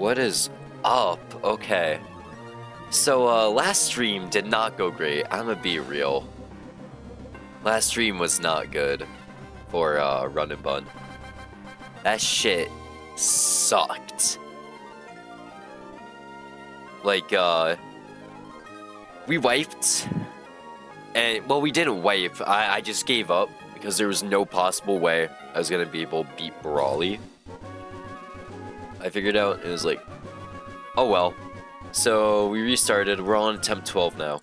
What is up? Okay. So, last stream did not go great. I'm gonna be real. Last stream was not good for, Run and Bun. That shit sucked. Like, we wiped, and, well, we didn't wipe. I just gave up because there was no possible way I was gonna be able to beat Brawly. I figured out, it was like, oh well. So we restarted, we're on attempt 12 now.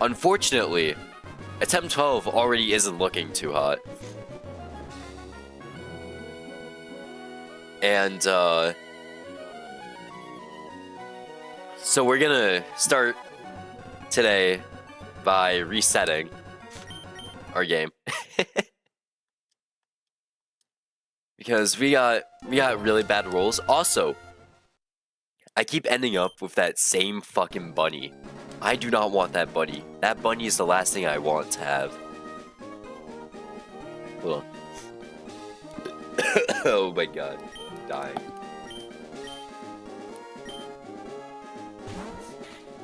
Unfortunately, attempt 12 already isn't looking too hot. And, so we're gonna start today by resetting our game. Because we got really bad rolls. Also, I keep ending up with that same fucking bunny. I do not want that bunny. That bunny is the last thing I want to have. Hold on. Oh my god. I'm dying.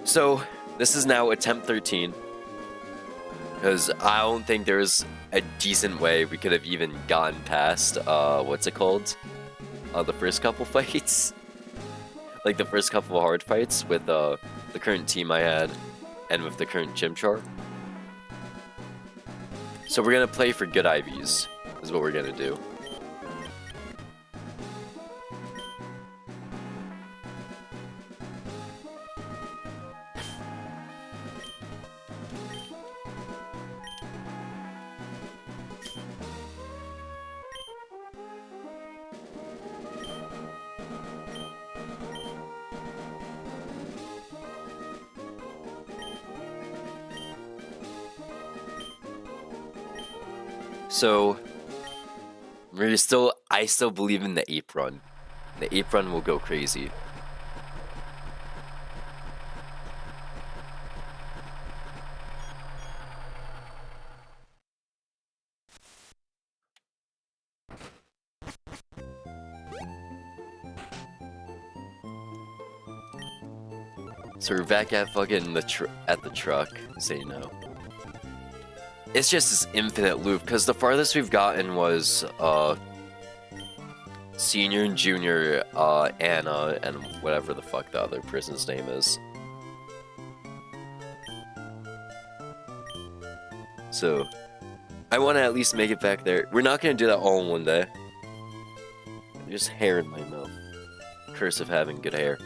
So, this is now attempt 13. Because I don't think there's a decent way we could have even gotten past, what's it called? The first couple fights. Like the first couple of hard fights with the current team I had and with the current Chimchar. So we're gonna play for good IVs, is what we're gonna do. So, I still believe in the ape run. The ape run will go crazy. So we're back at fucking the truck. Say no. It's just this infinite loop, because the farthest we've gotten was, Senior and Junior, Anna, and whatever the fuck the other person's name is. So, I want to at least make it back there. We're not going to do that all in one day. Just hair in my mouth. Curse of having good hair.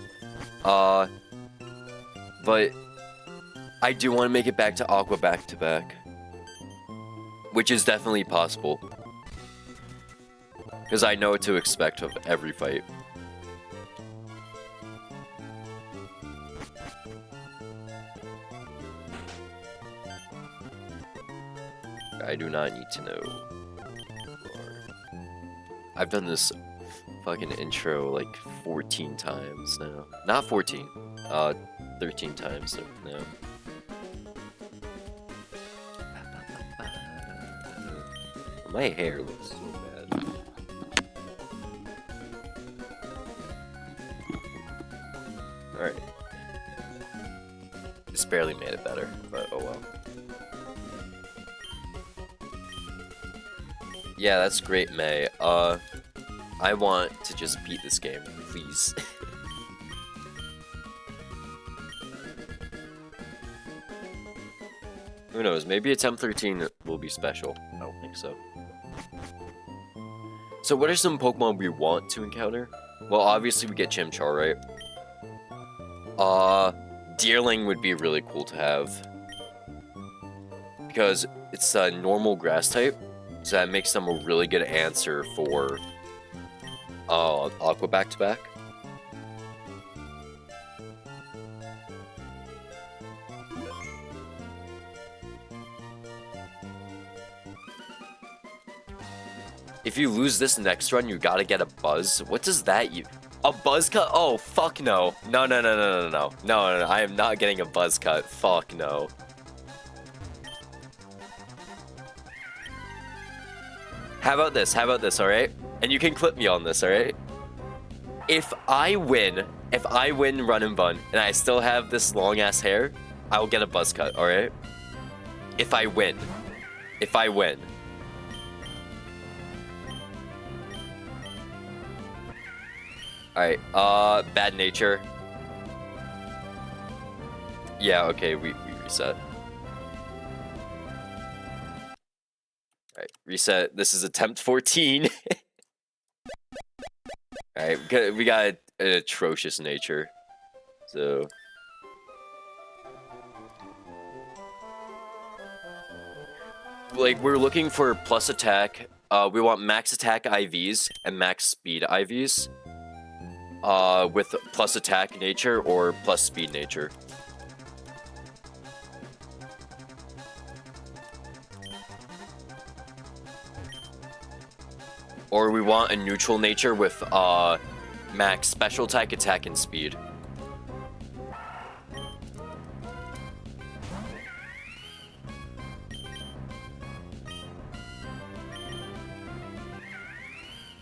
But, I do want to make it back to Aqua back-to-back. Which is definitely possible. Because I know what to expect of every fight. I do not need to know. I've done this fucking intro like 14 times now. Not 14. 13 times now. My hair looks so bad. Alright. Just barely made it better, but oh well. Yeah, that's great, May. I want to just beat this game, please. Who knows, maybe attempt 13 will be special. I don't think so. So what are some Pokemon we want to encounter? Well, obviously we get Chimchar, right? Deerling would be really cool to have. Because it's a normal grass type, so that makes them a really good answer for Aqua back-to-back. If you lose this next run, you gotta get a Buzz. What does that you? A Buzz cut? Oh, fuck no. No. I am not getting a Buzz cut. Fuck no. How about this, alright? And you can clip me on this, alright? If I win Run and Bun, and I still have this long ass hair, I'll get a buzz cut. All right. If I win. Alright, bad nature. Yeah, okay, we reset. Alright, reset. This is attempt 14. Alright, we got an atrocious nature. So... like, we're looking for plus attack. We want max attack IVs and max speed IVs. With plus attack nature or plus speed nature. Or we want a neutral nature with max special attack, and speed.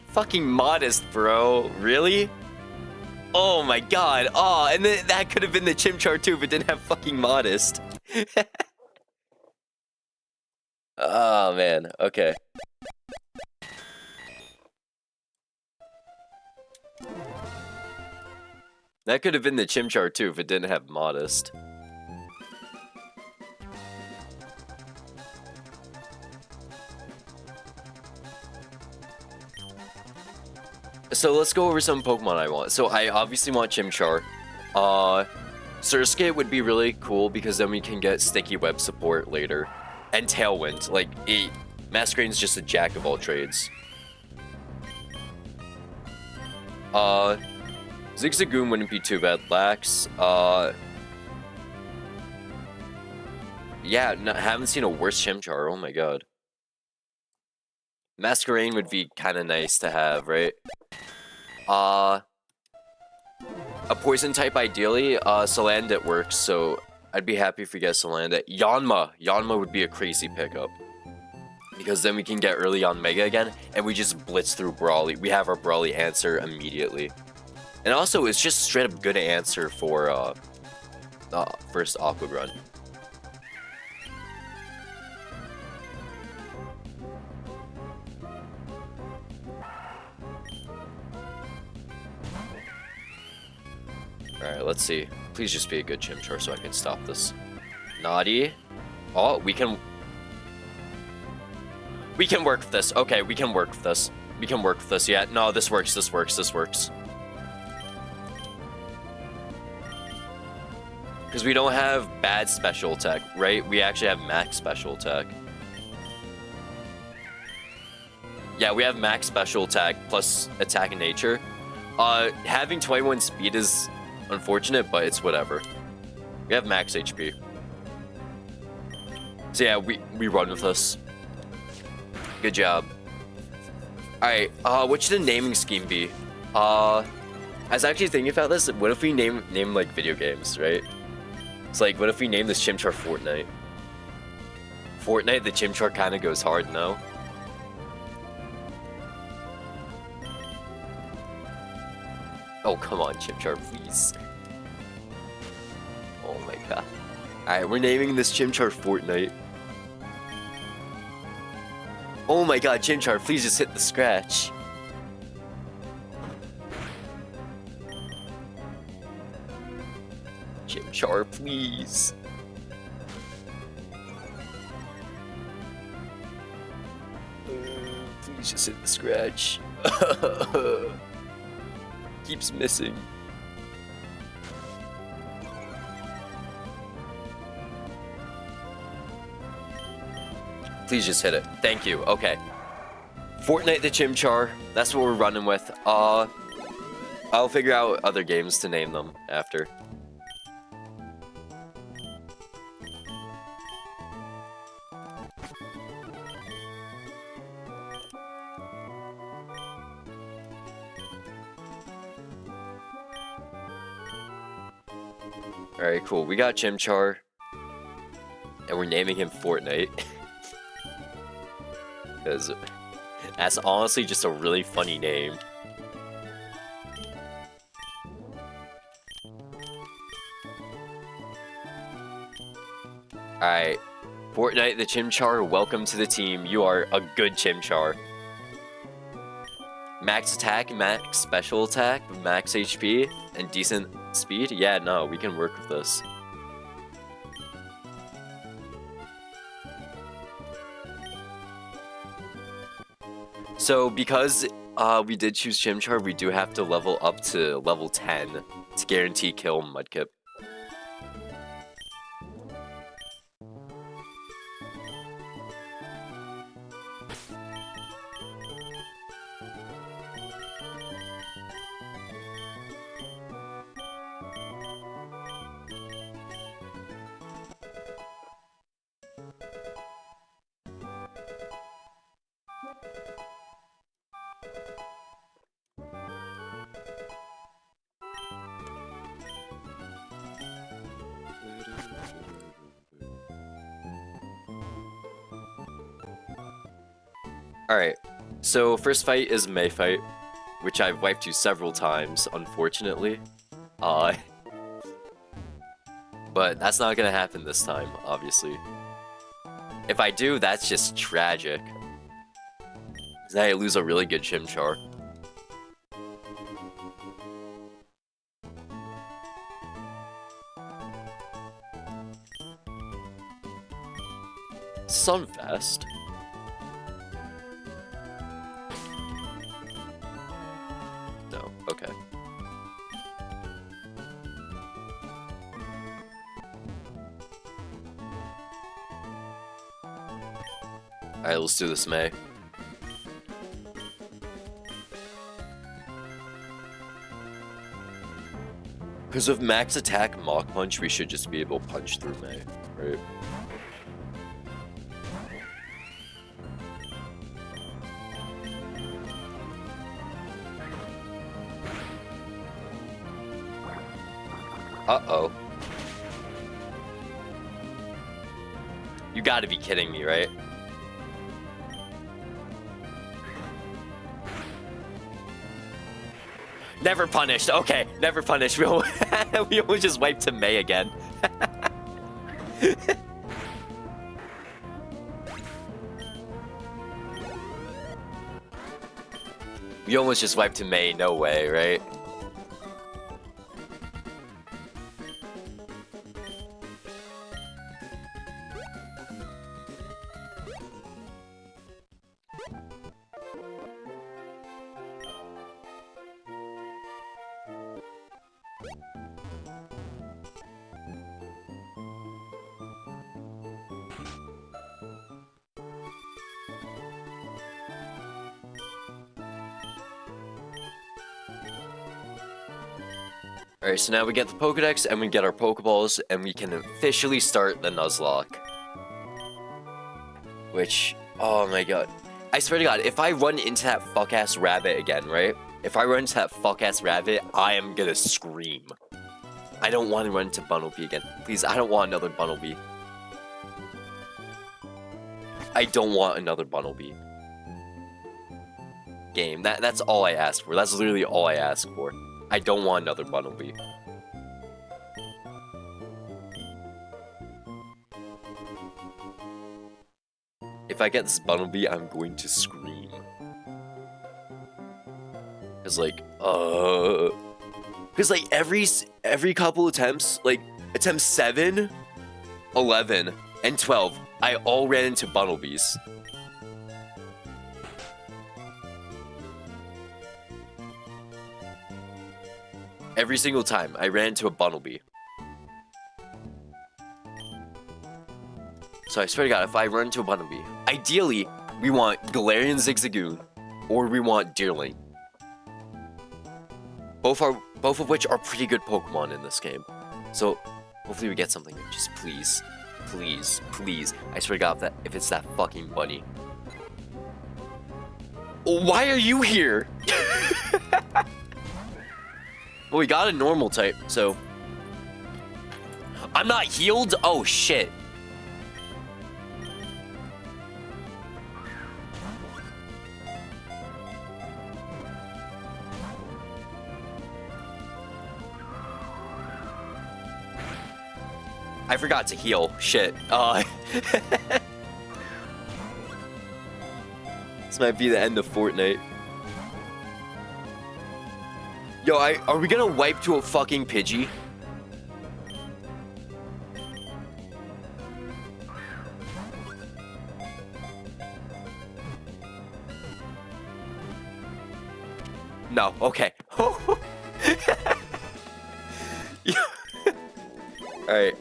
Fucking modest, bro. Really? Oh my god. Oh, and then that could have been the Chimchar too if it didn't have fucking modest. Oh man, okay. That could have been the Chimchar too if it didn't have modest. So let's go over some Pokemon I want. So I obviously want Chimchar. Surskit would be really cool because then we can get Sticky Web support later. And Tailwind. Like, Masquerade's just a jack of all trades. Zigzagoon wouldn't be too bad. Lax. Yeah, haven't seen a worse Chimchar. Oh my god. Masquerade would be kind of nice to have, right? A poison type ideally. Salandit works, so I'd be happy if we get Salandit. Yanma would be a crazy pickup. Because then we can get early on Mega again, and we just blitz through Brawly. We have our Brawly answer immediately. And also, it's just straight up good answer for first Aqua Run. Alright, let's see. Please just be a good Chimchar so I can stop this. Naughty. Oh, we can work with this. Okay, we can work with this. We can work with this. Yeah, no, this works, this works, this works. Because we don't have bad special attack, right? We actually have max special attack. Yeah, we have max special attack plus attack in nature. Having 21 speed is unfortunate, but it's whatever. We have max HP. So yeah, we run with this. Good job. Alright, what should the naming scheme be? I was actually thinking about this. What if we name like video games, right? It's like, what if we name this Chimchar Fortnite? Fortnite, the Chimchar kind of goes hard, no? Oh, come on, Chimchar, please. Oh my god. Alright, we're naming this Chimchar Fortnite. Oh my god, Chimchar, please just hit the scratch. Chimchar, please. Please just hit the scratch. Keeps missing. Please just hit it. Thank you. Okay. Fortnite the Chimchar. That's what we're running with. I'll figure out other games to name them after. Alright, cool. We got Chimchar. And we're naming him Fortnite. Because that's honestly just a really funny name. Alright. Fortnite the Chimchar, welcome to the team. You are a good Chimchar. Max attack, max special attack, max HP, and decent speed? Yeah, no, we can work with this. So, because we did choose Chimchar, we do have to level up to level 10 to guarantee kill Mudkip. Alright, so first fight is Mayfight, which I've wiped you several times, unfortunately. But that's not gonna happen this time, obviously. If I do, that's just tragic. Then I lose a really good Chimchar. Sunfest? No, okay. Alright, let's do this, May. Because with max attack Mach Punch, we should just be able to punch through May, right? Uh-oh. You gotta be kidding me, right? Never punished. Okay, never punished. We almost just wiped to May again. We almost just wiped to May. No way, right? Alright, so now we get the Pokedex and we get our Pokeballs and we can officially start the Nuzlocke. Which, oh my god. I swear to god, if I run into that fuck-ass rabbit again, right? If I run into that fuck-ass rabbit, I am gonna scream. I don't want to run into Bunnelby again. Please, I don't want another Bunnelby. I don't want another Bunnelby. Game, that's all I ask for. That's literally all I ask for. I don't want another Bunnelby. If I get this Bunnelby, I'm going to scream. Cause like, cause like every couple attempts, like attempts 7, 11, and 12, I all ran into Bunnelbys. Every single time, I ran into a Bunnelby. So I swear to god, if I run into a Bunnelby, ideally, we want Galarian Zigzagoon, or we want Deerling. Both of which are pretty good Pokemon in this game. So, hopefully we get something. Just please, please, please. I swear to god, if it's that fucking bunny. Why are you here? Well, we got a normal type, so... I'm not healed? Oh, shit. I forgot to heal. Shit. This might be the end of Fortnite. Yo, are we gonna wipe to a fucking Pidgey? No, okay. Alright,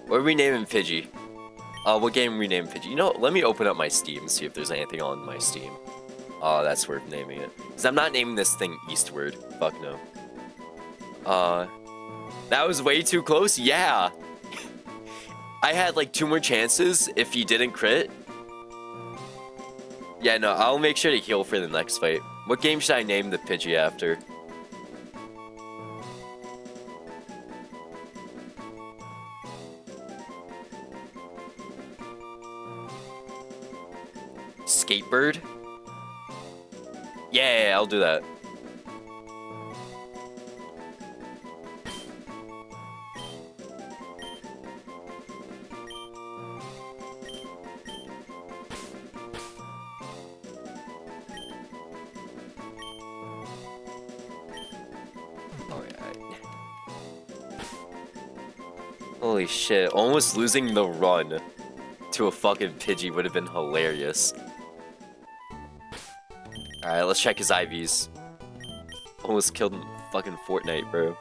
what are we naming Pidgey? What game are we naming Pidgey? You know, let me open up my Steam and see if there's anything on my Steam. Oh, that's worth naming it. Because I'm not naming this thing Eastward. Fuck no. That was way too close? Yeah! I had like 2 more chances if he didn't crit. Yeah, no, I'll make sure to heal for the next fight. What game should I name the Pidgey after? Skatebird? Yeah, I'll do that. Holy shit, almost losing the run to a fucking Pidgey would have been hilarious. Alright, let's check his IVs. Almost killed him fucking Fortnite, bro.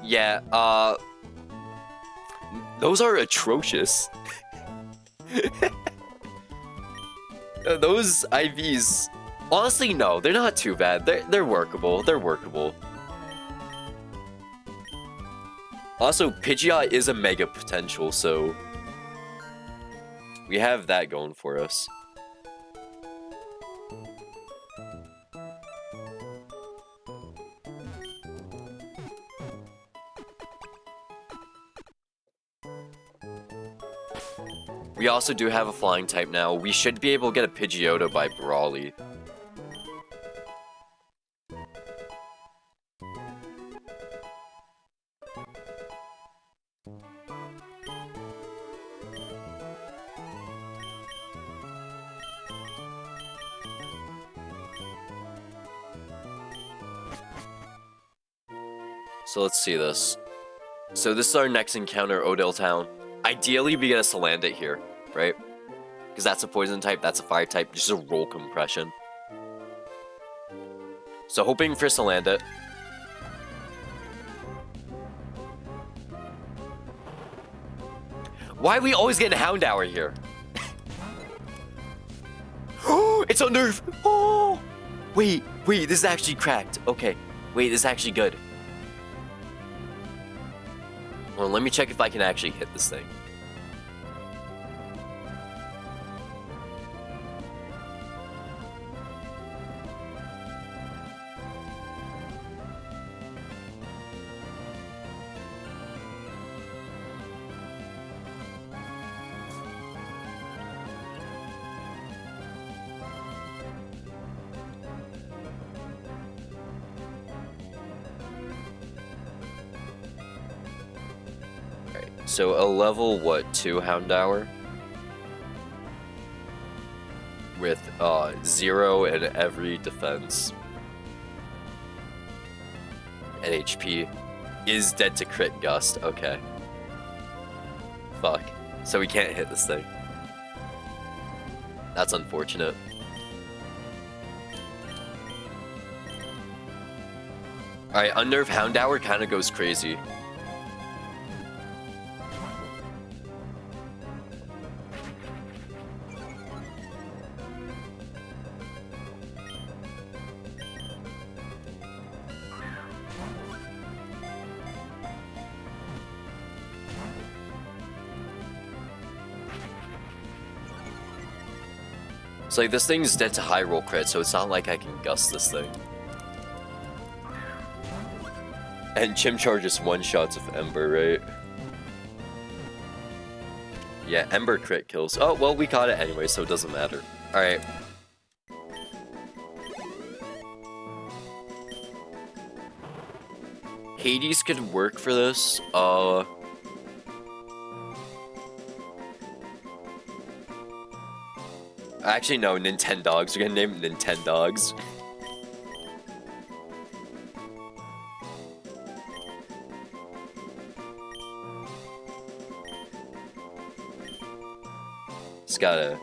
Yeah, those are atrocious. Those IVs... Honestly, no, they're not too bad. They're workable. They're workable. Also, Pidgeot is a mega potential, so... we have that going for us. We also do have a flying type now. We should be able to get a Pidgeotto by Brawly. So let's see this. So this is our next encounter, Odell Town. Ideally, we get a Salandit here, right? Because that's a poison type, that's a fire type, just a roll compression. So hoping for Salandit. Why are we always getting Houndour here? Oh, it's on nerve! Oh! Wait, this is actually cracked. Okay, wait, this is actually good. Well, let me check if I can actually hit this thing. So a level, what, 2 Houndour? With 0 in every defense. And HP. Is dead to crit gust, okay. Fuck. So we can't hit this thing. That's unfortunate. Alright, Unnerve Houndour kinda goes crazy. So like, this thing's dead to high roll crit, so it's not like I can gust this thing. And Chimchar just one-shots with Ember, right? Yeah, Ember crit kills. Oh, well, we caught it anyway, so it doesn't matter. Alright. Hades could work for this. Actually, no, Nintendogs. We're gonna name it Nintendogs. Just gotta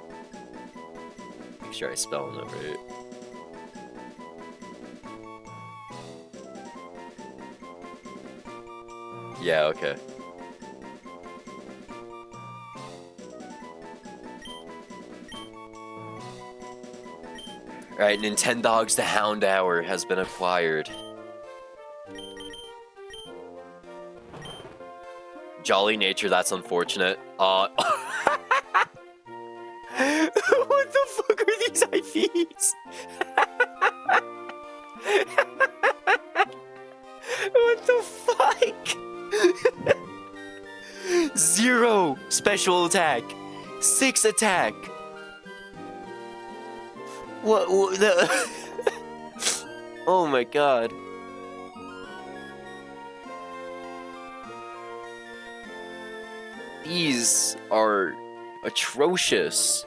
make sure I spell it right. Yeah, okay. Alright, Nintendogs the Hound Hour has been acquired. Jolly Nature, that's unfortunate. What the fuck are these IVs? What the fuck? 0 special attack, 6 attack. What the? Oh my god. These are atrocious.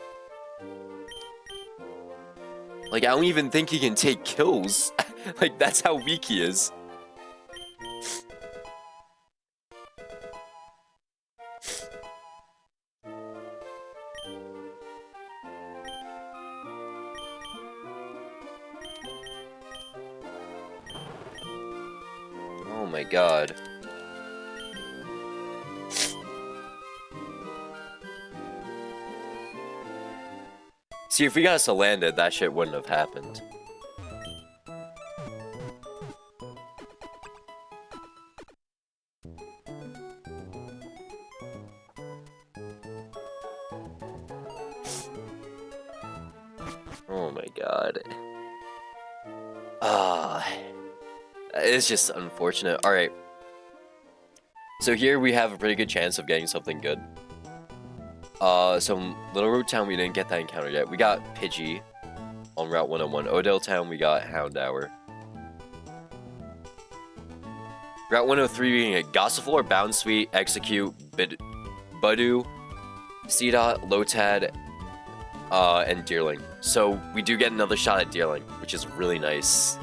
Like, I don't even think he can take kills. Like, that's how weak he is. Oh my god. See, if we got us landed, that shit wouldn't have happened. Oh my god. It's just unfortunate. Alright. So here we have a pretty good chance of getting something good. So Little Road Town, we didn't get that encounter yet. We got Pidgey on Route 101. Odell Town, we got Hound Hour. Route 103, we can get Gossifleur, Bounsweet, Execute, Budu, C-Dot, Lotad, and Deerling. So we do get another shot at Deerling, which is really nice.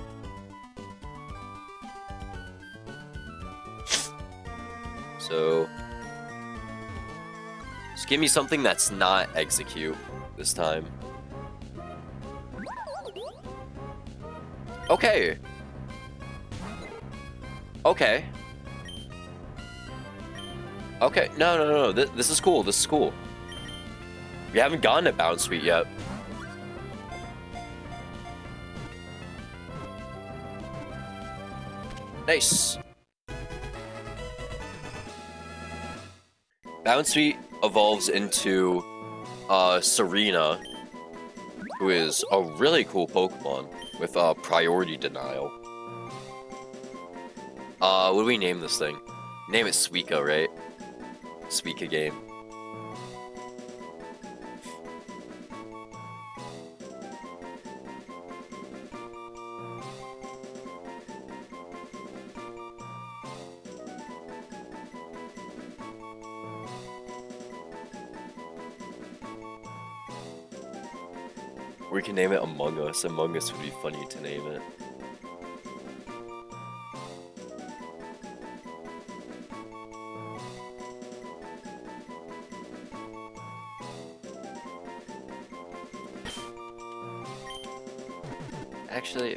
So just give me something that's not Execute this time. Okay. Okay. Okay. No. This is cool. This is cool. We haven't gotten a Bounsweet yet. Nice. Bounsweet evolves into Serena, who is a really cool Pokemon with priority denial. What do we name this thing? Name it Suika, right? Suika game. We can name it Among Us. Among Us would be funny to name it. Actually,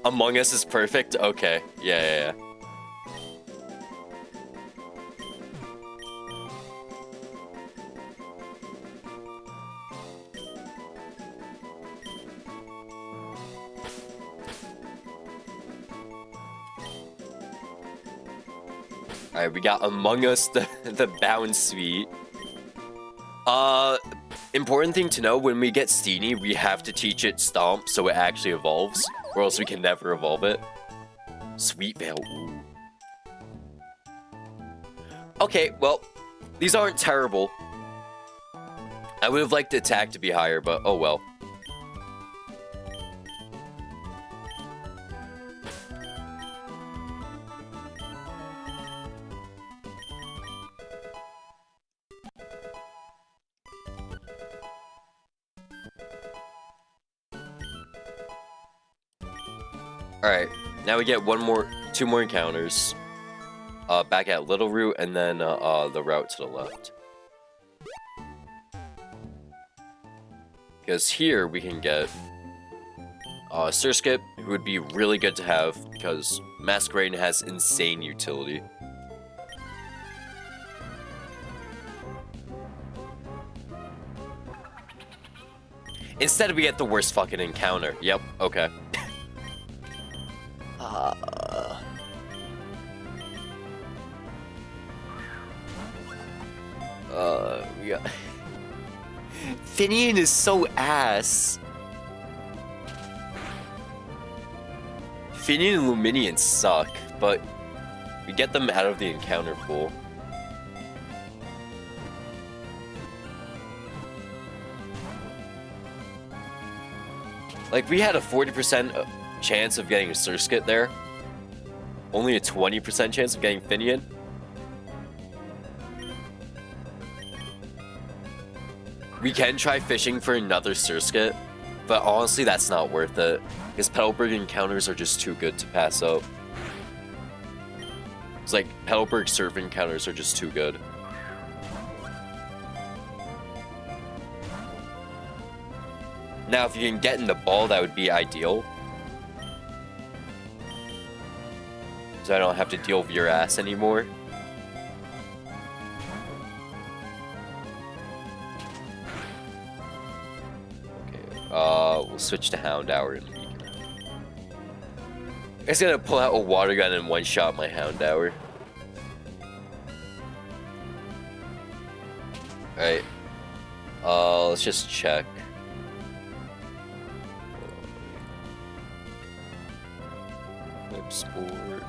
Among Us is perfect? Okay. Yeah. Alright, we got Among Us, the Bounsweet. Important thing to know, when we get Steenie, we have to teach it Stomp so it actually evolves, or else we can never evolve it. Sweet Veil, ooh. Okay, well, these aren't terrible. I would have liked the attack to be higher, but oh well. Alright, now we get two more encounters. Back at Little Route, and then the route to the left. Because here we can get Surskip, who would be really good to have, because Masquerain has insane utility. Instead, we get the worst fucking encounter. Yep, okay. We got... Finian is so ass. Finian and Luminian suck, but we get them out of the encounter pool. Like, we had a 40% chance of getting a Surskit there. Only a 20% chance of getting Finian. We can try fishing for another Surskit, but honestly, that's not worth it. Because Petalburg encounters are just too good to pass up. It's like, Petalburg surf encounters are just too good. Now, if you can get in the ball, that would be ideal. So I don't have to deal with your ass anymore. We'll switch to Houndour in a week. I'm just gonna pull out a water gun and one-shot my Houndour. Alright. Let's just check. Whip Sport.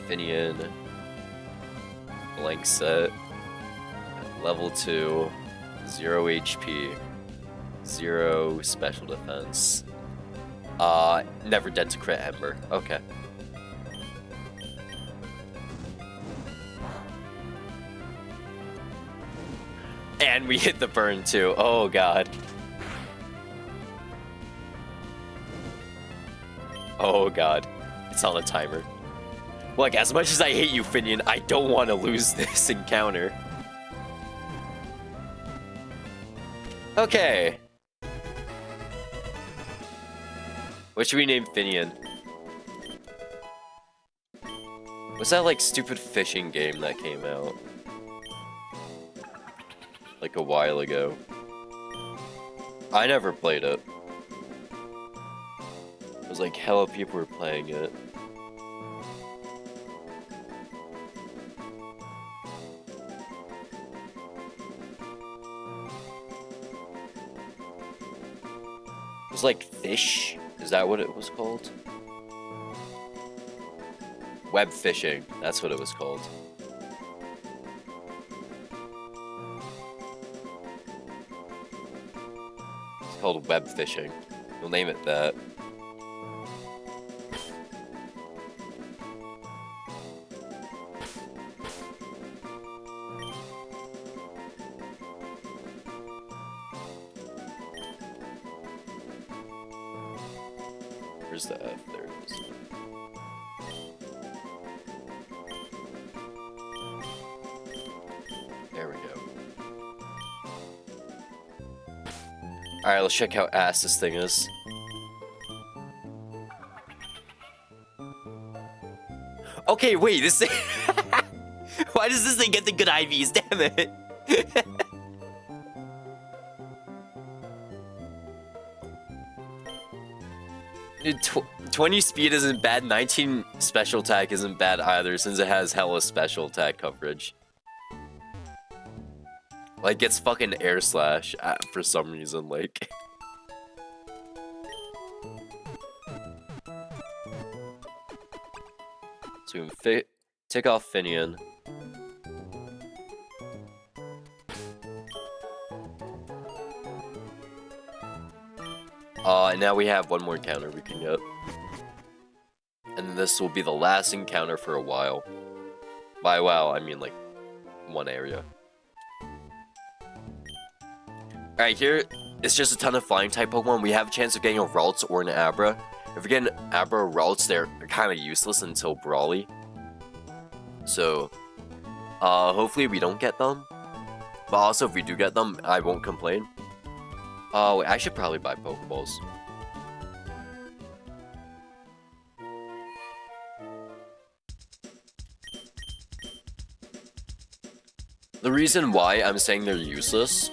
Finian, blank set, level 2, 0 HP, 0 special defense. Never dead to crit Ember. Okay. And we hit the burn too. Oh god. Oh god. It's on a timer. Look, as much as I hate you, Finian, I don't want to lose this encounter. Okay. What should we name Finian? What's that, like, stupid fishing game that came out? Like, a while ago. I never played it. It was like, hella people were playing it. It was like Fish? Is that what it was called? Web fishing, that's what it was called. It's called web fishing. We'll name it that. Where's the F? There it is. There we go. Alright, let's check how ass this thing is. Okay, wait, this thing... Why does this thing get the good IVs? Damn it! 20 speed isn't bad, 19 special attack isn't bad either, since it has hella special attack coverage. Like, it's fucking air slash for some reason, like. So we can take off Finian. And now we have one more encounter we can get. And this will be the last encounter for a while. By wow, I mean like one area. Alright, here it's just a ton of flying type Pokemon. We have a chance of getting a Ralts or an Abra. If we get an Abra or Ralts, they're kind of useless until Brawly. So, hopefully we don't get them. But also, if we do get them, I won't complain. Oh, I should probably buy Pokeballs. The reason why I'm saying they're useless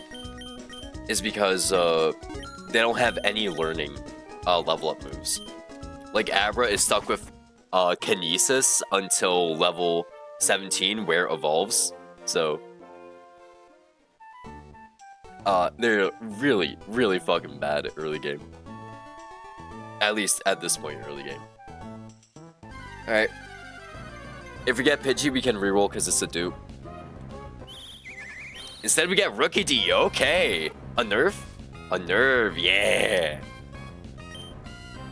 is because they don't have any learning level up moves. Like Abra is stuck with Kinesis until level 17 where it evolves. So they're really, really fucking bad at early game. At least at this point in early game. Alright. If we get Pidgey, we can reroll because it's a dupe. Instead, we get Rookie D. Okay. A nerf? A nerf, yeah.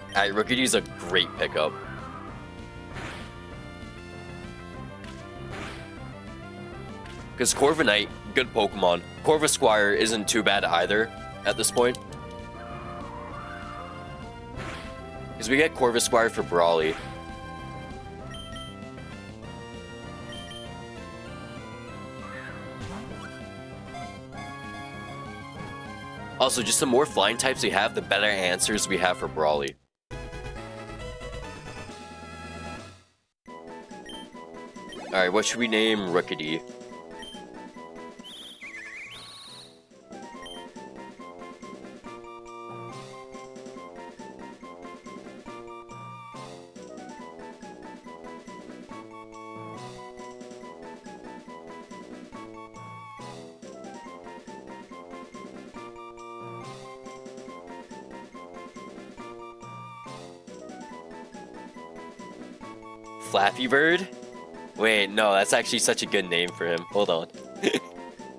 Alright, Rookie D is a great pickup. Because Corviknight, good Pokemon. Corvisquire isn't too bad either at this point. Because we get Corvisquire for Brawly. Also, just the more flying types we have, the better answers we have for Brawly. Alright, what should we name Rookidee? Flappy Bird? Wait, no, that's actually such a good name for him. Hold on.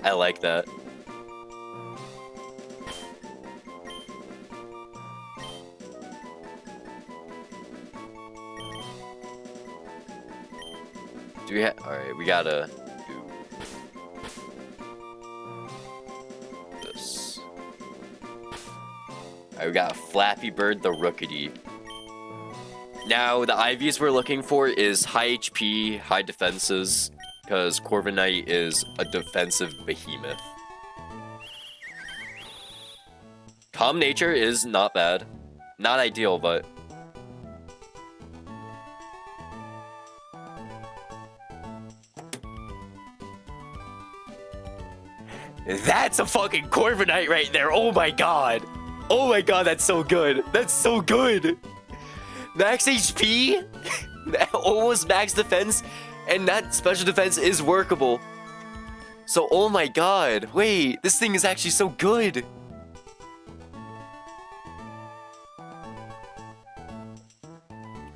I like that. Do we have... Alright, we gotta do this. Alright, we got Flappy Bird the Rookidee. Now, the IVs we're looking for is high HP, high defenses, because Corviknight is a defensive behemoth. Calm nature is not bad. Not ideal, but... That's a fucking Corviknight right there! Oh my god! Oh my god, that's so good! That's so good! Max HP, almost max defense, and that special defense is workable. So, oh my god, wait, this thing is actually so good.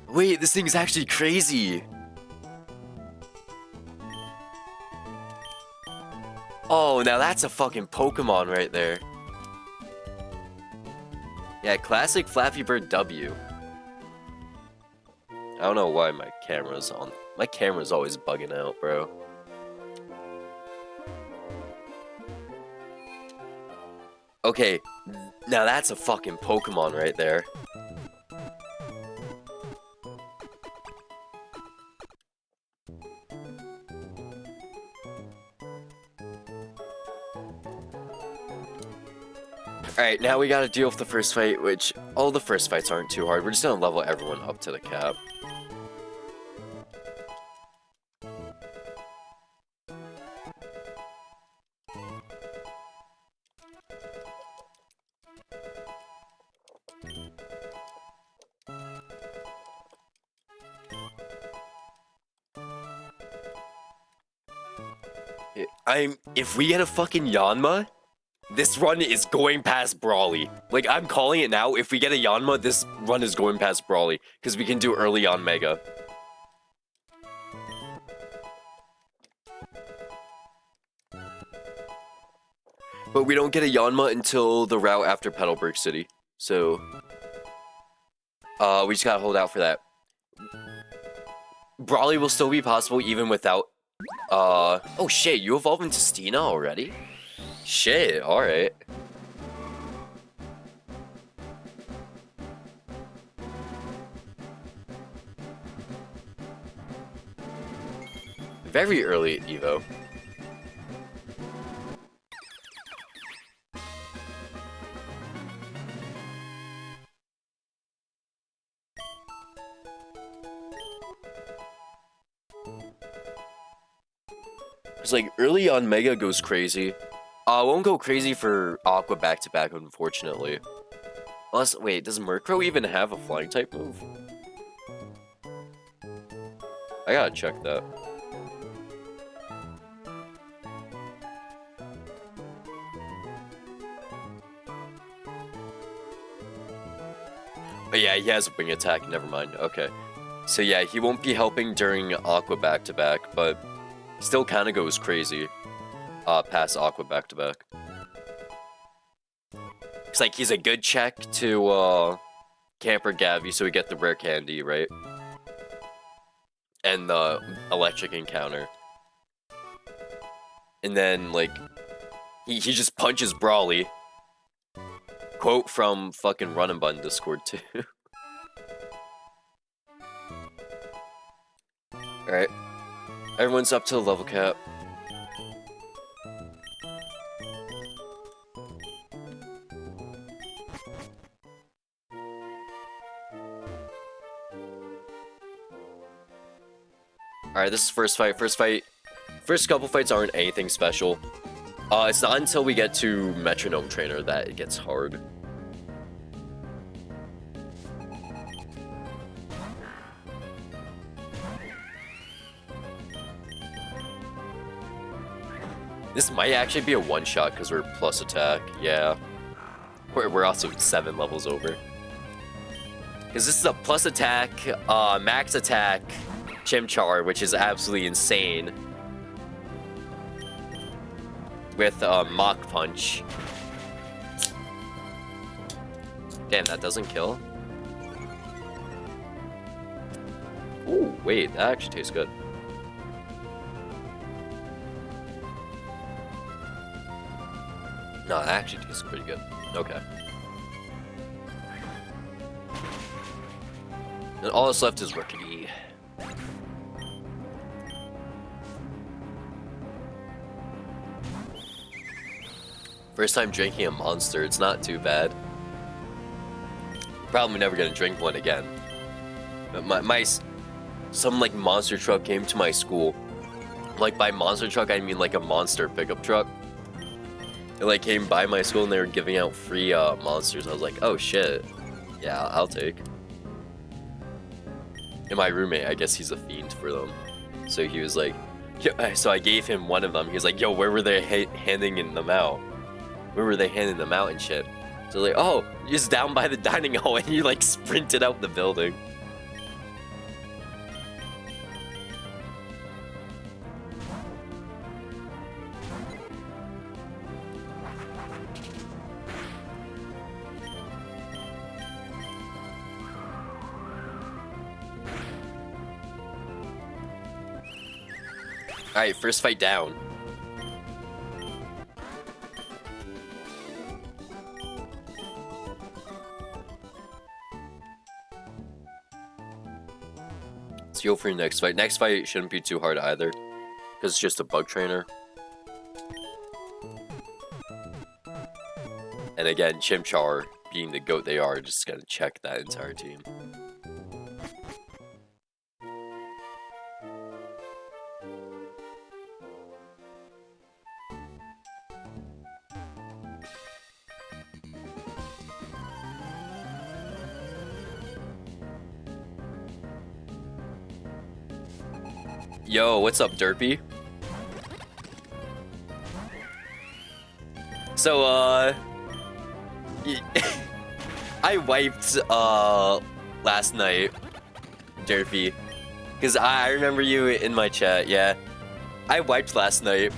Wait, this thing is actually crazy. Oh, now that's a fucking Pokemon right there. Yeah, classic Flappy Bird W. I don't know why my camera's on. My camera's always bugging out, bro. Okay, now that's a fucking Pokemon right there. Alright, now we gotta deal with the first fight, which all the first fights aren't too hard. We're just gonna level everyone up to the cap. If we get a fucking Yanma, this run is going past Brawly. Like, I'm calling it now. If we get a Yanma, this run is going past Brawly. Because we can do early on Mega. But we don't get a Yanma until the route after Petalburg City. So, we just gotta hold out for that. Brawly will still be possible even without Oh shit, you evolved into Stina already? Shit, alright. Very early Evo. It's like early on Mega goes crazy. Won't go crazy for Aqua back-to-back, unfortunately. Unless, wait, does Murkrow even have a flying type move? I gotta check that. But yeah, he has a wing attack, never mind, okay. So yeah, he won't be helping during Aqua back-to-back, but still kind of goes crazy. Past Aqua back-to-back. It's like he's a good check to Camper Gavi, so we get the rare candy, right? And the electric encounter. And then, like, he just punches Brawly. Quote from fucking Run Bun Discord, too. Alright. Everyone's up to the level cap. Alright, this is first fight. First couple fights aren't anything special. It's not until we get to Metronome Trainer that it gets hard. This might actually be a one-shot because we're plus attack. Yeah. We're also 7 levels over. Because this is a plus attack, max attack, Chimchar, which is absolutely insane. With Mach Punch. Damn, that doesn't kill. Ooh, wait, that actually tastes good. No, that actually tastes pretty good. Okay. And all that's left is Rookie. First time drinking a Monster, it's not too bad. Probably never gonna drink one again. But some like monster truck came to my school. Like by monster truck, I mean like a monster pickup truck. It like came by my school and they were giving out free monsters. I was like, oh shit, yeah, I'll take. And my roommate, I guess he's a fiend for them. So he was like, so I gave him one of them. He was like, yo, where were they handing them out? Where were they handing them out and shit? So like, oh, just down by the dining hall, and you like sprinted out the building. Alright, first fight down. Let's go for your next fight. Next fight shouldn't be too hard either, because it's just a bug trainer. And again, Chimchar, being the GOAT they are, just gonna check that entire team. Yo, what's up, Derpy? So, I wiped, last night, Derpy. Because I remember you in my chat, yeah. I wiped last night.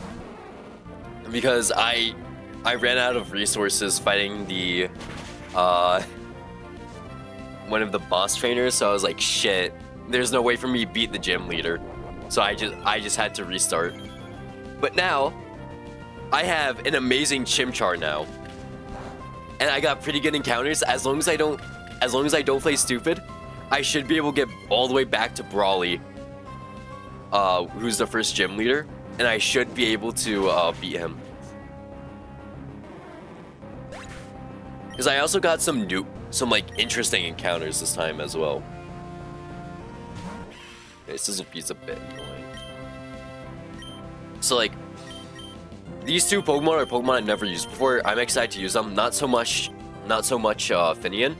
Because I ran out of resources fighting the, one of the boss trainers, so I was like, shit, there's no way for me to beat the gym leader. So I just had to restart. But now, I have an amazing Chimchar now. And I got pretty good encounters. As long as I don't play stupid, I should be able to get all the way back to Brawly, who's the first gym leader, and I should be able to beat him. Because I also got some like interesting encounters this time as well. Okay, Sizzlebee's a bit annoying. So like, these two Pokemon are Pokemon I've never used before. I'm excited to use them. Not so much Finian.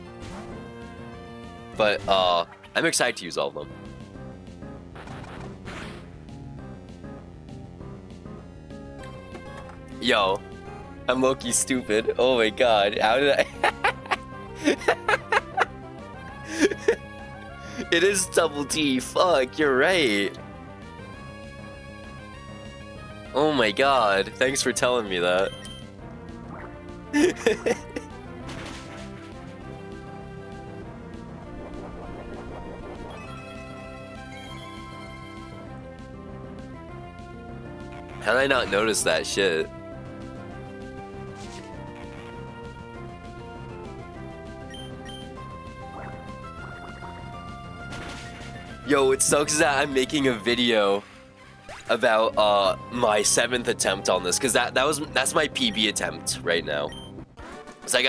But I'm excited to use all of them. Yo, I'm low-key stupid. Oh my god, how did I... It is double T, fuck, you're right. Oh my god, thanks for telling me that. How did I not notice that shit? Yo, it sucks that I'm making a video about my 7th attempt on this, because that's my PB attempt right now. So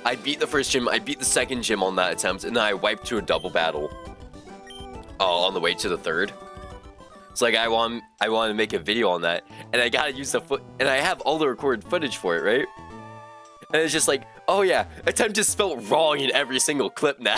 I beat the first gym, I beat the second gym on that attempt, and then I wiped to a double battle on the way to the third. So like I want to make a video on that, and I gotta use and I have all the recorded footage for it, right? And it's just like, oh yeah, attempt is spelled wrong in every single clip now.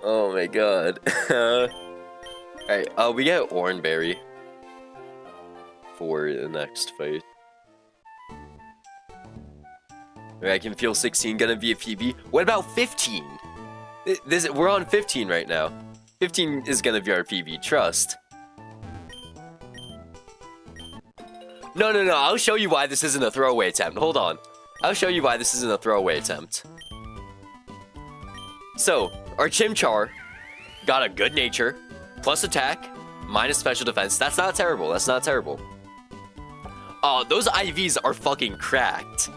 Oh my god. Alright, we get Oranberry for the next fight. I can feel 16 gonna be a PB. What about 15? We're on 15 right now. 15 is gonna be our PB, trust. No, I'll show you why this isn't a throwaway attempt. Hold on. I'll show you why this isn't a throwaway attempt. So, our Chimchar got a good nature, plus attack, minus special defense. That's not terrible. That's not terrible. Those IVs are fucking cracked.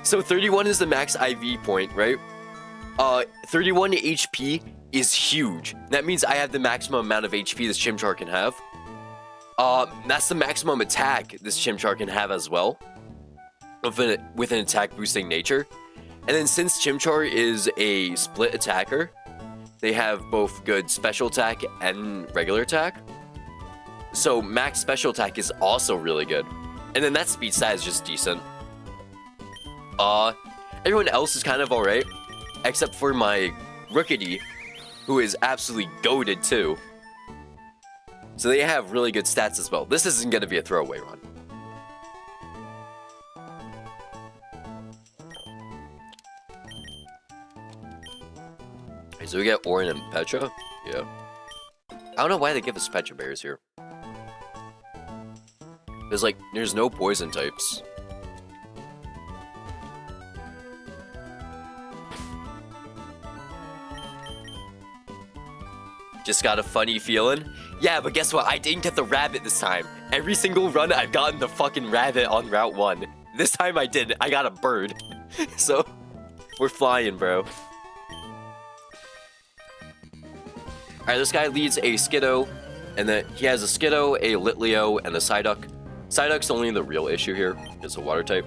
So 31 is the max IV point, right? 31 HP is huge. That means I have the maximum amount of HP this Chimchar can have. That's the maximum attack this Chimchar can have as well, with an attack boosting nature. And then since Chimchar is a split attacker, they have both good special attack and regular attack. So max special attack is also really good. And then that speed stat is just decent. Everyone else is kind of alright, except for my Rookity, who is absolutely goated too. So they have really good stats as well. This isn't going to be a throwaway run. So we get Orin and Petra? Yeah. I don't know why they give us Petra Bears here. There's no poison types. Just got a funny feeling? Yeah, but guess what? I didn't get the rabbit this time. Every single run, I've gotten the fucking rabbit on Route 1. This time I didn't. I got a bird. So, we're flying, bro. Alright, this guy leads a Skiddo, and then he has a Skiddo, a Litleo, and a Psyduck. Psyduck's only the real issue here. It's a water type.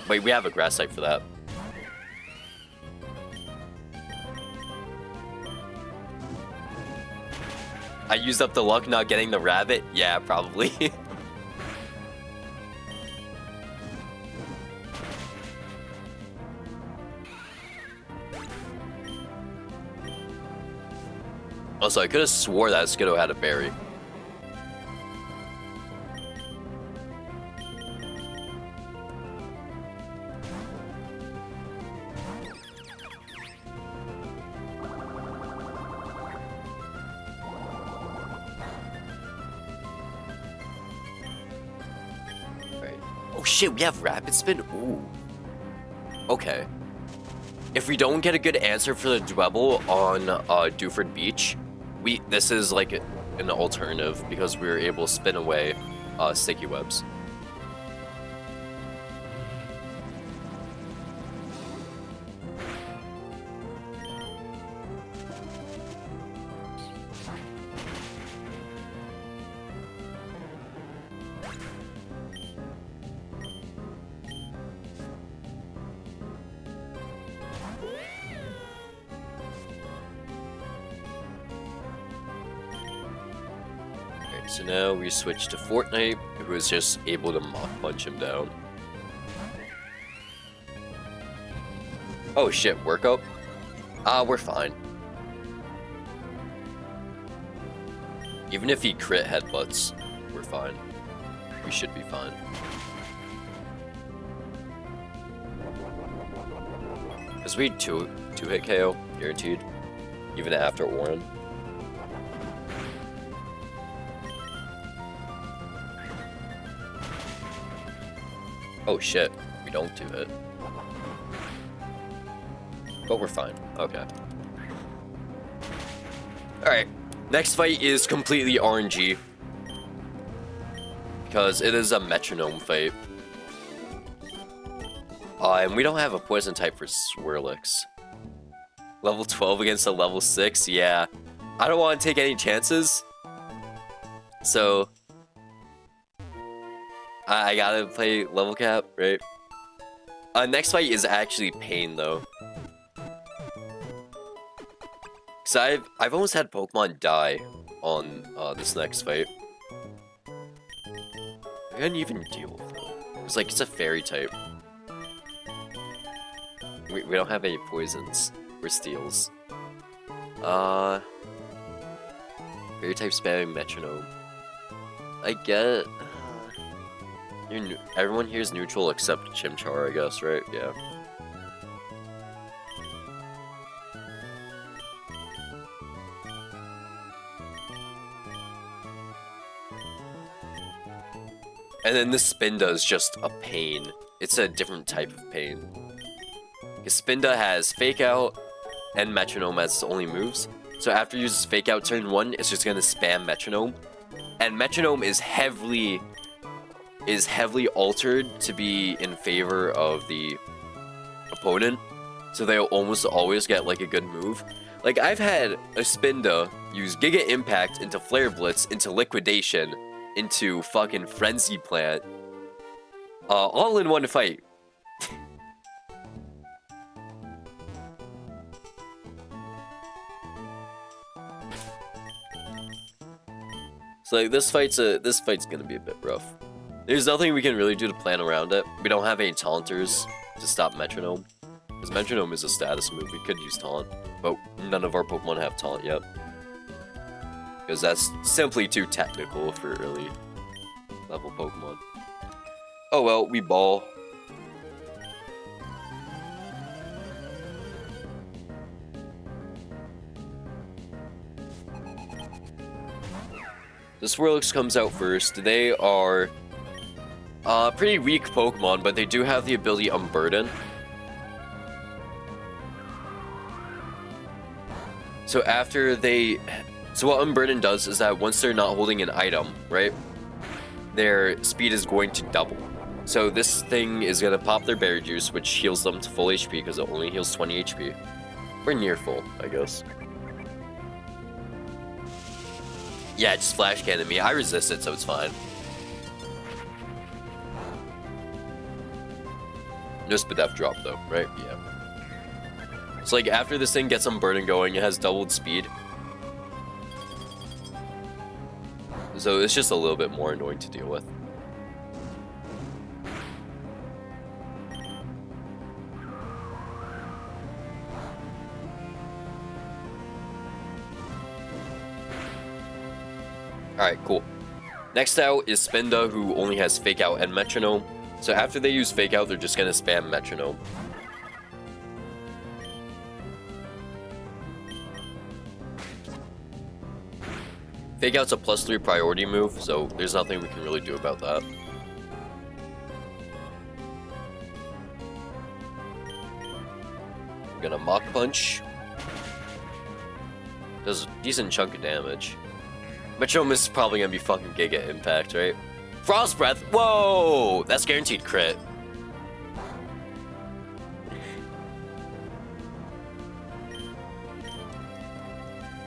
Wait, we have a grass type for that. I used up the luck not getting the rabbit? Yeah, probably. Also, I could have swore that Skiddo had a berry. shit, we have Rapid Spin? Ooh. Okay. If we don't get a good answer for the Dwebble on Dewford Beach, this is like an alternative because we were able to spin away sticky webs. So now we switch to Fortnite, who is just able to Mach Punch him down. Oh shit, workup? We're fine. Even if he crit headbutts, we're fine. We should be fine. Because we two-hit KO, guaranteed. Even after Orin. Oh shit, we don't do it. But we're fine. Okay. Alright, next fight is completely RNG. Because it is a metronome fight. And we don't have a poison type for Swirlix. Level 12 against a level 6? Yeah. I don't want to take any chances. So I gotta play level cap, right? Next fight is actually Pain, though. Cause I've almost had Pokemon die on this next fight. I couldn't even deal with it. It's a fairy type. We don't have any poisons or steals. Fairy type spamming metronome. I get. Everyone here is neutral except Chimchar, I guess, right? Yeah. And then this Spinda is just a pain. It's a different type of pain. Because Spinda has Fake Out and Metronome as its only moves. So after it uses Fake Out turn 1, it's just gonna spam Metronome. And Metronome is heavily altered to be in favor of the opponent, so they'll almost always get a good move. I've had a Spinda use Giga Impact into Flare Blitz, into Liquidation, into fucking Frenzy Plant, all in one fight. So this fight's gonna be a bit rough. There's nothing we can really do to plan around it. We don't have any taunters to stop Metronome. Because Metronome is a status move, we could use taunt. But none of our Pokemon have taunt yet. Because that's simply too technical for early level Pokemon. Oh well, we ball. The Swirlix comes out first. They are pretty weak Pokemon, but they do have the ability Unburden. So what Unburden does is that once they're not holding an item, right, their speed is going to double. So this thing is going to pop their Berry Juice, which heals them to full HP because it only heals 20 HP. Or near full, I guess. Yeah, it just Flash Cannon me. I resist it, so it's fine. No Spadef drop though, right? Yeah. So after this thing gets Unburden going, it has doubled speed. So it's just a little bit more annoying to deal with. Alright, cool. Next out is Spinda, who only has Fake Out and Metronome. So after they use Fake Out, they're just gonna spam Metronome. Fake Out's a +3 priority move, so there's nothing we can really do about that. I'm gonna Mach Punch. Does a decent chunk of damage. Metro Miss is probably gonna be fucking Giga Impact, right? Frost Breath! Whoa! That's guaranteed crit.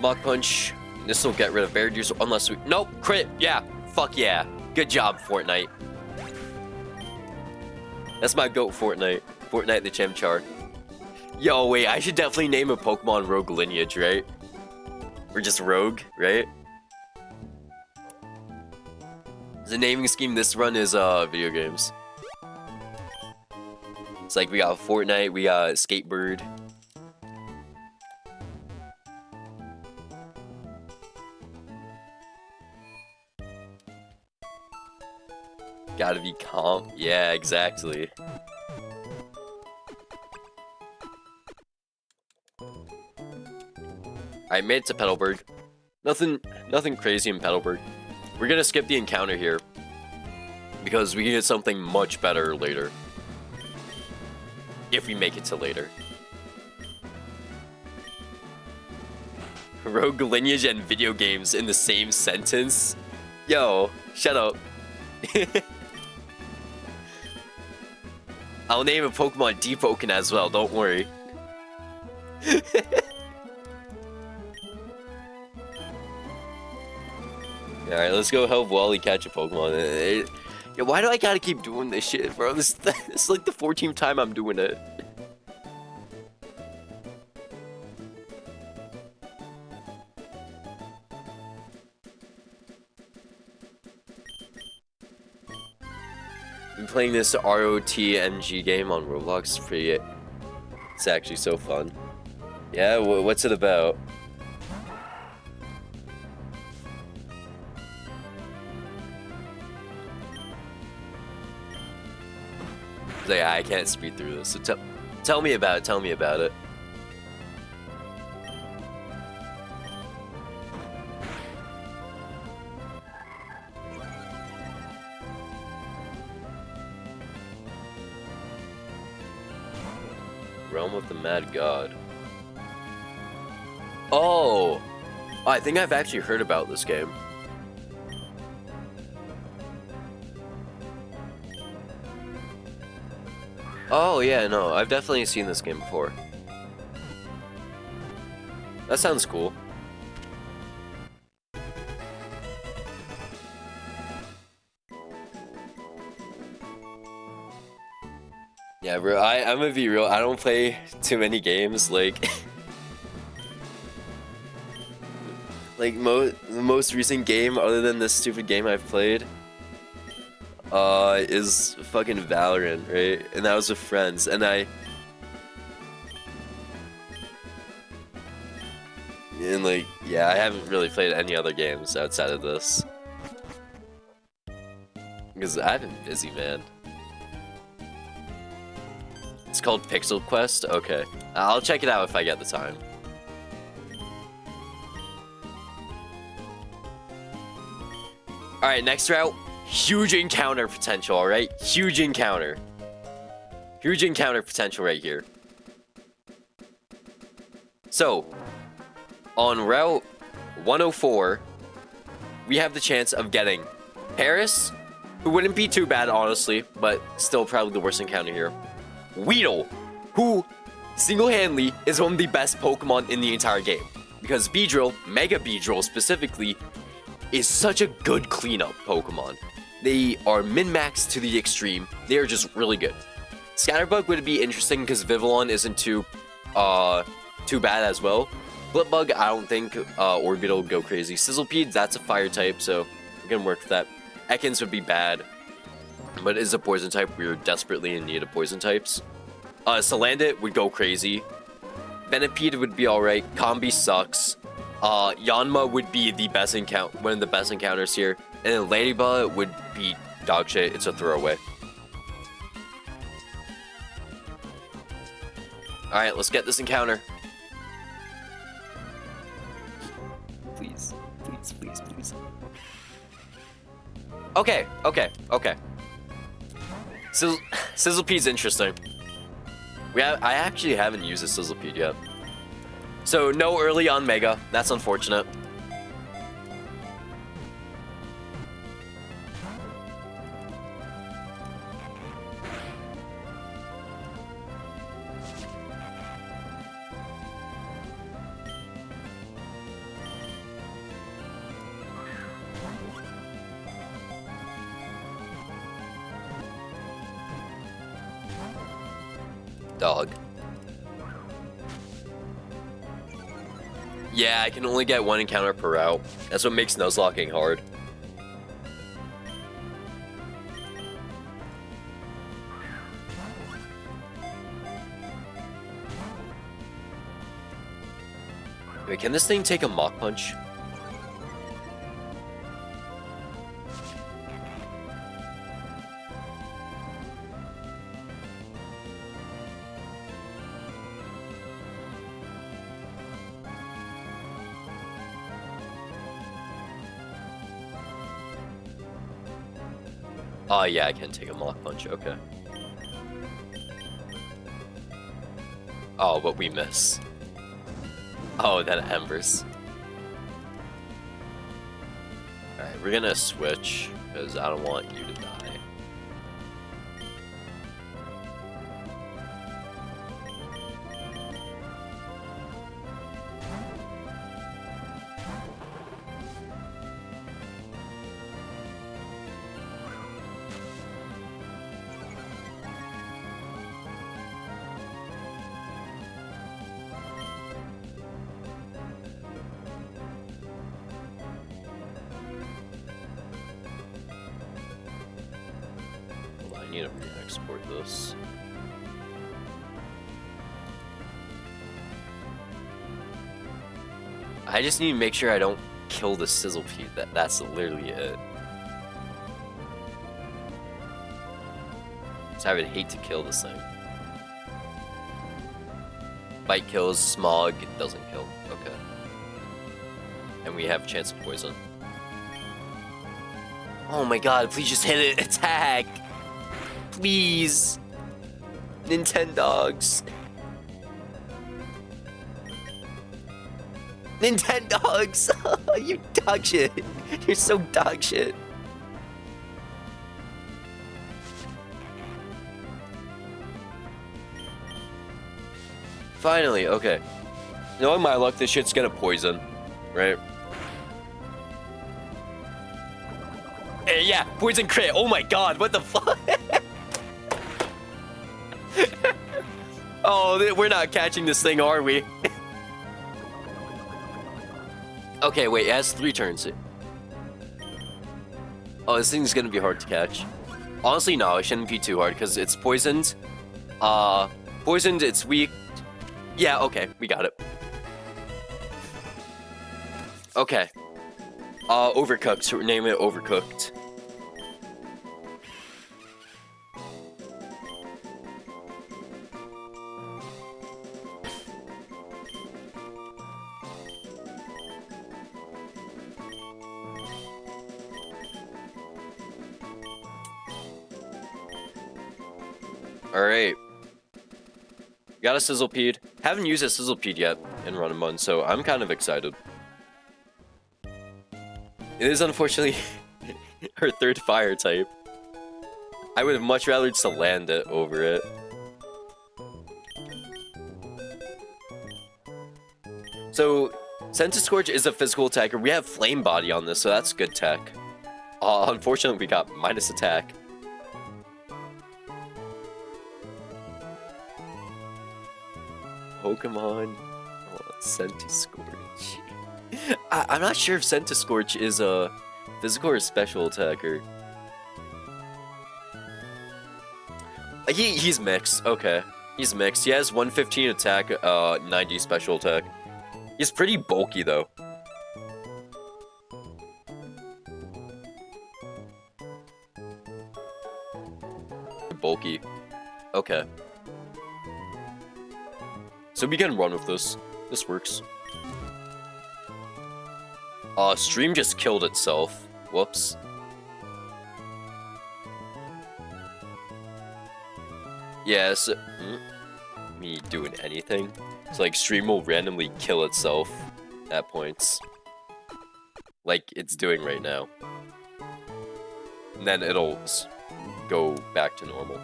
Mach Punch. This will get rid of Bear Juice unless we... Nope! Crit! Yeah! Fuck yeah! Good job, Fortnite. That's my GOAT, Fortnite. Fortnite the Chimchar. Yo, wait, I should definitely name a Pokemon Rogue Lineage, right? Or just Rogue, right? The naming scheme this run is video games. It's like we got Fortnite, we got Skatebird. Gotta be calm. Yeah, exactly. I made it to Petalburg. Nothing crazy in Petalburg. We're gonna skip the encounter here because we can get something much better later. If we make it to later. Rogue Lineage and video games in the same sentence? Yo, shut up. I'll name a Pokemon Deepoken as well, don't worry. Alright, let's go help Wally catch a Pokemon. Yeah, why do I gotta keep doing this shit, bro? This is like the 14th time I'm doing it. Been playing this ROTNG game on Roblox. It's actually so fun. Yeah, what's it about? Like, I can't speed through this. So tell me about it. Tell me about it. Realm of the Mad God. Oh, I think I've actually heard about this game. Oh yeah, no, I've definitely seen this game before. That sounds cool. Yeah, bro, I'm gonna be real, I don't play too many games, like... like, the most recent game, other than this stupid game I've played... is fucking Valorant, right? And that was with friends, and like, yeah, I haven't really played any other games outside of this. Because I've been busy, man. It's called Pixel Quest? Okay. I'll check it out if I get the time. Alright, next route. Huge encounter potential, alright? Huge encounter. Huge encounter potential right here. So, on Route 104, we have the chance of getting Paris, who wouldn't be too bad, honestly, but still probably the worst encounter here. Weedle, who single-handedly is one of the best Pokemon in the entire game. Because Beedrill, Mega Beedrill specifically, is such a good cleanup Pokemon. They are min-maxed to the extreme. They are just really good. Scatterbug would be interesting because Vivillon isn't too bad as well. Blipbug, I don't think Orbital would go crazy. Sizzlepede, that's a fire type, so we can work with that. Ekans would be bad, but it is a poison type. We're desperately in need of poison types. Salandit would go crazy. Venipede would be alright. Combi sucks. Yanma would be the best one of the best encounters here. And then Ladybug would be dog shit. It's a throwaway. Alright, let's get this encounter. Please, please, please, please. Okay, okay, okay. Sizzlepede's interesting. I actually haven't used a Sizzlepede yet. So no early on Mega. That's unfortunate. Dog. Yeah, I can only get one encounter per route. That's what makes Nuzlocking hard. Wait, can this thing take a Mach Punch? Oh, yeah, I can take a Mach Punch, okay. Oh, but we miss. Oh, that Embers. Alright, we're gonna switch, because I don't want you to die. I need to re-export this. I just need to make sure I don't kill the Sizzlepede. That's literally it. So I would hate to kill this thing. Bite kills, Smog doesn't kill. Okay. And we have a chance of poison. Oh my god, please just hit it. Attack! Please! Nintendogs. Nintendogs! You dog shit. You're so dog shit. Finally, okay. Knowing my luck, this shit's gonna poison, right? Yeah, poison crit. Oh my god, what the fuck? Oh, we're not catching this thing, are we? Okay, wait, it has 3 turns. Oh, this thing's gonna be hard to catch. Honestly, no, it shouldn't be too hard, because it's poisoned. Poisoned, it's weak. Yeah, okay, we got it. Okay. Overcooked, so we're naming it Overcooked. Alright. Got a Sizzlepede. Haven't used a Sizzlepede yet in Run Bun, so I'm kind of excited. It is unfortunately her 3rd fire type. I would have much rather just land it over it. So, Centiskorch is a physical attacker. We have Flame Body on this, so that's good tech. Unfortunately, we got minus attack. Pokemon Centiskorch. I'm not sure if Centiskorch is a physical or special attacker. He's mixed. Okay, he's mixed. He has 115 attack, 90 special attack. He's pretty bulky though. Bulky. Okay. So we can run with this. This works. Stream just killed itself. Whoops. Yes. me doing anything. So like stream will randomly kill itself at points. Like it's doing right now. And then it'll go back to normal.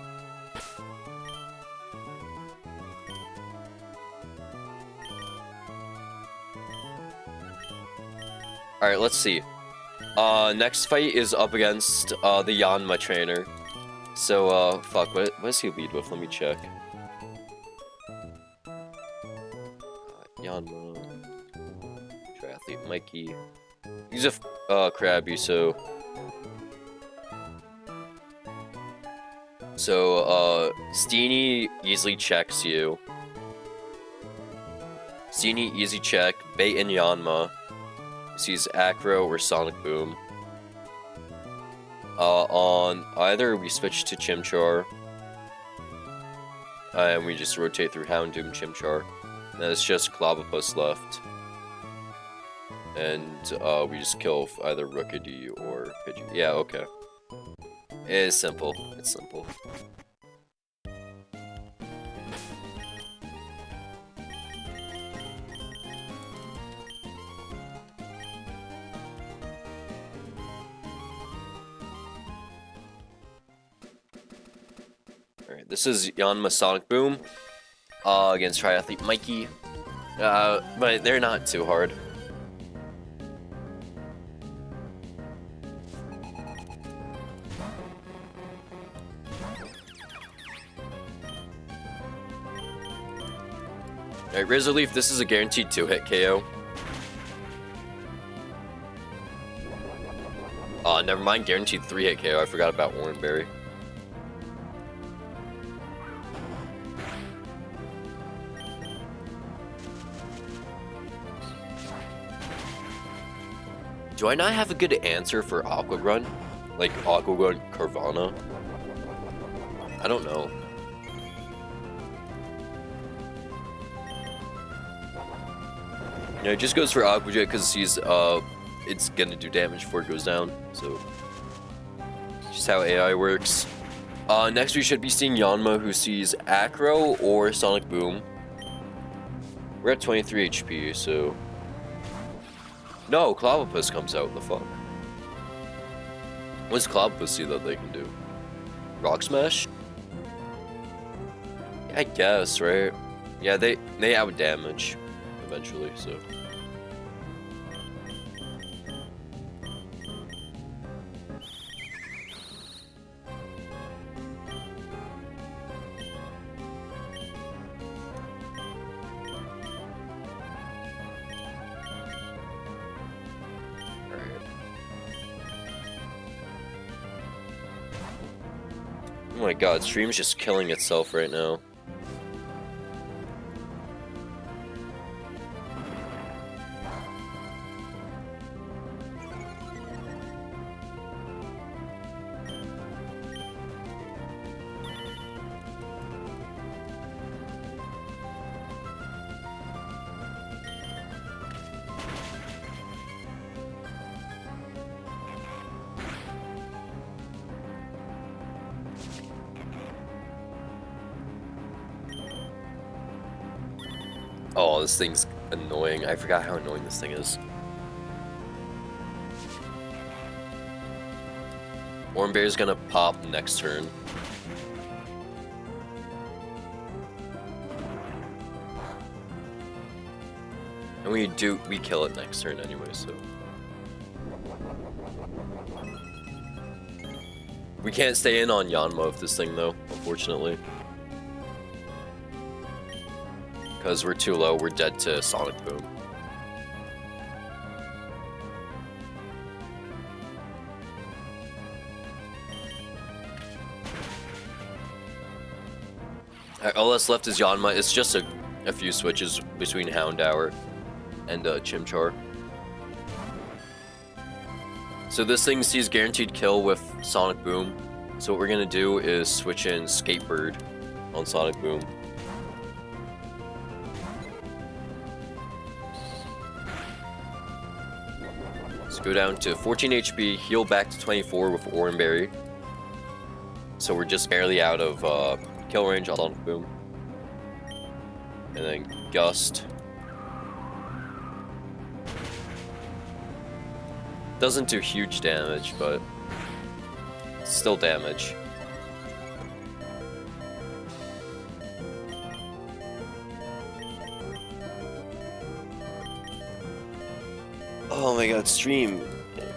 Alright, let's see. Next fight is up against the Yanma trainer. So, fuck, what does he lead with? Let me check. Yanma. Triathlete Mikey. He's a Krabby, so... So, Steenie easily checks you. Steenie easy check, Bait and Yanma. Sees Acro or Sonic Boom. On either we switch to Chimchar. And we just rotate through Houndoom, Chimchar. And then it's just Clobbopus left. And we just kill either Rookidee or Pidgey. Yeah, okay. It is simple. It's simple. Alright, this is Yanma Sonic Boom against Triathlete Mikey. But they're not too hard. Alright, Razorleaf, this is a guaranteed 2-hit KO. Never mind, guaranteed 3-hit KO. I forgot about Oranberry. Do I not have a good answer for Aqua Grunt? Like Aqua Grunt Carvana? I don't know. Yeah, it just goes for Aqua Jet because he's it's gonna do damage before it goes down. So just how AI works. Next we should be seeing Yanma, who sees Acro or Sonic Boom. We're at 23 HP, so no, Clobbopus comes out. The fuck? What does Clobbopus see that they can do? Rock Smash? Yeah, I guess, right? Yeah, they out damage eventually, so. Oh my god, stream's just killing itself right now. Oh, this thing's annoying. I forgot how annoying this thing is. Oranberry's gonna pop next turn. And we kill it next turn anyway, so. We can't stay in on Yanma with this thing though, unfortunately. Because we're too low, we're dead to Sonic Boom. All that's left is Yanma. It's just a few switches between Houndour and Chimchar. So this thing sees guaranteed kill with Sonic Boom. So what we're gonna do is switch in Skatebird on Sonic Boom. Go down to 14 HP, heal back to 24 with Oranberry. So we're just barely out of kill range on Sonic Boom. And then Gust. Doesn't do huge damage, but still damage. Oh my god, stream.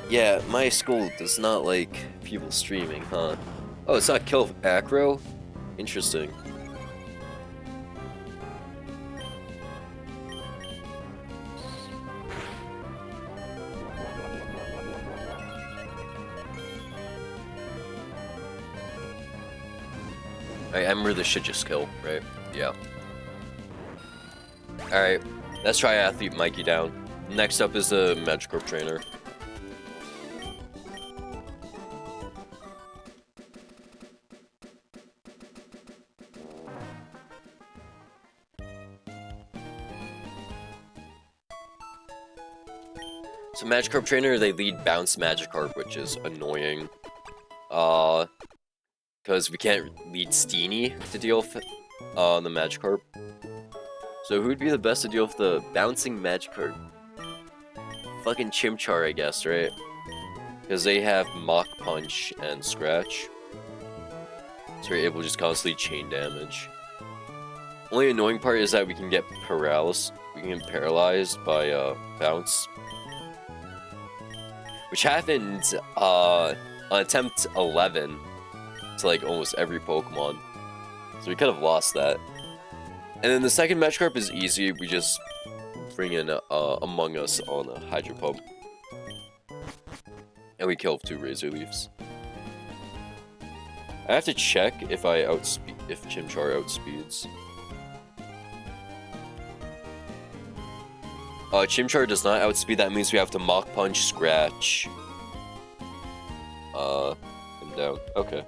Yeah, my school does not like people streaming, huh? Oh, it's not kill acro? Interesting. I remember this should just kill, right? Yeah. Alright, let's try Athlete Mikey down. Next up is the Magikarp trainer. So Magikarp trainer, they lead Bounce Magikarp, which is annoying. Because we can't lead Steenie to deal with the Magikarp. So who would be the best to deal with the bouncing Magikarp? Fucking Chimchar, I guess, right? Because they have Mach Punch and Scratch. So we're able to just constantly chain damage. Only annoying part is that we can get paralyzed. We can get paralyzed by Bounce. Which happens on attempt 11 to like almost every Pokemon. So we could have lost that. And then the second Magikarp is easy. We just bring in Among Us on a Hydro Pump. And we kill 2 Razor Leafs. I have to check if Chimchar outspeeds. Chimchar does not outspeed. That means we have to Mach Punch, Scratch. And down. Okay.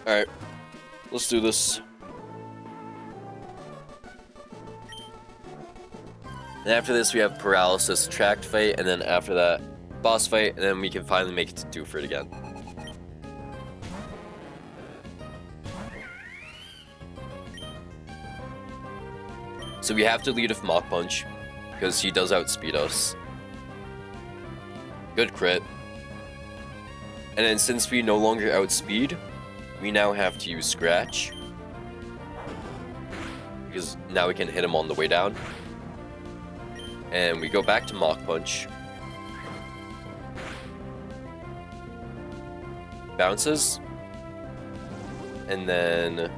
Alright, let's do this. And after this, we have Paralysis, Tract Fight, and then after that, Boss Fight, and then we can finally make it to Dewford again. So we have to lead with Mach Punch, because he does outspeed us. Good crit. And then since we no longer outspeed, we now have to use Scratch. Because now we can hit him on the way down. And we go back to Mach Punch. Bounces. And then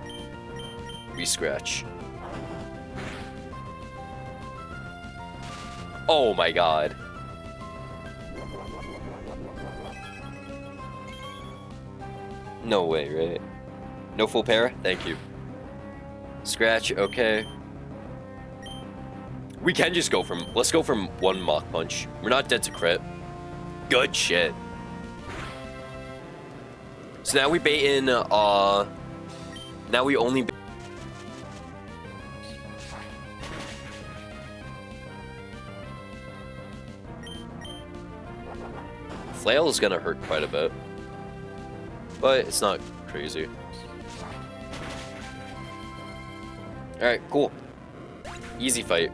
we Scratch. Oh my god. No way, right? No full para? Thank you. Scratch, okay. We can just go from... Let's go from 1 Mach Punch. We're not dead to crit. Good shit. So now we bait in, now we only... Flail is gonna hurt quite a bit. But it's not crazy. Alright, cool. Easy fight.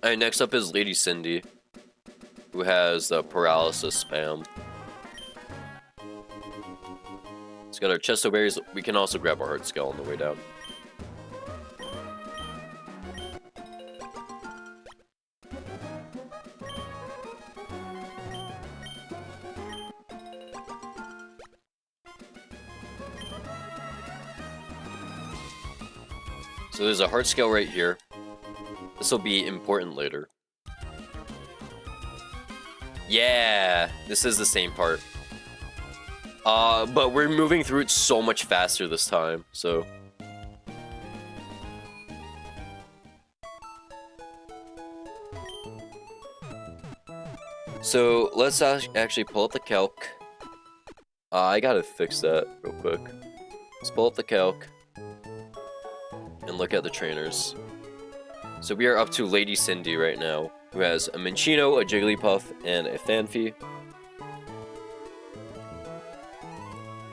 Alright, next up is Lady Cindy, who has the Paralysis spam. It's got our Chesto Berries. We can also grab our Heart Scale on the way down. So there's a Heart Scale right here. This will be important later. Yeah, this is the same part. But we're moving through it so much faster this time, so... So, let's actually pull up the calc. I gotta fix that real quick. Let's pull up the calc and look at the trainers. So we are up to Lady Cindy right now, who has a Minccino, a Jigglypuff, and a Phanpy.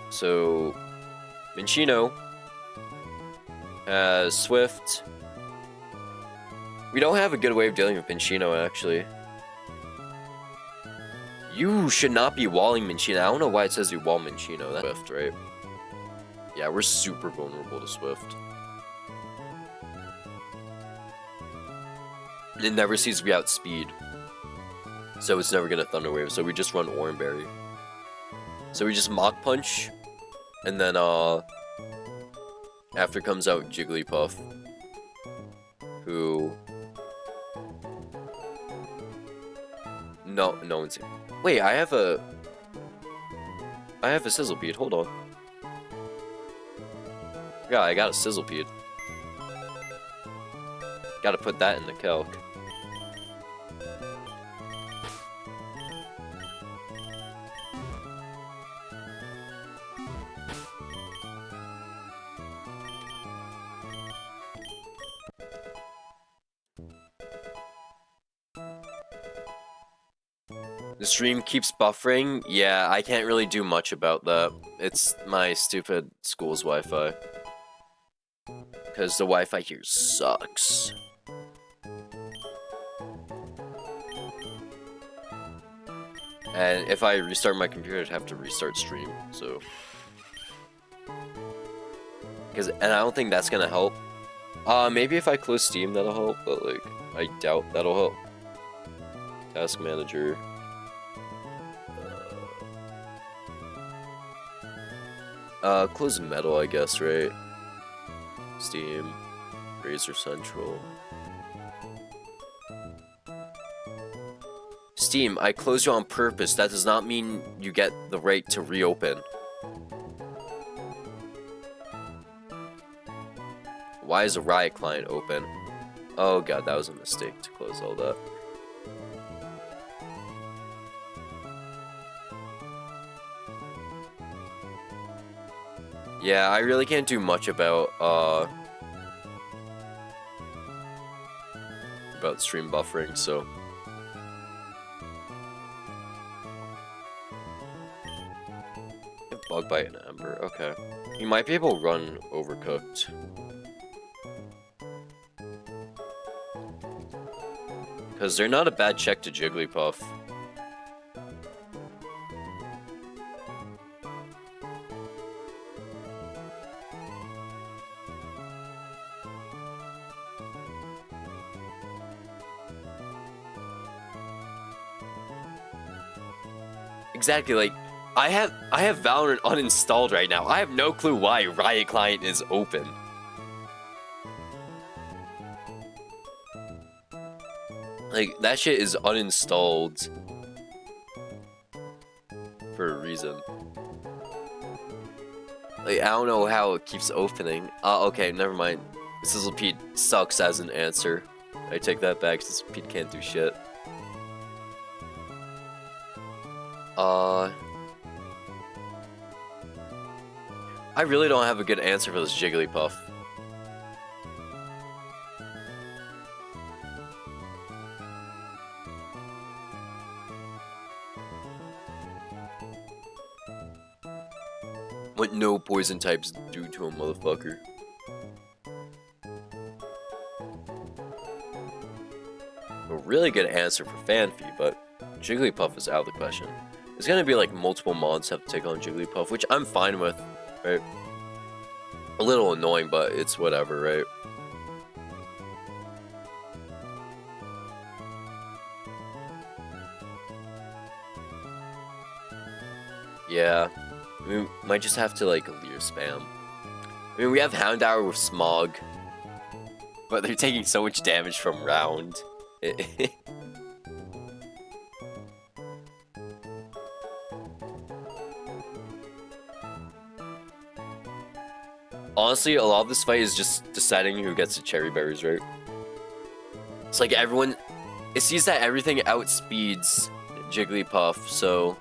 So Minccino has Swift. We don't have a good way of dealing with Minccino, actually. You should not be walling Minccino. I don't know why it says you wall Minccino. That's Swift, right? Yeah, we're super vulnerable to Swift. It never sees we outspeed. So it's never gonna Thunder Wave, so we just run Oran Berry. So we just Mach Punch, and then after comes out Jigglypuff, who no one's here. Wait, I have a Sizzlepede, hold on. Yeah, I got a Sizzlepede. Gotta put that in the calc. The stream keeps buffering. Yeah, I can't really do much about that. It's my stupid school's Wi-Fi. Because the Wi-Fi here sucks. And if I restart my computer, I'd have to restart stream, so... And I don't think that's gonna help. Maybe if I close Steam, that'll help, but, like, I doubt that'll help. Task Manager... close Metal, I guess, right? Steam, Razor Central. Steam, I closed you on purpose. That does not mean you get the right to reopen. Why is a Riot client open? Oh god, that was a mistake to close all that. Yeah, I really can't do much about stream buffering, so... Bug Bite and Ember, okay. You might be able to run Overcooked. Because they're not a bad check to Jigglypuff. Exactly, like, I have Valorant uninstalled right now. I have no clue why Riot Client is open. Like, that shit is uninstalled for a reason. Like, I don't know how it keeps opening. Okay, never mind. Sizzlepede sucks as an answer. I take that back, Sizzlepede can't do shit. I really don't have a good answer for this Jigglypuff. What no poison types do to a motherfucker. A really good answer for Phanpy, but Jigglypuff is out of the question. It's gonna be like multiple mods have to take on Jigglypuff, which I'm fine with, right? A little annoying, but it's whatever, right? Yeah, we might just have to like Leer spam. I mean, we have Houndour with Smog, but they're taking so much damage from Round. Honestly, a lot of this fight is just deciding who gets the cherry berries, right? It's like everyone... It sees that everything outspeeds Jigglypuff, so...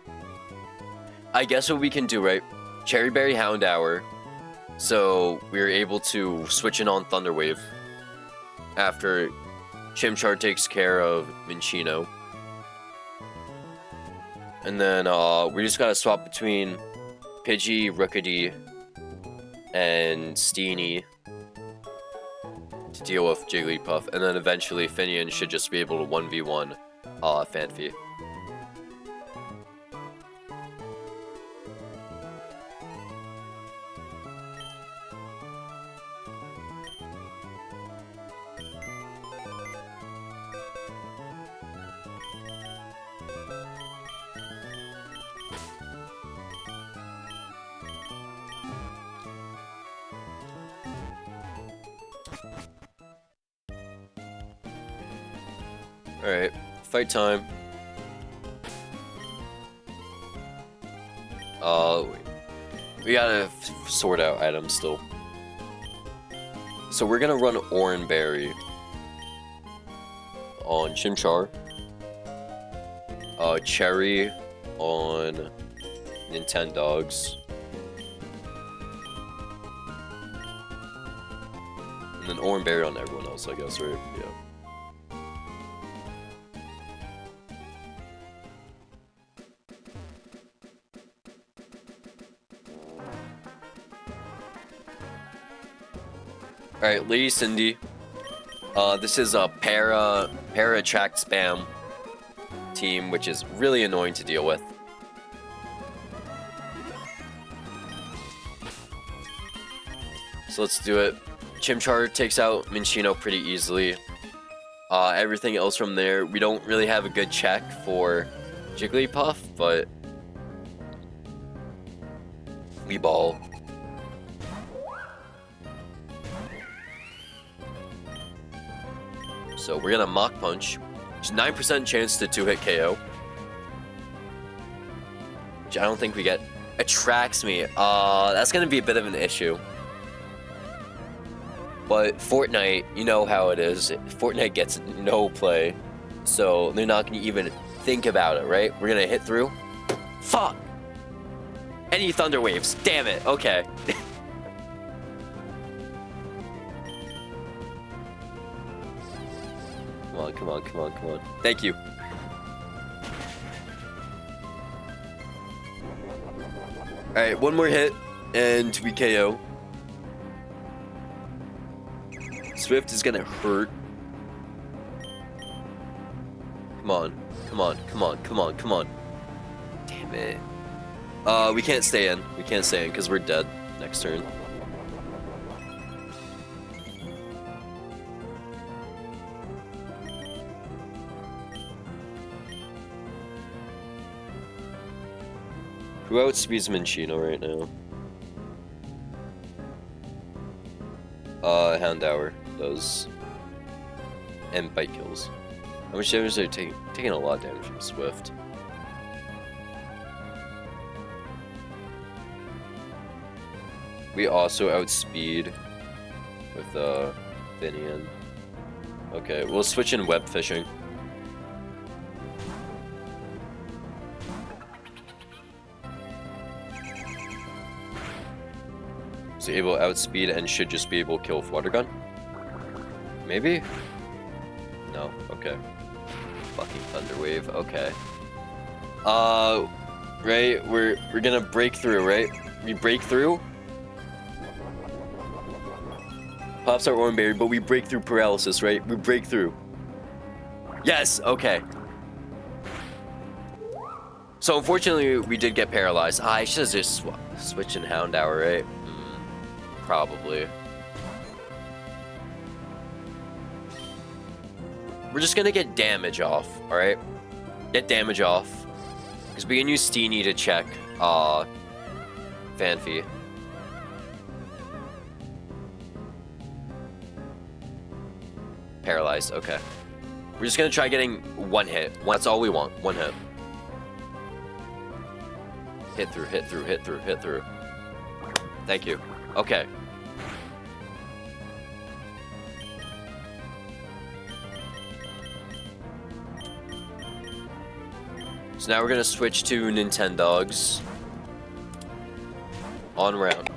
I guess what we can do, right? Cherry Berry Houndour, So we were able to switch in on Thunder Wave after Chimchar takes care of Minchino. And then we just gotta swap between Pidgey, Rookidee, and Steenie to deal with Jigglypuff, and then eventually Finian should just be able to 1v1 Phanpy. Alright, fight time. We gotta sort out items still. So we're gonna run Oranberry on Chimchar. Cherry on Nintendogs. And then Oranberry on everyone else, I guess, right? Yeah. Alright, Lady Cindy. This is a para track spam team, which is really annoying to deal with. So let's do it. Chimchar takes out Minchino pretty easily. Everything else from there, we don't really have a good check for Jigglypuff, but we ball. So we're gonna Mach Punch. There's 9% chance to 2-hit KO. Which I don't think we get. Attracts me. That's gonna be a bit of an issue. But Fortnite, you know how it is. Fortnite gets no play. So they're not gonna even think about it, right? We're gonna hit through. Fuck! Any Thunder Waves. Damn it. Okay. Come on, come on, come on. Thank you. Alright, one more hit, and we KO. Swift is gonna hurt. Come on, come on, come on, come on, come on. Damn it. We can't stay in. We can't stay in because we're dead next turn. Who outspeeds Minchino right now? Houndour does. And Bite Kills. How much damage are they taking a lot of damage from Swift. We also outspeed with Finian. Okay, we'll switch in Web Fishing. Is able to outspeed and should just be able to kill with Water Gun? Maybe? No, okay. Fucking Thunder Wave, okay. Right, we're gonna break through, right? We break through. Pops our Oranberry, but we break through Paralysis, right? We break through. Yes, okay. So unfortunately, we did get paralyzed. I should have just switched in Houndour, right? Probably. We're just gonna get damage off, alright? Get damage off. Because we can use Steenie to check Phanpy. Paralyzed, okay. We're just gonna try getting one hit. That's all we want, one hit. Hit through, hit through, hit through, hit through. Thank you. Okay. So now we're gonna switch to Nintendogs. On round.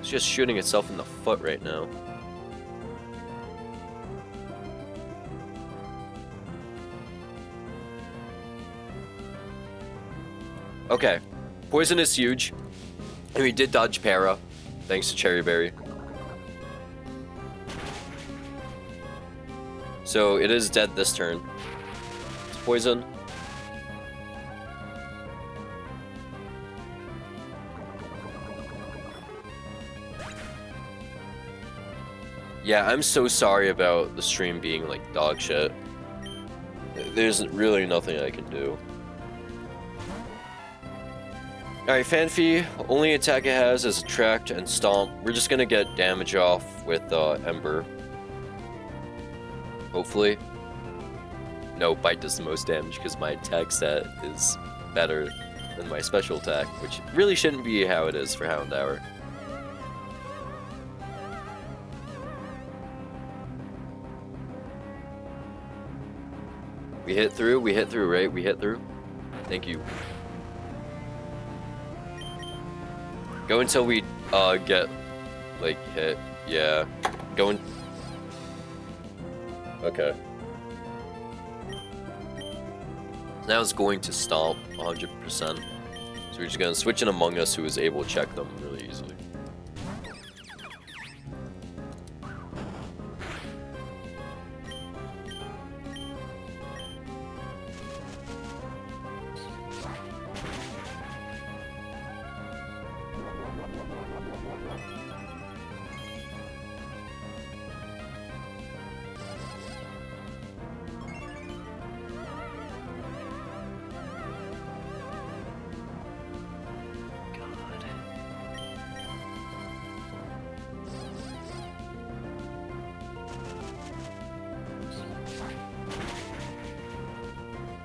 It's just shooting itself in the foot right now. Okay. Poison is huge. And we did dodge Para. Thanks to Cherry Berry. So it is dead this turn. It's poison. Yeah, I'm so sorry about the stream being like dog shit. There's really nothing I can do. Alright, Fanfi, only attack it has is Attract and Stomp. We're just gonna get damage off with Ember. Hopefully. No, Bite does the most damage because my attack set is better than my special attack, which really shouldn't be how it is for Houndour. We hit through, right? We hit through. Thank you. Go until we get like hit. Yeah. Going. Okay. Now it's going to stomp 100%. So we're just gonna switch in Among Us, who is able to check them really easily.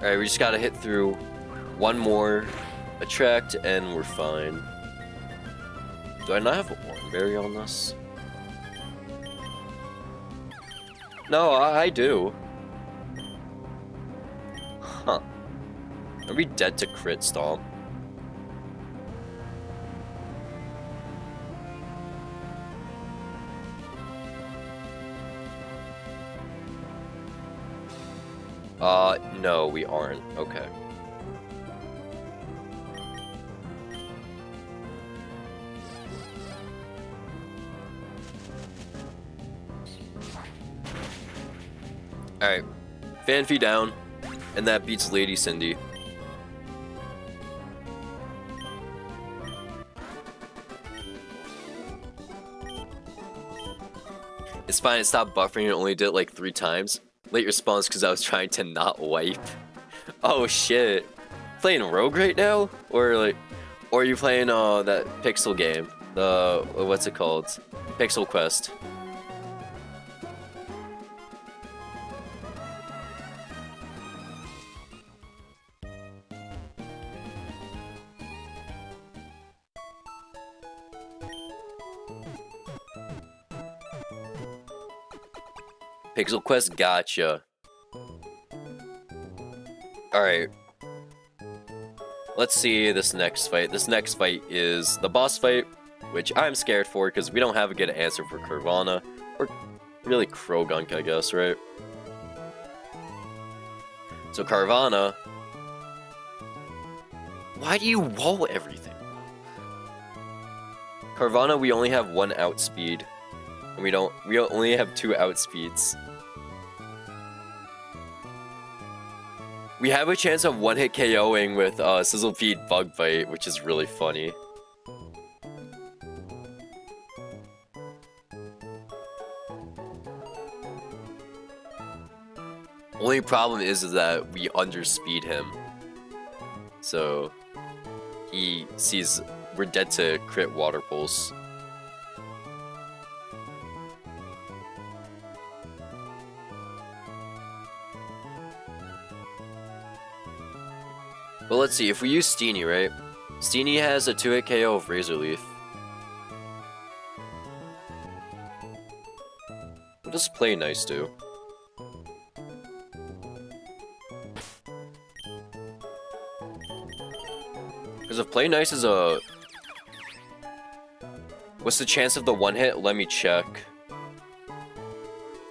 Alright, we just gotta hit through one more Attract and we're fine. Do I not have a Warnberry on this? No, I do. Huh. Are we dead to crit stomp? No, we aren't. Okay. Alright. Fanfi down. And that beats Lady Cindy. It's fine, it stopped buffering and only did it like 3 times. Late response because I was trying to not wipe. Oh shit. Playing Rogue right now? Or are you playing that Pixel game? The what's it called? Pixel Quest. Pixel Quest, gotcha. Alright. Let's see this next fight. This next fight is the boss fight, which I'm scared for because we don't have a good answer for Carvanha. Or really Krogunk, I guess, right? So Carvanha. Why do you wall everything? Carvanha, we only have 1 outspeed. And we only have 2 outspeeds. We have a chance of 1-hit KOing with Sizzlepeed Bug Bite, which is really funny. Only problem is that we underspeed him. So he sees we're dead to crit Water Pulse. Well, let's see, if we use Steenie, right? Steenie has a 2-hit KO of Razor Leaf. What does Play Nice do? Because if Play Nice is a... What's the chance of the one hit? Let me check.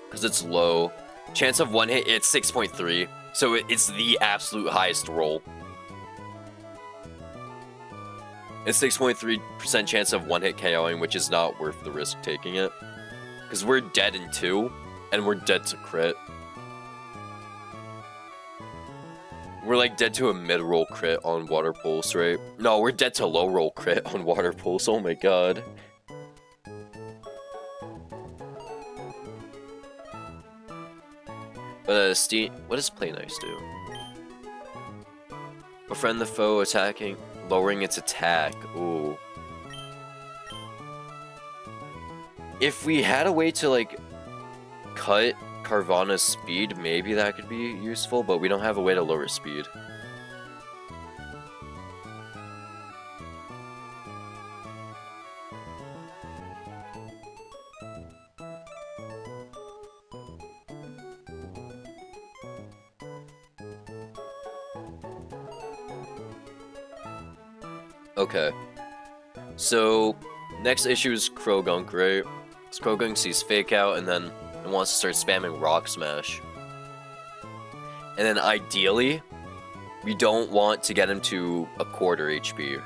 Because it's low. Chance of one hit, it's 6.3. So it's the absolute highest roll. It's 6.3% chance of one hit KOing, which is not worth the risk taking it. Because we're dead in 2, and we're dead to crit. We're like dead to a mid-roll crit on Water Pulse, right? No, we're dead to low-roll crit on Water Pulse, oh my god. But what does Play Nice do? Befriend the foe attacking, lowering its attack. Ooh. If we had a way to like cut Carvanha's speed, maybe that could be useful, but we don't have a way to lower speed. Okay. So, next issue is Krogunk, right? So Krogunk sees Fake Out and then it wants to start spamming Rock Smash. And then ideally, we don't want to get him to a quarter HP.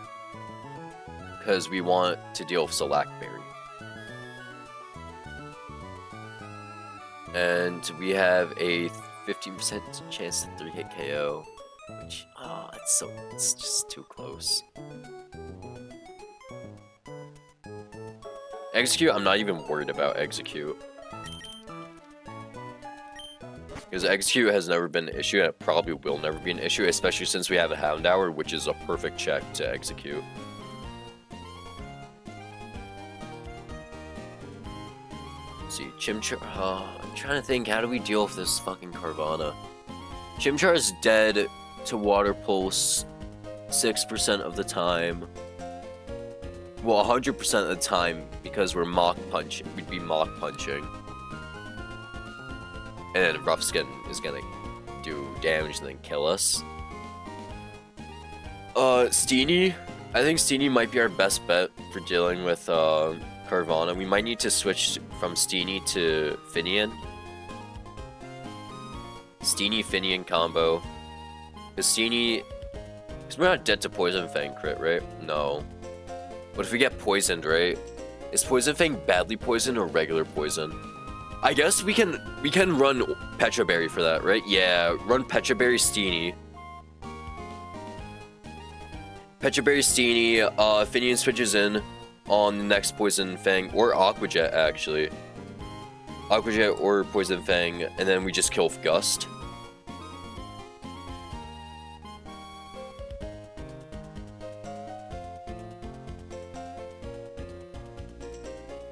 Because we want to deal with Selactberry. And we have a 15% chance to 3-hit KO. Which, oh, it's just too close. Execute, I'm not even worried about Execute. Because Execute has never been an issue, and it probably will never be an issue, especially since we have a Houndour, which is a perfect check to Execute. Let's see, Chimchar, I'm trying to think, how do we deal with this fucking Carvanha? Chimchar is dead to Water Pulse 6% of the time. Well, 100% of the time, because we're Mach Punching. We'd be Mach Punching. And then Rough Skin is gonna do damage and then kill us. Steenie? I think Steenie might be our best bet for dealing with, Carvanha. We might need to switch from Steenie to Finian. Steenie-Finian combo. Because Steenie... Because we're not dead to Poison Fang crit, right? No. What if we get poisoned, right? Is Poison Fang badly poisoned or regular poison? I guess we can run Petra Berry for that, right? Yeah, run Petra Berry Steenie. Petra Berry Steenie, Finian switches in on the next Poison Fang, or Aqua Jet, actually. Aqua Jet or Poison Fang, and then we just kill Gust.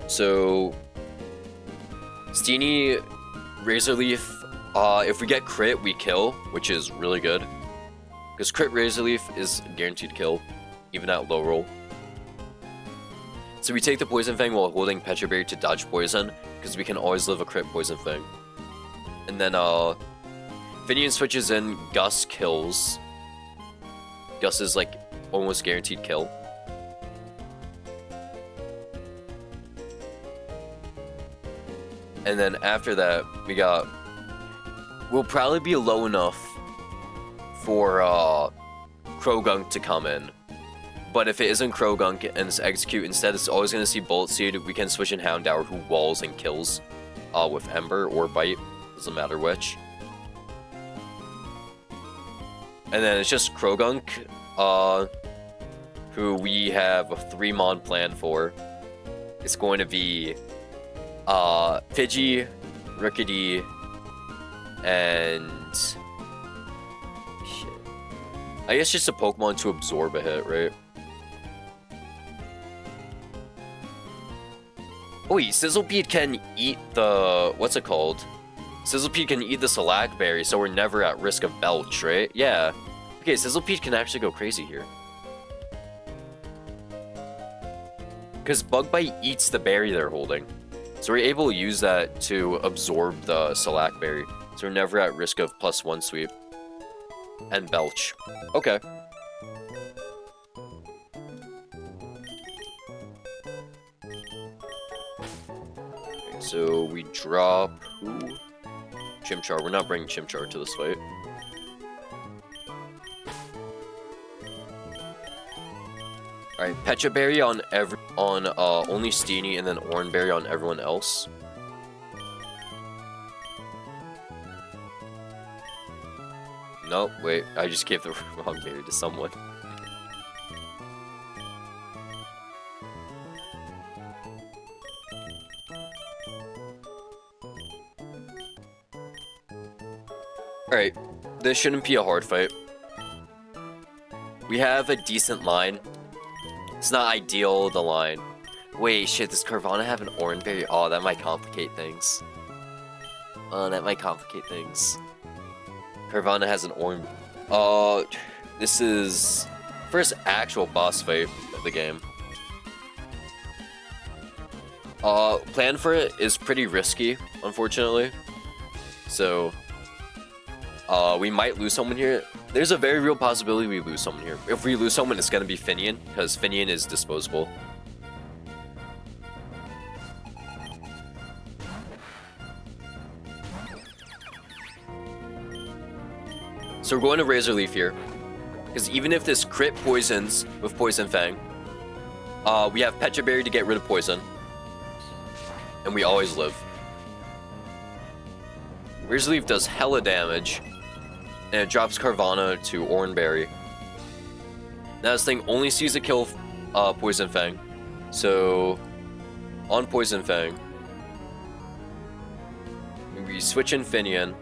So, Steenie, Razor Leaf, if we get crit, we kill, which is really good. Because crit Razor Leaf is a guaranteed kill, even at low roll. So we take the Poison Fang while holding Petra Berry to dodge poison, because we can always live a crit Poison Fang. And then, Finian switches in, Gus kills. Gus is like almost guaranteed kill. And then after that, we'll probably be low enough for Krogunk to come in. But if it isn't Krogunk and it's Execute instead, it's always going to see Bullet Seed. We can switch in Houndour, who walls and kills with Ember or Bite, doesn't matter which. And then it's just Krogunk, who we have a 3-mon plan for. It's going to be Pidgey, Rickety, and shit. I guess just a Pokemon to absorb a hit, right? Oh wait, Sizzlepede can eat the... what's it called? Sizzlepede can eat the Selactberry, so we're never at risk of Belch, right? Yeah. Okay, Sizzlepede can actually go crazy here. Because Bug Bite eats the berry they're holding. So we're able to use that to absorb the Selactberry. So we're never at risk of +1 sweep. And Belch. Okay. So we drop who? Chimchar. We're not bringing Chimchar to this fight. Alright, Pecha Berry on only Steenie, and then Oranberry on everyone else. No, wait, I just gave the wrong berry to someone. Alright, this shouldn't be a hard fight. We have a decent line. It's not ideal, the line. Wait, shit, does Carvana have an Oranberry? Oh, that might complicate things. That might complicate things. Carvana has an Orange. This is first actual boss fight of the game. Plan for it is pretty risky, unfortunately. So, we might lose someone here. There's a very real possibility we lose someone here. If we lose someone, it's gonna be Finian, because Finian is disposable. So we're going to Razor Leaf here, because even if this crit poisons with Poison Fang, we have Pecha Berry to get rid of poison, and we always live. Razor Leaf does hella damage, and it drops Carvana to Oranberry. Now this thing only sees a kill Poison Fang, so on Poison Fang, we switch in Finian.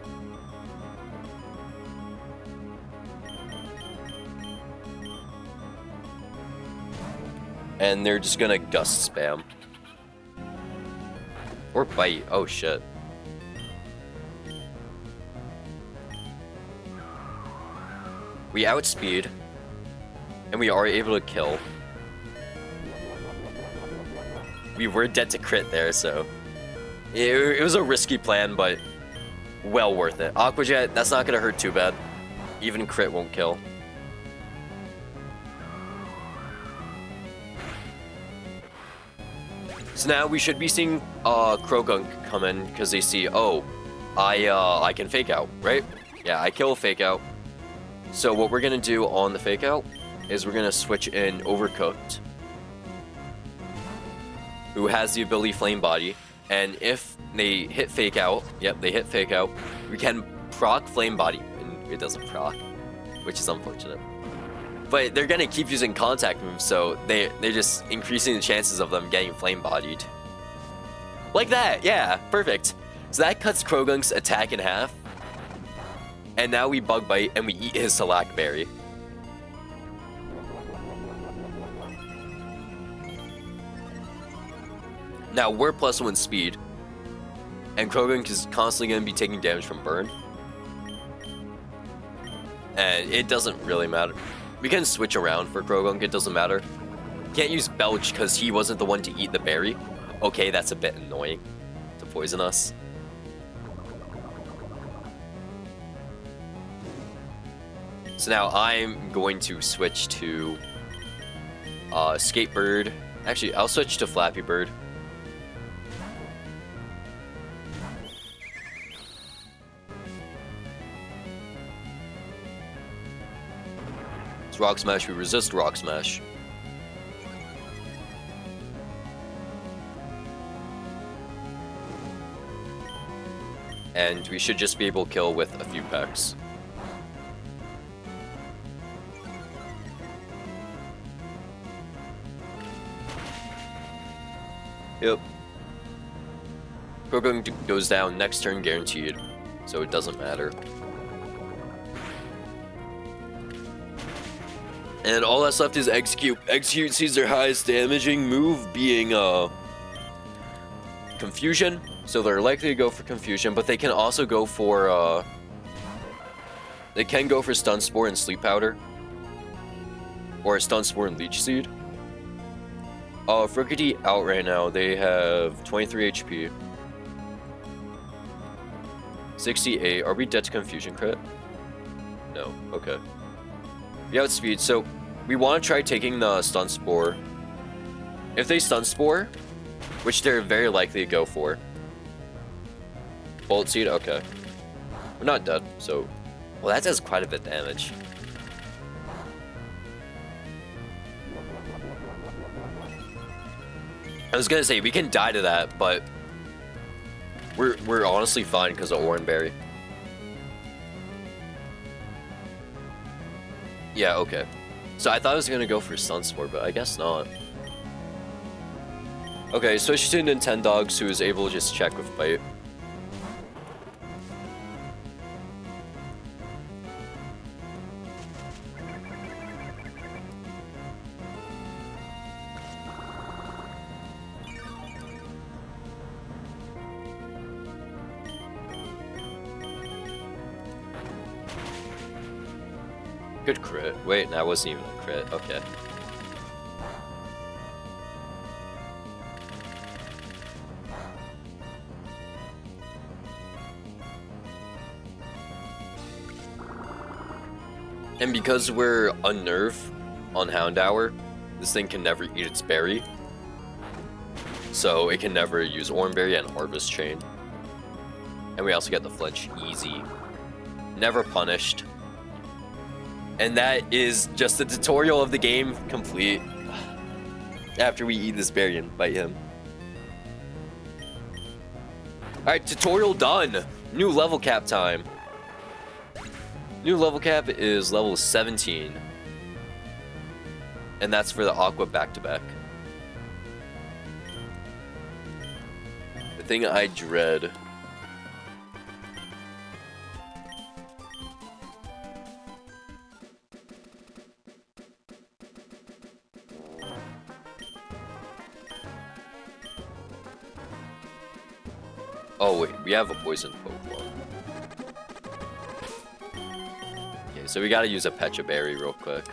And they're just gonna Gust spam. Or Bite, oh shit. We outspeed, and we are able to kill. We were dead to crit there, so it was a risky plan, but well worth it. Aqua Jet, that's not gonna hurt too bad. Even crit won't kill. So now we should be seeing Croagunk come in because they see, oh, I can fake out, right? Yeah, I kill a fake out. So what we're gonna do on the fake out is we're gonna switch in Overcooked, who has the ability Flame Body, and if they hit fake out, yep, they hit fake out, we can proc Flame Body, and it doesn't proc, which is unfortunate. But they're gonna keep using contact moves, so they're just increasing the chances of them getting flame bodied. Like that, yeah, perfect. So that cuts Croagunk's attack in half. And now we Bug Bite and we eat his Salac Berry. Now we're +1 speed, and Croagunk is constantly gonna be taking damage from burn. And it doesn't really matter. We can switch around for Croagunk, it doesn't matter. Can't use Belch because he wasn't the one to eat the berry. Okay, that's a bit annoying to poison us. So now I'm going to switch to Skatebird. Actually, I'll switch to Flappy Bird. Rock Smash, we resist Rock Smash. And we should just be able to kill with a few pecks. Yep. Croagunk goes down next turn guaranteed, so it doesn't matter. And all that's left is Execute. Execute sees their highest damaging move being Confusion. So they're likely to go for Confusion, but they can also go for they can go for Stun Spore and Sleep Powder. Or Stun Spore and Leech Seed. Frickety out right now. They have 23 HP. 68. Are we dead to Confusion crit? No. Okay. We outspeed, so we want to try taking the Stun Spore. If they Stun Spore, which they're very likely to go for, Bolt Seed, okay. We're not dead, so... Well, that does quite a bit of damage. I was gonna say, we can die to that, but... We're honestly fine because of Oranberry. Yeah, okay. So I thought I was gonna go for Stun Spore, but I guess not. Okay, switch to Nintendogs, who is able to just check with Bite. Good crit. Wait, that wasn't even a crit. Okay. And because we're unnerved on Houndour, this thing can never eat its berry. So it can never use Oranberry and Harvest Chain. And we also get the flinch easy. Never punished. And that is just the tutorial of the game complete. After we eat this berry and bite him. Alright, tutorial done. New level cap time. New level cap is level 17. And that's for the Aqua back-to-back. The thing I dread. Oh wait, we have a poison Pokemon. Okay, so we gotta use a Pecha Berry real quick.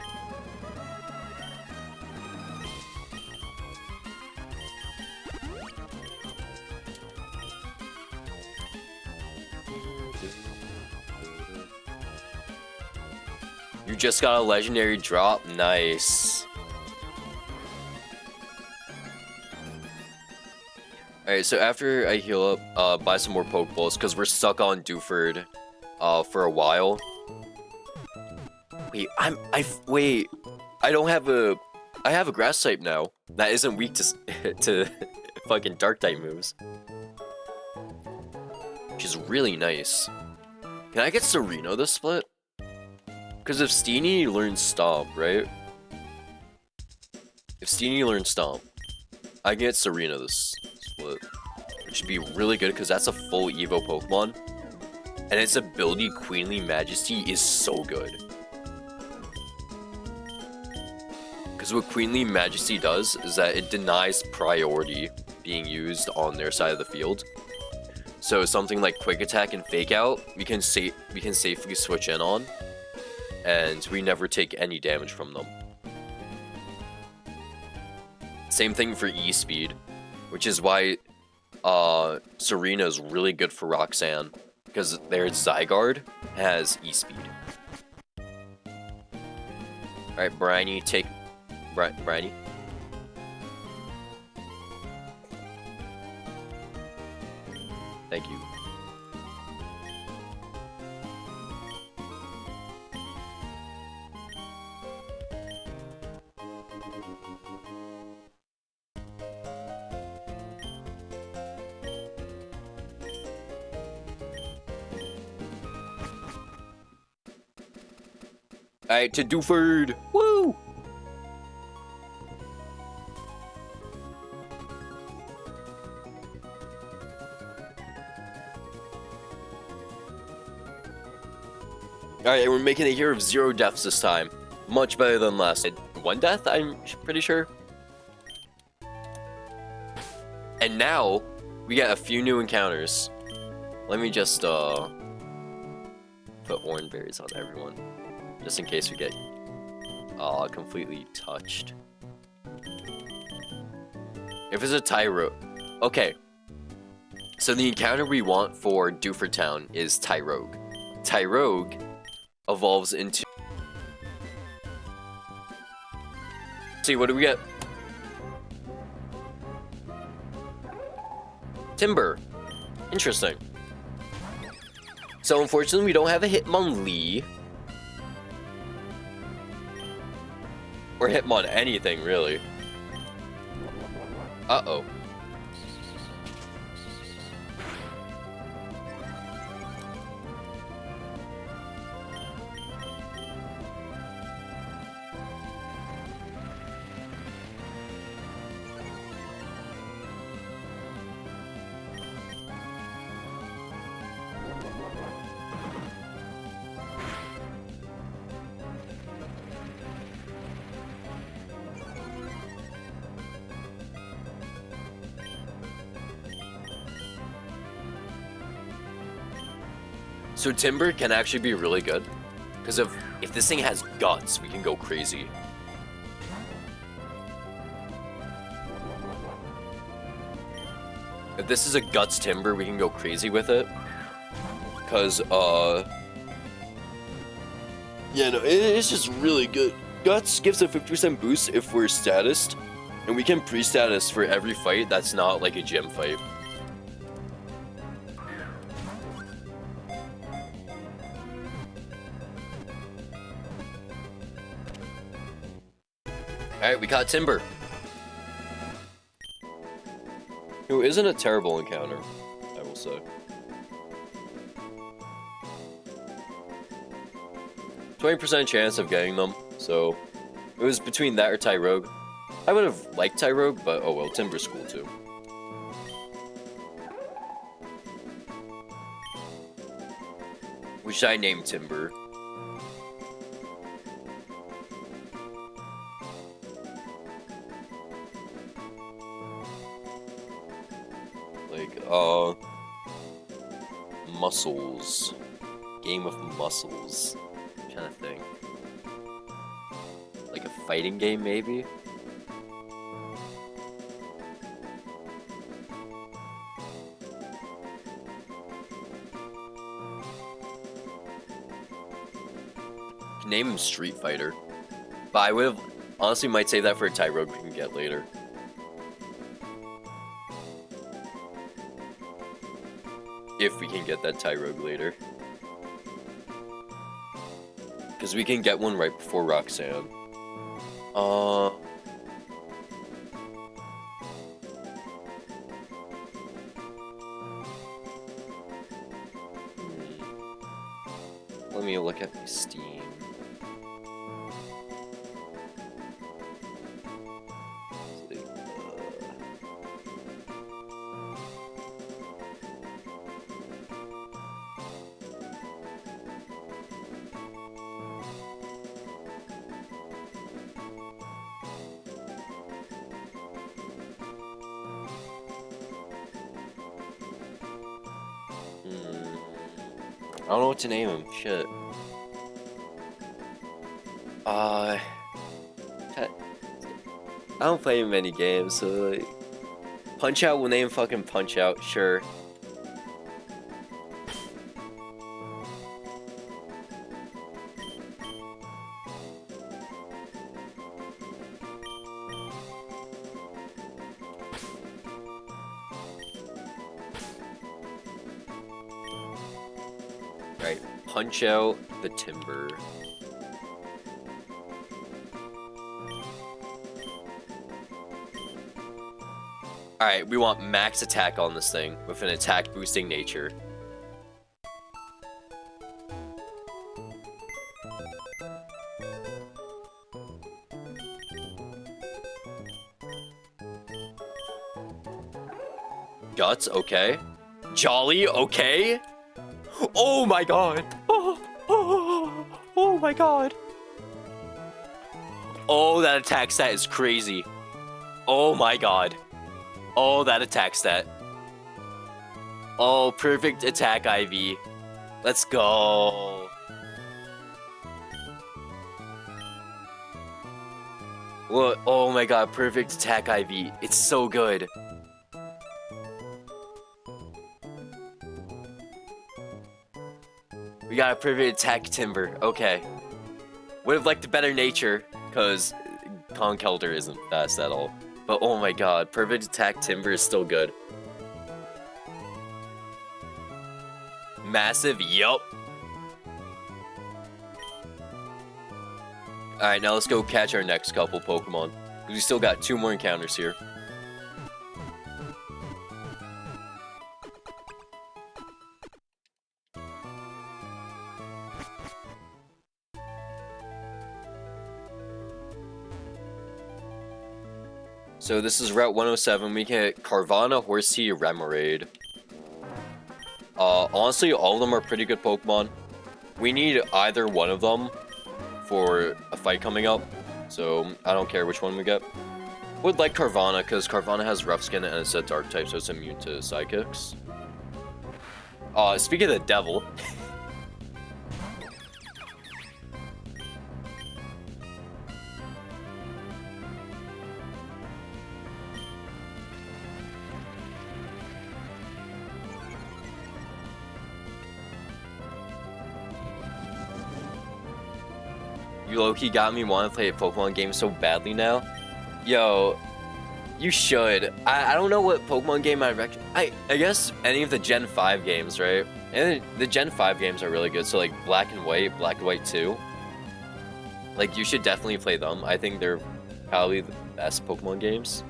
You just got a legendary drop, nice. Alright, so after I heal up, buy some more Pokeballs, because we're stuck on Dewford, for a while. Wait, wait, I don't have I have a Grass type now, that isn't weak to, to fucking Dark type moves. Which is really nice. Can I get Sereno this split? Because if Steenie learns Stomp, right? If Steenie learns Stomp, I can get Sereno this split. Which would be really good because that's a full Evo Pokemon. And its ability, Queenly Majesty, is so good. Because what Queenly Majesty does is that it denies priority being used on their side of the field. So something like Quick Attack and Fake Out, we can safely switch in on. And we never take any damage from them. Same thing for E-Speed, which is why Serena is really good for Roxanne, because their Zygarde has E-Speed. Alright, Briny, take... Briny. Thank you. Alright, to Dewford! Woo! Alright, we're making it here of 0 deaths this time. Much better than last. 1 death, I'm pretty sure. And now, we got a few new encounters. Let me just, put Oranberries on everyone. Just in case we get completely touched. If it's a Tyro... Okay. So the encounter we want for Dewford Town is Tyrogue. Tyrogue evolves into... See, what do we get? Timber. Interesting. So unfortunately, we don't have a Hitmonlee. Or Hitmon anything, really. Uh-oh. So Timber can actually be really good. Because if this thing has guts, we can go crazy. If this is a Guts Timber, we can go crazy with it. Because, yeah, no, it's just really good. Guts gives a 50% boost if we're statused. And we can pre-status for every fight that's not like a gym fight. Alright, we caught Timber. Who isn't a terrible encounter, I will say. 20% chance of getting them, so it was between that or Tyrogue. I would have liked Tyrogue, but oh well, Timber's cool too. Which I named Timber. Muscles. Game of muscles. I'm trying to think. Like a fighting game, maybe? Name him Street Fighter. But I would have honestly might save that for a Tyrogue we can get later. If we can get that Tyrogue later. Because we can get one right before Roxanne. Let me look at my Steam. I don't know what to name him. Shit. I don't play many games, so like, Punch Out, we'll name fucking Punch Out, sure. Right, Punch Out the Timber. Alright, we want max attack on this thing with an attack boosting nature. Guts, okay. Jolly, okay. Oh my god. Oh my god. Oh, that attack stat is crazy. Oh my god. Oh, that attack stat. Oh, perfect attack IV. Let's go. What? Oh my god, perfect attack IV. It's so good. We got a perfect attack Timber. Okay. Would have liked a better nature, because Conkeldurr isn't fast at all. But oh my god, perfect attack Timber is still good. Massive, yup. Alright, now let's go catch our next couple Pokemon. We still got 2 more encounters here. So this is Route 107. We can hit Carvanha, Horsea, Remoraid. Honestly, all of them are pretty good Pokemon. We need either one of them for a fight coming up, so I don't care which one we get. Would like Carvanha, because Carvanha has Rough Skin and it's a Dark type, so it's immune to Psychics. Speaking of the devil... You low-key got me wanting to play a Pokemon game so badly now. Yo, you should. I don't know what Pokemon game I recommend. I guess any of the Gen 5 games, right? And the Gen 5 games are really good. So like Black and White 2. Like you should definitely play them. I think they're probably the best Pokemon games.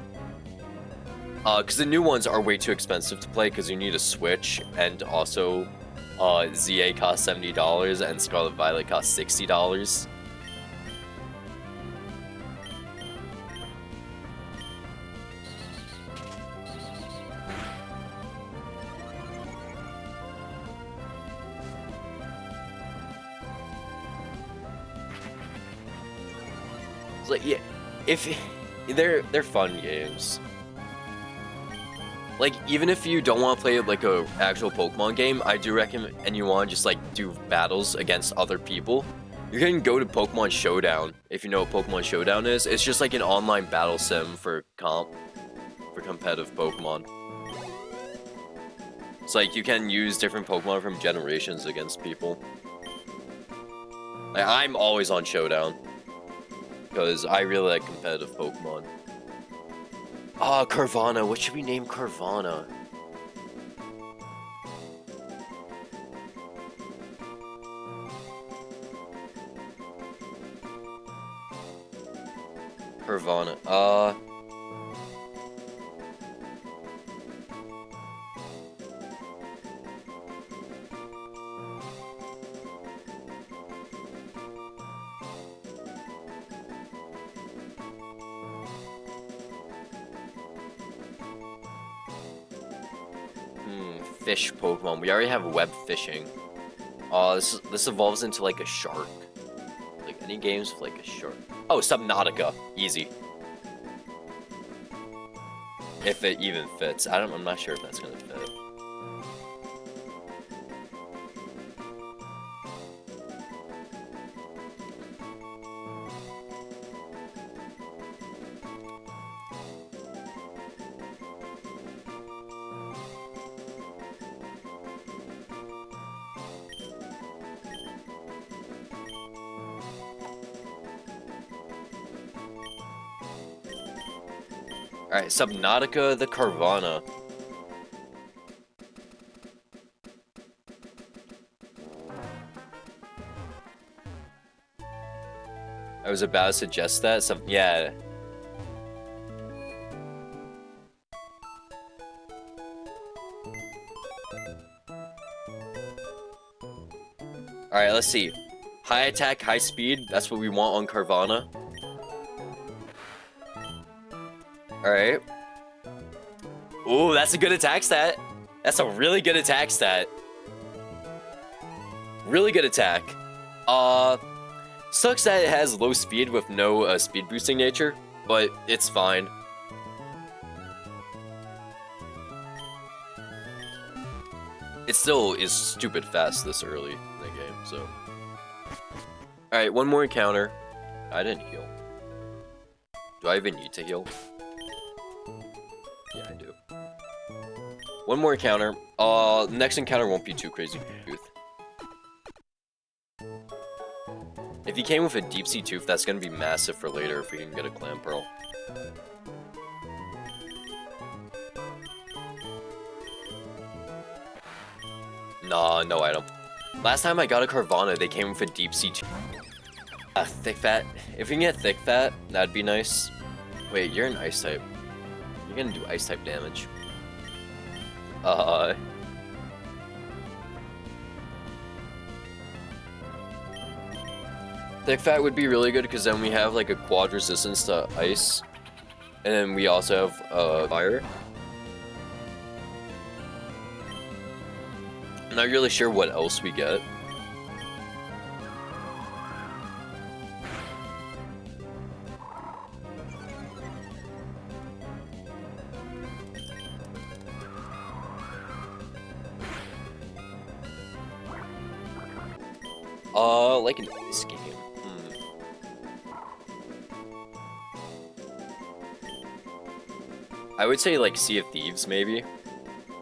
Because the new ones are way too expensive to play because you need a Switch, and also ZA costs $70 and Scarlet Violet costs $60. Like, yeah, if they're fun games. Like, even if you don't want to play like a actual Pokemon game, I do recommend, and you want to just like do battles against other people, you can go to Pokemon Showdown. If you know what Pokemon Showdown is, it's just like an online battle sim for competitive Pokemon. It's like you can use different Pokemon from generations against people. Like, I'm always on Showdown. Because I really like competitive Pokemon. Carvanha. What should we name Carvanha? Carvanha. Fish Pokemon. We already have web fishing. This evolves into like a shark. Like any games with like a shark. Oh, Subnautica. Easy. If it even fits. I'm not sure if that's gonna fit. Alright, Subnautica the Carvanha. I was about to suggest that. Yeah. Alright, let's see. High attack, high speed. That's what we want on Carvanha. Alright. Ooh, that's a good attack stat. That's a really good attack stat. Really good attack. Sucks that it has low speed with no speed boosting nature, but it's fine. It still is stupid fast this early in the game, so. Alright, one more encounter. I didn't heal. Do I even need to heal? Yeah, I do. One more encounter. The next encounter won't be too crazy. Tooth. If he came with a Deep Sea Tooth, that's gonna be massive for later if we can get a Clam Pearl. Nah, no item. Last time I got a Carvana, they came with a Deep Sea too. Thick Fat. If we can get Thick Fat, that'd be nice. Wait, you're an Ice type. You're gonna do Ice type damage. Thick Fat would be really good because then we have like a quad resistance to Ice. And then we also have Fire. I'm not really sure what else we get. Like an Ice game. I would say like Sea of Thieves maybe.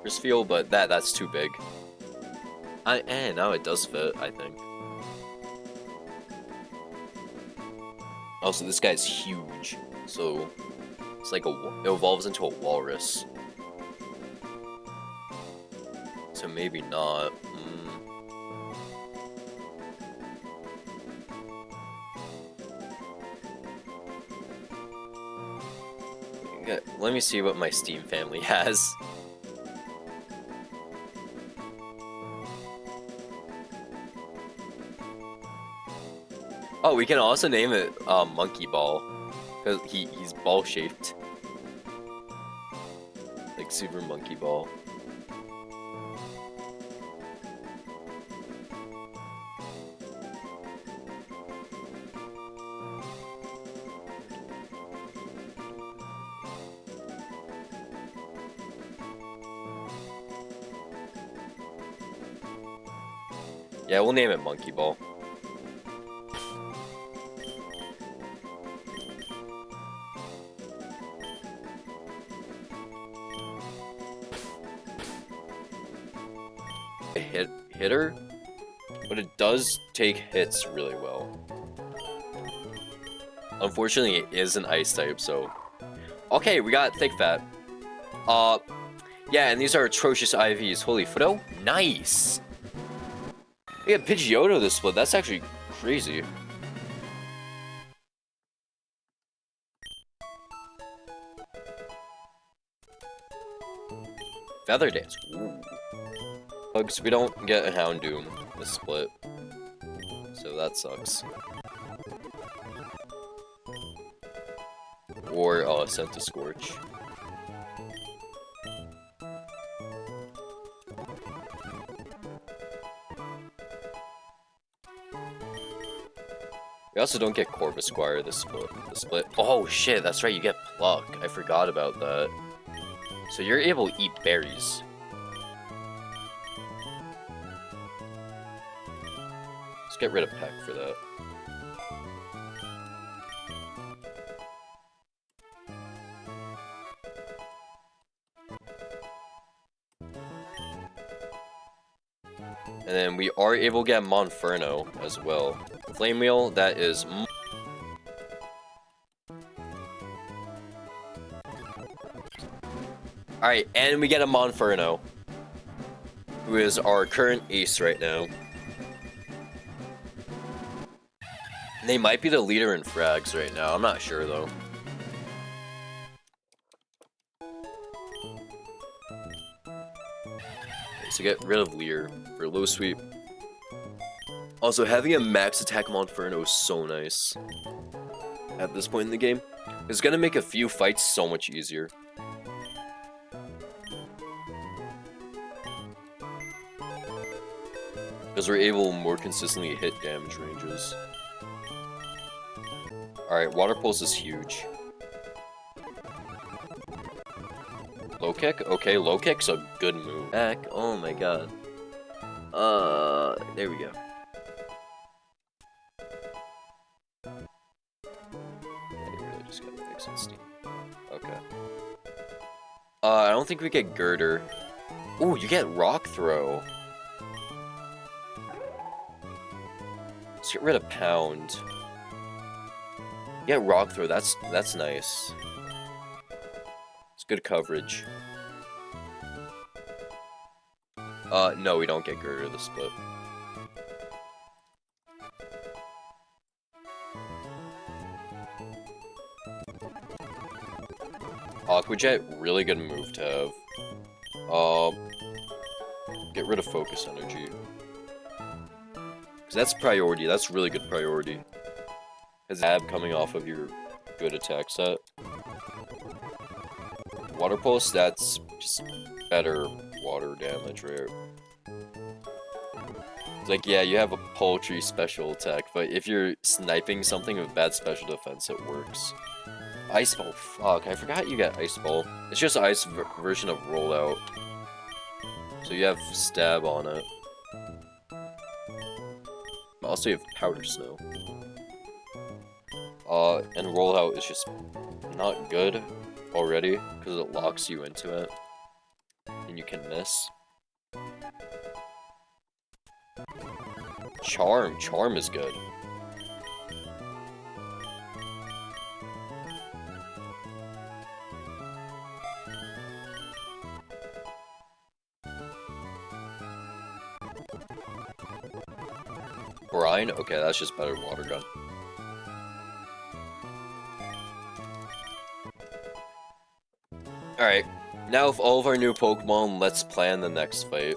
Just feel, but that's too big. Now it does fit, I think. Also, this guy's huge, so it's like it evolves into a walrus. So maybe not. Let me see what my Steam family has. Oh, we can also name it Monkey Ball, because he's ball shaped, like Super Monkey Ball. Yeah, we'll name it Monkey Ball. Hitter, but it does take hits really well. Unfortunately, it is an Ice type, so... Okay, we got Thick Fat. Yeah, and these are atrocious IVs. Holy Photo? Nice! We got Pidgeotto this split. That's actually crazy. Feather Dance. Ooh. Bugs, we don't get a Houndoom this split. So that sucks. Or Scentiscorch. We also don't get Corvisquire this split. Oh shit, that's right, you get Pluck. I forgot about that. So you're able to eat berries. Let's get rid of Peck for that. And then we are able to get Monferno as well. Flame Wheel, that is... Alright, and we get a Monferno, who is our current ace right now. They might be the leader in frags right now, I'm not sure though. So get rid of Leer for low sweep. Also, having a max attack Monferno is so nice at this point in the game. It's gonna make a few fights so much easier. Because we're able to more consistently hit damage ranges. Alright, Water Pulse is huge. Low kick? Okay, low kick's a good move. Back, oh my god. There we go. Yeah, you really just gotta fix on Steam. Okay. I don't think we get Girder. Ooh, you get Rock Throw. Let's get rid of Pound. You get Rock Throw, that's nice. It's good coverage. No, we don't get rid of the split. Aqua Jet, really good move to have. Get rid of focus energy. Cause that's priority, that's really good priority. Has ab coming off of your good attack set. Water Pulse, that's just better water damage, right? It's like, yeah, you have a poultry special attack, but if you're sniping something with bad special defense, it works. Ice Ball, fuck, I forgot you got Ice Ball. It's just an ice version of Rollout. So you have Stab on it. Also you have Powder Snow. And Rollout is just not good already, because it locks you into it. And you can miss. Charm is good. Brine? Okay, that's just better water gun. Alright, now with all of our new Pokemon, let's plan the next fight.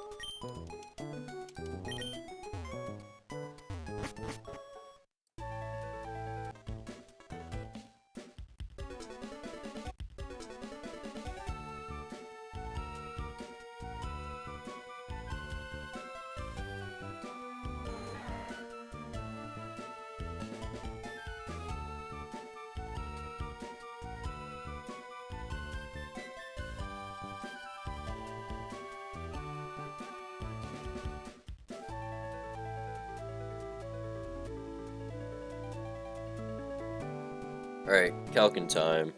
Alright, Calcin time.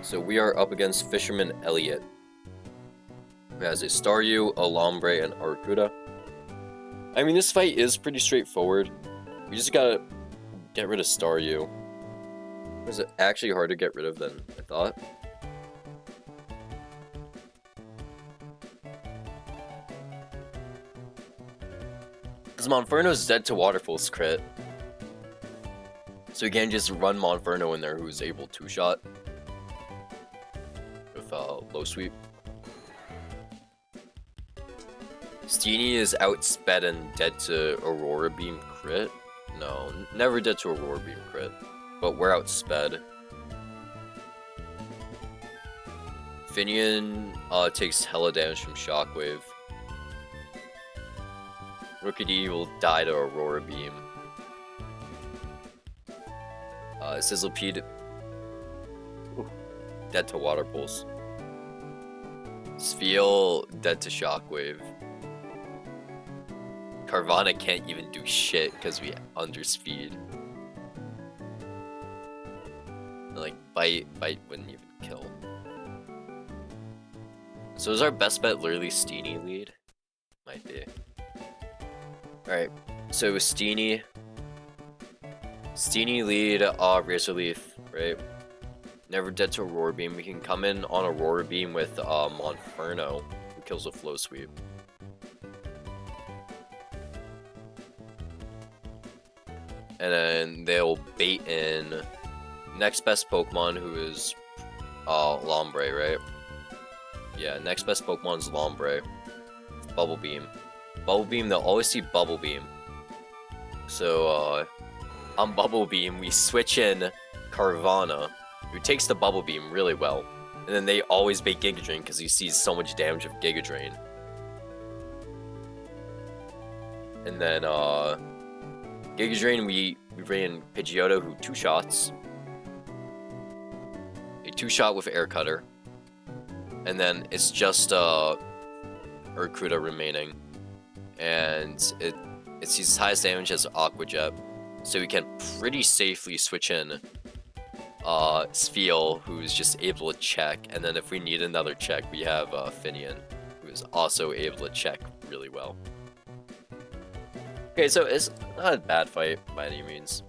So we are up against Fisherman Elliot, who has a Staryu, a Lombre, and Arcuda. I mean, this fight is pretty straightforward. We just gotta get rid of Staryu. Was it actually harder to get rid of than I thought? Because Monferno's dead to Waterfall's crit. So you can just run Monferno in there, who's able to shot with low sweep. Steenie is outsped and dead to Aurora Beam crit. No, never dead to Aurora Beam crit, but we're outsped. Finian takes hella damage from Shockwave. Rookidee will die to Aurora Beam. Sizzlepede, dead to Water Pulse. Spheal, dead to Shockwave. Carvana can't even do shit because we underspeed. Like, bite wouldn't even kill. So is our best bet literally Steenie lead? Might be. Alright, so Steenie lead, Razor Leaf, right? Never dead to Aurora Beam. We can come in on Aurora Beam with Monferno, who kills a Flow Sweep. And then they'll bait in next best Pokemon, who is Lombre, right? Yeah, next best Pokemon is Lombre. Bubble Beam. Bubble Beam, they'll always see Bubble Beam. So, on Bubble Beam, we switch in Carvana, who takes the Bubble Beam really well. And then they always bait Giga Drain because he sees so much damage of Giga Drain. And then, Giga Drain, we ran Pidgeotto, who 2-shots. A 2-shot with Air Cutter. And then it's just, Arcuda remaining. And it sees highest damage as Aqua Jet. So we can pretty safely switch in Spheal, who's just able to check, and then if we need another check, we have Finian, who's also able to check really well. Okay, so it's not a bad fight by any means.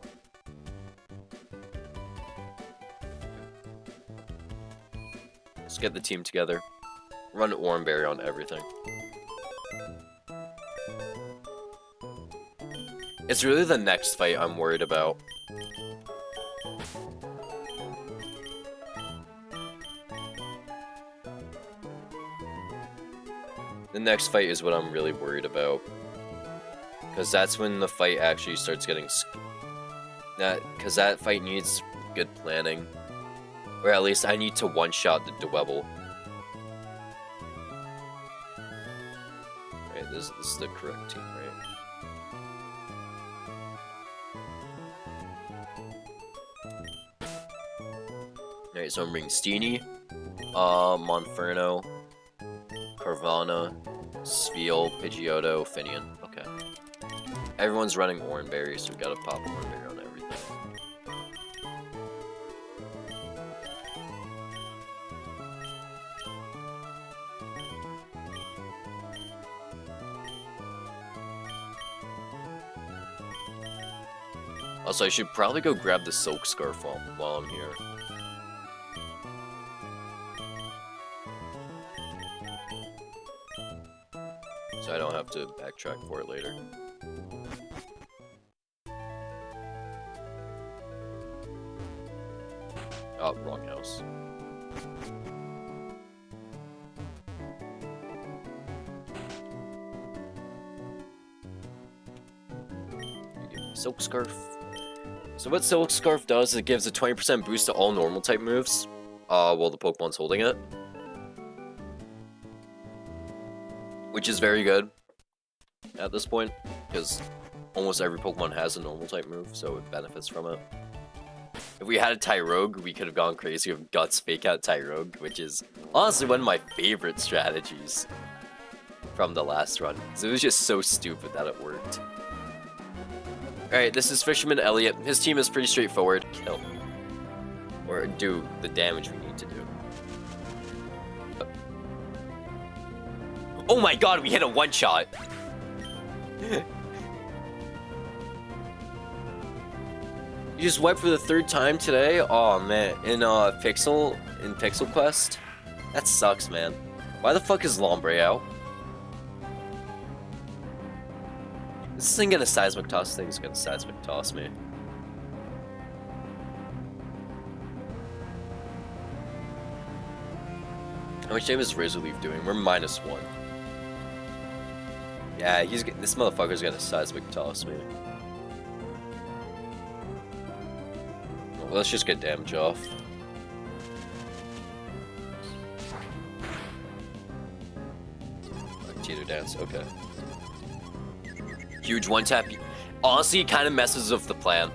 Let's get the team together. run Oranberry on everything. It's really the next fight I'm worried about. The next fight is what I'm really worried about. Because that's when the fight actually starts getting... Because that fight needs good planning. Or at least I need to one-shot the Dwebble. Right, this is the correct team, right? Alright, so I'm bringing Steenie, Monferno, Carvana, Sveal, Pidgeotto, Finian. Okay. Everyone's running Oranberry, so we gotta pop Oranberry on everything. Also, I should probably go grab the Silk Scarf while I'm here. So I don't have to backtrack for it later. Oh, wrong house. Silk Scarf. So what Silk Scarf does is it gives a 20% boost to all normal type moves while the Pokemon's holding it. Which is very good at this point, because almost every Pokemon has a normal type move, so it benefits from it. If we had a Tyrogue, we could have gone crazy with Guts Fake Out Tyrogue, which is honestly one of my favorite strategies from the last run, because it was just so stupid that it worked. Alright, this is Fisherman Elliot. His team is pretty straightforward. Kill. Or do the damage we need to do. Oh my god, we hit a one-shot! You just wiped for the third time today? Oh man, in Pixel Quest? That sucks, man. Why the fuck is Lombre out? Is this thing gonna Seismic Toss? This thing's gonna Seismic Toss me. How much damage is Razorleaf doing? We're -1. Yeah, this motherfucker's gonna Seismic Toss me. Well, let's just get damage off. Teeter Dance, okay. Huge one tap. Honestly, it kind of messes with the plan.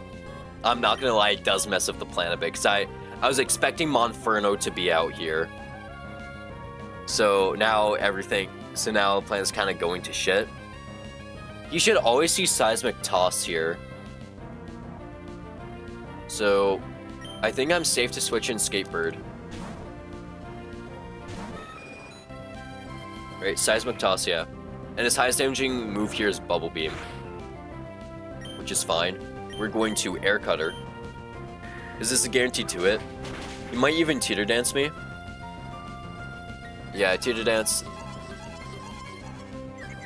I'm not gonna lie, it does mess with the plan a bit, because I was expecting Monferno to be out here. So now the plan is kind of going to shit. You should always see Seismic Toss here. So I think I'm safe to switch in Skatebird. Right, Seismic Toss, yeah. And his highest damaging move here is Bubble Beam, which is fine. We're going to Air Cutter. Is this a guarantee to it? He might even Teeter Dance me. Yeah, Teeter Dance.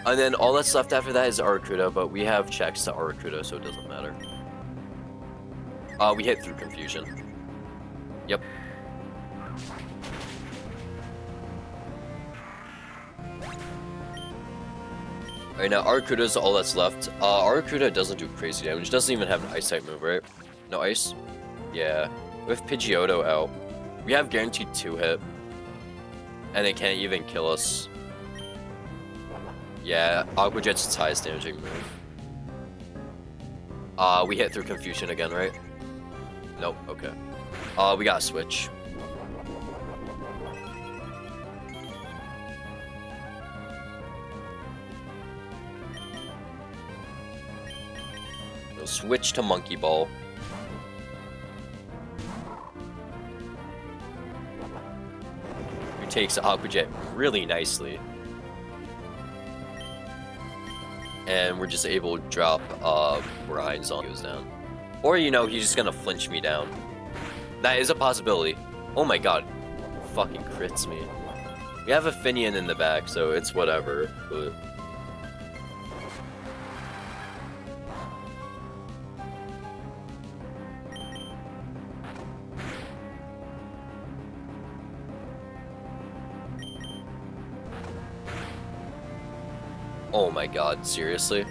And then all that's left after that is Arcuda, but we have checks to Arcuda, so it doesn't matter. We hit through Confusion. Yep. Alright, now Arcuda is all that's left. Arcuda doesn't do crazy damage. Doesn't even have an Ice type move, right? No Ice? Yeah. With Pidgeotto out, we have guaranteed 2-hit. And it can't even kill us. Yeah, Aqua Jet's its highest damaging move. We hit through Confusion again, right? Nope, okay. We gotta switch. We'll switch to Monkey Ball. Who takes Aqua Jet really nicely. And we're just able to drop Brines on goes down. Or, you know, he's just gonna flinch me down. That is a possibility. Oh my god. Fucking crits me. We have a Finian in the back, so it's whatever, but... Oh my god, seriously?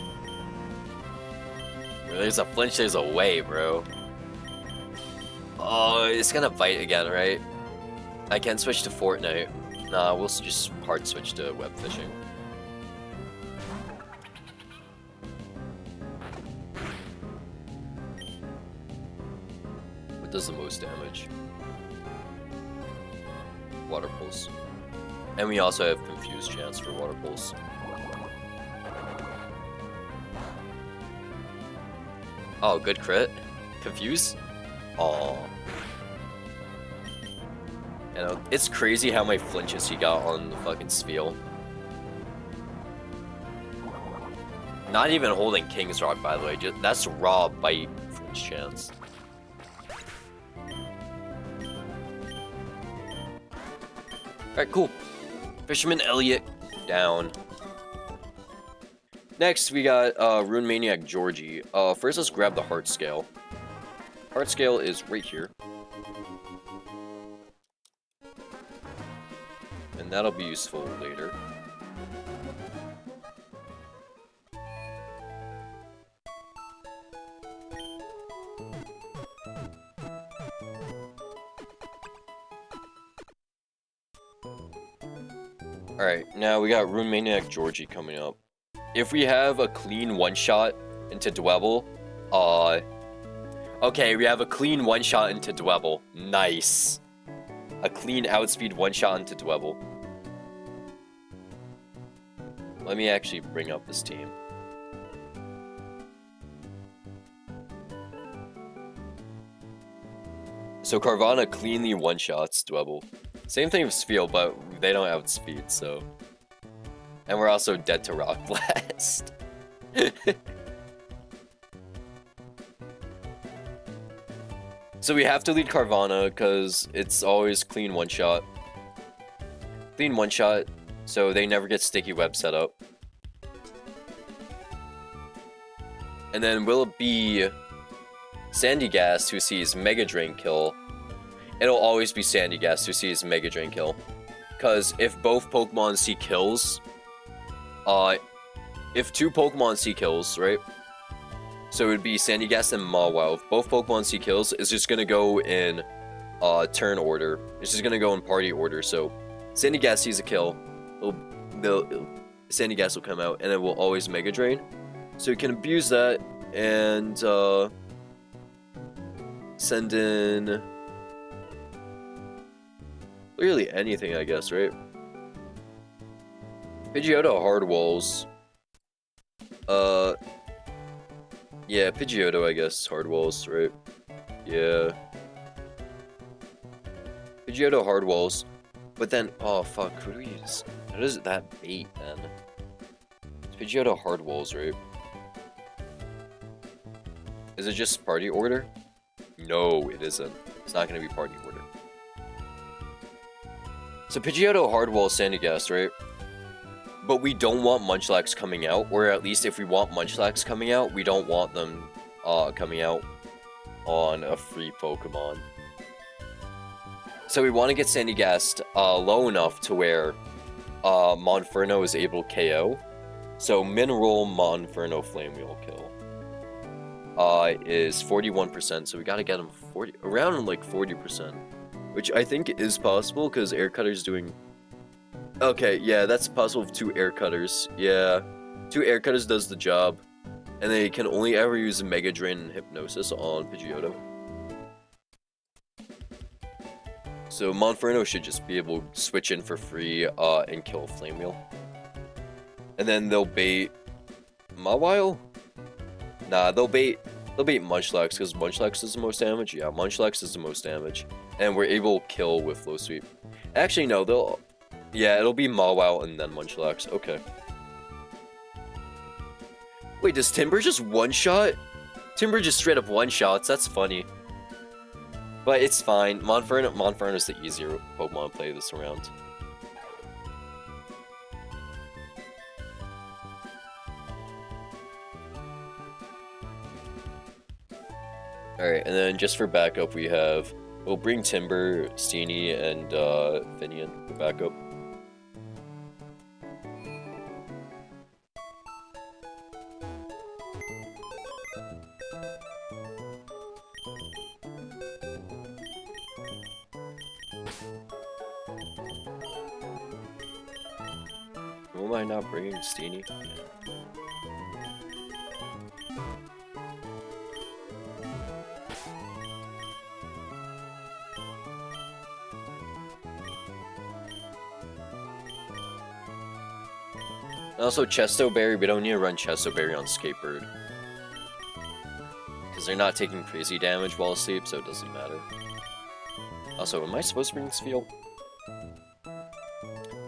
There's a flinch, there's a way, bro. Oh, it's gonna bite again, right? I can switch to Fortnite. Nah, we'll just hard switch to web fishing. What does the most damage? Water pulse. And we also have confused chance for water pulse. Oh, good crit. Confuse? Aw. And it's crazy how many flinches he got on the fucking Spiel. Not even holding King's Rock, by the way. Just, that's raw bite flinch chance. Alright, cool. Fisherman Elliot down. Next, we got Rune Maniac Georgie. First, let's grab the Heart Scale. Heart Scale is right here. And that'll be useful later. Alright, now we got Rune Maniac Georgie coming up. If we have a clean one-shot into Dwebble, okay, we have a clean one-shot into Dwebble. Nice. A clean outspeed one-shot into Dwebble. Let me actually bring up this team. So Carvana cleanly one-shots Dwebble. Same thing with Spiel, but they don't outspeed, so... And we're also dead to Rock Blast. So we have to lead Carvana, because it's always clean one-shot. Clean one-shot, so they never get sticky web set up. And then will it be Sandygast who sees Mega Drain kill? It'll always be Sandygast who sees Mega Drain kill. Because if both Pokemon see kills... if two Pokemon see kills, right? So it would be Sandygast and Mawile. If both Pokemon see kills, it's just gonna go in turn order. It's just gonna go in party order. So Sandygast sees a kill, Sandygast will come out, and it will always Mega Drain. So you can abuse that and send in literally anything, I guess, right? Pidgeotto Hard Walls. Yeah, Pidgeotto, I guess, Hard Walls, right? Yeah. Pidgeotto Hard Walls. But then, oh fuck, who do we use? How does that bait then? It's Pidgeotto Hard Walls, right? Is it just party order? No, it isn't. It's not gonna be party order. So Pidgeotto Hard Walls Sandygast, right? But we don't want Munchlax coming out, or at least if we want Munchlax coming out, we don't want them coming out on a free Pokemon. So we want to get Sandygast low enough to where Monferno is able to KO. So Mineral Monferno Flame Wheel kill is 41%, so we gotta get him around like 40%. Which I think is possible, because Air Cutter's doing... Okay, yeah, that's possible with 2 Air Cutters. Yeah, 2 Air Cutters does the job. And they can only ever use Mega Drain and Hypnosis on Pidgeotto. So Monferno should just be able to switch in for free and kill Flame Wheel. And then they'll bait... Mawile? Nah, they'll bait Munchlax, because Munchlax does the most damage. Yeah, Munchlax does the most damage. And we're able to kill with Low Sweep. Actually, no, they'll... Yeah, it'll be Mawile and then Munchlax. Okay. Wait, does Timber just one-shot? Timber just straight up one-shots. That's funny. But it's fine. Monferno's the easier Pokemon to play this round. Alright, and then just for backup, we'll bring Timber, Steenie, and Finian for backup. Who am I not bringing? Steenie? Yeah. Also, Chesto Berry, we don't need to run Chesto Berry on Skatebird. Because they're not taking crazy damage while asleep, so it doesn't matter. Also, am I supposed to bring Spheal?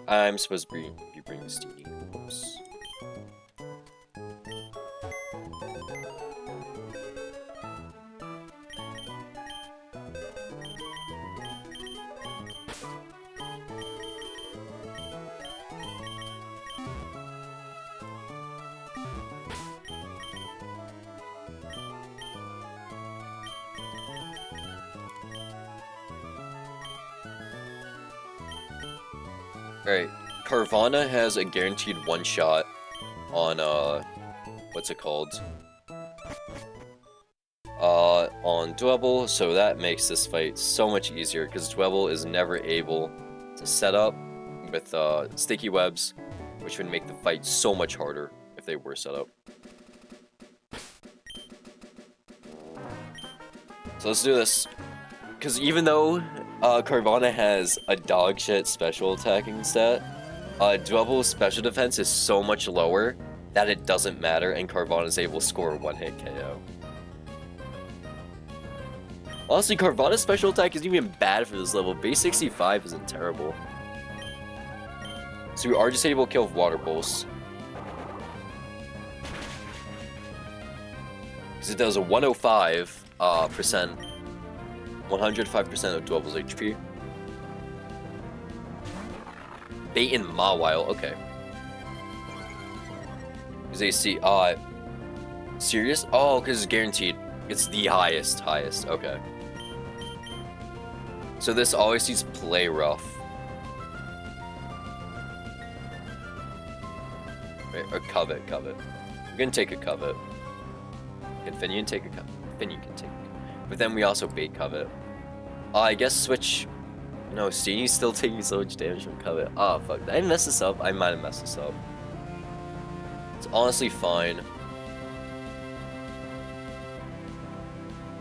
I'm supposed to be bringing Steenie. Oops. Alright, Carvana has a guaranteed one shot on, what's it called? On Dwebble, so that makes this fight so much easier, because Dwebble is never able to set up with, sticky webs, which would make the fight so much harder if they were set up. So let's do this. Because even though Carvana has a dog shit special attacking stat, Dwebble's special defense is so much lower that it doesn't matter, and Carvana is able to score a one-hit KO. Honestly, Carvana's special attack isn't even bad for this level. Base 65 isn't terrible. So we are just able to kill with Water Pulse. Because it does a 105% 105% of Dwebble's HP. Bait and Mawile, okay. Because they see, serious? Oh, because it's guaranteed. It's the highest, okay. So this always sees play rough. Right, or covet. We're gonna take a covet. Can Finian take a covet? Finian can take a covet. But then we also bait covet. I guess switch. No, Steenie's still taking so much damage from covet. Ah, fuck. Did I mess this up? I might have messed this up. It's honestly fine.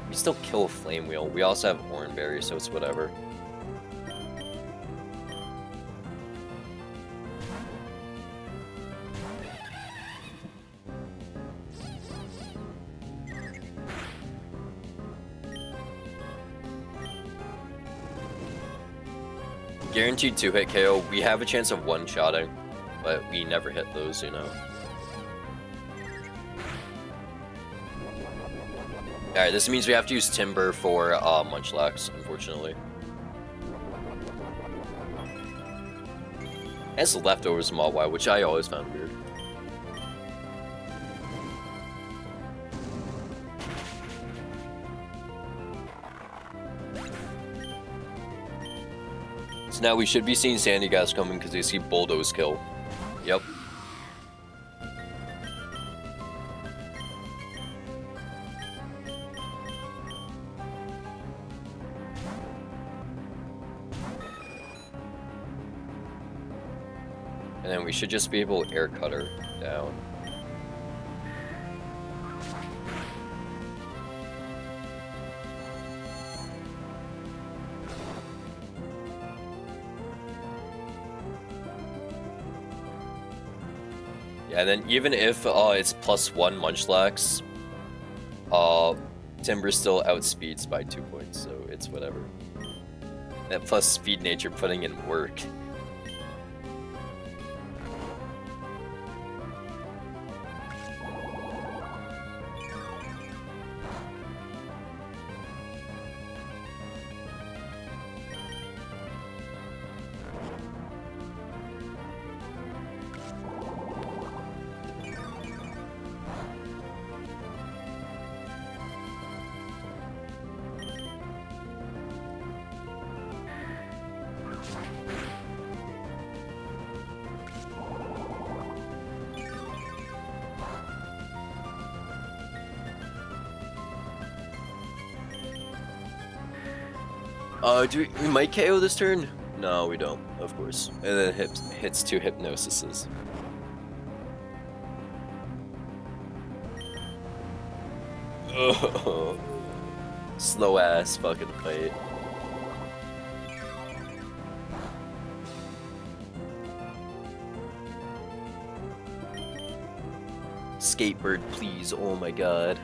We still kill a Flame Wheel. We also have Oranberry, so it's whatever. Guaranteed 2-hit KO. We have a chance of one-shotting, but we never hit those, you know. Alright, this means we have to use Timber for Munchlax, unfortunately. And it's leftovers Mawile, which I always found weird. So now we should be seeing Sandy Gas coming because they see Bulldoze kill. Yep. And then we should just be able to Air Cutter down. Yeah, and then even if it's +1 Munchlax, Timber still outspeeds by 2 points, so it's whatever. That plus Speed Nature putting in work. we might KO this turn? No, we don't, of course. And then hits 2 hypnosises. Oh, slow ass fucking fight. Skatebird, please. Oh my god.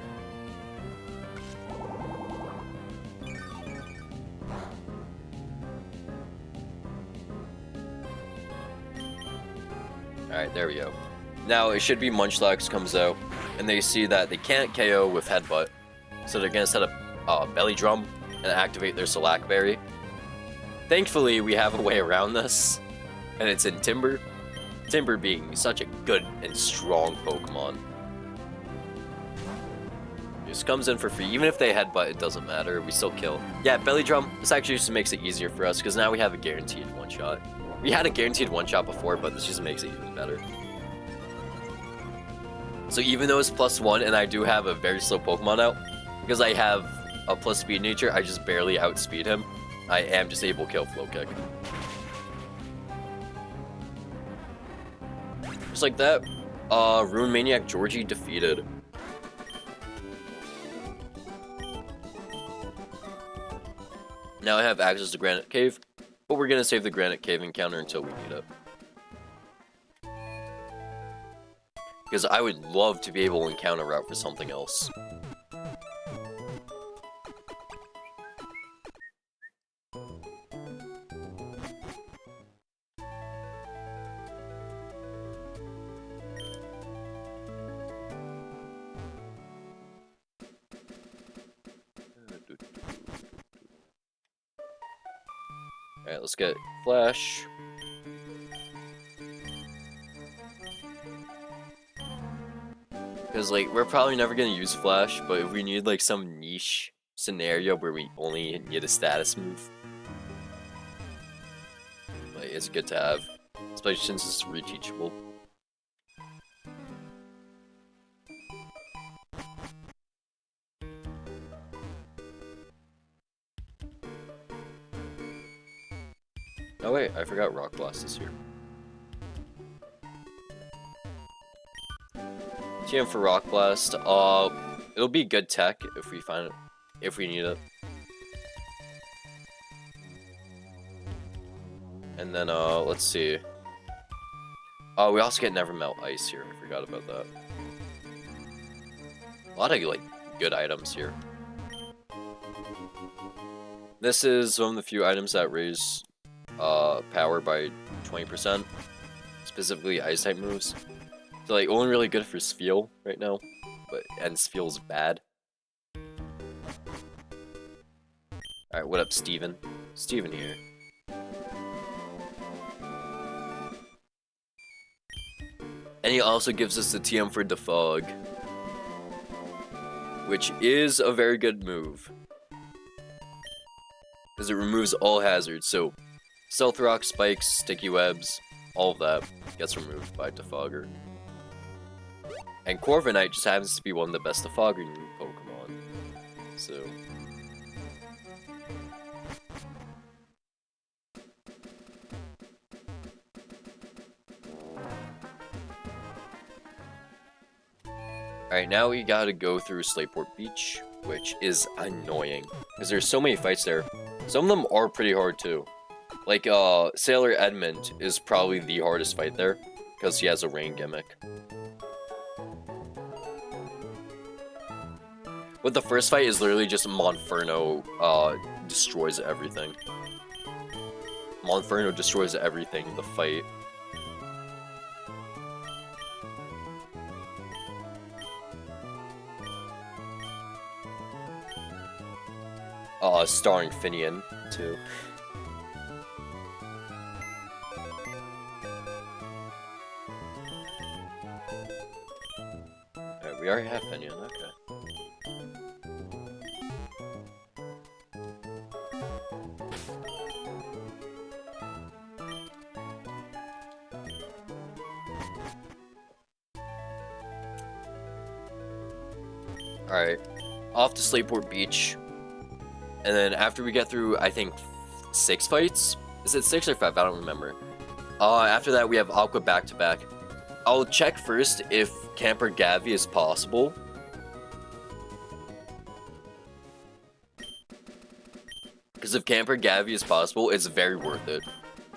Alright, there we go. Now it should be Munchlax comes out, and they see that they can't KO with Headbutt, so they're gonna set up Belly Drum and activate their Slack Berry. Thankfully, we have a way around this, and it's in Timber. Timber being such a good and strong Pokemon. Just comes in for free. Even if they Headbutt, it doesn't matter. We still kill. Yeah, Belly Drum. This actually just makes it easier for us, because now we have a guaranteed one-shot. We had a guaranteed one-shot before, but this just makes it even better. So even though it's +1 and I do have a very slow Pokemon out, because I have a plus speed nature, I just barely outspeed him. I am just able to kill Flow Kick. Just like that, Rune Maniac Georgie defeated. Now I have access to Granite Cave, but we're gonna save the Granite Cave encounter until we need it. Because I would love to be able to encounter route for something else. Alright, let's get Flash. Because, like, we're probably never gonna use Flash, but if we need, like, some niche scenario where we only need a status move, like, it's good to have. Especially since it's reteachable. Oh wait, I forgot Rock Blast is here. TM for Rock Blast. It'll be good tech if we find it, if we need it. And then let's see. We also get Never Melt Ice here. I forgot about that. A lot of like good items here. This is one of the few items that raise power by 20%, specifically Ice type moves. So like only really good for Spheal right now, and Spheal's bad. Alright, what up, Steven? Steven here. And he also gives us the TM for Defog, which is a very good move, because it removes all hazards, so Stealth Rock, Spikes, Sticky Webs, all of that gets removed by Defogger. And Corviknight just happens to be one of the best Defogger Pokemon, so... Alright, now we gotta go through Slateport Beach, which is annoying, because there's so many fights there. Some of them are pretty hard too. Like, Sailor Edmund is probably the hardest fight there, because he has a rain gimmick. But the first fight is literally just Monferno destroys everything. Monferno destroys everything in the fight. Starring Finian, too. Alright, we already have Finian, okay. Alright, off to Slateport Beach. And then after we get through, I think, 6 fights? Is it 6 or 5? I don't remember. After that, we have Aqua back-to-back. I'll check first if Camper Gavi is possible. Because if Camper Gavi is possible, it's very worth it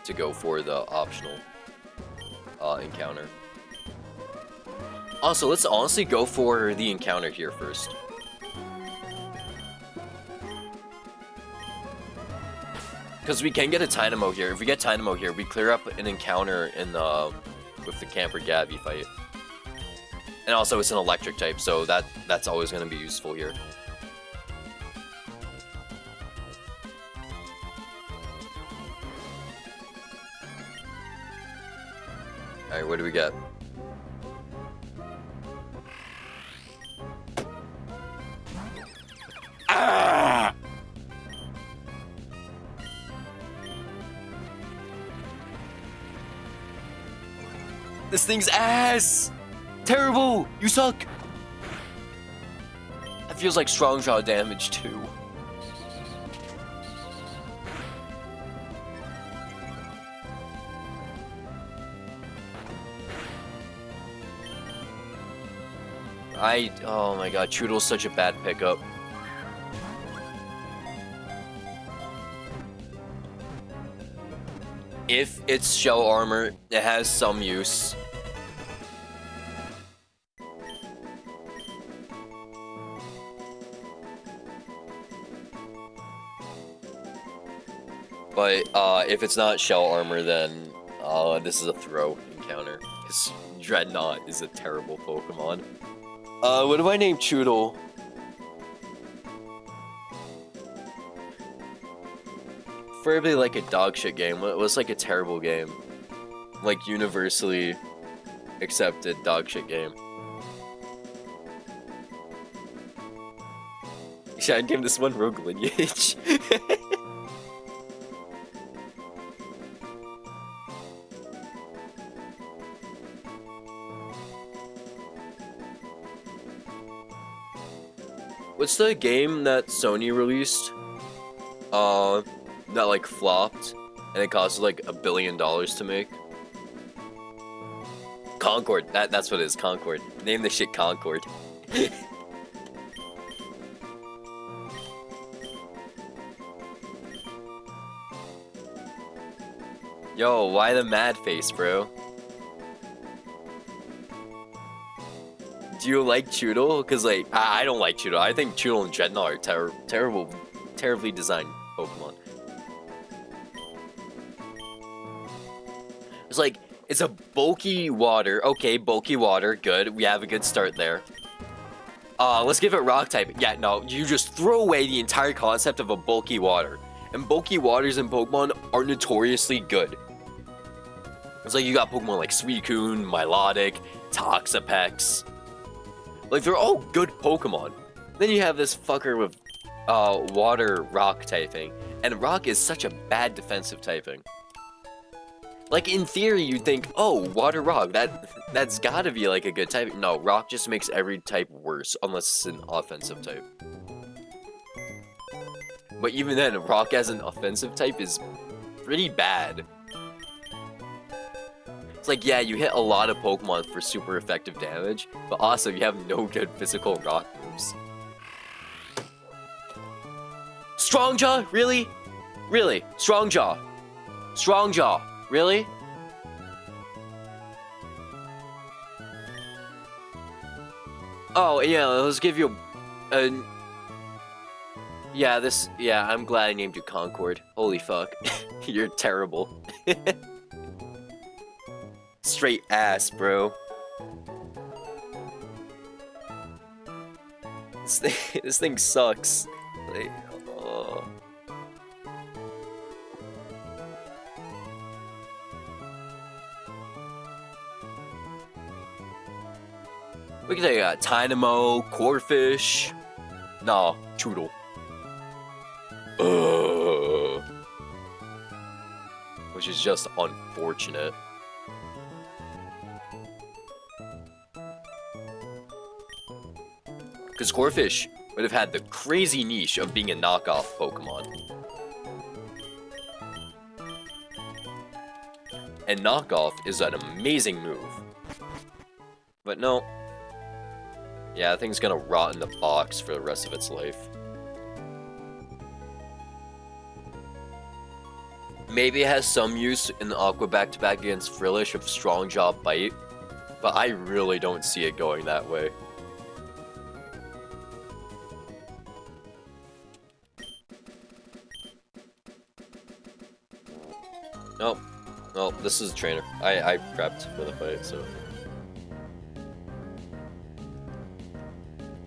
to go for the optional encounter. Also, let's honestly go for the encounter here first. Because we can get a Dynamo here. If we get Dynamo here, we clear up an encounter in with the Camper Gavi fight. And also, it's an electric type, so that's always going to be useful here. Alright, what do we get? Ah! This thing's ass! Terrible! You suck! That feels like strong jaw damage too. Oh my god, Choodle's such a bad pickup. If it's shell armor, it has some use. But if it's not shell armor, then this is a throw encounter. Because Dreadnought is a terrible Pokemon. What do I name Choodle? Preferably like a dog shit game. What's like a terrible game? Like universally accepted dog shit game. Should I name this one Rogue Lineage? What's the game that Sony released? That like flopped, and it cost like $1 billion to make. Concord. That's what it is. Concord. Name the shit Concord. Yo, why the mad face, bro? Do you like Choodle? Because, like, I don't like Choodle. I think Choodle and Dreadnought are terribly designed Pokemon. It's like, it's a bulky water. Okay, bulky water. Good. We have a good start there. Let's give it rock type. Yeah, no, you just throw away the entire concept of a bulky water. And bulky waters in Pokemon are notoriously good. It's like you got Pokemon like Suicune, Milotic, Toxapex. Like, they're all good Pokemon. Then you have this fucker with water rock typing. And rock is such a bad defensive typing. Like, in theory, you'd think, oh, water rock, that's gotta be like a good type. No, rock just makes every type worse, unless it's an offensive type. But even then, rock as an offensive type is pretty bad. It's like, yeah, you hit a lot of Pokemon for super effective damage, but also you have no good physical rock moves. Strong Jaw? Really? Really? Strong Jaw? Strong Jaw? Really? Oh, yeah, let's give you a... Yeah, I'm glad I named you Concord. Holy fuck. You're terrible. Straight ass, bro. This thing sucks. Like, oh. We can take Dynamo, Corphish. No, Choodle. Which is just unfortunate. Because Corphish would have had the crazy niche of being a knockoff Pokemon. And knockoff is an amazing move. But no. Yeah, that thing's gonna rot in the box for the rest of its life. Maybe it has some use in the Aqua back-to-back against Frillish of Strong Jaw Bite, but I really don't see it going that way. Nope. Well, this is a trainer. I prepped for the fight, so...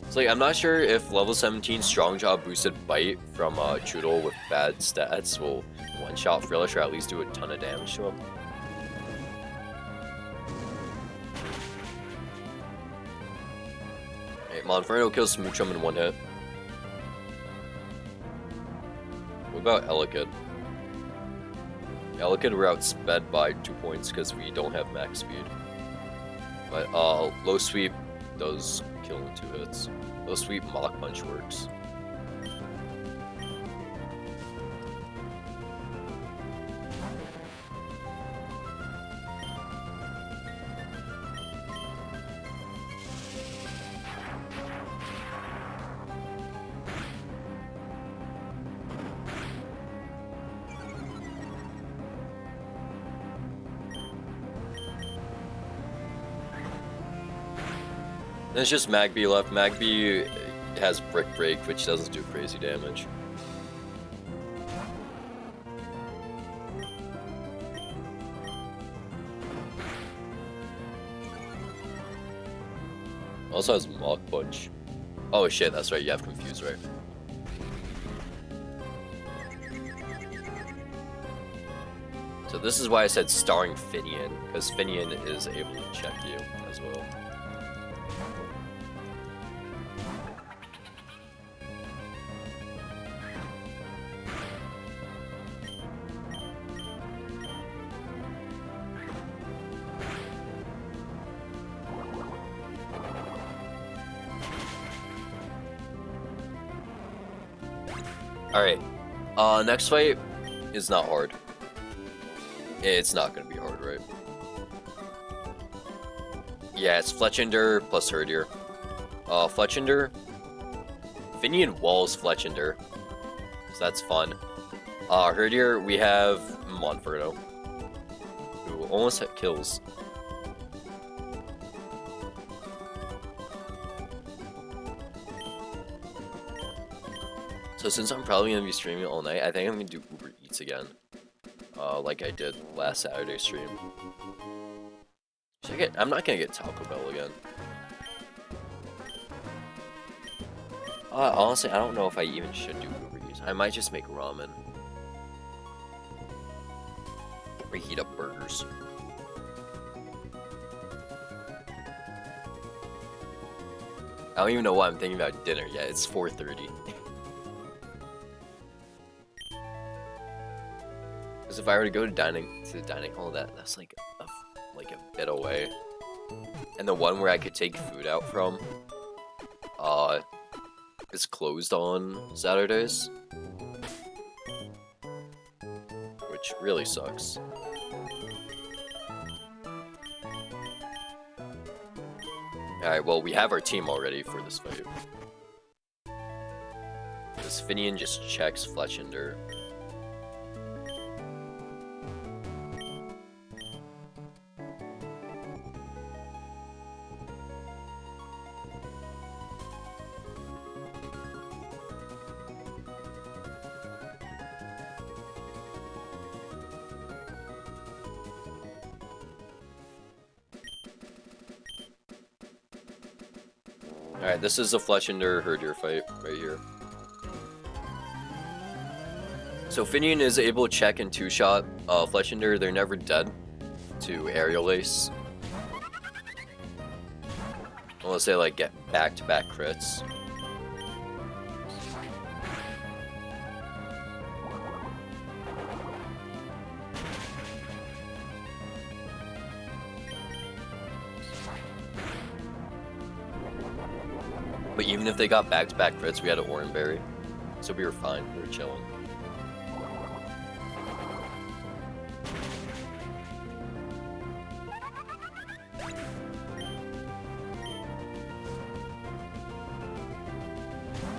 It's like, I'm not sure if level 17 Strong Jaw boosted Bite from Choodle with bad stats will one-shot Frillish or at least do a ton of damage to him. Hey, Monferno kills Smoochum in one hit. What about Elekid? Elekid, we're outsped by 2 points because we don't have max speed. But low sweep does kill in 2 hits. Low sweep Mach Punch works. There's just Magby left. Magby has Brick Break, which doesn't do crazy damage. Also has Mach Punch. Oh shit, that's right, you have Confuse, right? So this is why I said starring Finian, because Finian is able to check you as well. Alright, next fight is not hard. It's not gonna be hard, right? Yeah, it's Fletchinder plus Herdier. Fletchinder. Finian walls Fletchinder. So that's fun. Herdier, we have Monferno, who almost hit kills. So since I'm probably going to be streaming all night, I think I'm going to do Uber Eats again. Like I did last Saturday stream. I'm not going to get Taco Bell again. Honestly, I don't know if I even should do Uber Eats. I might just make ramen. Reheat up burgers. I don't even know why I'm thinking about dinner yet. It's 4:30. Because if I were to go to the dining hall, that's like a bit away. And the one where I could take food out from, is closed on Saturdays, which really sucks. Alright, well, we have our team already for this fight. This Finian just checks Fletchinder. Alright, this is a Fletchinder Herdier fight right here. So Finian is able to check and two-shot Fletchinder, they're never dead, to Aerial Ace. Unless they like get back-to-back crits. But even if they got back-to-back crits, we had an Oranberry. So we were fine, we were chilling.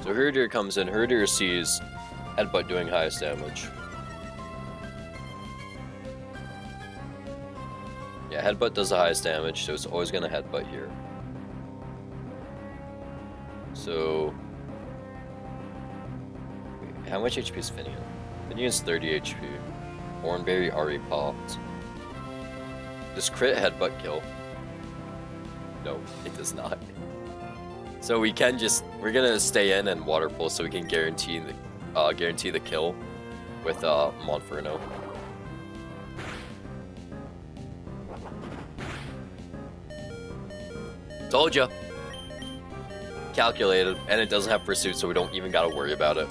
So Herdier comes in. Herdier sees Headbutt doing highest damage. Yeah, Headbutt does the highest damage, so it's always gonna Headbutt here. So... wait, how much HP is Finian? Finian's 30 HP. Hornberry already popped. Does crit Headbutt kill? No, it does not. So we can just... we're gonna stay in and Water Pulse so we can guarantee the kill with Monferno. Told ya! Calculated, and it doesn't have Pursuit, so we don't even gotta worry about it.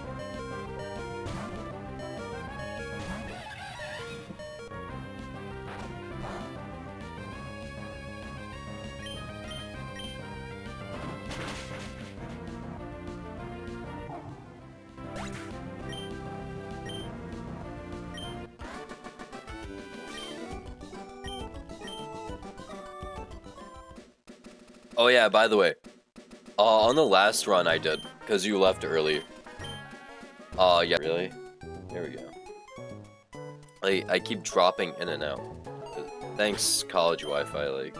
Oh yeah, by the way, on the last run I did, because you left early. Yeah, really? There we go. I keep dropping in and out. Thanks, college Wi-Fi, like.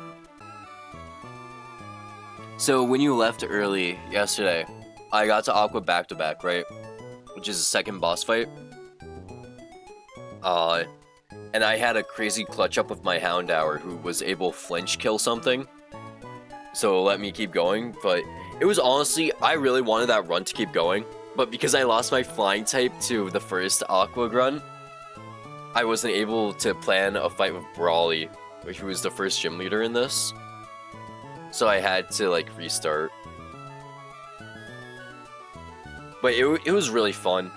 So when you left early yesterday, I got to Aqua back-to-back, right? Which is the second boss fight. And I had a crazy clutch up with my Houndour who was able to flinch kill something. So let me keep going, but it was honestly, I really wanted that run to keep going, but because I lost my flying type to the first Aqua run, I wasn't able to plan a fight with Brawly, which was the first gym leader in this. So I had to like restart. But it was really fun.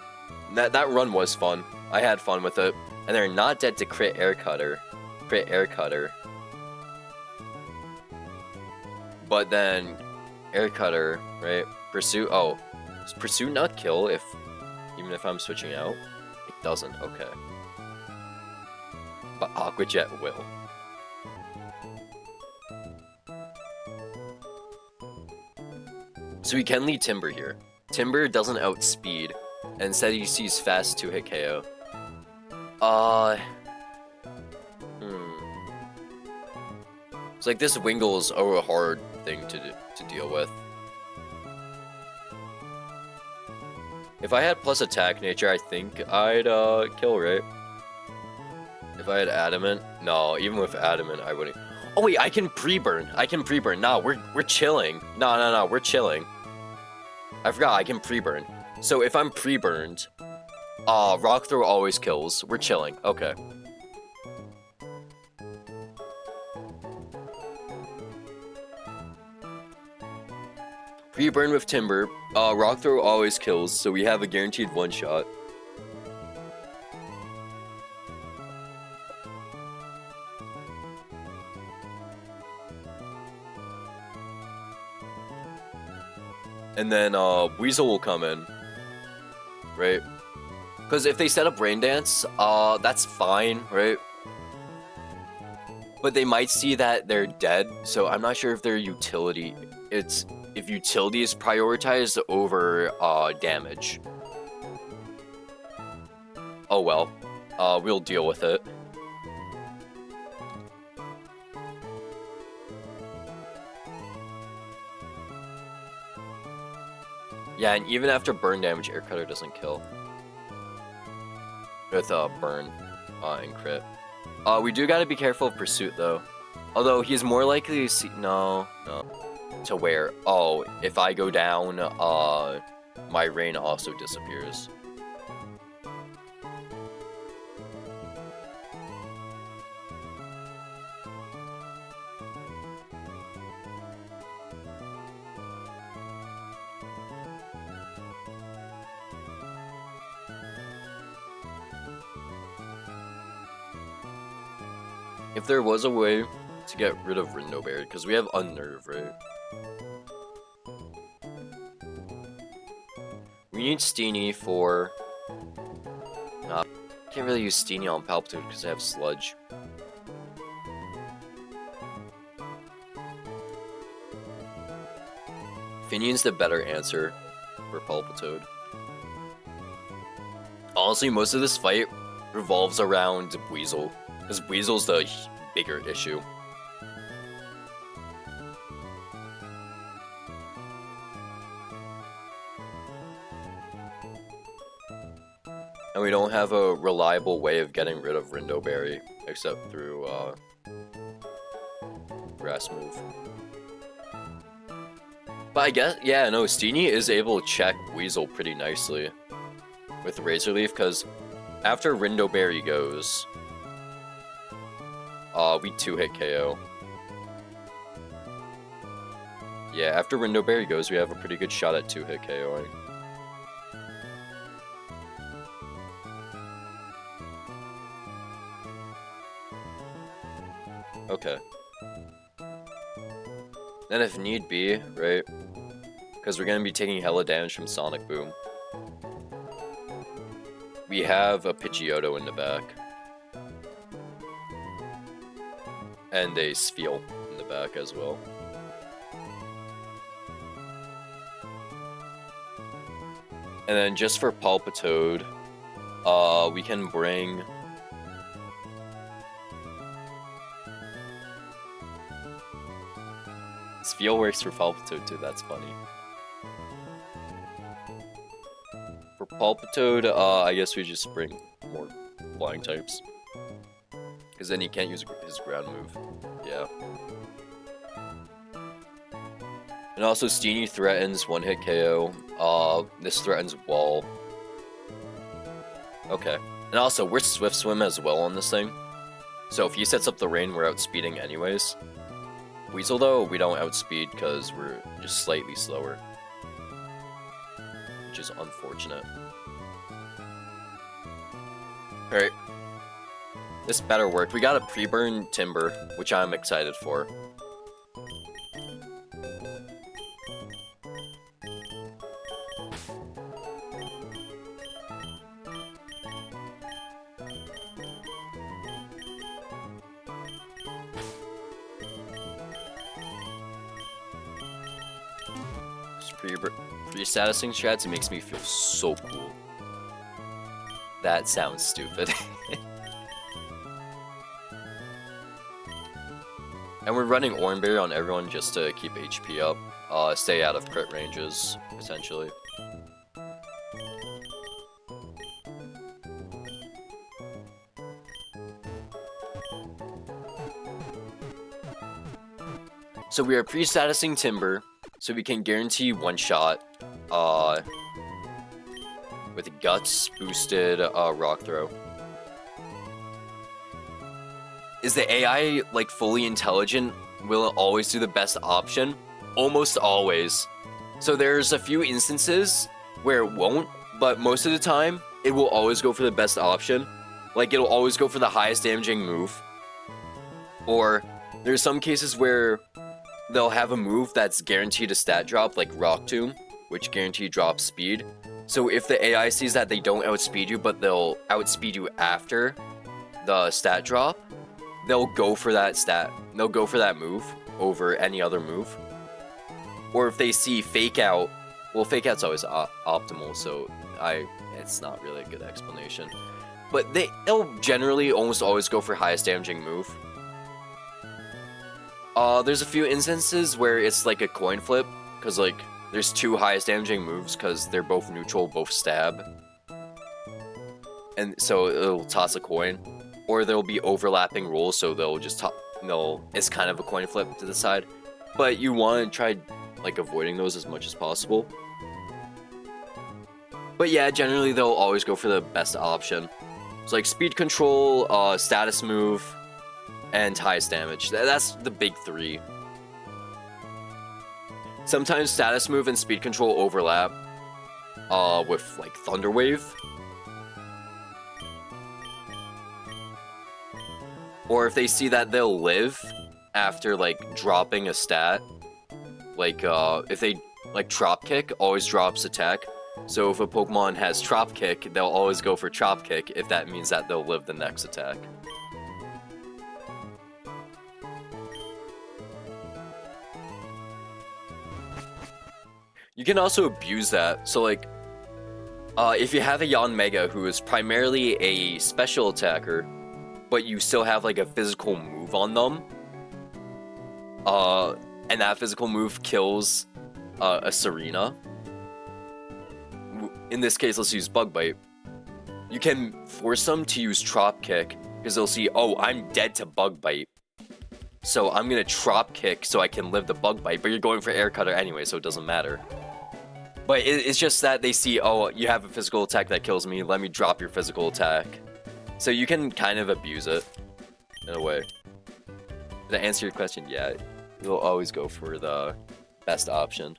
That run was fun. I had fun with it. And they're not dead to crit Air Cutter. Crit Air Cutter. But then, Air Cutter, right? Pursuit, oh. Does Pursuit not kill even if I'm switching out? It doesn't, okay. But Aqua Jet will. So he can lead Timber here. Timber doesn't outspeed, and instead he sees fast 2-hit KO. It's like this Wingull is a hard thing to deal with. If I had plus attack nature, I think I'd kill, right? If I had adamant, no. Even with adamant, I wouldn't. Oh wait, I can pre-burn. Nah, we're chilling. No, we're chilling. I forgot I can pre-burn. So if I'm pre-burned, Rock Throw always kills. We're chilling. Okay. Pre-burn with Timber. Rock Throw always kills, so we have a guaranteed one-shot. And then Weasel will come in, right? Because if they set up Rain Dance, that's fine, right? But they might see that they're dead, so I'm not sure if their utility, if utility is prioritized over damage. Oh well, we'll deal with it. Yeah, and even after burn damage, Air Cutter doesn't kill. With burn and crit. We do gotta be careful of Pursuit though. Although he's more likely to see. No. To where? Oh, if I go down, my rain also disappears. If there was a way to get rid of Rindo Berry, because we have Unnerve, right? We need Steenie for... can't really use Steenie on Palpitude because I have Sludge. Finian's the better answer. for Palpitoad. Honestly, most of this fight revolves around Weasel, because Weasel's the bigger issue. And we don't have a reliable way of getting rid of Rindoberry, except through, Grass Move. But I guess, yeah, no, Steenie is able to check Weasel pretty nicely with Razor Leaf, because after Rindoberry goes, we 2-hit KO. Yeah, after Rindoberry goes, we have a pretty good shot at 2-hit KOing. Okay. Then if need be, right? Because we're gonna be taking hella damage from Sonic Boom. We have a Pidgeotto in the back. And a Spheal in the back as well. And then just for Palpitoad, we can bring... Spheal works for Palpitoad too, that's funny. For Palpitoad, I guess we just bring more flying types. Because then he can't use his ground move. Yeah. And also Steenie threatens 1-hit KO. This threatens Wall. Okay. And also, we're Swift Swim as well on this thing. So if he sets up the rain, we're outspeeding anyways. Weasel though, we don't outspeed because we're just slightly slower. Which is unfortunate. Alright. This better work. We got a pre-burn Timber, which I'm excited for. Pre-statusing strats, it makes me feel so cool. That sounds stupid. And we're running Oranberry on everyone just to keep HP up, stay out of crit ranges, potentially. So we are pre-statusing Timber, so we can guarantee one shot, with Guts boosted, Rock Throw. Is the AI, like, fully intelligent? Will it always do the best option? Almost always. So there's a few instances where it won't, but most of the time, it will always go for the best option. Like, it'll always go for the highest damaging move. Or, there's some cases where they'll have a move that's guaranteed a stat drop, like Rock Tomb, which guaranteed drops speed. So if the AI sees that they don't outspeed you, but they'll outspeed you after the stat drop, they'll go for that stat. They'll go for that move over any other move. Or if they see Fake Out, well, Fake Out's always optimal, so it's not really a good explanation. But they'll generally almost always go for highest damaging move. There's a few instances where it's like a coin flip, because like there's two highest damaging moves because they're both neutral, both stab. And so it'll toss a coin. Or there'll be overlapping rolls, so they'll just it's kind of a coin flip to the side. But you want to try like avoiding those as much as possible. But yeah, generally they'll always go for the best option. So like speed control, status move, and highest damage. That's the big three. Sometimes status move and speed control overlap with like Thunder Wave. Or if they see that they'll live after like dropping a stat, like if they like Trop Kick always drops attack. So if a Pokemon has Trop Kick, they'll always go for Trop Kick if that means that they'll live the next attack. You can also abuse that. So like, if you have a Yanmega who is primarily a special attacker, but you still have like a physical move on them, and that physical move kills a Serena. In this case, let's use Bug Bite. You can force them to use Trop Kick because they'll see, oh, I'm dead to Bug Bite, so I'm gonna Trop Kick so I can live the Bug Bite. But you're going for Air Cutter anyway, so it doesn't matter. But it's just that they see, oh, you have a physical attack that kills me. Let me drop your physical attack. So you can kind of abuse it in a way. To answer your question, yeah, you'll always go for the best option.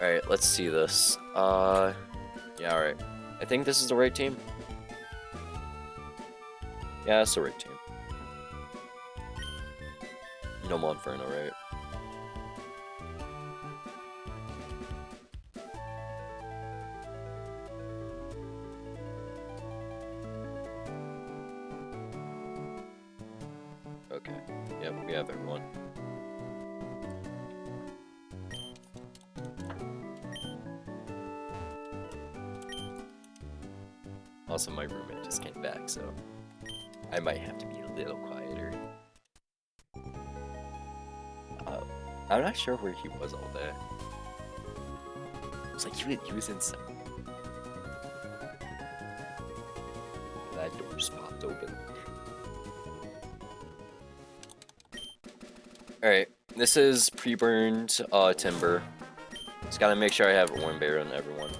Alright, let's see this. Yeah, alright. I think this is the right team. Yeah, it's the right team. No Monferno, right? Okay. Yep, we have everyone. Also, my roommate just came back, so I might have to be a little quieter. I'm not sure where he was all day. It was like he was inside. That door just popped open. Alright, this is pre-burned timber. Just gotta make sure I have Orange Bear on everyone.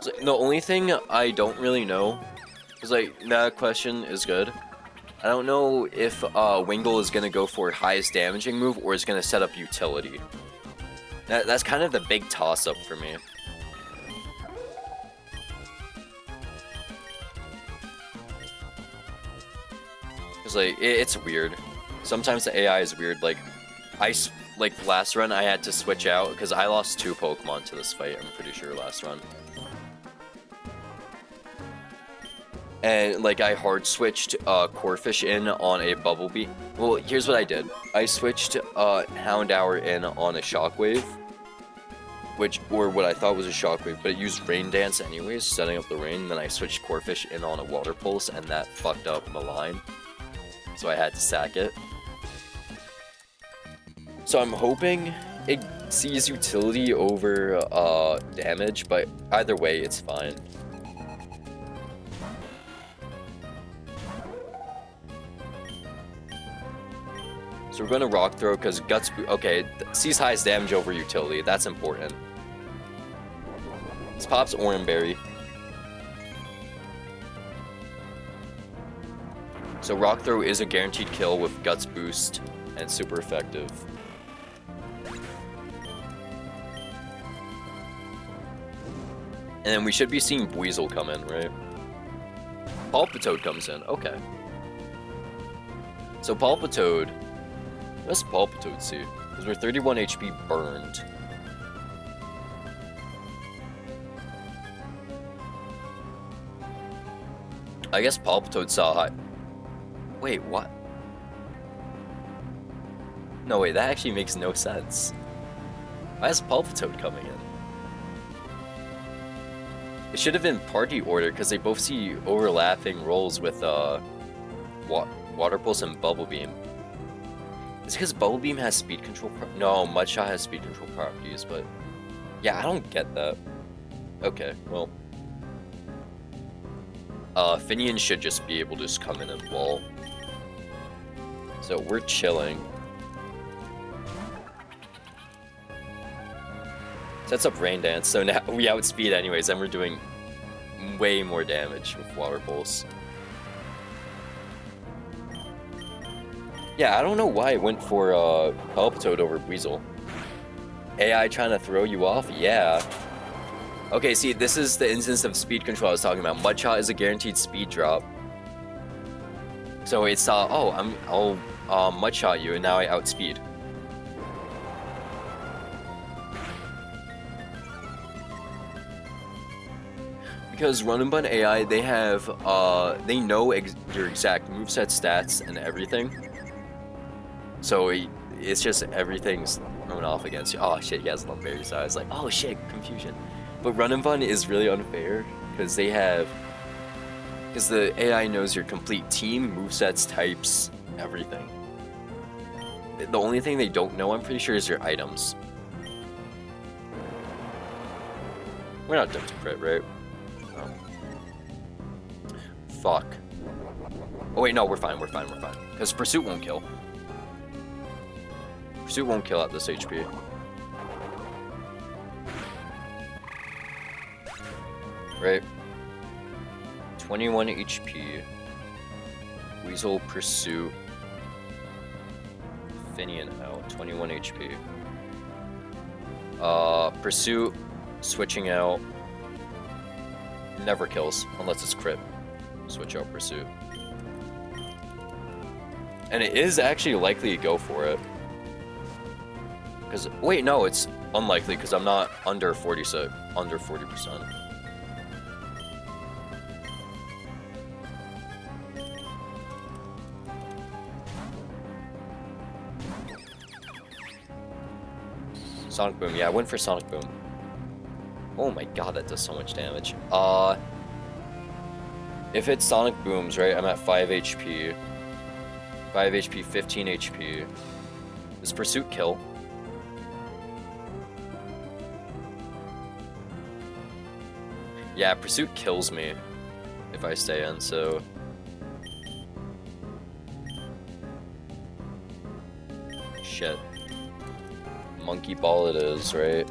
So, the only thing I don't really know is like, that question is good. I don't know if Wingull is gonna go for highest damaging move or is gonna set up utility. That's kind of the big toss-up for me. Cause like it's weird. Sometimes the AI is weird. Like last run I had to switch out because I lost 2 Pokemon to this fight. I'm pretty sure last run. And like I hard switched Corphish in on a Bubble Beam. Well, here's what I did. I switched Houndour in on a Shockwave, or what I thought was a Shockwave, but it used Rain Dance anyways, setting up the rain. Then I switched Corphish in on a Water Pulse, and that fucked up Malign, so I had to sack it. So I'm hoping it sees utility over damage, but either way, it's fine. So we're going to Rock Throw because Guts... Okay, sees highest damage over utility. That's important. This pops Orange Berry. So Rock Throw is a guaranteed kill with Guts Boost and super effective. And then we should be seeing Weasel come in, right? Palpitoad comes in. Okay. So Palpitoad... Let's Palpitoad see, because we're 31 HP burned. I guess Palpitoad saw high. Wait, what? No, wait, that actually makes no sense. Why is Palpitoad coming in? It should have been party order, because they both see overlapping roles with Water Pulse and Bubble Beam. It's because Bubble Beam has speed control no, Mudshot has speed control properties, but... Yeah, I don't get that. Okay, well... Finian should just be able to just come in and wall. So, we're chilling. Sets up Rain Dance, so now we outspeed anyways, and we're doing way more damage with Water Pulse. Yeah, I don't know why it went for Palpitoad over Weasel. AI trying to throw you off? Yeah. Okay, see, this is the instance of speed control I was talking about. Mudshot is a guaranteed speed drop. So it's oh, I'll Mudshot you, and now I outspeed. because Run and Bun AI, they have, they know your exact moveset stats and everything. So it's just everything's thrown off against you. Oh shit, he has Lumberry, so I was like, oh shit, confusion. But Run and Bun is really unfair because they have, because the AI knows your complete team, movesets, types, everything. The only thing they don't know, I'm pretty sure, is your items. We're not done to crit, right? No. Fuck. Oh wait, no, we're fine, we're fine, we're fine. Because Pursuit won't kill. Pursuit won't kill at this HP. Right. 21 HP. Weasel, Pursuit. Finian out. 21 HP. Pursuit, switching out. Never kills, unless it's crit. Switch out Pursuit. And it is actually likely to go for it. Because, wait, no, it's unlikely because I'm not under 40%. Sonic Boom, yeah, I went for Sonic Boom. Oh my god, that does so much damage. If it's Sonic Booms, right, I'm at 5 HP. 5 HP, 15 HP. Does Pursuit kill? Yeah, Pursuit kills me if I stay in, so... Shit. Monkey Ball it is, right?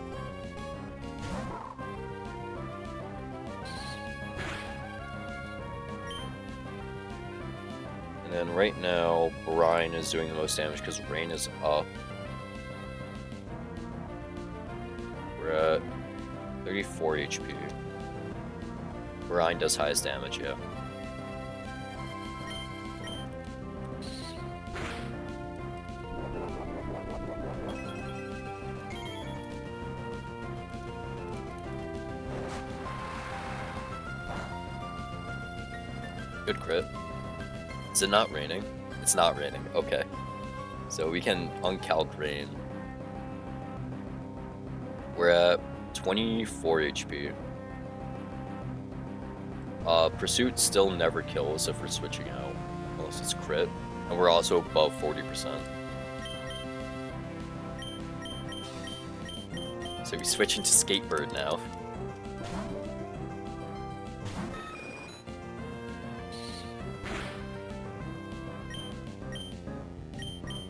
And then right now, Brine is doing the most damage because Rain is up. We're at 34 HP. Brine does highest damage, yeah. Good crit. Is it not raining? It's not raining, okay. So we can uncalc Rain. We're at 24 HP. Pursuit still never kills if we're switching out, unless it's crit. And we're also above 40%. So we switch into Skatebird now.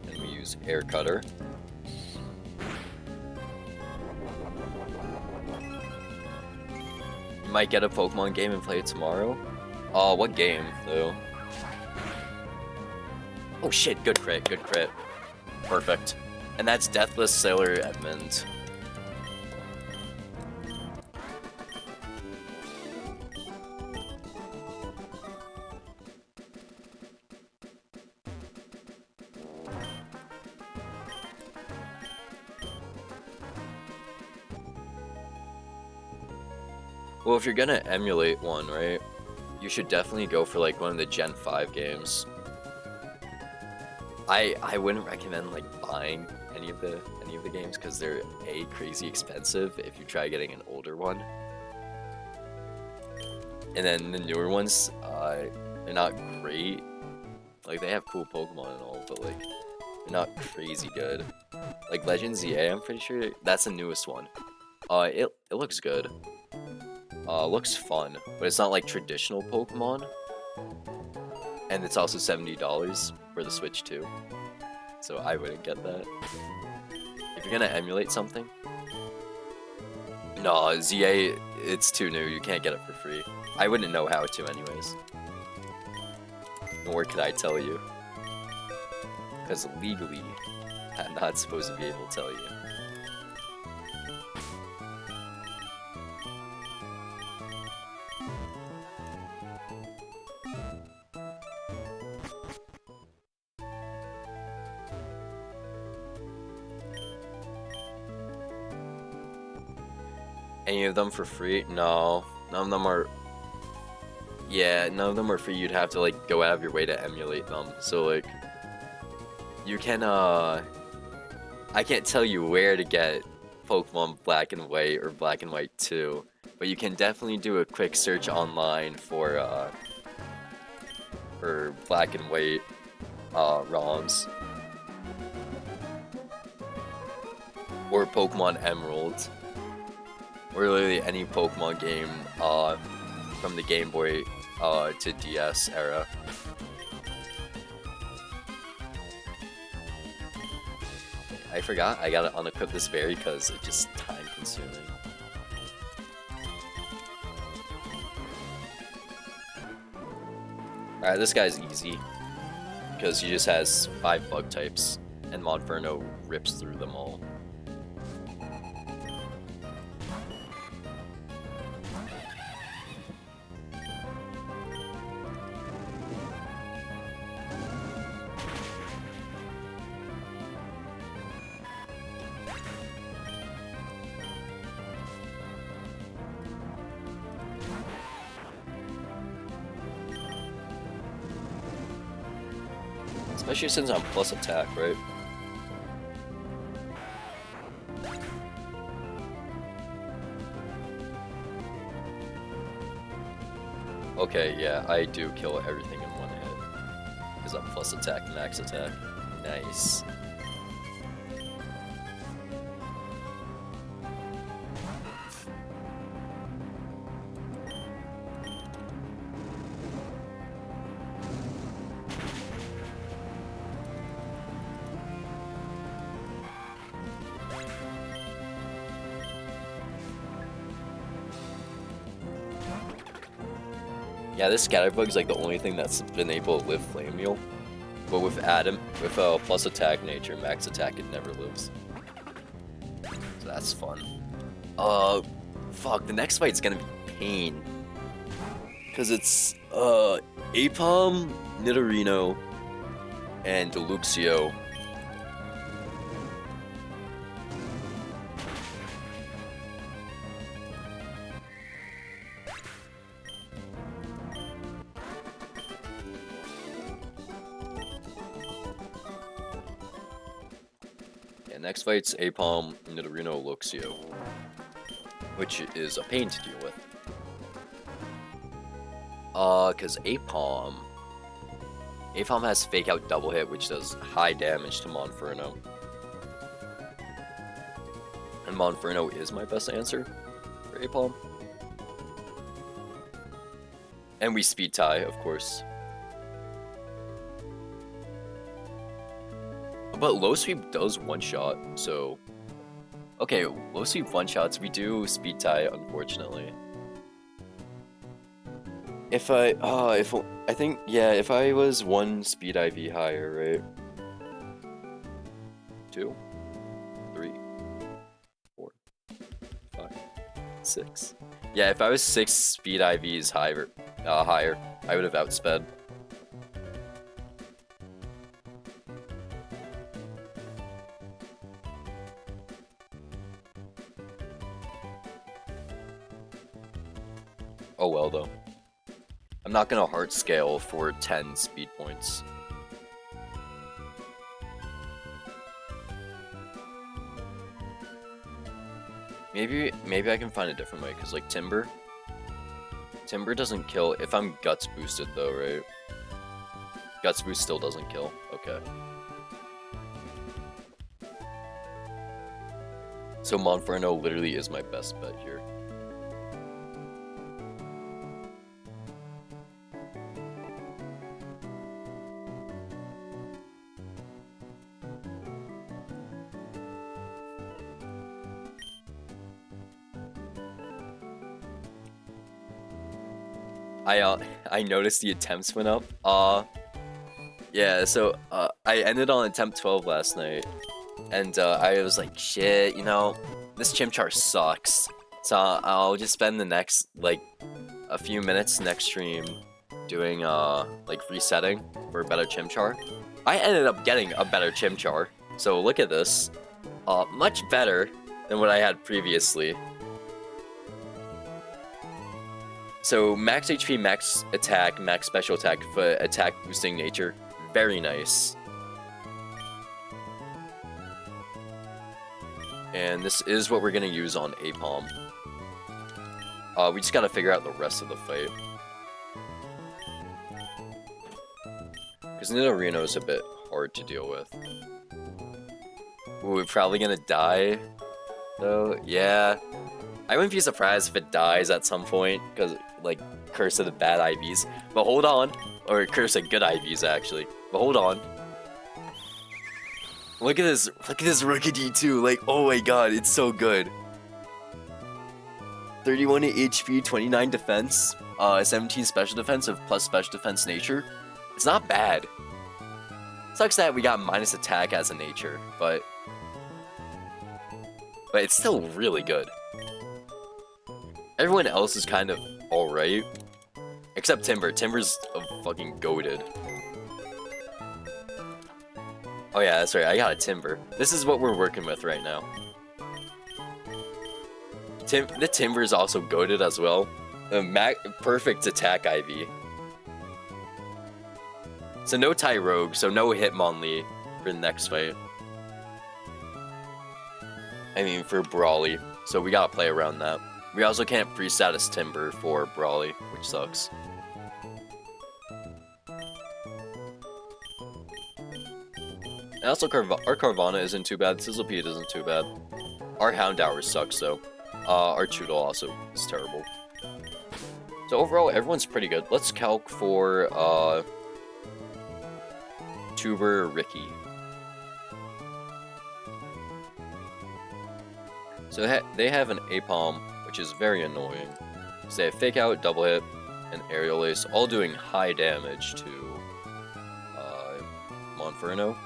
And we use Air Cutter. Might get a Pokemon game and play it tomorrow. What game, though? Oh shit, good crit, good crit. Perfect. And that's Deathless Sailor Edmund. Well, if you're gonna emulate one, right, you should definitely go for like one of the Gen 5 games. I wouldn't recommend like buying any of the games because they're A, crazy expensive if you try getting an older one. And then the newer ones, they're not great. Like they have cool Pokemon and all, but like they're not crazy good. Like Legend ZA, I'm pretty sure that's the newest one. It looks good. Looks fun, but it's not like traditional Pokemon. And it's also $70 for the Switch too. So I wouldn't get that. If you're gonna emulate something. No, ZA, it's too new, you can't get it for free. I wouldn't know how to anyways. Nor could I tell you. Because legally, I'm not supposed to be able to tell you. Any of them for free? No, none of them are yeah, none of them are free. You'd have to like go out of your way to emulate them. So like, you can I can't tell you where to get Pokemon Black and White or Black and White 2, but you can definitely do a quick search online for Black and White ROMs. Or Pokemon Emerald. Or literally any Pokemon game from the Game Boy to DS era. I forgot I gotta unequip this berry because it's just time consuming. Alright, this guy's easy. Because he just has 5 bug types, and Monferno rips through them all. Especially since I'm plus attack, right? Okay, yeah, I do kill everything in one hit. Because I'm plus attack, max attack. Nice. Yeah, this Scatterbug's like the only thing that's been able to live Flame Meal. But with plus attack nature, max attack, it never lives. So that's fun. Fuck, the next fight's gonna be pain. Cause it's, Apom, Nidorino, and Deluxio. Next fight's Apom, Nidorino, Luxio, which is a pain to deal with. Cause Apom has Fake Out Double Hit, which does high damage to Monferno. And Monferno is my best answer for Apom. And we speed tie, of course. But low sweep does one shot, so okay, low sweep one shots. We do speed tie, unfortunately. If I think yeah, if I was 1 speed IV higher, right? 2, 3, 4, 5, 6. Yeah, if I was 6 speed IVs higher, I would have outsped. Oh well, though. I'm not gonna heart scale for 10 speed points. Maybe I can find a different way, because like Timber doesn't kill if I'm Guts boosted though, right? Guts boost still doesn't kill. Okay. So Monferno literally is my best bet here. I noticed the attempts went up. Yeah, so I ended on attempt 12 last night, and I was like, shit, you know, this Chimchar sucks. So I'll just spend the next like a few minutes next stream doing like resetting for a better Chimchar. I ended up getting a better Chimchar, so look at this, much better than what I had previously. So max HP, max attack, max special attack for attack boosting nature. Very nice. And this is what we're gonna use on Apom. We just gotta figure out the rest of the fight. Because Nidorino is a bit hard to deal with. Ooh, we're probably gonna die, though. Yeah. I wouldn't be surprised if it dies at some point, because, like, Curse of the bad IVs. But hold on. Or Curse of good IVs, actually. But hold on. Look at this Rookidee too. Like, oh my god, it's so good. 31 HP, 29 defense, 17 special defense of plus special defense nature. It's not bad. Sucks that we got minus attack as a nature, but it's still really good. Everyone else is kind of alright. Except Timber. Timber's fucking goated. Oh yeah, that's right, I got a Timber. This is what we're working with right now. The Timber is also goated as well. Perfect attack IV. So no Tyrogue, so no Hitmonlee for the next fight. I mean, for Brawly. So we gotta play around that. We also can't pre-status Timber for Brawly, which sucks. And also, our Carvana isn't too bad. Sizzlepede isn't too bad. Our Houndour sucks, though. Our Choodle also is terrible. So overall, everyone's pretty good. Let's calc for, Tuber Ricky. So they have an Apom, which is very annoying. So they have Fake Out, Double Hit, and Aerial Ace, all doing high damage to Monferno.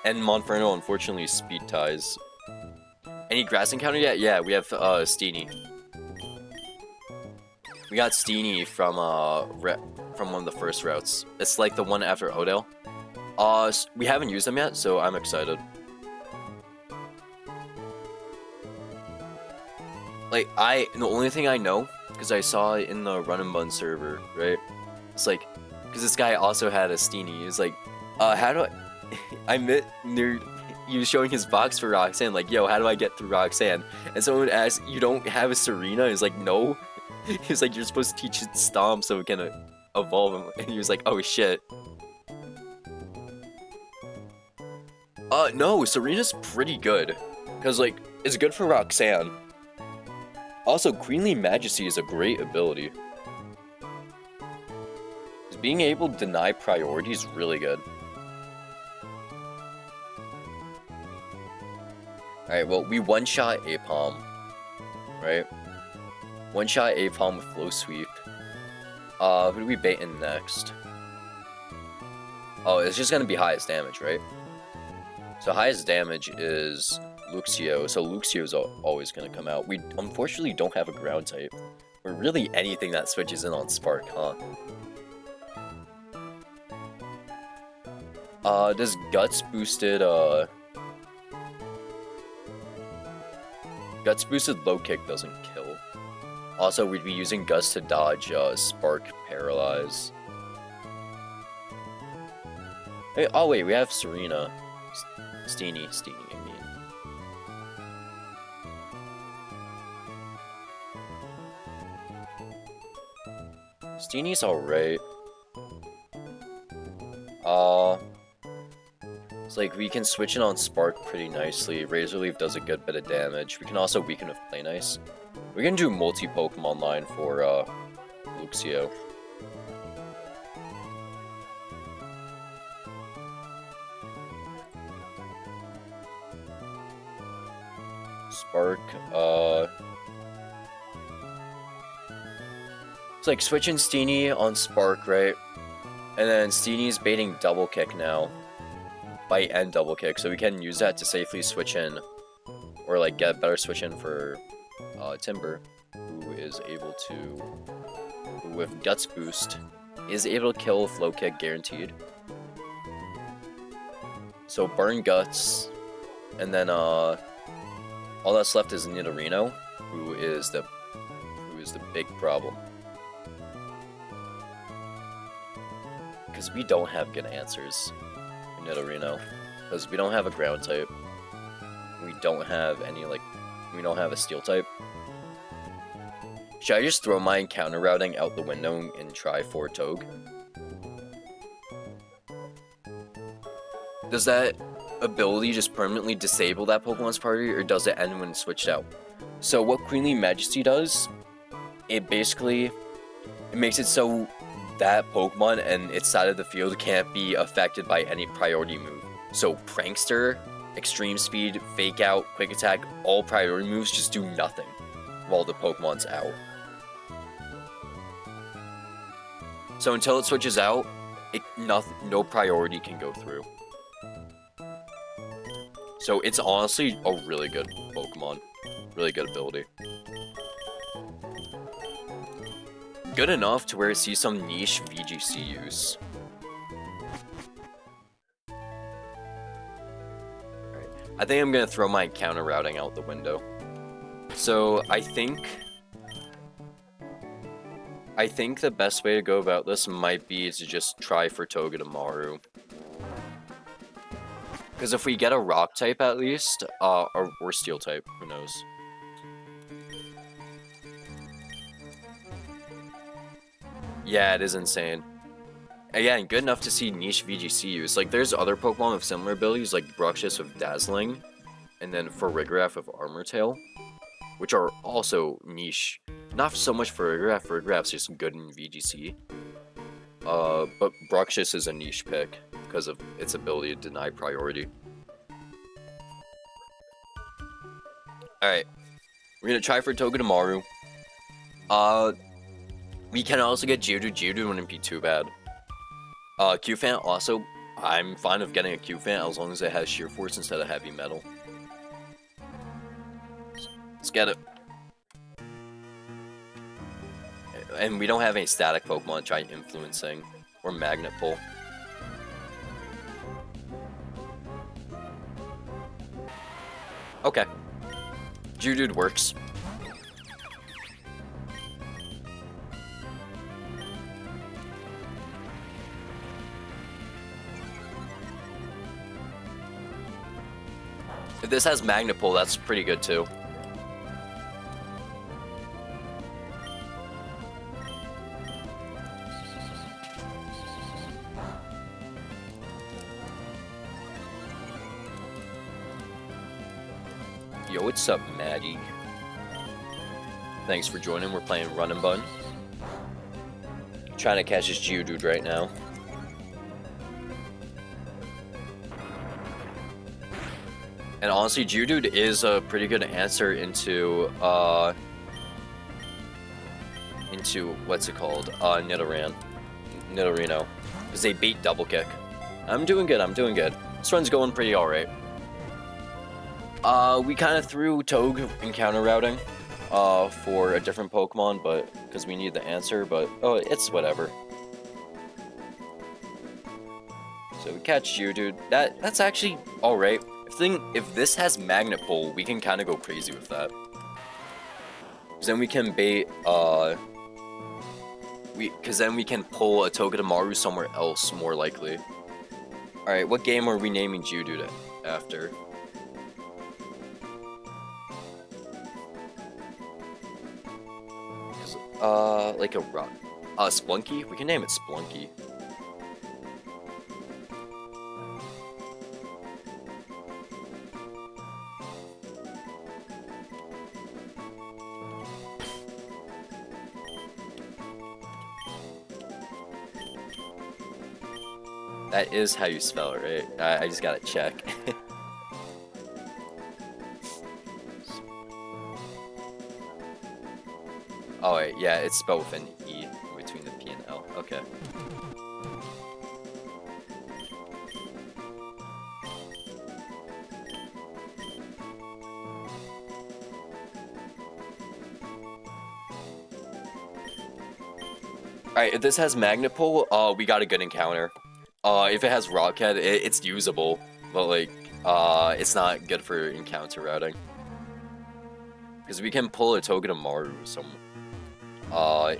And Monferno, unfortunately, speed ties. Any grass encounter yet? Yeah, we have Steenie. We got Steenie from one of the first routes. It's like the one after Odell. We haven't used them yet, so I'm excited. Like, the only thing I know, because I saw it in the Run Bun server, right? It's like, because this guy also had a Steenie. He's like, how do I met near. He was showing his box for Roxanne, like, yo, how do I get through Roxanne? And someone asked, you don't have a Serena? He's like, no. He was like, you're supposed to teach it Stomp so it can evolve him. And he was like, oh shit. No, Serena's pretty good. Because, like, it's good for Roxanne. Also, Queenly Majesty is a great ability. Being able to deny priority is really good. Alright, well, we one-shot Apom, right? One-shot Apom with Flow Sweep. Who do we bait in next? Oh, it's just gonna be highest damage, right? So highest damage is Luxio, so Luxio's always gonna come out. We unfortunately don't have a ground type. Or really anything that switches in on Spark, huh? Does Guts boosted, Guts boosted low kick doesn't kill. Also, we'd be using Guts to dodge Spark Paralyze. Hey, oh wait, we have Serena. Steenie, I mean. Steenie's alright. It's like we can switch it on Spark pretty nicely. Razor Leaf does a good bit of damage. We can also weaken with Play Nice. We can do multi-Pokemon line for Luxio. Spark, it's like switching Steenie on Spark, right? And then Steenie's baiting Double Kick now. Bite and Double Kick, so we can use that to safely switch in. Or like get a better switch in for Timber, who is able to, with Guts Boost, is able to kill Flow Kick guaranteed. So burn Guts, and then all that's left is Nidorino, who is the big problem. because we don't have good answers in Nidorino. Because we don't have a ground type. We don't have any, like, we don't have a steel type. Should I just throw my encounter routing out the window and try for Togue? Does that ability just permanently disable that Pokemon's priority, or does it end when it's switched out? So what Queenly Majesty does, it basically makes it so that Pokemon and its side of the field can't be affected by any priority move. So Prankster, Extreme Speed, Fake Out, Quick Attack, all priority moves just do nothing while the Pokemon's out. So until it switches out, no priority can go through. So it's honestly a really good Pokemon. Really good ability. Good enough to where it sees some niche VGC use. Alright. I think I'm gonna throw my counter routing out the window. So I think the best way to go about this might be to just try for Togedemaru. Because if we get a rock type at least, or steel type, who knows. Yeah, it is insane. Again, good enough to see niche VGC use. Like, there's other Pokemon with similar abilities, like Bruxish with Dazzling, and then Farigiraf with Armor Tail, which are also niche. Not so much Farigiraf, Farigiraf's just good in VGC. But Bruxish is a niche pick because of its ability to deny priority. Alright, we're gonna try for Togedemaru. We can also get Geodude. Geodude wouldn't be too bad. Q-Fan also, I'm fine with getting a Q-Fan as long as it has Sheer Force instead of Heavy Metal. Let's get it. And we don't have any static Pokemon to try influencing or Magnet Pull. Okay. Geodude works. If this has Magnet Pull, that's pretty good too. Yo, what's up, Maddie? Thanks for joining. We're playing Run Bun. Trying to catch this Geodude right now. And honestly, Geodude is a pretty good answer into what's it called? Nidorino. Because they bait double kick. I'm doing good, I'm doing good. This run's going pretty alright. We kind of threw Togue in counter routing for a different Pokemon, but because we need the answer, but oh, it's whatever. So we catch Geodude. That's actually alright. If this has Magnet Pull, we can kind of go crazy with that. Because then we can bait, because then we can pull a Togedemaru somewhere else, more likely. Alright, what game are we naming Geodude after? Like a rock. Splunky? We can name it Splunky. That is how you spell it, right? I just gotta check. Oh wait, yeah, it's spelled with an E between the P and L. Okay. Alright, if this has Magnet Pull, we got a good encounter. If it has Rockhead, it's usable, but like, it's not good for encounter routing. Because we can pull a Togedemaru somewhere.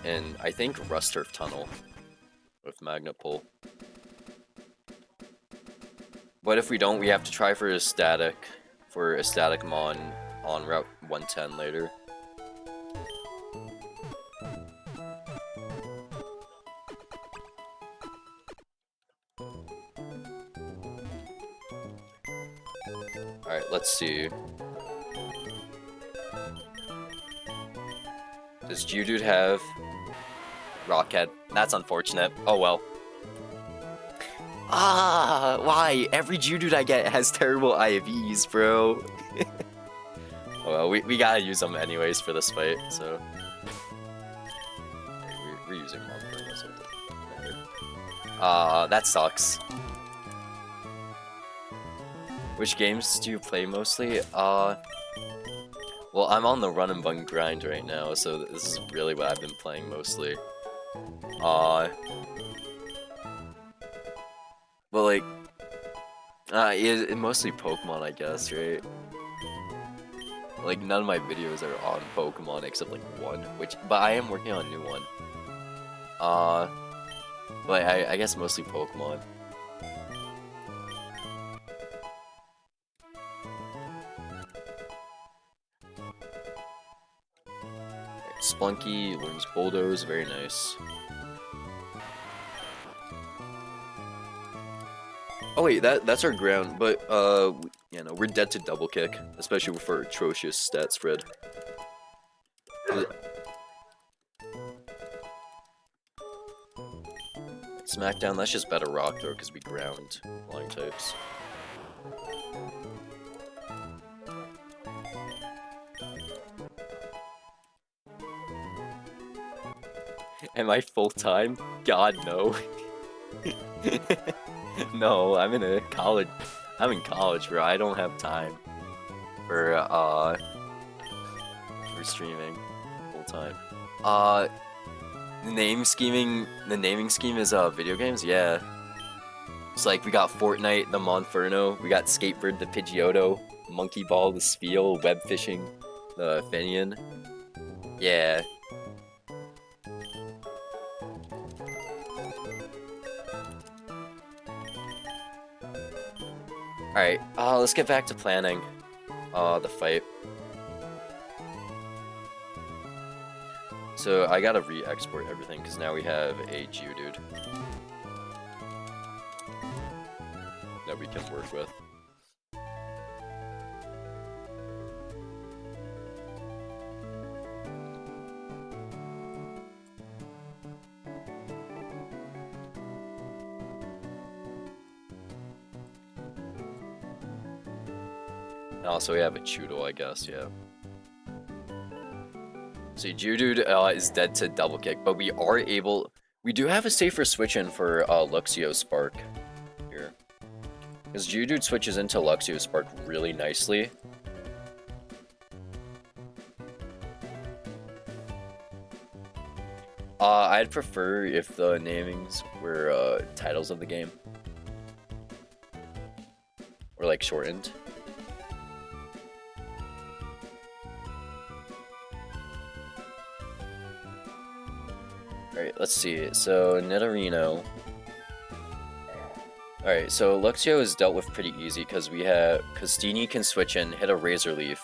And I think Rust Turf Tunnel. with Magnet Pull. What if we don't? We have to try for a static Mon on Route 110 later. Alright, let's see. Does Geodude have Rockhead? That's unfortunate. Oh well. Ah, why? Every Geodude I get has terrible IVs, bro. Oh well, we gotta use them anyways for this fight, so... We're using Monfer, so it doesn't matter. That sucks. Which games do you play mostly? Well, I'm on the Run and Bun grind right now, so this is really what I've been playing mostly. But like, mostly Pokemon, I guess, right? Like, none of my videos are on Pokemon except like one, but I am working on a new one. But I guess mostly Pokemon. Splunky learns Bulldoze, very nice. Oh wait, that's our ground, but you know, we're dead to Double Kick, especially for atrocious stat spread. Smackdown, that's just better Rock Throw because we ground flying types. Am I full-time? God, no. No, I'm in college, bro. I don't have time for streaming full-time. The naming scheme is video games, yeah. It's like we got Fortnite, the Monferno, we got Skatebird, the Pidgeotto, Monkey Ball, the Spiel, Web Fishing, the Finian. Yeah. Alright, let's get back to planning the fight. So I gotta re-export everything because now we have a Geodude that we can work with. And also we have a Choodle, I guess, yeah. So Geodude is dead to Double Kick, but we do have a safer switch in for Luxio Spark here. Because Geodude switches into Luxio Spark really nicely. I'd prefer if the namings were titles of the game. Or like shortened. Alright, let's see. So, Nidorino. Alright, so Luxio is dealt with pretty easy because Steenee can switch in, hit a Razor Leaf.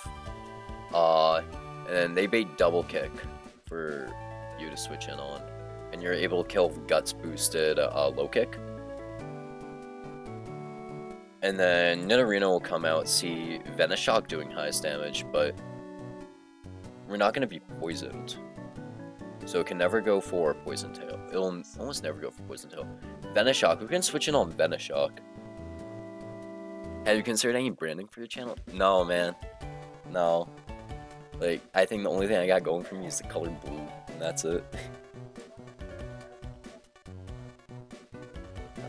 And then they bait Double Kick for you to switch in on. And you're able to kill Guts boosted Low Kick. And then Nidorino will come out, see Venoshock doing highest damage, but we're not going to be poisoned. So it can never go for Poison Tail. It'll almost never go for Poison Tail. Venoshock, we can switch in on Venoshock. Have you considered any branding for your channel? No, man. No. Like, I think the only thing I got going for me is the color blue, and that's it.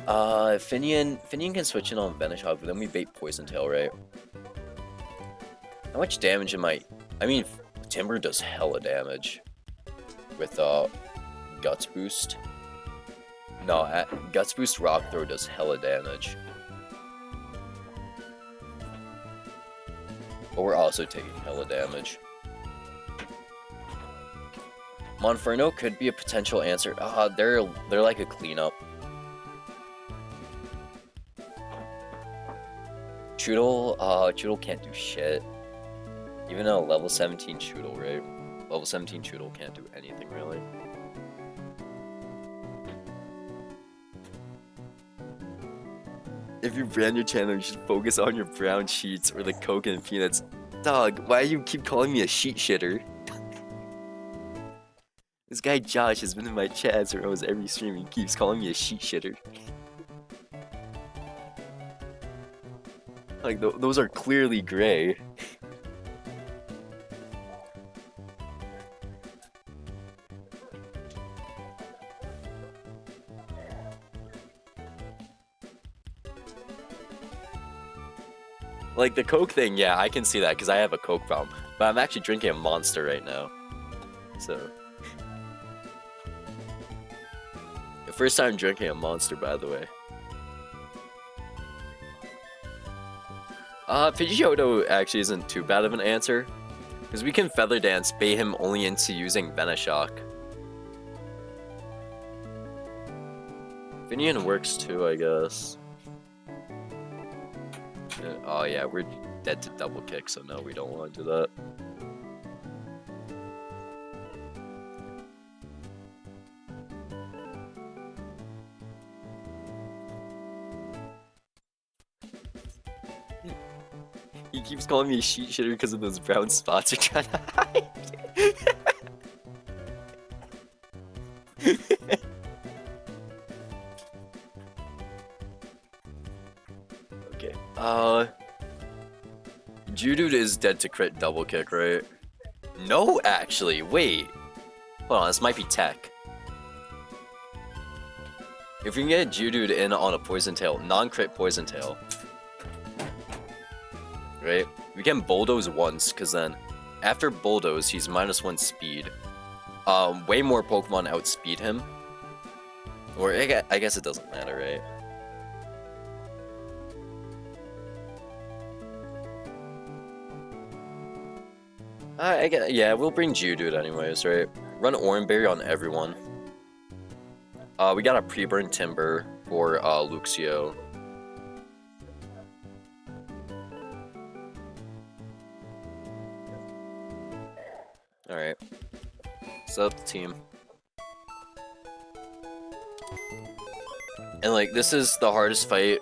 Finian can switch in on Venoshock, but then we bait Poison Tail, right? How much damage am I mean, Timber does hella damage. With Guts Boost. No, Guts Boost Rock Throw does hella damage. But we're also taking hella damage. Monferno could be a potential answer. They're like a cleanup. Choodle can't do shit. Even a level 17 Choodle, right? Level 17 Choodle can't do anything really. If you brand your channel, you should focus on your brown sheets or the Coke and peanuts. Dog, why do you keep calling me a sheet shitter? This guy Josh has been in my chats for almost every stream and keeps calling me a sheet shitter. Like, those are clearly gray. Like, the Coke thing, yeah, I can see that because I have a Coke fountain. But I'm actually drinking a Monster right now. So. First time drinking a Monster, by the way. Pidgeotto actually isn't too bad of an answer. Because we can Feather Dance, bait him only into using Venoshock. Finian works too, I guess. Oh yeah, we're dead to double kick, so no, we don't want to do that. He keeps calling me a sheet shitter because of those brown spots you're trying to hide. Okay. Geodude is dead to crit double kick, right? No, actually. Wait. Hold on, this might be tech. If we can get Geodude in on a Poison Tail, non-crit Poison Tail. Right? We can Bulldoze once, because then after Bulldoze, he's -1 speed. Way more Pokemon outspeed him. Or I guess it doesn't matter, right? Yeah, we'll bring Geodude anyways, right? Run Oranberry on everyone. We got a pre-burn Timber for Luxio. Alright. Set up the team. And like, this is the hardest fight.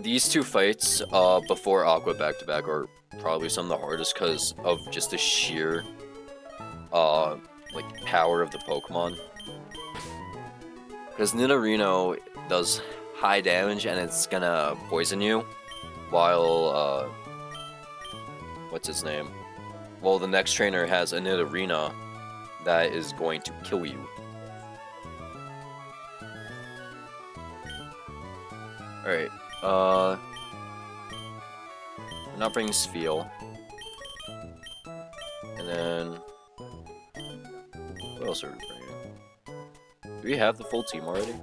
These two fights before Aqua back-to-back are probably some of the hardest because of just the sheer like power of the Pokemon. Because Nidorino does high damage and it's gonna poison you, while what's his name? Well, the next trainer has a Nidorina that is going to kill you. Alright, we're not bringing Spheal. And then what else are we bringing? Do we have the full team already?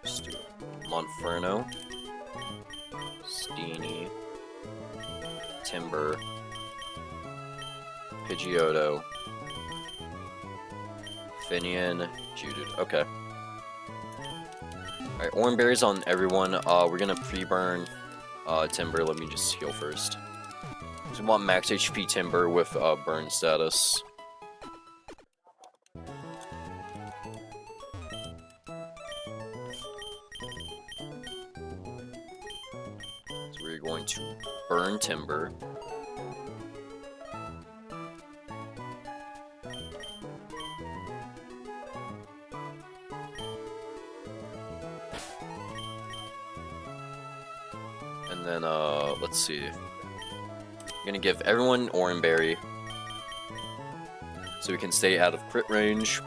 Let's do it. Monferno, Steenie, Timber, Pidgeotto, Finian, Geodude. Okay. Alright, Oranberries on everyone. We're gonna pre-burn Timber. Let me just heal first. So we want max HP Timber with burn status. So we're going to burn Timber. And then, let's see. I'm gonna give everyone Oranberry so we can stay out of crit range.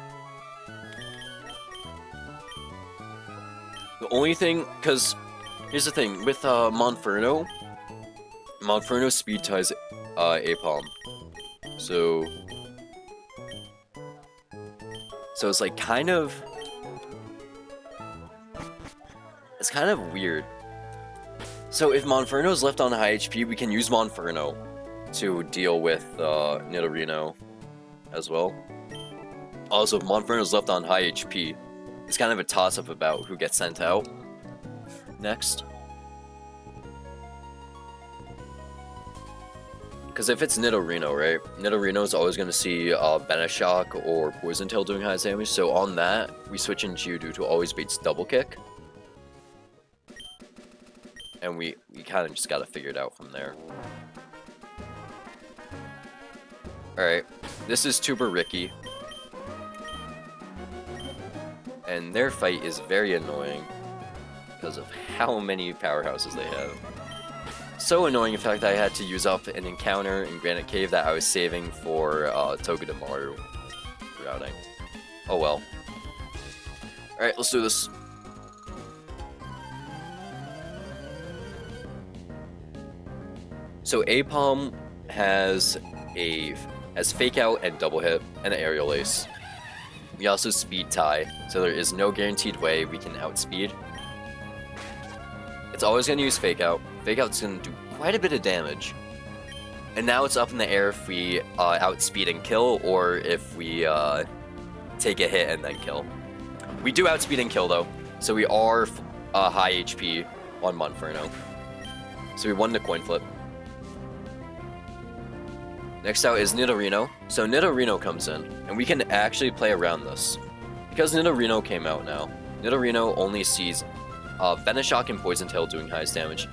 The only thing, because here's the thing, with Monferno speed ties Apom. So it's like it's kind of weird. So if Monferno's left on high HP, we can use Monferno to deal with Nidorino as well. Also, if Monferno is left on high HP, it's kind of a toss-up about who gets sent out next. Because if it's Nidorino, right? Nidorino is always going to see Venoshock or Poison Tail doing high damage. So on that, we switch in Geodude to always beats Double Kick. And we kind of just got to figure it out from there. Alright, this is Tuber Ricky. And their fight is very annoying because of how many powerhouses they have. So annoying, in fact, that I had to use up an encounter in Granite Cave that I was saving for Togedemaru routing. Oh well. Alright, let's do this. So Apom has Fake Out and Double Hit and Aerial Ace. We also Speed Tie, so there is no guaranteed way we can outspeed. It's always going to use Fake Out. Fake Out's going to do quite a bit of damage. And now it's up in the air if we outspeed and kill, or if we take a hit and then kill. We do outspeed and kill though, so we are high HP on Monferno. So we won the coin flip. Next out is Nidorino. So Nidorino comes in, and we can actually play around this. Because Nidorino came out now, Nidorino only sees Venoshock and Poison Tail doing highest damage,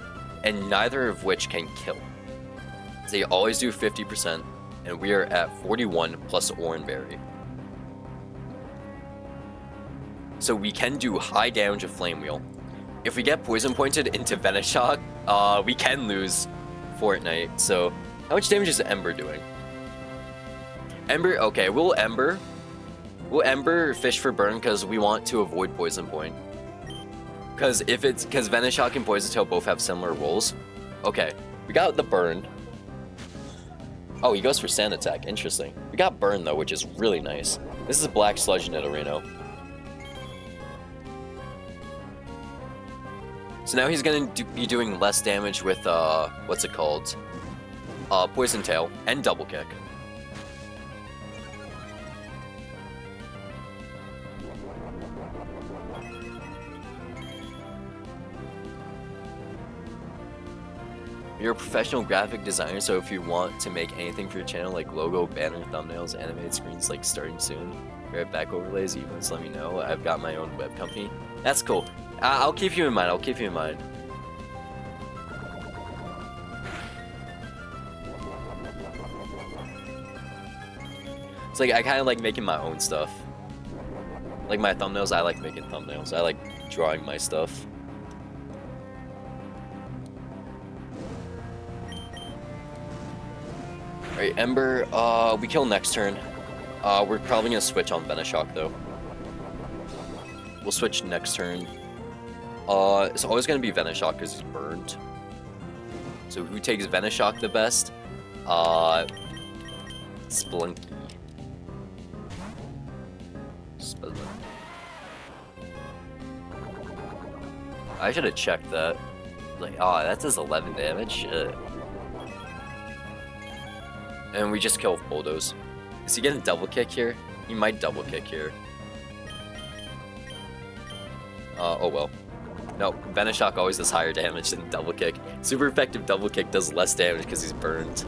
and neither of which can kill. They always do 50%, and we are at 41 plus Oranberry. So we can do high damage of Flame Wheel. If we get Poison Pointed into Venoshock, we can lose Fortnite. So how much damage is Ember doing? Ember, okay, we'll Ember. We'll Ember Fish for Burn because we want to avoid Poison Point. Because Venoshock and Poison Tail both have similar rolls. Okay, we got the Burn. Oh, he goes for Sand Attack, interesting. We got Burn though, which is really nice. This is Black Sludge Nidorino. So now he's gonna be doing less damage with, what's it called? Poison Tail and Double Kick. You're a professional graphic designer, so if you want to make anything for your channel, like logo, banner, thumbnails, animated screens, like starting soon, or back overlays, events, let me know. I've got my own web company. That's cool. I'll keep you in mind. I'll keep you in mind. It's like, I kind of like making my own stuff. Like my thumbnails, I like making thumbnails. I like drawing my stuff. Alright, Ember, we kill next turn. We're probably gonna switch on Venoshock though. We'll switch next turn. It's always gonna be Venoshock because he's burned. So who takes Venoshock the best? Spelunky. I should have checked that. Like, oh, that does 11 damage? Shit. And we just kill Bulldoze. Is he getting double kick here? He might double kick here. Oh well. No, Venoshock always does higher damage than double kick. Super effective double kick does less damage because he's burned.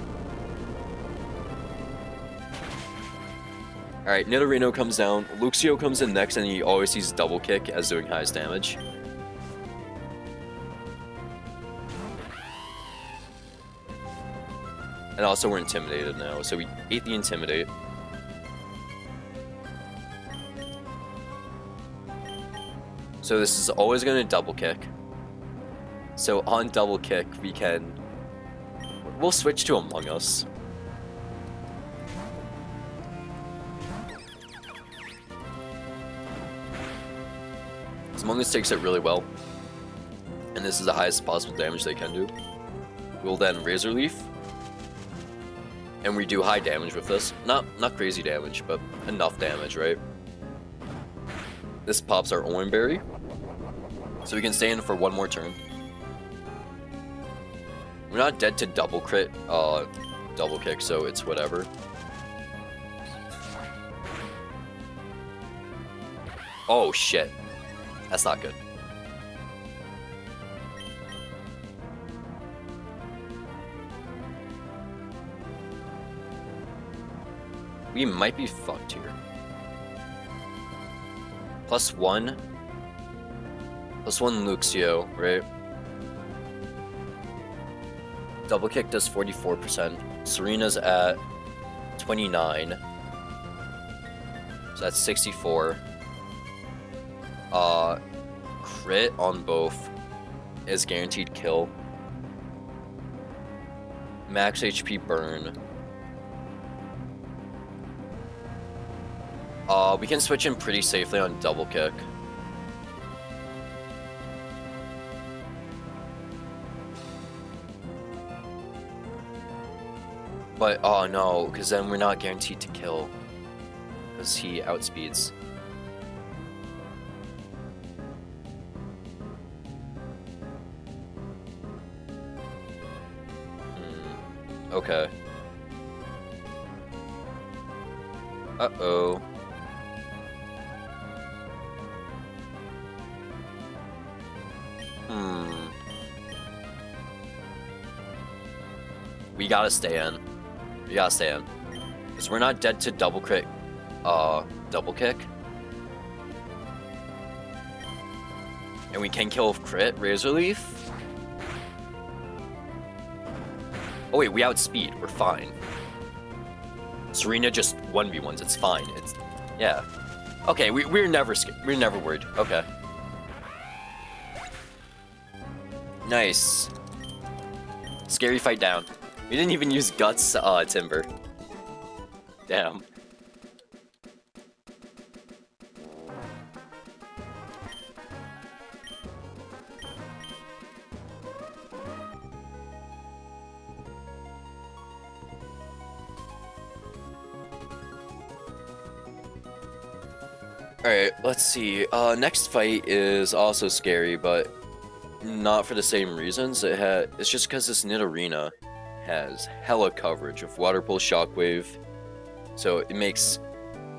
Alright, Nidorino comes down. Luxio comes in next and he always sees double kick as doing highest damage. And also we're intimidated now, so we ate the Intimidate. So this is always going to double kick. So on double kick we'll switch to Among Us. Among Us takes it really well. And this is the highest possible damage they can do. We'll then Razor Leaf. And we do high damage with this. Not crazy damage, but enough damage, right? This pops our Oranberry. So we can stay in for one more turn. We're not dead to double crit double kick, so it's whatever. Oh shit. That's not good. We might be fucked here. +1. +1 Luxio, right? Double kick does 44%. Serena's at 29. So that's 64. Crit on both is guaranteed kill. Max HP burn. We can switch in pretty safely on double kick. But, oh no, because then we're not guaranteed to kill. Because he outspeeds. Okay. Uh-oh. We gotta stay in. We gotta stay in. Because we're not dead to double kick. Double kick. And we can kill with crit, Razor Leaf. Oh wait, we outspeed. We're fine. Serena just 1v1s. It's fine. It's, yeah. Okay, we're never scared. We're never worried. Okay. Nice. Scary fight down. We didn't even use Guts, Timber. Damn. Alright, let's see. Next fight is also scary, but not for the same reasons. It's just because this Nidorina has hella coverage of Water Pulse Shockwave, so it makes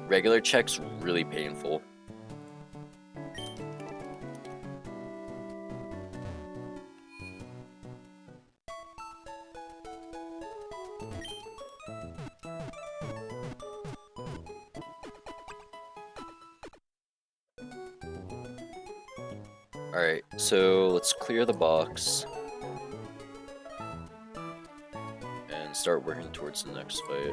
regular checks really painful. Alright, so let's clear the box and start working towards the next fight.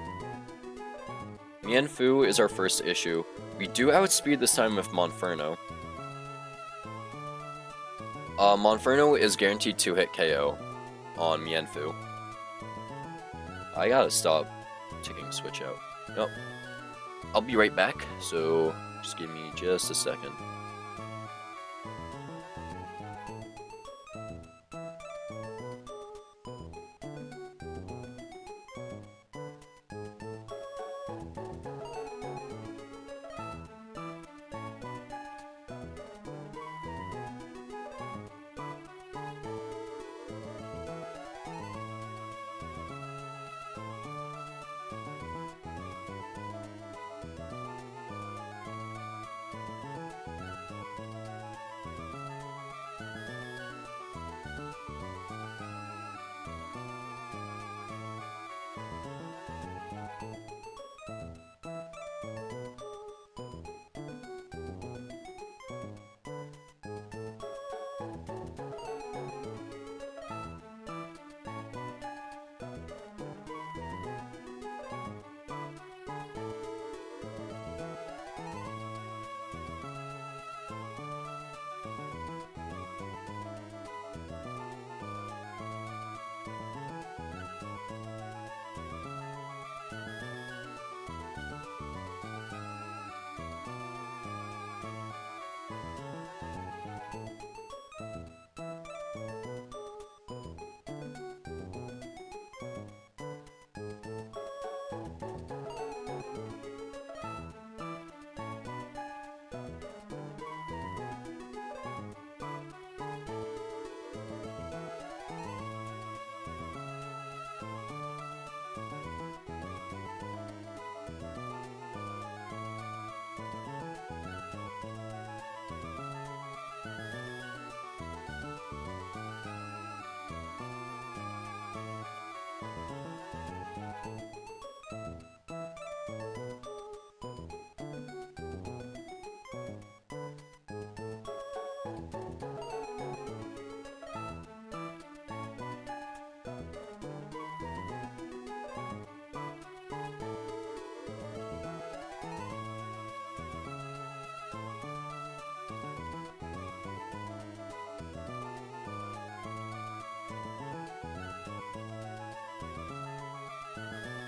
Mienfoo is our first issue. We do outspeed this time with Monferno. Monferno is guaranteed 2-hit KO on Mienfoo. I gotta stop taking switch out. Nope. I'll be right back, so just give me just a second.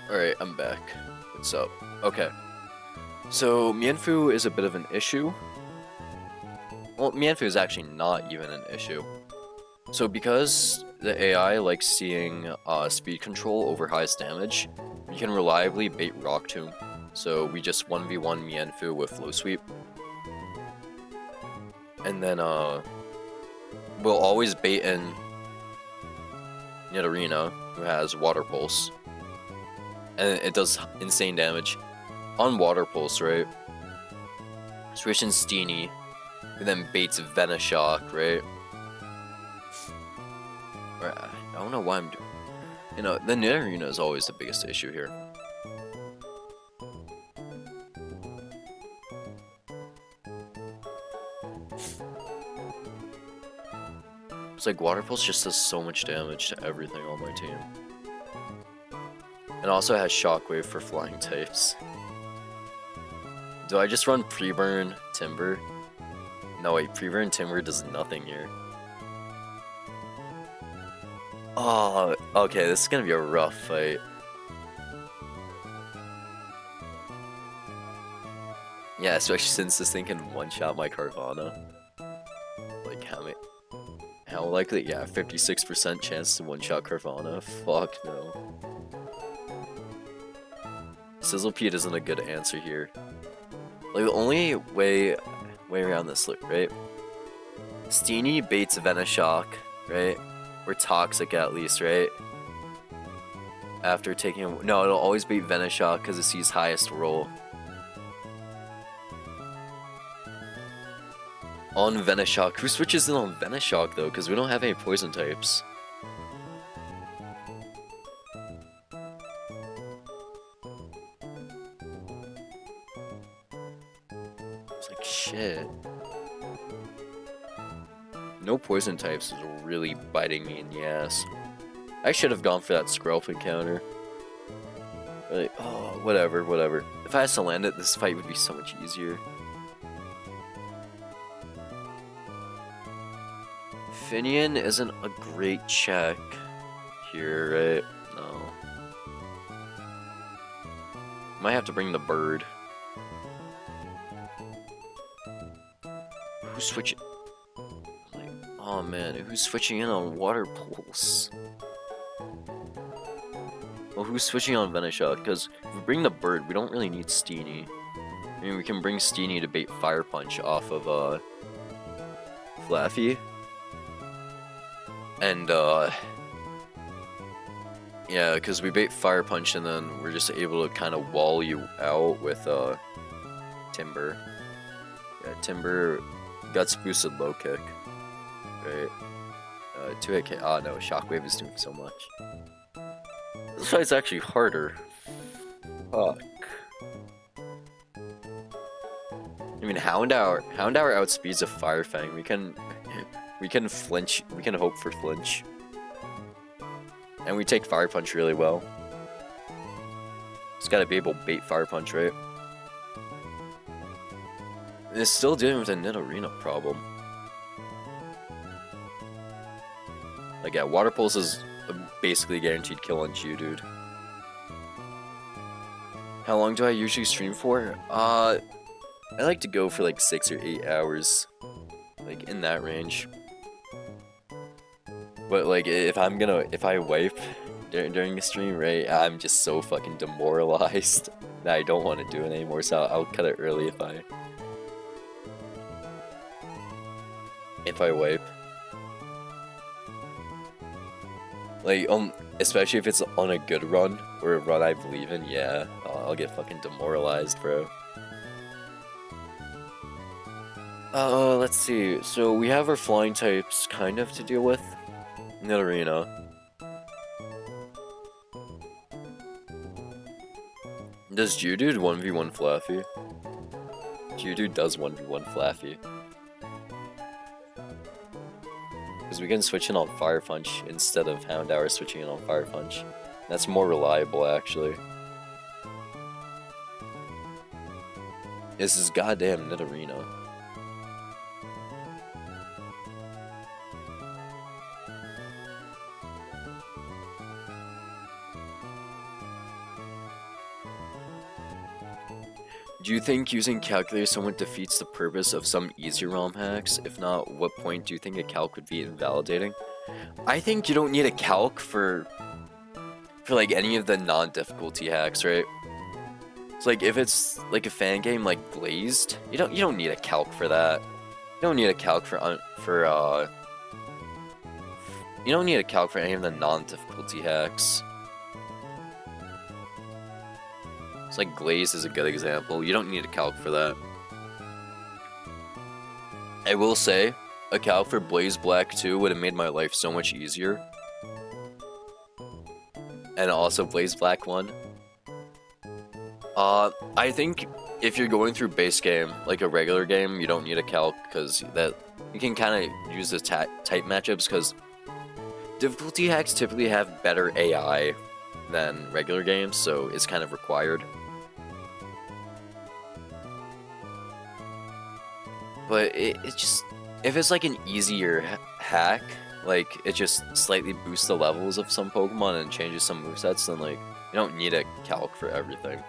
Alright, I'm back. What's up? Okay. So, Mienfu is a bit of an issue. Well, Mienfu is actually not even an issue. So, because the AI likes seeing speed control over highest damage, we can reliably bait Rock Tomb. So, we just 1v1 Mienfu with Flow Sweep. And then, we'll always bait in Nidorina, who has Water Pulse. And it does insane damage. On Water Pulse, right? Switch in Steenie, and then baits Venoshock, right? I don't know why I'm doing. You know, the Nidorina is always the biggest issue here. It's like Water Pulse just does so much damage to everything on my team. It also has Shockwave for flying types. Do I just run Pre-Burn Timber? No wait, Pre-Burn Timber does nothing here. Oh, okay, this is gonna be a rough fight. Yeah, especially since this thing can one-shot my Carvana. Like, how likely? Yeah, 56% chance to one-shot Carvana. Fuck no. Sizzlepede isn't a good answer here. Like, the only way around this, right? Steenie baits Venoshock, right? Or Toxic at least, right? After taking no, it'll always bait Venoshock because it sees highest roll. On Venoshock. Who switches in on Venoshock though? Because we don't have any poison types. It's like shit. No poison types is really biting me in the ass. I should have gone for that Skrelp encounter. Like, oh, whatever. If I had to land it, this fight would be so much easier. Finian isn't a great check here, right? No. Might have to bring the bird. Who's switching? Like, oh man, who's switching in on Water Pulse? Well, who's switching on Venoshock? Because if we bring the bird, we don't really need Steenie. I mean, we can bring Steenie to bait Fire Punch off of Flaffy. And, yeah, because we bait Fire Punch and then we're just able to kind of wall you out with, Timber. Yeah, Timber, Guts boosted low kick. Right? 2-hit K. Oh no, Shockwave is doing so much. This fight's actually harder. Fuck. I mean, Houndour outspeeds a Fire Fang. We can flinch. We can hope for flinch. And we take Fire Punch really well. Just gotta be able to bait Fire Punch, right? And it's still dealing with a Nidorina problem. Like, yeah, Water Pulse is a basically guaranteed kill on Geodude. How long do I usually stream for? I like to go for like 6 or 8 hours. Like, in that range. But like, if I wipe during a stream, right, I'm just so fucking demoralized that I don't want to do it anymore, so I'll cut it early if I wipe. Like, especially if it's on a good run, or a run I believe in, yeah, I'll get fucking demoralized, bro. Let's see, so we have our flying types kind of to deal with. Nidorina. Does Geodude 1v1 Flaffy? Geodude does 1v1 Flaffy. Because we can switch in on Fire Punch instead of Houndour switching in on Fire Punch. That's more reliable, actually. This is goddamn Nidorina. Do you think using calculator somewhat defeats the purpose of some easier ROM hacks? If not, what point do you think a calc would be invalidating? I think you don't need a calc for like any of the non-difficulty hacks, right? So like if it's like a fan game like Glazed, you don't need a calc for that. You don't need a calc for you don't need a calc for any of the non-difficulty hacks. It's like Glaze is a good example. You don't need a calc for that. I will say, a calc for Blaze Black 2 would have made my life so much easier. And also Blaze Black 1. I think if you're going through base game, like a regular game, you don't need a calc, because that you can kind of use the type matchups, because difficulty hacks typically have better AI than regular games, so it's kind of required. But it just, if it's like an easier hack, like it just slightly boosts the levels of some Pokemon and changes some movesets, then like you don't need a calc for everything.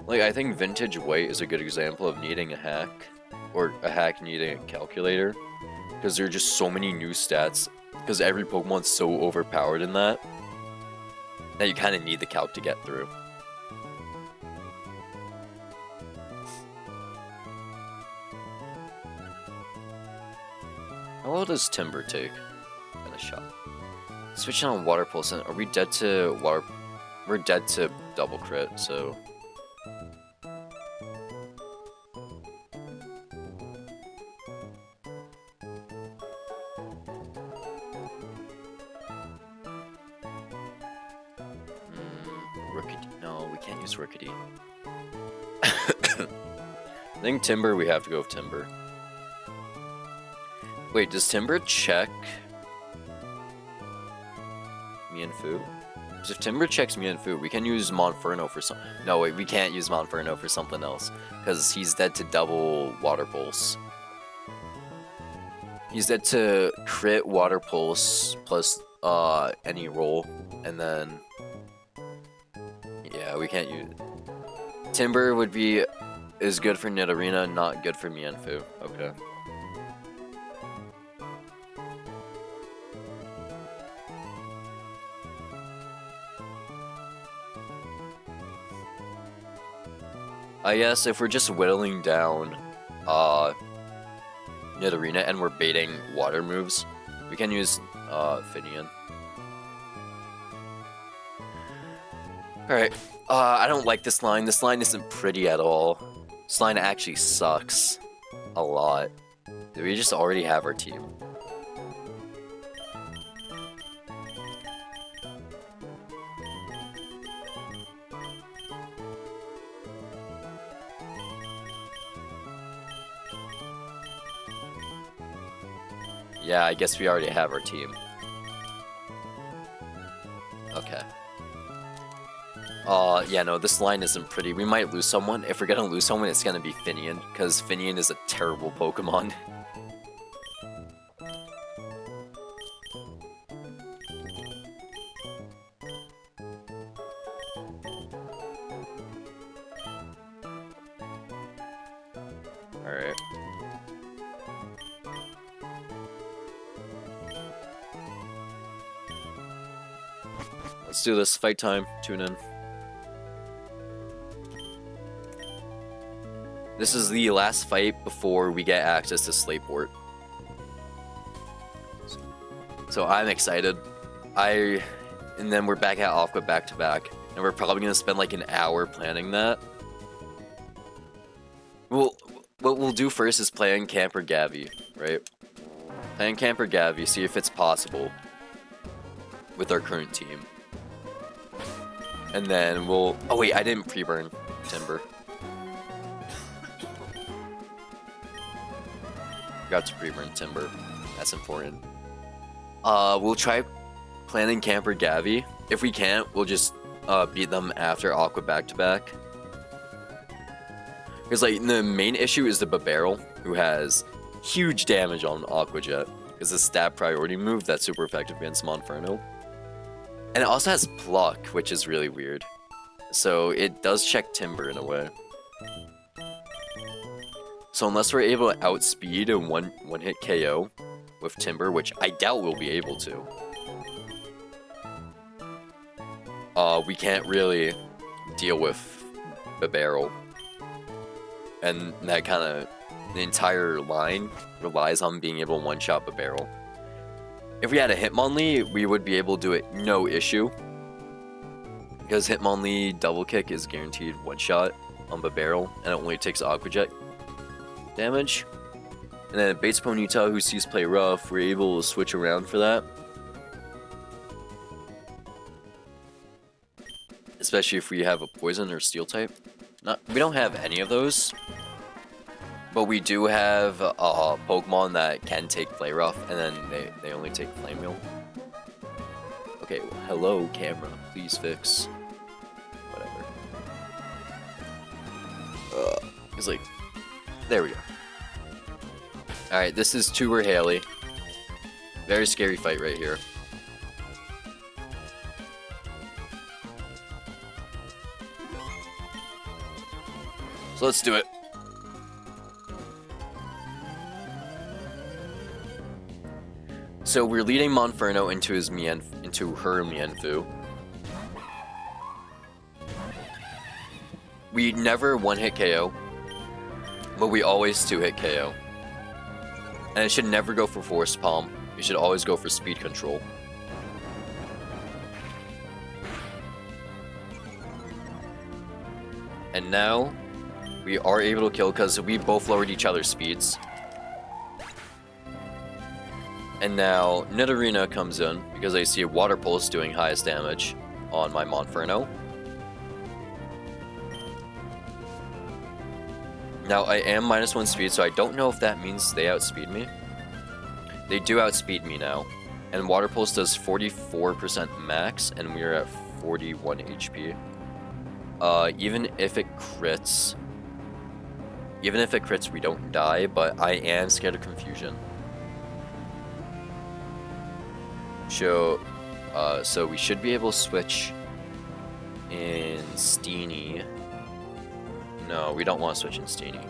Like, I think Vintage White is a good example of needing a hack, or a hack needing a calculator, because there are just so many new stats, because every Pokemon's so overpowered in that you kind of need the calc to get through. How long does Timber take in a shot? Switching on Water Pulse, are we dead to water? We're dead to double crit, so... Rickety. I think Timber, we have to go with Timber. Wait, does Timber check Mienfoo? Because if Timber checks Mienfoo, we can use Monferno for some... No, wait, we can't use Monferno for something else. Because he's dead to double Water Pulse. He's dead to crit Water Pulse plus any roll, and then... Yeah, we can't use... Timber would be... is good for Nidorina, not good for Mienfoo. Okay. I guess if we're just whittling down Nidorina and we're baiting water moves, we can use Finian. Alright, I don't like this line. This line isn't pretty at all. This line actually sucks a lot. Do we just already have our team? Yeah, I guess we already have our team. Okay. Yeah, no, this line isn't pretty. We might lose someone. If we're gonna lose someone, it's gonna be Finian, because Finian is a terrible Pokemon. Alright. Let's do this. Fight time. Tune in. This is the last fight before we get access to Slateport. So I'm excited. And then we're back at Aqua back-to-back. And we're probably going to spend like an hour planning that. Well, what we'll do first is play on Camper Gavi, right? Play on Camper Gavi, see if it's possible with our current team. And then we'll... Oh wait, I didn't pre-burn Timber. Forgot to pre-burn Timber. That's important. We'll try planning Camper Gavi. If we can't, we'll just beat them after Aqua back-to-back. Because like the main issue is the Babarrel, who has huge damage on Aqua Jet. is a stab priority move that's super effective against Monferno. And it also has Pluck, which is really weird. So it does check Timber in a way. So unless we're able to outspeed a one-hit KO with Timber, which I doubt we'll be able to, we can't really deal with the barrel. And that kind of, the entire line relies on being able to one-shot the barrel. If we had a Hitmonlee, we would be able to do it no issue. Because Hitmonlee double kick is guaranteed one-shot on the barrel, and it only takes Aqua Jet damage. And then Bates Ponyta, who sees play rough, we're able to switch around for that. Especially if we have a poison or steel type. We don't have any of those. But we do have Pokemon that can take play rough, and then they only take Flame Wheel. Okay, well, hello camera, please fix. Whatever. It's like, there we go. Alright, this is Tuber Haley. Very scary fight right here. So let's do it. So we're leading Monferno into her Mienfoo. We never one-hit KO, but we always two-hit KO. And it should never go for Force Palm. You should always go for Speed Control. And now, we are able to kill because we both lowered each other's speeds. And now, Nidorina comes in because I see a Water Pulse doing highest damage on my Monferno. Now, I am -1 speed, so I don't know if that means they outspeed me. They do outspeed me now. And Water Pulse does 44% max, and we're at 41 HP. Even if it crits, we don't die, but I am scared of confusion. So we should be able to switch in Steenie. No, we don't want to switch in Steenie.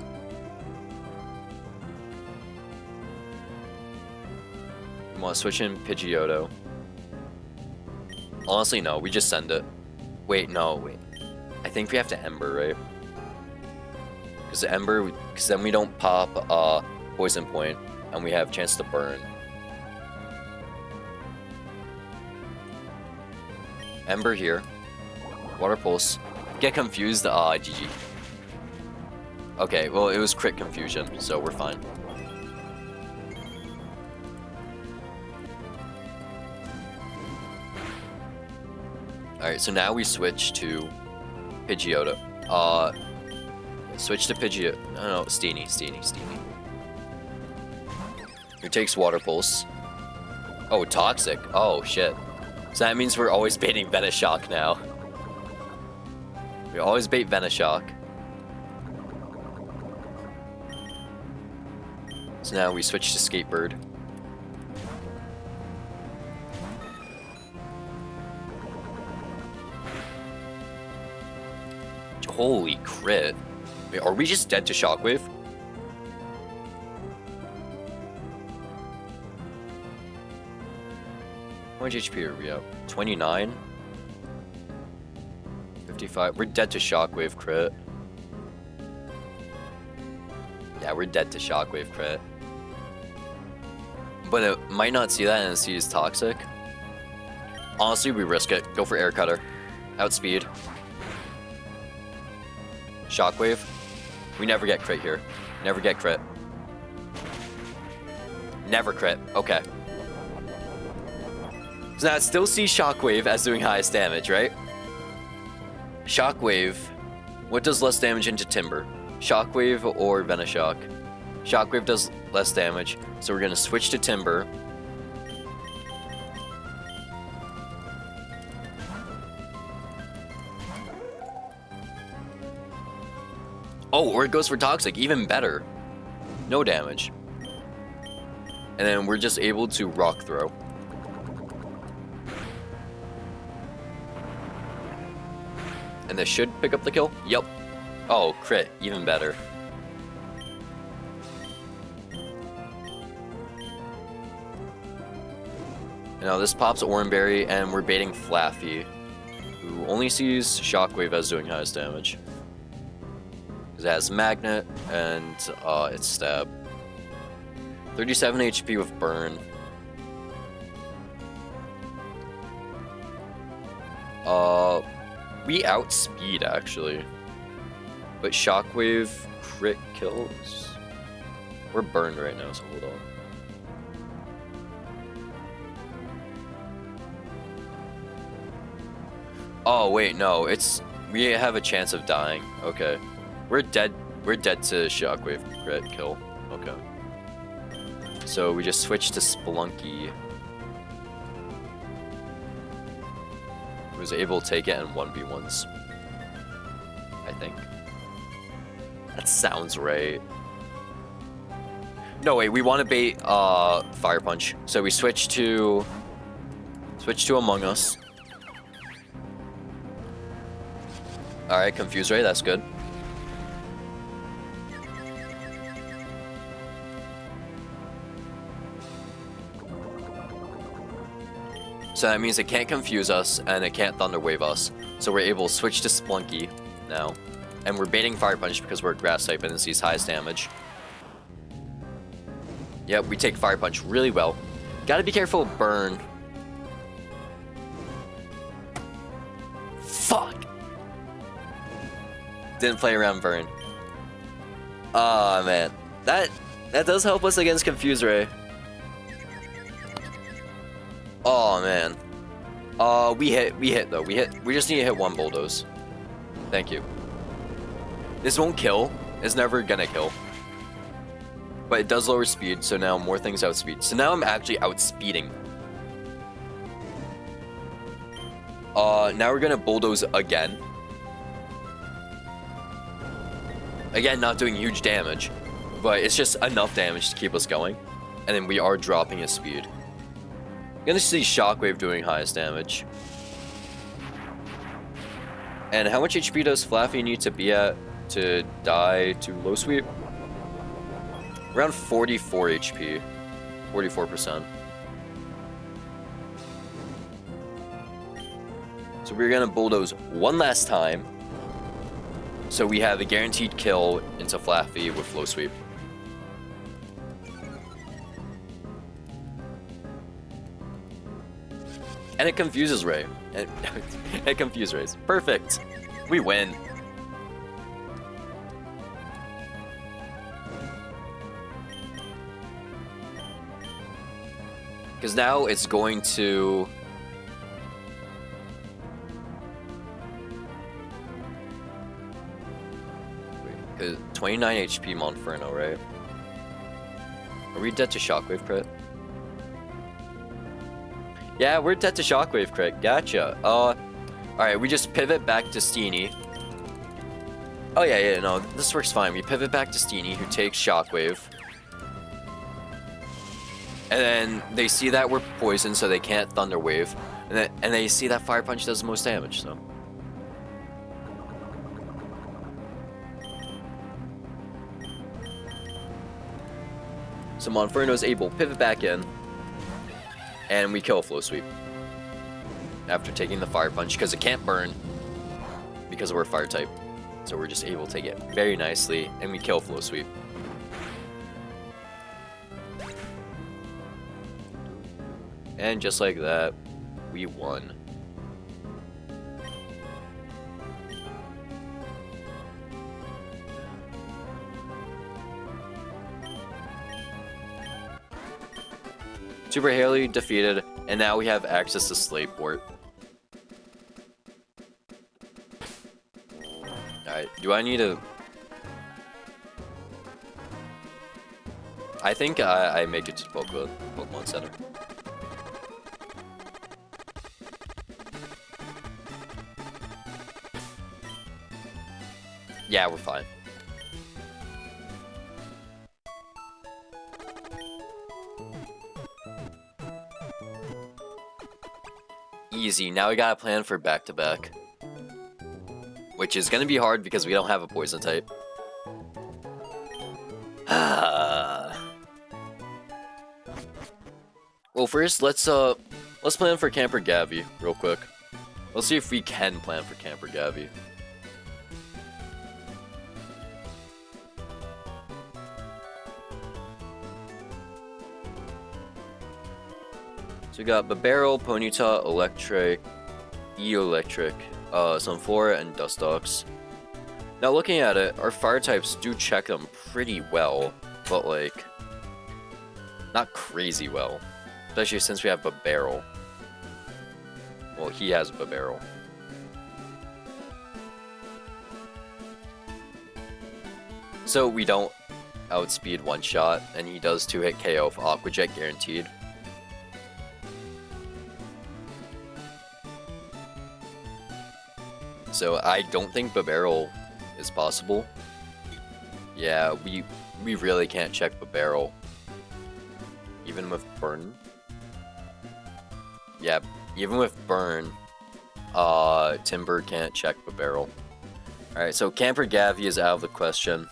We want to switch in Pidgeotto. Honestly, no, we just send it. Wait. I think we have to Ember, right? Because then we don't pop Poison Point, and we have chance to burn. Ember here. Water Pulse. Get confused? GG. Okay, well, it was crit confusion, so we're fine. Alright, so now we switch to Pidgeotto. Switch to Pidgeotto. No, Steenie. Who takes Water Pulse. Oh, Toxic. Oh, shit. So that means we're always baiting Venoshock now. We always bait Venoshock. So now we switch to Skatebird. Holy crit. Wait, are we just dead to Shockwave? How much HP are we at? 29? 55? We're dead to Shockwave crit. Yeah, we're dead to Shockwave crit. But it might not see that and it sees Toxic. Honestly, we risk it. Go for Air Cutter. Outspeed. Shockwave. We never get crit here. Never get crit. Never crit. Okay. So now it still sees Shockwave as doing highest damage, right? Shockwave. What does less damage into Timber? Shockwave or Venoshock? Shockwave does less damage, so we're gonna switch to Timber. Oh, or it goes for Toxic, even better. No damage. And then we're just able to rock throw. And this should pick up the kill. Yep. Oh, crit. Even better. Now this pops Oranberry, and we're baiting Flaffy, who only sees Shockwave as doing highest damage. Because it has Magnet, and it's Stab. 37 HP with Burn. We outspeed, actually. But Shockwave crit kills. We're burned right now, so hold on. Oh wait, no, we have a chance of dying. Okay. We're dead to Shockwave crit kill. Okay. So we just switched to Spelunky. Was able to take it in 1v1s. I think. That sounds right. No, wait, we want to bait Fire Punch. So we switch to Among Us. Alright, Confuse Ray, that's good. So that means it can't confuse us, and it can't Thunder Wave us. So we're able to switch to Splunky now. And we're baiting Fire Punch because we're a Grass type and it sees highest damage. Yep, we take Fire Punch really well. Gotta be careful of Burn. Fuck! Didn't play around Burn. Aw, man. That does help us against Confuse Ray. Oh man. We hit though. We just need to hit one Bulldoze. Thank you. This won't kill. It's never gonna kill. But it does lower speed, so now more things outspeed. So now I'm actually outspeeding. Now we're gonna Bulldoze again. Again, not doing huge damage, but it's just enough damage to keep us going. And then we are dropping his speed. Gonna see Shockwave doing highest damage. And how much HP does Flaffy need to be at to die to low sweep? Around 44 HP. 44%. So we're gonna Bulldoze one last time. So we have a guaranteed kill into Flaffy with low sweep. And it confuses Ray. It confuses Rays. Perfect. We win. Because now it's going to... Wait, 29 HP Monferno, right? Are we dead to Shockwave crit? Yeah, we're dead to Shockwave crit. Gotcha. Alright, we just pivot back to Steenie. Oh yeah, no, this works fine. We pivot back to Steenie, who takes Shockwave. And then they see that we're poisoned, so they can't Thunder Wave. And they see that Fire Punch does the most damage, so. So Monferno is able to pivot back in. And we kill Flow Sweep. After taking the Fire Punch, because it can't burn. Because we're Fire type. So we're just able to take it very nicely, and we kill Flow Sweep. And just like that, we won. Super Haley defeated, and now we have access to Slaveport. Alright, do I need to... I think I make it to Pokemon Center. Yeah, we're fine. Easy. Now we gotta plan for back-to-back. Which is gonna be hard because we don't have a poison type. Well, first, let's plan for Camper Gavi real quick. Let's see if we can plan for Camper Gavi. So we got Babero, Ponyta, Electric, E-Electric, Sunflora, and Dustox. Now looking at it, our fire types do check them pretty well, but like, not crazy well. Especially since we have Babero. Well, he has Babero. So we don't outspeed one shot, and he does 2-hit KO of Aqua Jet guaranteed. So I don't think Babero is possible. Yeah, we really can't check Babero. Even with Burn. Yeah, even with Burn, Timber can't check Babero. Alright, so Camper Gavi is out of the question.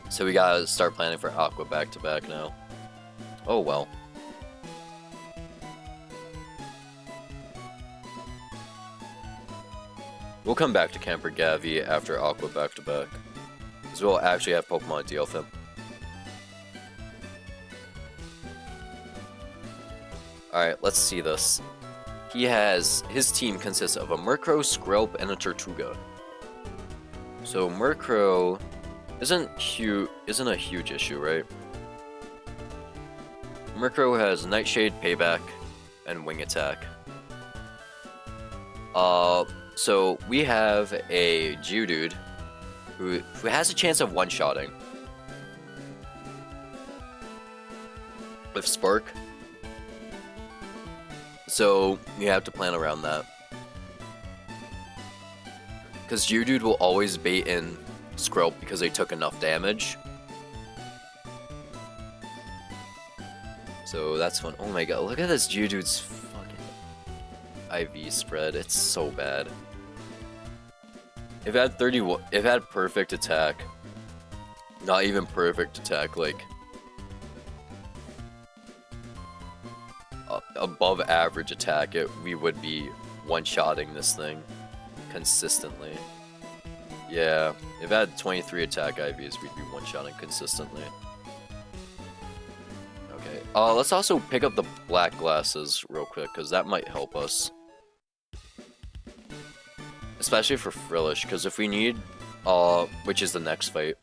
So we gotta start planning for Aqua back-to-back now. Oh well. We'll come back to Camper Gavi after Aqua back-to-back. Because we'll actually have Pokemon deal with him. Alright, let's see this. His team consists of a Murkrow, Skrelp, and a Tortuga. So Murkrow isn't a huge issue, right? Murkrow has Nightshade, Payback, and Wing Attack. So we have a Geodude who has a chance of one-shotting with Spark. So you have to plan around that. Because Geodude will always bait in Skrelp because they took enough damage. So that's fun. Oh my god, look at this Geodude's fucking IV spread. It's so bad. If it had perfect attack, not even perfect attack, like above average attack, we would be one-shotting this thing consistently. Yeah, if it had 23 attack IVs, we'd be one-shotting consistently. Okay, let's also pick up the black glasses real quick, because that might help us. Especially for Frillish, because if we need, which is the next fight.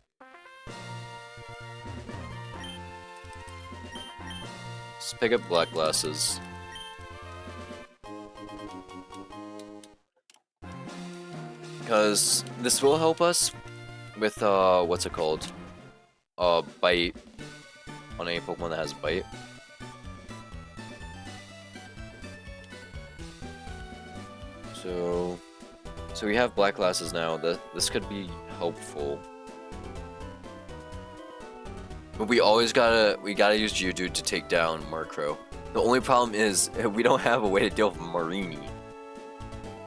Let's pick up black glasses. Because this will help us with, what's it called? Bite. On any Pokemon that has Bite. So we have black glasses now. This could be helpful. But we gotta use Geodude to take down Murkrow. The only problem is we don't have a way to deal with Marini.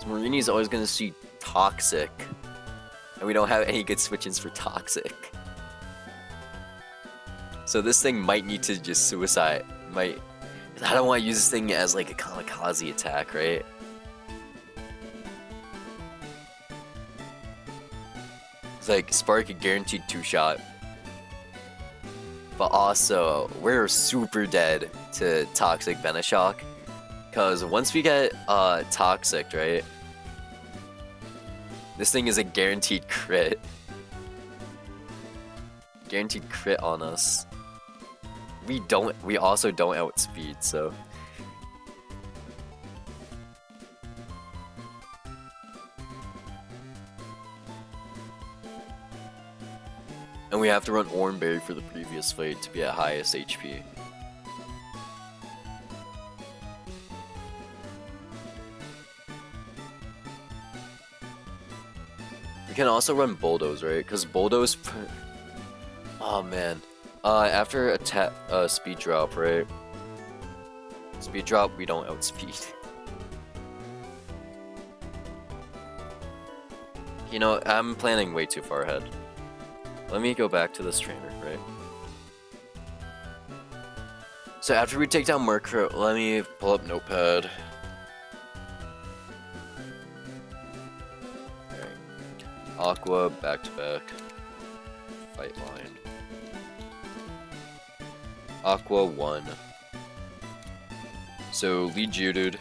So Marini's always gonna see Toxic, and we don't have any good switch-ins for Toxic. So this thing might need to just suicide. I don't want to use this thing as like a kamikaze attack, right? It's like Spark a guaranteed 2-shot. But also, we're super dead to Toxic Venoshock. Because once we get Toxic, right? This thing is a guaranteed crit. Guaranteed crit on us. We also don't outspeed, so. And we have to run Oranberry for the previous fight to be at highest HP. We can also run Bulldoze, right? Because Bulldoze... Oh man. After speed drop, right? Speed drop, we don't outspeed. You know, I'm planning way too far ahead. Let me go back to this trainer, right? So after we take down Murkrow, let me pull up Notepad. Alright. Aqua, back to back. Fight line. Aqua 1. So lead Geodude.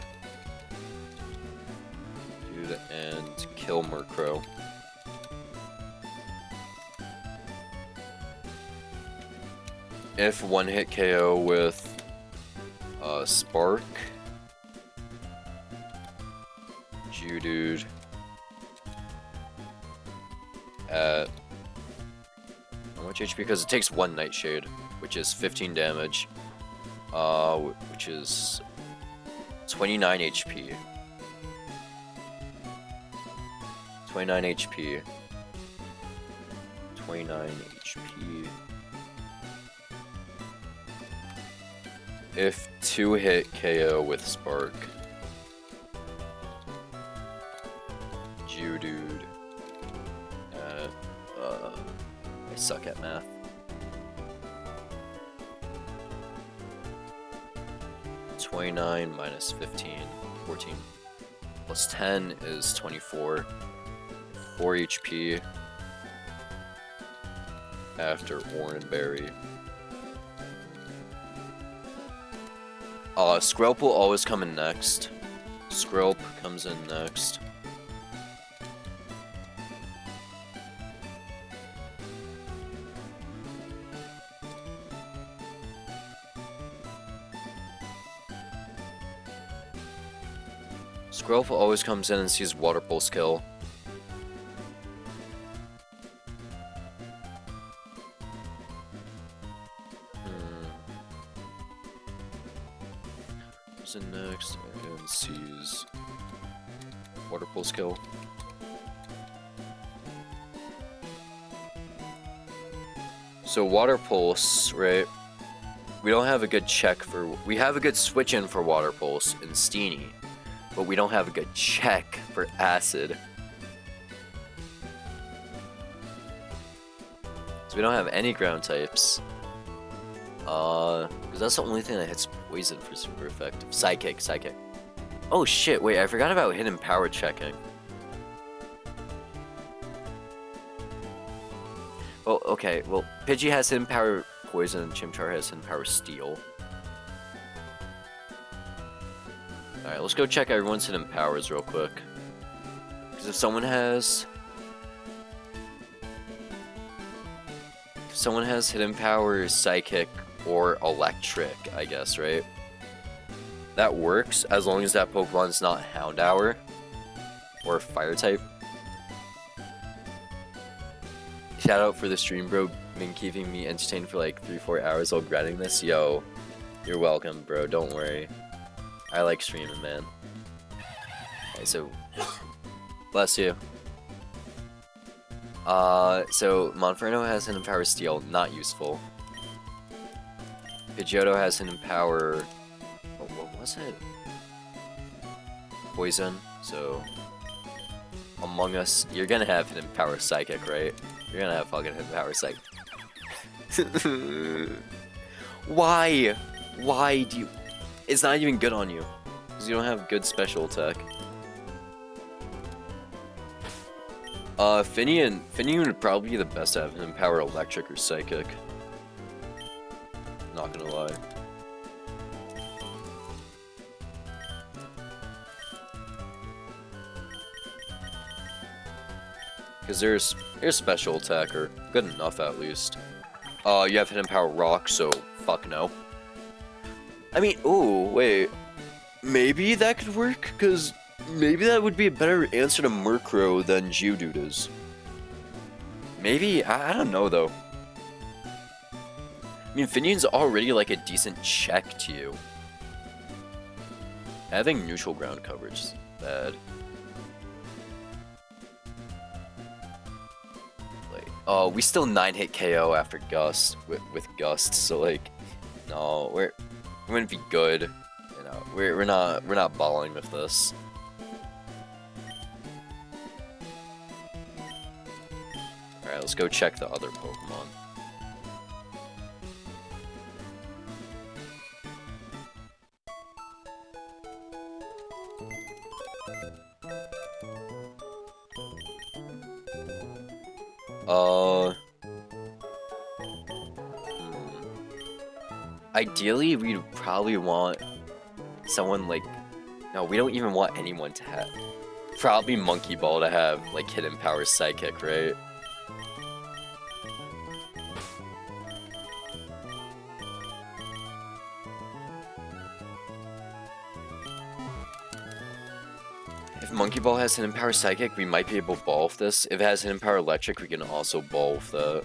And kill Murkrow. If one hit KO with Spark, Geodude at how much HP? Because it takes one Nightshade, which is 15 damage, which is 29 HP. 29 HP. 29 HP. If 2 hit KO with Spark, Geodude at, I suck at math. (29 minus 15, 14. Plus 10 is 24. 4 HP after Oranberry. Skrelp will always come in next. Skrelp comes in next. Skrelp always comes in and sees Water Pulse kill. In next and sees Water Pulse kill. So Water Pulse, right? We don't have a good check for. We have a good switch in for Water Pulse in Steenie, but we don't have a good check for Acid. So we don't have any ground types. Because that's the only thing that hits poison for super effective. Psychic. Oh shit, wait, I forgot about hidden power checking. Well, okay, well, Pidgey has hidden power poison and Chimchar has hidden power steel. Alright, let's go check everyone's hidden powers real quick. Because if someone has hidden power Psychic or Electric, I guess, right? That works as long as that Pokemon's not Houndour or Fire type. Shout out for the stream, bro. Been keeping me entertained for like 3-4 hours while grinding this. Yo, you're welcome, bro. Don't worry. I like streaming, man. Okay, so bless you. So Monferno has hidden power Steel, not useful. Pidgeotto has hidden power. What was it? Poison. So Among Us, you're gonna have hidden power Psychic, right? You're gonna have fucking hidden power Psychic. Why? Why do you? It's not even good on you because you don't have good special attack. Finian would probably be the best to have hidden power Electric or Psychic. Not gonna lie. Because there's special attacker. Good enough at least. You have hidden power Rock, so fuck no. I mean, oh, wait. Maybe that could work? Because maybe that would be a better answer to Murkrow than Geodude is. Maybe, I don't know though. I mean, Finian's already like a decent check to you. Having neutral ground coverage is bad. Like, oh, we still 9-hit KO after Gust with Gust, so like, no, we wouldn't be good. You know, we're not balling with this. Alright, let's go check the other Pokemon. Ideally, we'd probably want someone like... No, we don't even want anyone to have... Probably Monkey Ball to have, like, Hidden Power Psychic, right? If Monkey Ball has Hidden Power Psychic, we might be able to ball with this. If it has Hidden Power Electric, we can also ball with that.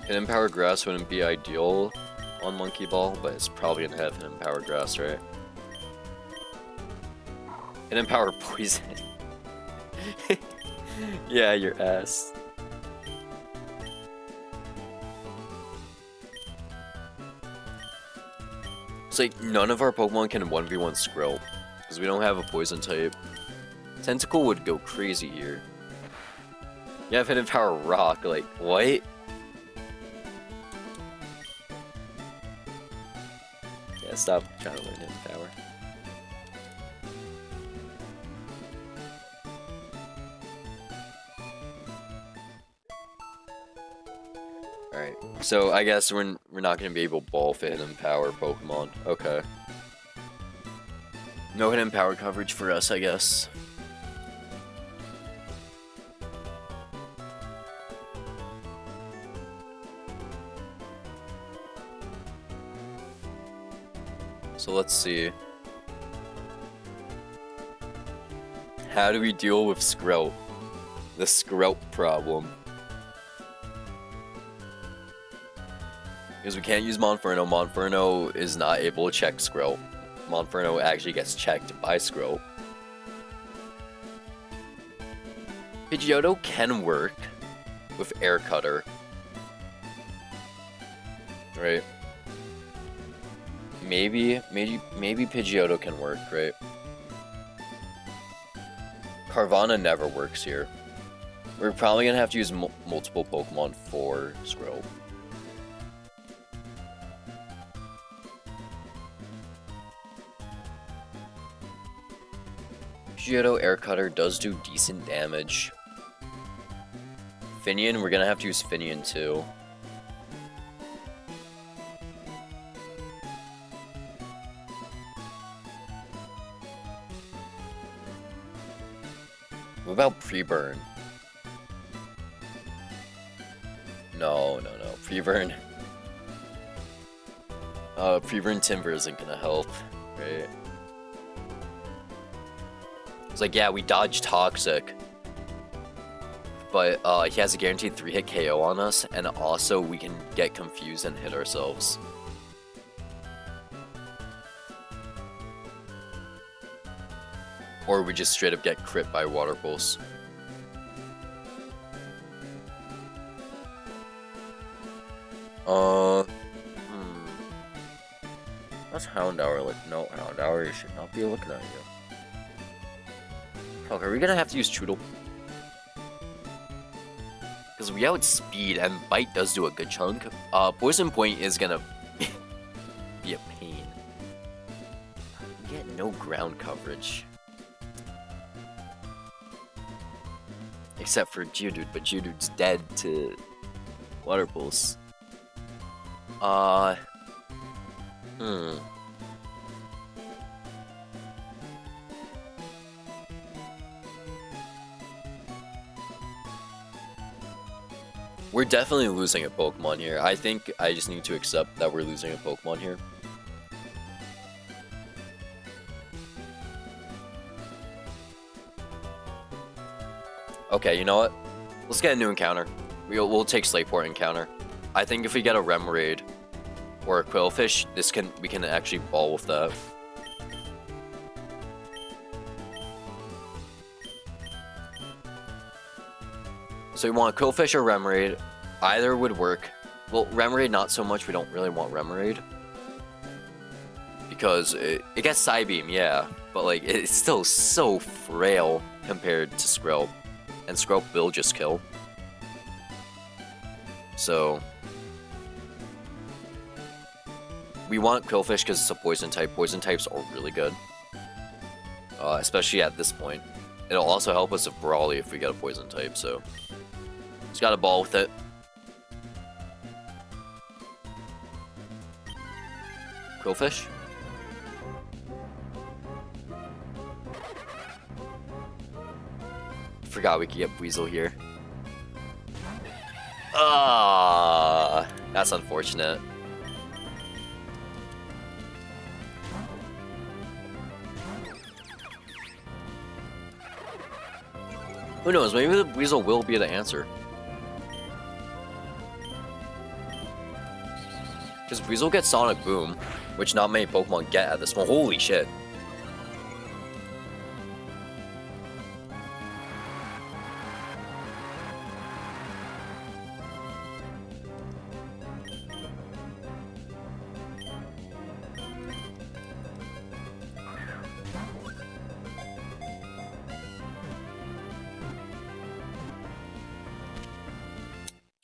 Hidden Power Grass wouldn't be ideal on Monkey Ball, but it's probably gonna have Hidden Power Grass, right? Hidden Power Poison. Yeah, your ass. It's like none of our Pokemon can 1v1 Skrill, because we don't have a Poison type. Tentacle would go crazy here. You have Hidden Power Rock, like, what? Stop trying to learn Hidden Power. Alright, so I guess we're not going to be able to ball fit Hidden Power Pokemon. Okay. No Hidden Power coverage for us, I guess. So let's see. How do we deal with Skrelt? The Skrelt problem. Because we can't use Monferno. Monferno is not able to check Skrelt. Monferno actually gets checked by Skrelt. Pidgeotto can work with Air Cutter. Right? Maybe Pidgeotto can work, right? Carvana never works here. We're probably gonna have to use multiple Pokemon for Skrill. Pidgeotto Air Cutter does do decent damage. Finion, we're gonna have to use Finion too. What about pre-burn? No. Pre-burn. Pre-burn Timber isn't gonna help, right? It's like, yeah, we dodge Toxic. But he has a guaranteed 3-hit KO on us, and also we can get confused and hit ourselves. Or we just straight up get crit by Water Pulse. That's Houndour. Like, no, Houndour, you should not be looking at you. Okay, are we gonna have to use Choodle? Because we outspeed, and Bite does do a good chunk. Poison Point is gonna be a pain. We get no ground coverage. Except for Geodude, but Geodude's dead to Water Pulse. We're definitely losing a Pokemon here. I think I just need to accept that we're losing a Pokemon here. Okay, you know what? Let's get a new encounter. We'll take Slateport encounter. I think if we get a Remoraid or a Quillfish, we can actually ball with that. So we want a Quillfish or Remoraid. Either would work. Well, Remoraid not so much. We don't really want Remoraid. Because it gets Psybeam, yeah. but like it's still so frail compared to Skrelp, and Skrelp will just kill. So we want Qwilfish because it's a poison type. Poison types are really good, especially at this point. It'll also help us with Brawly if we get a poison type. So just got a ball with it. Qwilfish. Forgot we could get Weasel here. Ah, that's unfortunate. Who knows? Maybe the Weasel will be the answer. Because Weasel gets Sonic Boom, which not many Pokemon get at this point. Holy shit.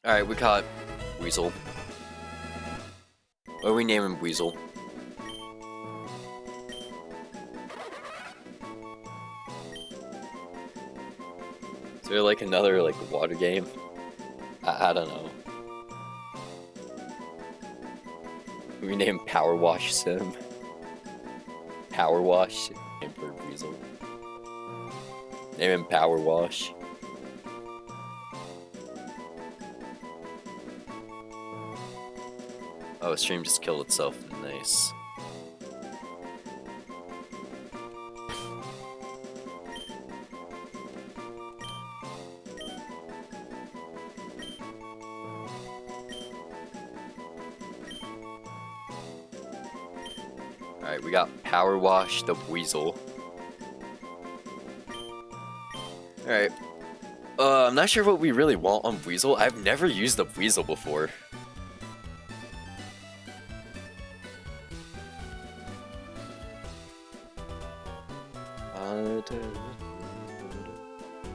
Alright, we caught Weasel. What are we naming Weasel? Is there like another like water game? I don't know. We name Power Wash Sim. Power Wash? Name for Weasel. Name him Power Wash. Oh, stream just killed itself. Nice. Alright, we got Power Wash the Weasel. Alright. I'm not sure what we really want on Weasel. I've never used the Weasel before.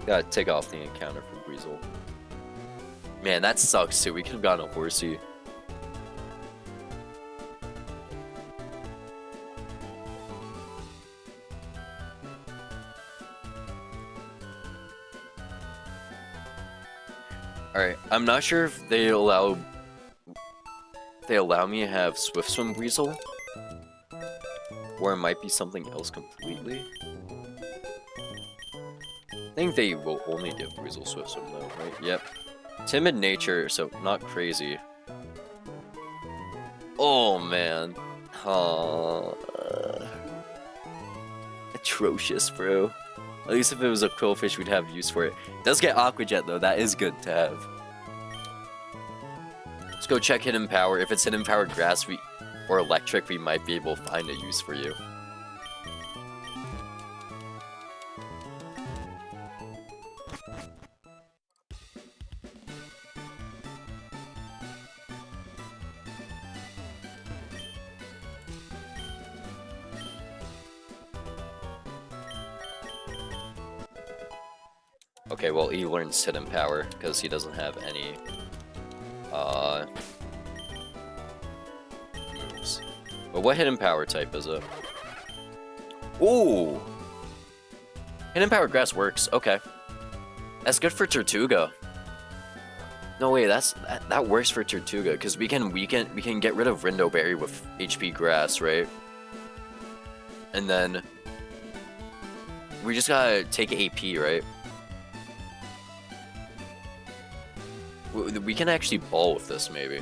Gotta take off the encounter for Weasel. Man, that sucks too. We could have gotten a Horsey. Alright, I'm not sure if they allow me to have Swift Swim Weasel, or it might be something else completely. I think they will only give Weasel Swift Swim though, right? Yep. Timid nature, so not crazy. Oh man. Atrocious, bro. At least if it was a Qwilfish, we'd have use for it. It does get Aqua Jet though, that is good to have. Let's go check Hidden Power. If it's Hidden Power Grass or Electric, we might be able to find a use for you. Okay, well, he learns Hidden Power because he doesn't have any moves. But what Hidden Power type is it? Ooh! Hidden Power Grass works. Okay. That's good for Tortuga. No way, that works for Tortuga because we can get rid of Rindo Berry with HP Grass, right? And then we just gotta take AP, right? We can actually ball with this, maybe.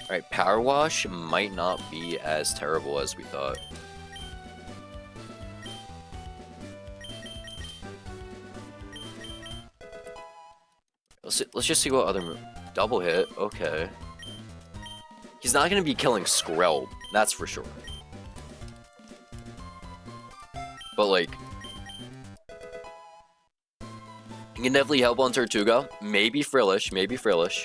Alright, Power Wash might not be as terrible as we thought. Let's just see what other move. Double hit, okay. He's not gonna be killing Skrelp, that's for sure. But like, he can definitely help on Tortuga. Maybe Frillish, maybe Frillish.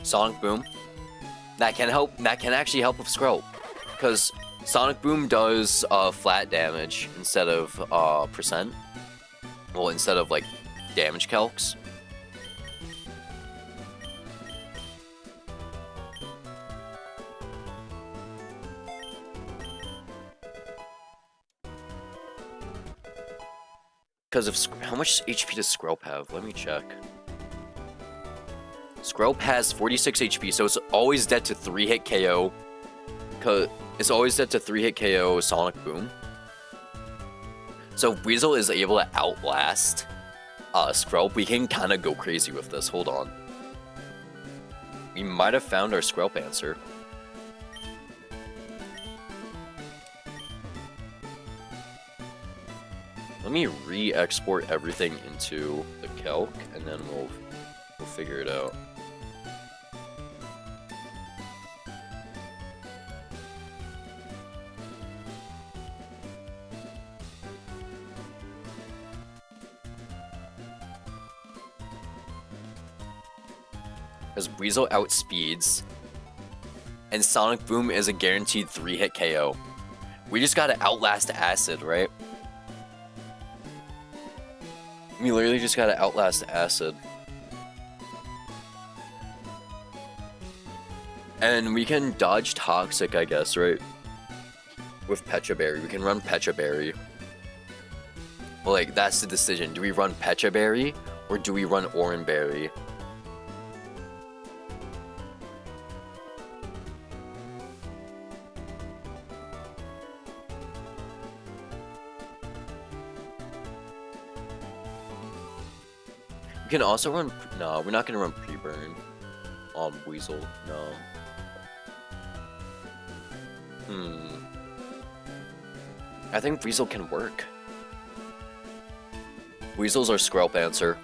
Sonic Boom. That can help. That can actually help with Scroll, because Sonic Boom does flat damage instead of percent. Well, instead of like damage calcs. Because of how much HP does Skrelp have? Let me check. Skrelp has 46 HP, so it's always dead to 3-hit KO. Cause it's always dead to 3-hit KO Sonic Boom. So if Weasel is able to outlast Skrelp, we can kind of go crazy with this. Hold on. We might have found our Skrelp answer. Let me re-export everything into the calc, and then we'll figure it out. Because Weasel outspeeds, and Sonic Boom is a guaranteed 3-hit KO. We just gotta outlast Acid, right? We literally just gotta outlast Acid. And we can dodge Toxic, I guess, right? With Pecha Berry. We can run Pecha Berry. Well, like, that's the decision. Do we run Pecha Berry, or do we run Oran Berry? We can also run... No, we're not going to run pre-burn on Weasel. No. I think Weasel can work. Weasel's our Skrelp answer.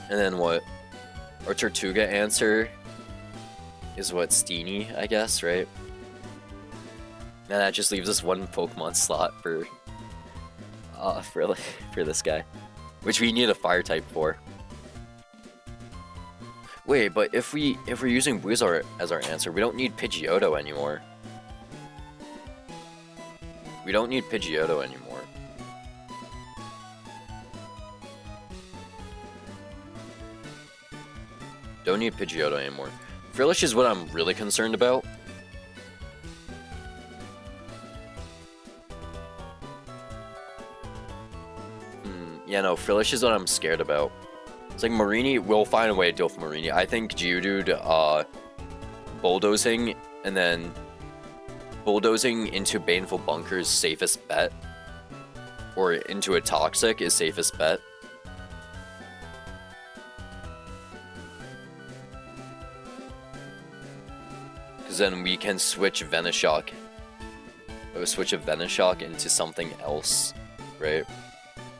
And then what? Our Tortuga answer is what, Steenie, I guess, right? And that just leaves us one Pokemon slot for this guy, which we need a Fire type for. Wait, but if we're using Weasel as our answer, we don't need Pidgeotto anymore. We don't need Pidgeotto anymore. Don't need Pidgeotto anymore. Frillish is what I'm really concerned about. Yeah, no, Frillish is what I'm scared about. It's like Marini, we'll find a way to deal with Marini. I think Geodude, bulldozing, and then bulldozing into Baneful Bunker is safest bet. Or into a Toxic is safest bet. Then we can switch Venoshock. Switch a Venoshock into something else, right?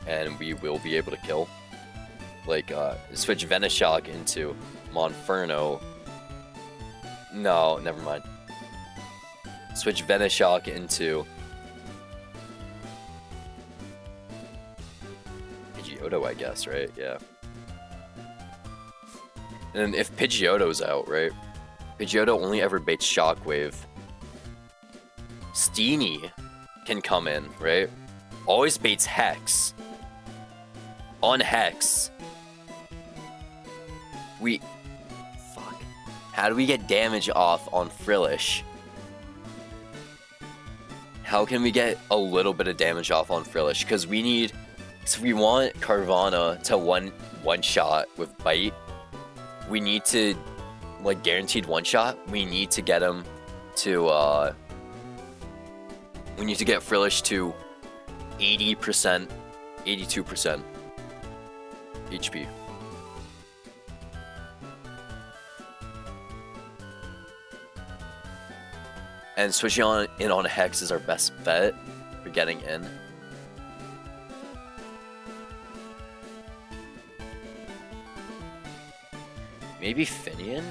And we will be able to kill. Like, switch Venoshock into Monferno. No, never mind. Switch Venoshock into Pidgeotto, I guess, right? Yeah. And then if Pidgeotto's out, right? Pidgeotto only ever baits Shockwave. Steenie can come in, right? Always baits Hex. On Hex. Fuck. How do we get damage off on Frillish? How can we get a little bit of damage off on Frillish? Because we need... So we want Carvana to one-shot with Bite. We need to... like guaranteed one-shot, we need to get him to we need to get Frillish to 80%, 82% HP. And switching on Hex is our best bet for getting in. Maybe Finian?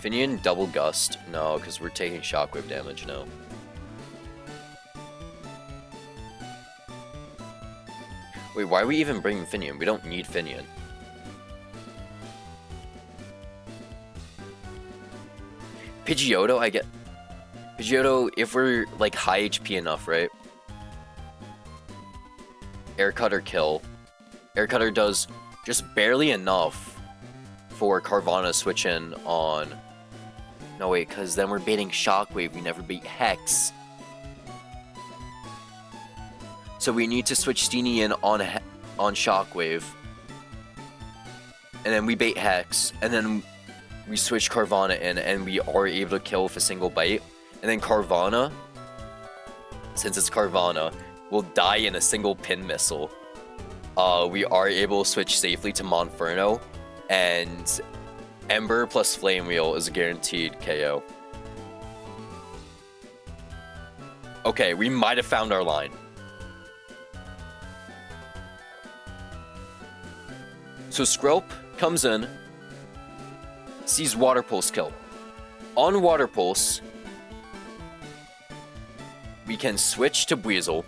Finian double gust? No, because we're taking shockwave damage now. Wait, why are we even bringing Finian? We don't need Finian. Pidgeotto, I get... Pidgeotto, if we're, like, high HP enough, right? Air Cutter kill. Air Cutter does just barely enough for Carvanha to switch in on... No, wait, because then we're baiting Shockwave. We never beat Hex. So we need to switch Steenie in on Shockwave. And then we bait Hex. And then we switch Carvanha in, and we are able to kill with a single bite. And then Carvanha, since it's Carvanha, will die in a single pin missile. We are able to switch safely to Monferno, and Ember plus Flame Wheel is a guaranteed KO. Okay, we might have found our line. So Skrelp comes in, sees Water Pulse kill. On Water Pulse, we can switch to Weasel.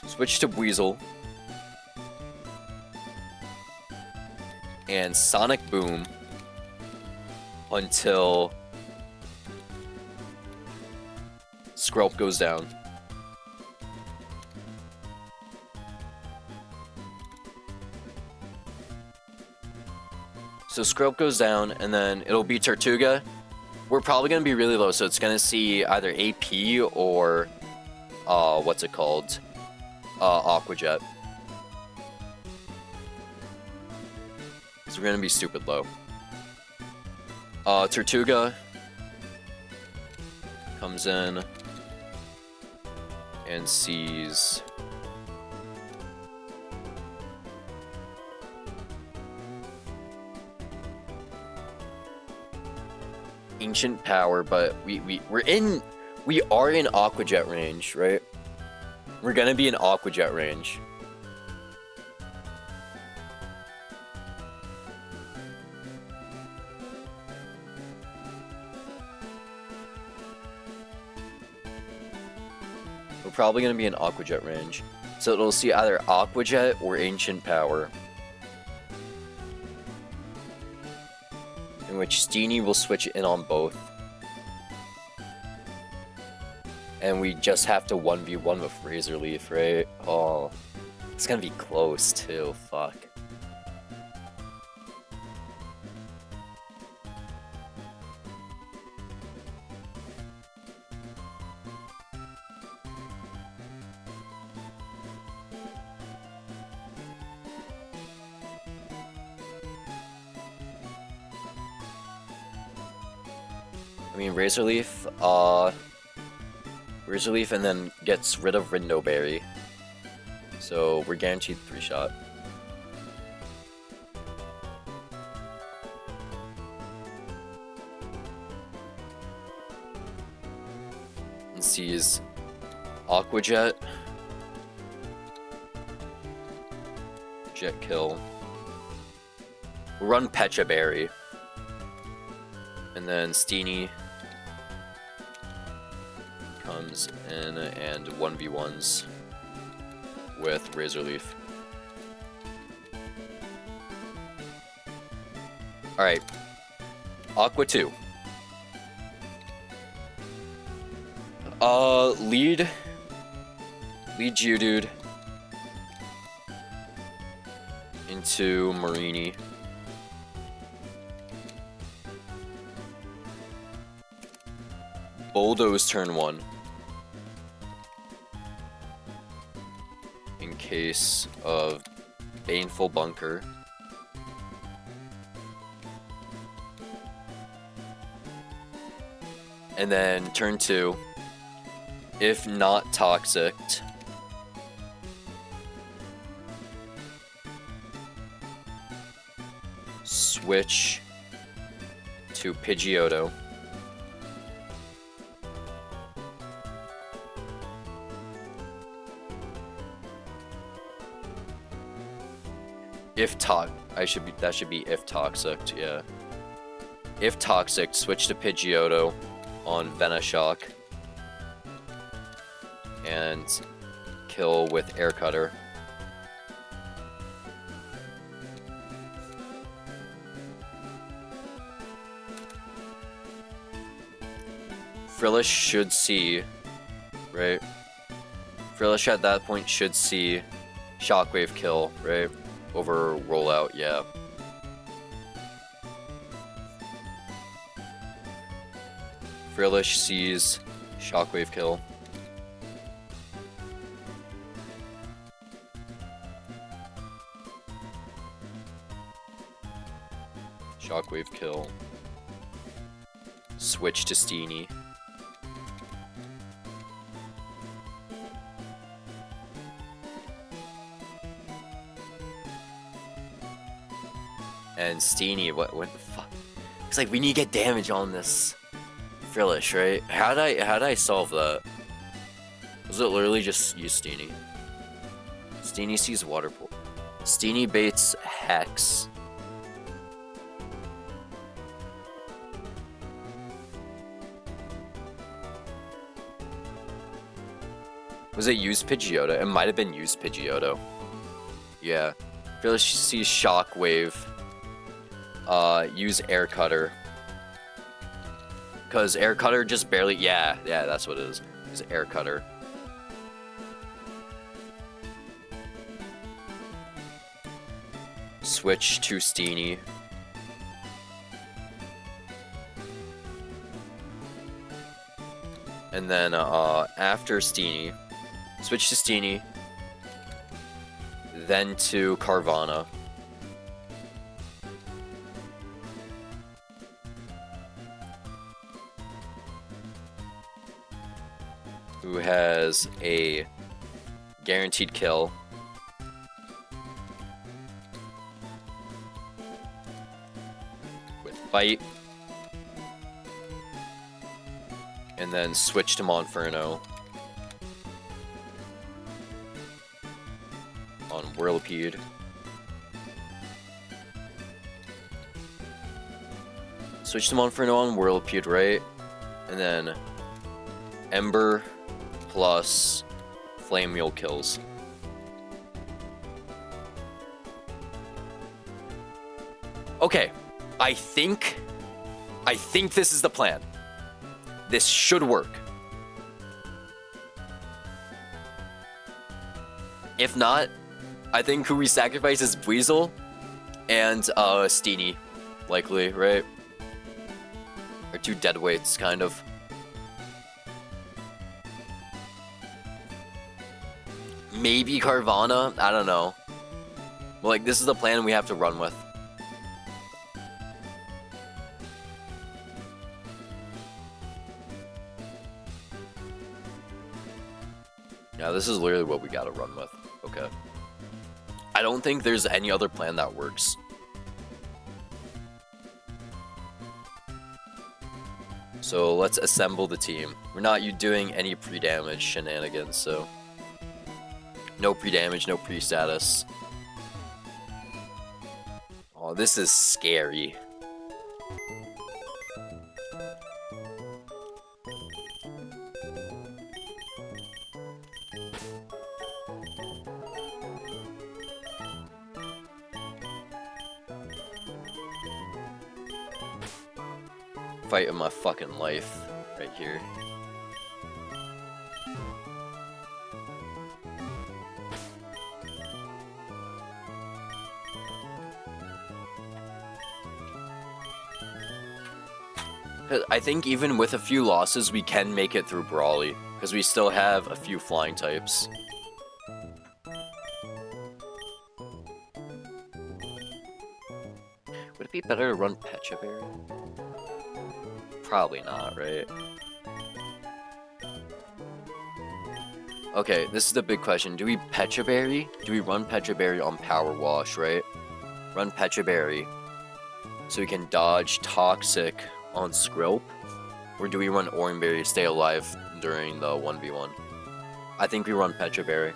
Switch to Weasel. And Sonic Boom until Skrelp goes down. So Skrelp goes down, and then it'll be Tortuga. We're probably going to be really low, so it's going to see either AP or, what's it called? Aqua Jet. So we're going to be stupid low. Tortuga comes in and sees... Ancient Power, but we are in Aqua Jet range, right? We're gonna be in Aqua Jet range. We're probably gonna be in Aqua Jet range. So it'll see either Aqua Jet or Ancient Power. In which Steenie will switch in on both. And we just have to 1v1 with Razor Leaf, right? Oh, it's gonna be close too, fuck. I mean, Razor Leaf and then gets rid of Rindo Berry. So we're guaranteed 3-shot. And sees Aqua Jet. Jet kill. We'll run Pecha Berry. And then Steenie comes in and 1v1s with Razor Leaf. Alright. Aqua 2. Lead Geodude into Marini. Bulldoze turn 1. In case of Baneful Bunker. And then turn 2. If not toxic, switch to Pidgeotto. If that should be if toxic, yeah. If toxic, switch to Pidgeotto on Venoshock. and kill with Air Cutter. Frillish should see, right? Frillish at that point should see Shockwave kill, right? Over rollout, yeah. Frillish sees Shockwave kill. Shockwave kill. Switch to Steenie. And Steenie, what the fuck? It's like we need to get damage on this Frillish, right? How'd I solve that? Was it literally just use Steenie? Steenie sees Water Pool. Steenie baits Hex. Was it use Pidgeotto? It might have been use Pidgeotto. Yeah. Frillish sees Shockwave. Use Air Cutter. Because Air Cutter just barely... Yeah, that's what it is. Use Air Cutter. Switch to Steenie. And then, after Steenie, switch to Steenie. Then to Carvana. Who has a guaranteed kill. With Bite. And then switch to Monferno. On Whirlipede. Switch to Monferno on Whirlipede, right? And then Ember plus Flame Wheel kills. Okay, I think this is the plan. This should work. If not, I think who we sacrifice is Weasel and Steenie, likely, right? Or two deadweights, kind of. Maybe Carvana? I don't know. But, like, this is the plan we have to run with. Yeah, this is literally what we gotta run with. Okay. I don't think there's any other plan that works. So let's assemble the team. We're not doing any pre-damage shenanigans, so... No pre-damage, no pre-status. Oh, this is scary. Fight of my fucking life right here. I think even with a few losses, we can make it through Brawly, because we still have a few flying types. Would it be better to run Pecha Berry? Probably not, right? Okay, this is the big question. Do we Pecha Berry? Do we run Pecha Berry on Power Wash, right? Run Pecha Berry so we can dodge Toxic on Skrelp? Or do we run Orange Berry to stay alive during the 1v1? I think we run Pecha Berry.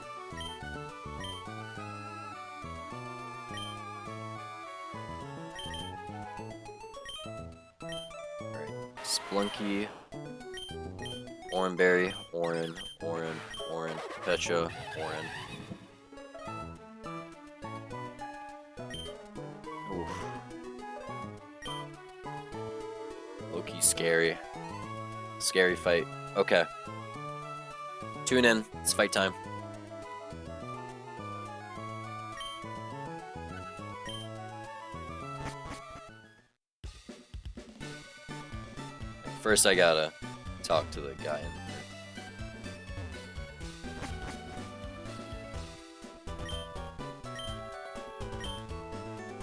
Alright, Splunky, Orange Berry, Orange, Orin. Petra, Orin. Oof. Low-key scary. Scary fight. Okay. Tune in. It's fight time. First, I gotta talk to the guy in here.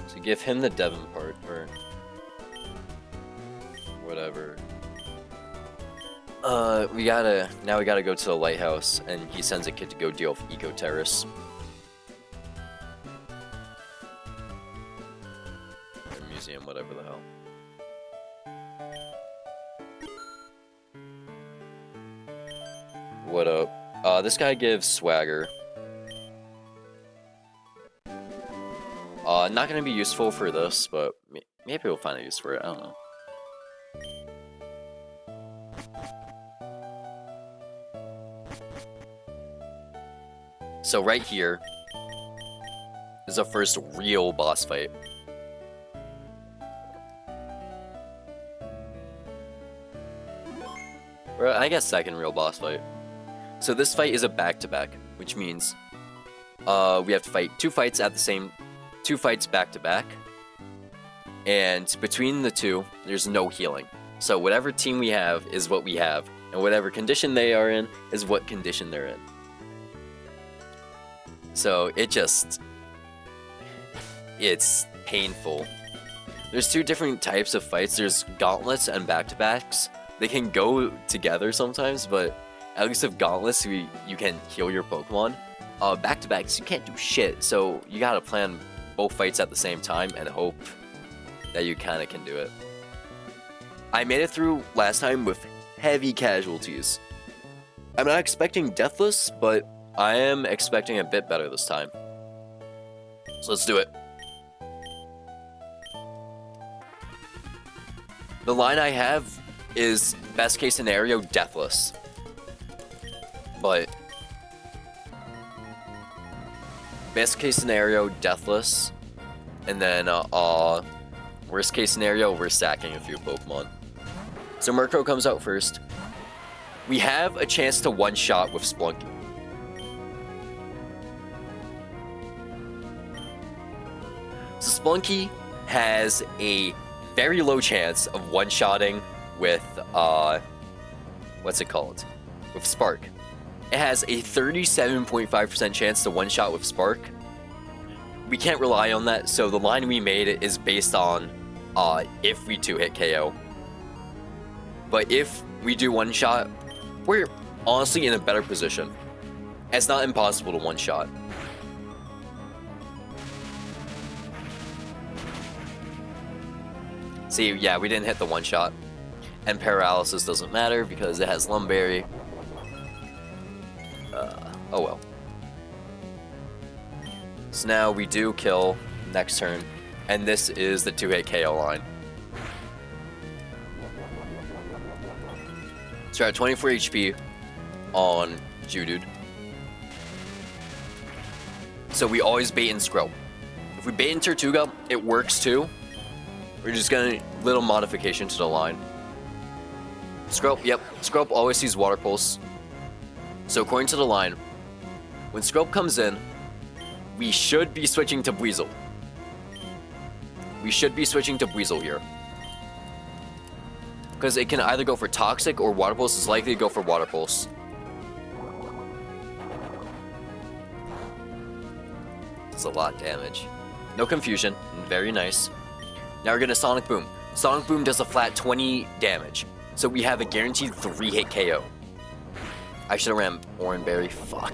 So give him the Devon part, or whatever. Now we gotta go to the lighthouse, and he sends a kid to go deal with Eco Terrorists. Or museum, whatever the hell. What up? This guy gives swagger. Not gonna be useful for this, but maybe we'll find a use for it, I don't know. So right here is the first real boss fight. Or I guess second real boss fight. So this fight is a back-to-back, which means we have to fight two fights back-to-back. And between the two, there's no healing. So whatever team we have is what we have, and whatever condition they are in is what condition they're in. So it's painful. There's two different types of fights. There's gauntlets and back-to-backs. They can go together sometimes, but at least with gauntlets, you can heal your Pokemon. Back-to-backs, you can't do shit, so you gotta plan both fights at the same time and hope that you kinda can do it. I made it through last time with heavy casualties. I'm not expecting Deathless, but I am expecting a bit better this time. So let's do it. The line I have is best case scenario Deathless. But best case scenario Deathless, and then worst case scenario we're sacking a few Pokemon. So Murkrow comes out first. We have a chance to one-shot with Splunky. So Splunky has a very low chance of one-shotting with what's it called? With Spark. It has a 37.5% chance to one-shot with Spark. We can't rely on that, so the line we made is based on if we two-hit KO. But if we do one-shot, we're honestly in a better position. It's not impossible to one-shot. See, yeah, we didn't hit the one-shot. And Paralysis doesn't matter because it has Lumberry. Oh well. So now we do kill next turn, and this is the 2-hit KO line. So we're at 24 HP on Geodude. So we always bait in Scrub. If we bait in Tortuga, it works too. We're just gonna little modification to the line. Scrub, yep. Scrub always sees Water Pulse. So according to the line, when Scrub comes in, we should be switching to Weasel. We should be switching to Weasel here. Because it can either go for Toxic or Water Pulse. Is likely to go for Water Pulse. It's a lot of damage. No confusion. Very nice. Now we're gonna Sonic Boom. Sonic Boom does a flat 20 damage. So we have a guaranteed 3-hit KO. I should have ran Orange Berry. Fuck.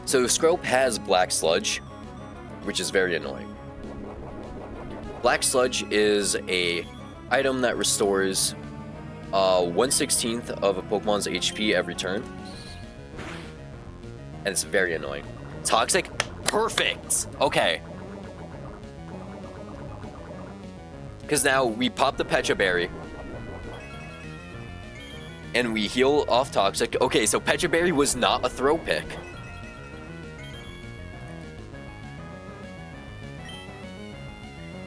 So Scrope has Black Sludge, which is very annoying. Black Sludge is a item that restores 1/16 of a Pokemon's HP every turn. And it's very annoying. Toxic? Perfect! Okay. Because now we pop the Pecha Berry. And we heal off Toxic. Okay, so Pecha Berry was not a throw pick.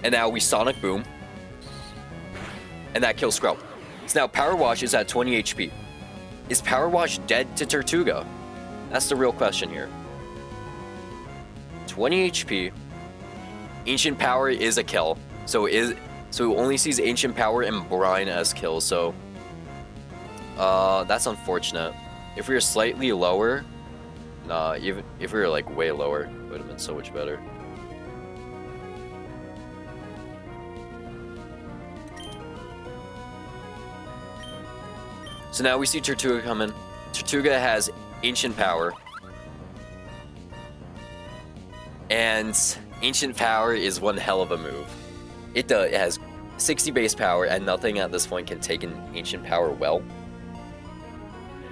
And now we Sonic Boom. And that kills Skrelp. So now Power Wash is at 20 HP. Is Power Wash dead to Tortuga? That's the real question here. 20 HP. Ancient Power is a kill. So it only sees Ancient Power and Brine as kills, so that's unfortunate. If we were slightly lower, nah, even if we were like way lower, it would have been so much better. So now we see Tortuga coming. Tortuga has Ancient Power. And Ancient Power is one hell of a move. It has 60 base power, and nothing at this point can take an Ancient Power well.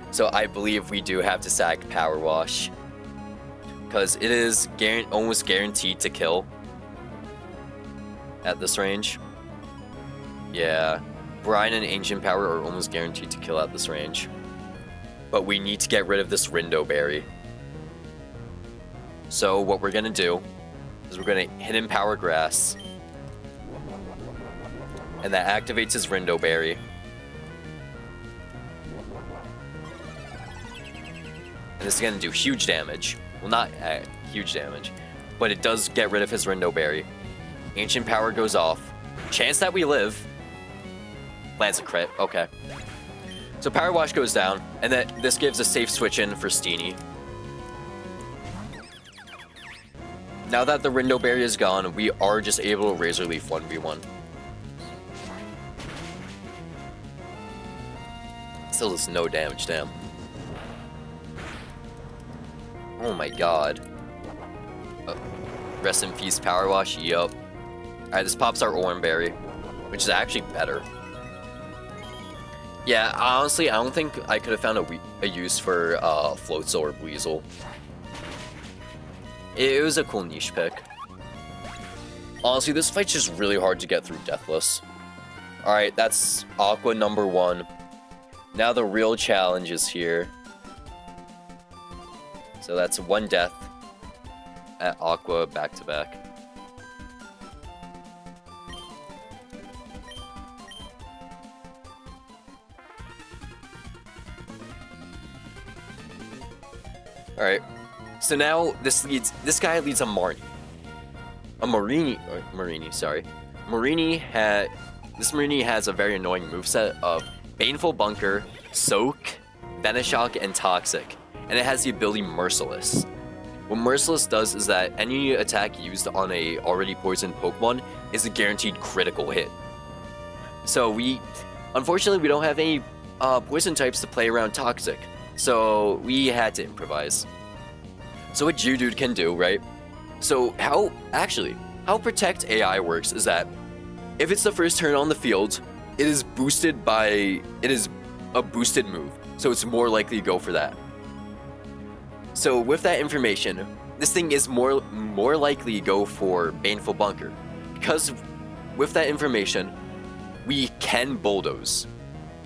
So I believe we do have to sack Power Wash. Because it is almost guaranteed to kill at this range. Yeah. Brine and Ancient Power are almost guaranteed to kill at this range. But we need to get rid of this Rindo Berry. So what we're going to do is we're going to Hidden Power Grass. And that activates his Rindo Berry. And this is going to do huge damage. Well, not huge damage, but it does get rid of his Rindo Berry. Ancient Power goes off. Chance that we live. Lands a crit. Okay. So Power Wash goes down, and then this gives a safe switch in for Steenie. Now that the Rindo Berry is gone, we are just able to Razor Leaf 1v1. Still does no damage, damn. Oh my god. Rest in peace, Power Wash, yup. Alright, this pops our Oran Berry, which is actually better. Yeah, honestly, I don't think I could have found a use for Floatzel or Weasel. It was a cool niche pick. Honestly, this fight's just really hard to get through Deathless. Alright, that's Aqua number 1. Now the real challenge is here. So that's 1 death at Aqua back-to-back. Alright, so now this guy leads a Marini. This Marini has a very annoying moveset of Baneful Bunker, Soak, Venoshock, and Toxic. And it has the ability Merciless. What Merciless does is that any attack used on a already poisoned Pokemon is a guaranteed critical hit. So unfortunately we don't have any poison types to play around Toxic. So we had to improvise. So what Geodude can do, right? So how Protect AI works is that if it's the first turn on the field, it is a boosted move. So it's more likely to go for that. So with that information, this thing is more likely to go for Baneful Bunker. Because with that information, we can Bulldoze.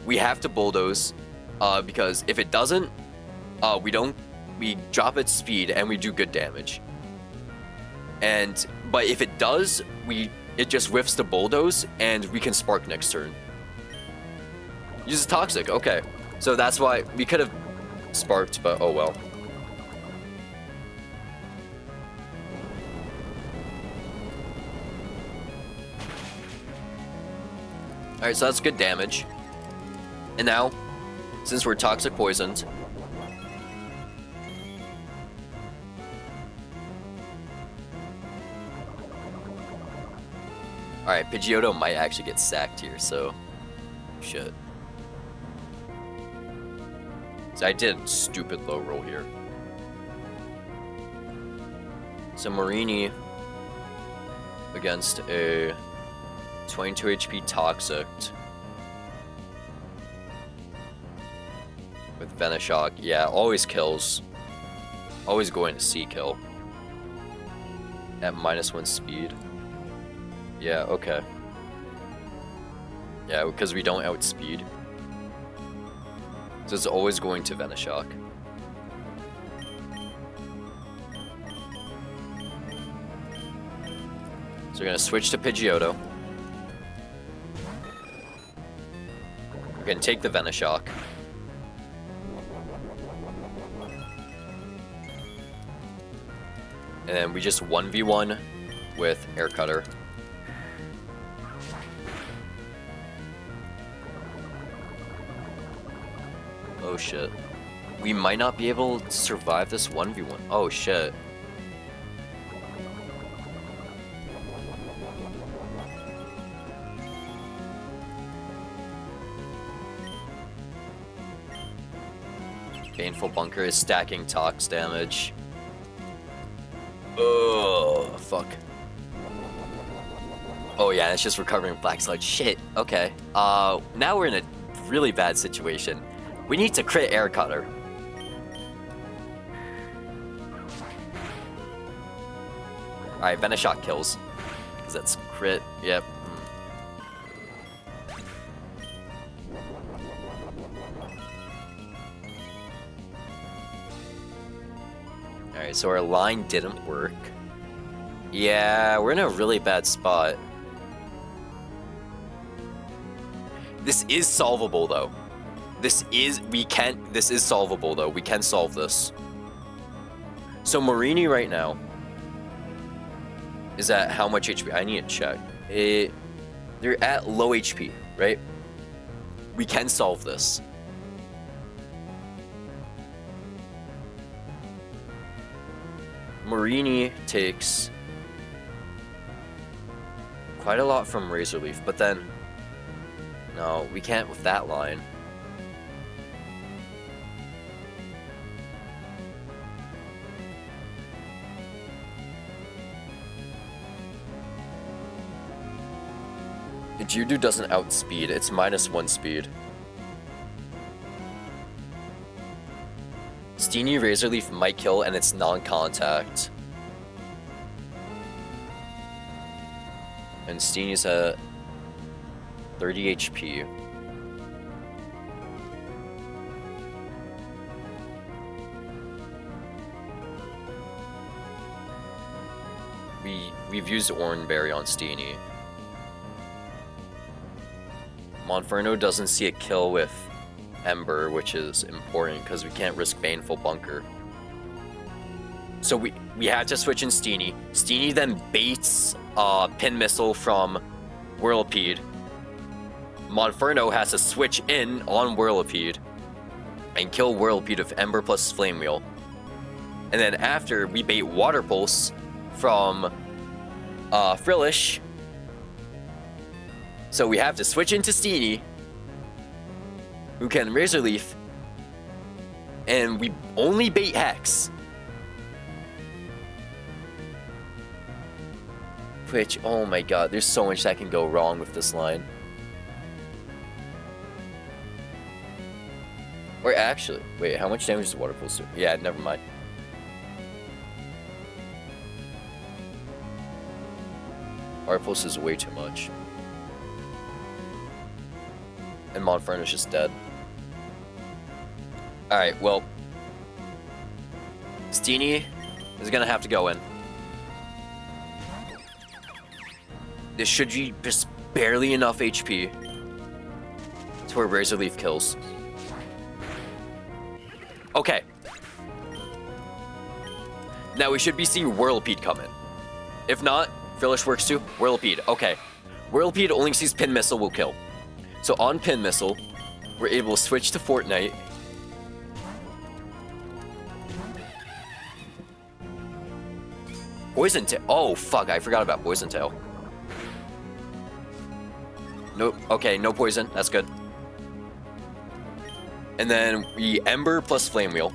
We have to Bulldoze. Because if it doesn't, we drop its speed and we do good damage. But if it does, it just whiffs the Bulldoze and we can Spark next turn. Uses Toxic, okay. So that's why we could have Sparked, but oh well. Alright, so that's good damage. And now, since we're Toxic Poisoned, alright, Pidgeotto might actually get sacked here, so shit. So I did stupid low roll here. So Marini against a 22 HP Toxic with Venoshock. Yeah, always kills. Always going to C-kill. At -1 speed. Yeah, okay. Yeah, because we don't outspeed. So it's always going to Venoshock. So we're gonna switch to Pidgeotto. We're gonna take the Venoshock. And then we just 1v1 with Air Cutter. Oh shit. We might not be able to survive this 1v1. Oh shit. Baneful Bunker is stacking Tox damage. Oh, fuck. Oh yeah, it's just recovering Black Sludge. Shit, okay. Now we're in a really bad situation. We need to crit Air Cutter. Alright, Venoshock kills. Because that's crit, yep. Alright, so our line didn't work. Yeah, we're in a really bad spot. This is solvable though. This is solvable though. We can solve this. So Marini right now is at how much HP? I need to check. They're at low HP, right? We can solve this. Marini takes quite a lot from Razor Leaf, but then no, we can't with that line. The Geodude doesn't outspeed, it's -1 speed. Steenie Razor Leaf might kill and it's non-contact. And Steenie's at 30 HP. We've used Oranberry on Steenie. Monferno doesn't see a kill with Ember, which is important because we can't risk Baneful Bunker. So we had to switch in Steenie. Steenie then baits Pin Missile from Whirlipede. Monferno has to switch in on Whirlipede and kill Whirlipede with Ember plus Flame Wheel. And then after, we bait Water Pulse from Frillish. So we have to switch into Steenie, who can Razor Leaf, and we only bait Hex. Which, oh my god, there's so much that can go wrong with this line. Or actually, wait, how much damage does Water Pulse do? Yeah, never mind. Water Pulse is way too much. And Monferno's just dead. Alright, well, Steenie is gonna have to go in. This should be just barely enough HP to where Razor Leaf kills. Okay. Now we should be seeing Whirlipede come in. If not, Frillish works too. Whirlipede, okay. Whirlipede only sees Pin Missile will kill. So on Pin Missile, we're able to switch to Fortnite. Poison Tail. Oh, fuck, I forgot about Poison Tail. Nope, okay, no poison, that's good. And then we Ember plus Flame Wheel.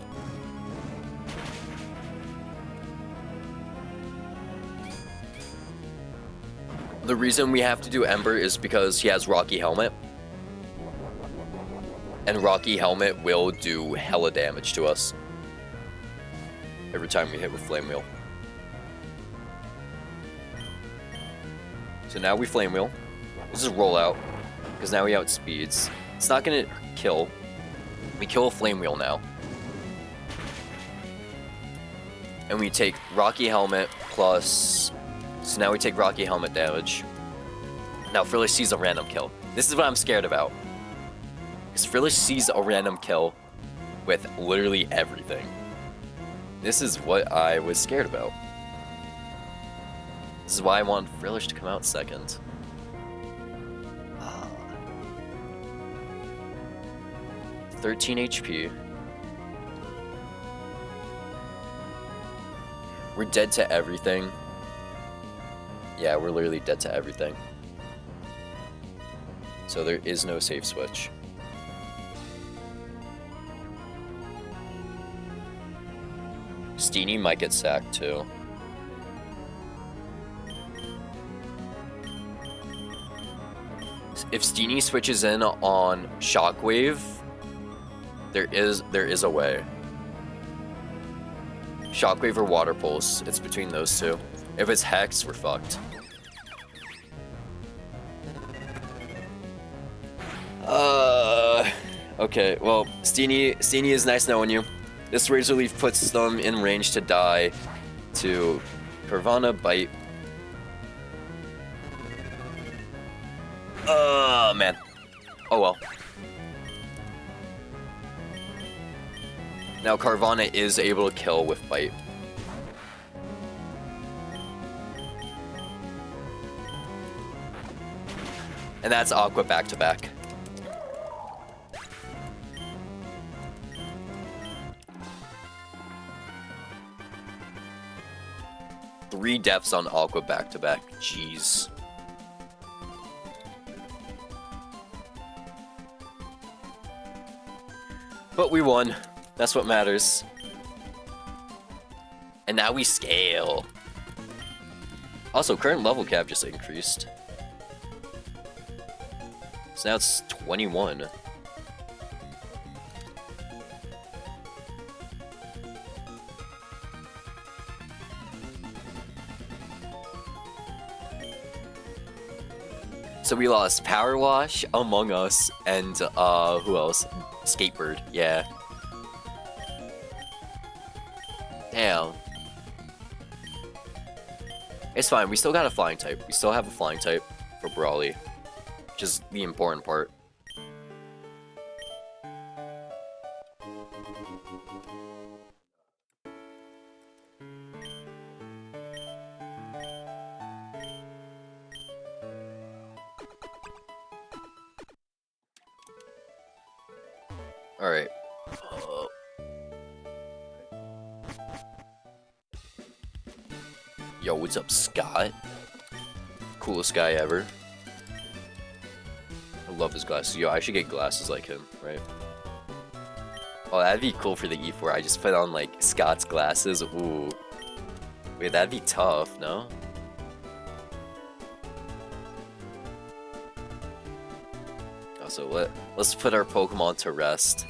The reason we have to do Ember is because he has Rocky Helmet. And Rocky Helmet will do hella damage to us every time we hit with Flame Wheel. So now we Flame Wheel. This is rollout. because now he outspeeds. It's not gonna kill. We kill a Flame Wheel now. And we take Rocky Helmet plus... So now we take Rocky Helmet damage. Now Frillish sees a random kill. This is what I'm scared about. Because Frillish sees a random kill with literally everything. This is what I was scared about. This is why I want Frillish to come out second. 13 HP. We're dead to everything. Yeah, we're literally dead to everything. So there is no save switch. Steenie might get sacked too. If Steenie switches in on Shockwave, there is a way. Shockwave or Water Pulse, it's between those two. If it's Hex, we're fucked. Okay, well, Steenie is nice knowing you. This Razor Leaf puts them in range to die to Carvanha, Bite. Man. Oh well. Now Carvanha is able to kill with Bite. And that's Aqua back to back. Three deaths on Aqua back to back. Jeez. But we won. That's what matters. And now we scale. Also, current level cap just increased. So now it's 21. So we lost Power Wash, Among Us, and who else? Skatebird, yeah. Damn. It's fine, we still got a flying type. We still have a flying type for Brawly, which is the important part. Alright. Yo, what's up, Scott? Coolest guy ever. I love his glasses. Yo, I should get glasses like him, right? Oh, that'd be cool for the E4. I just put on, like, Scott's glasses. Ooh. Wait, that'd be tough, no? Also, let's put our Pokemon to rest.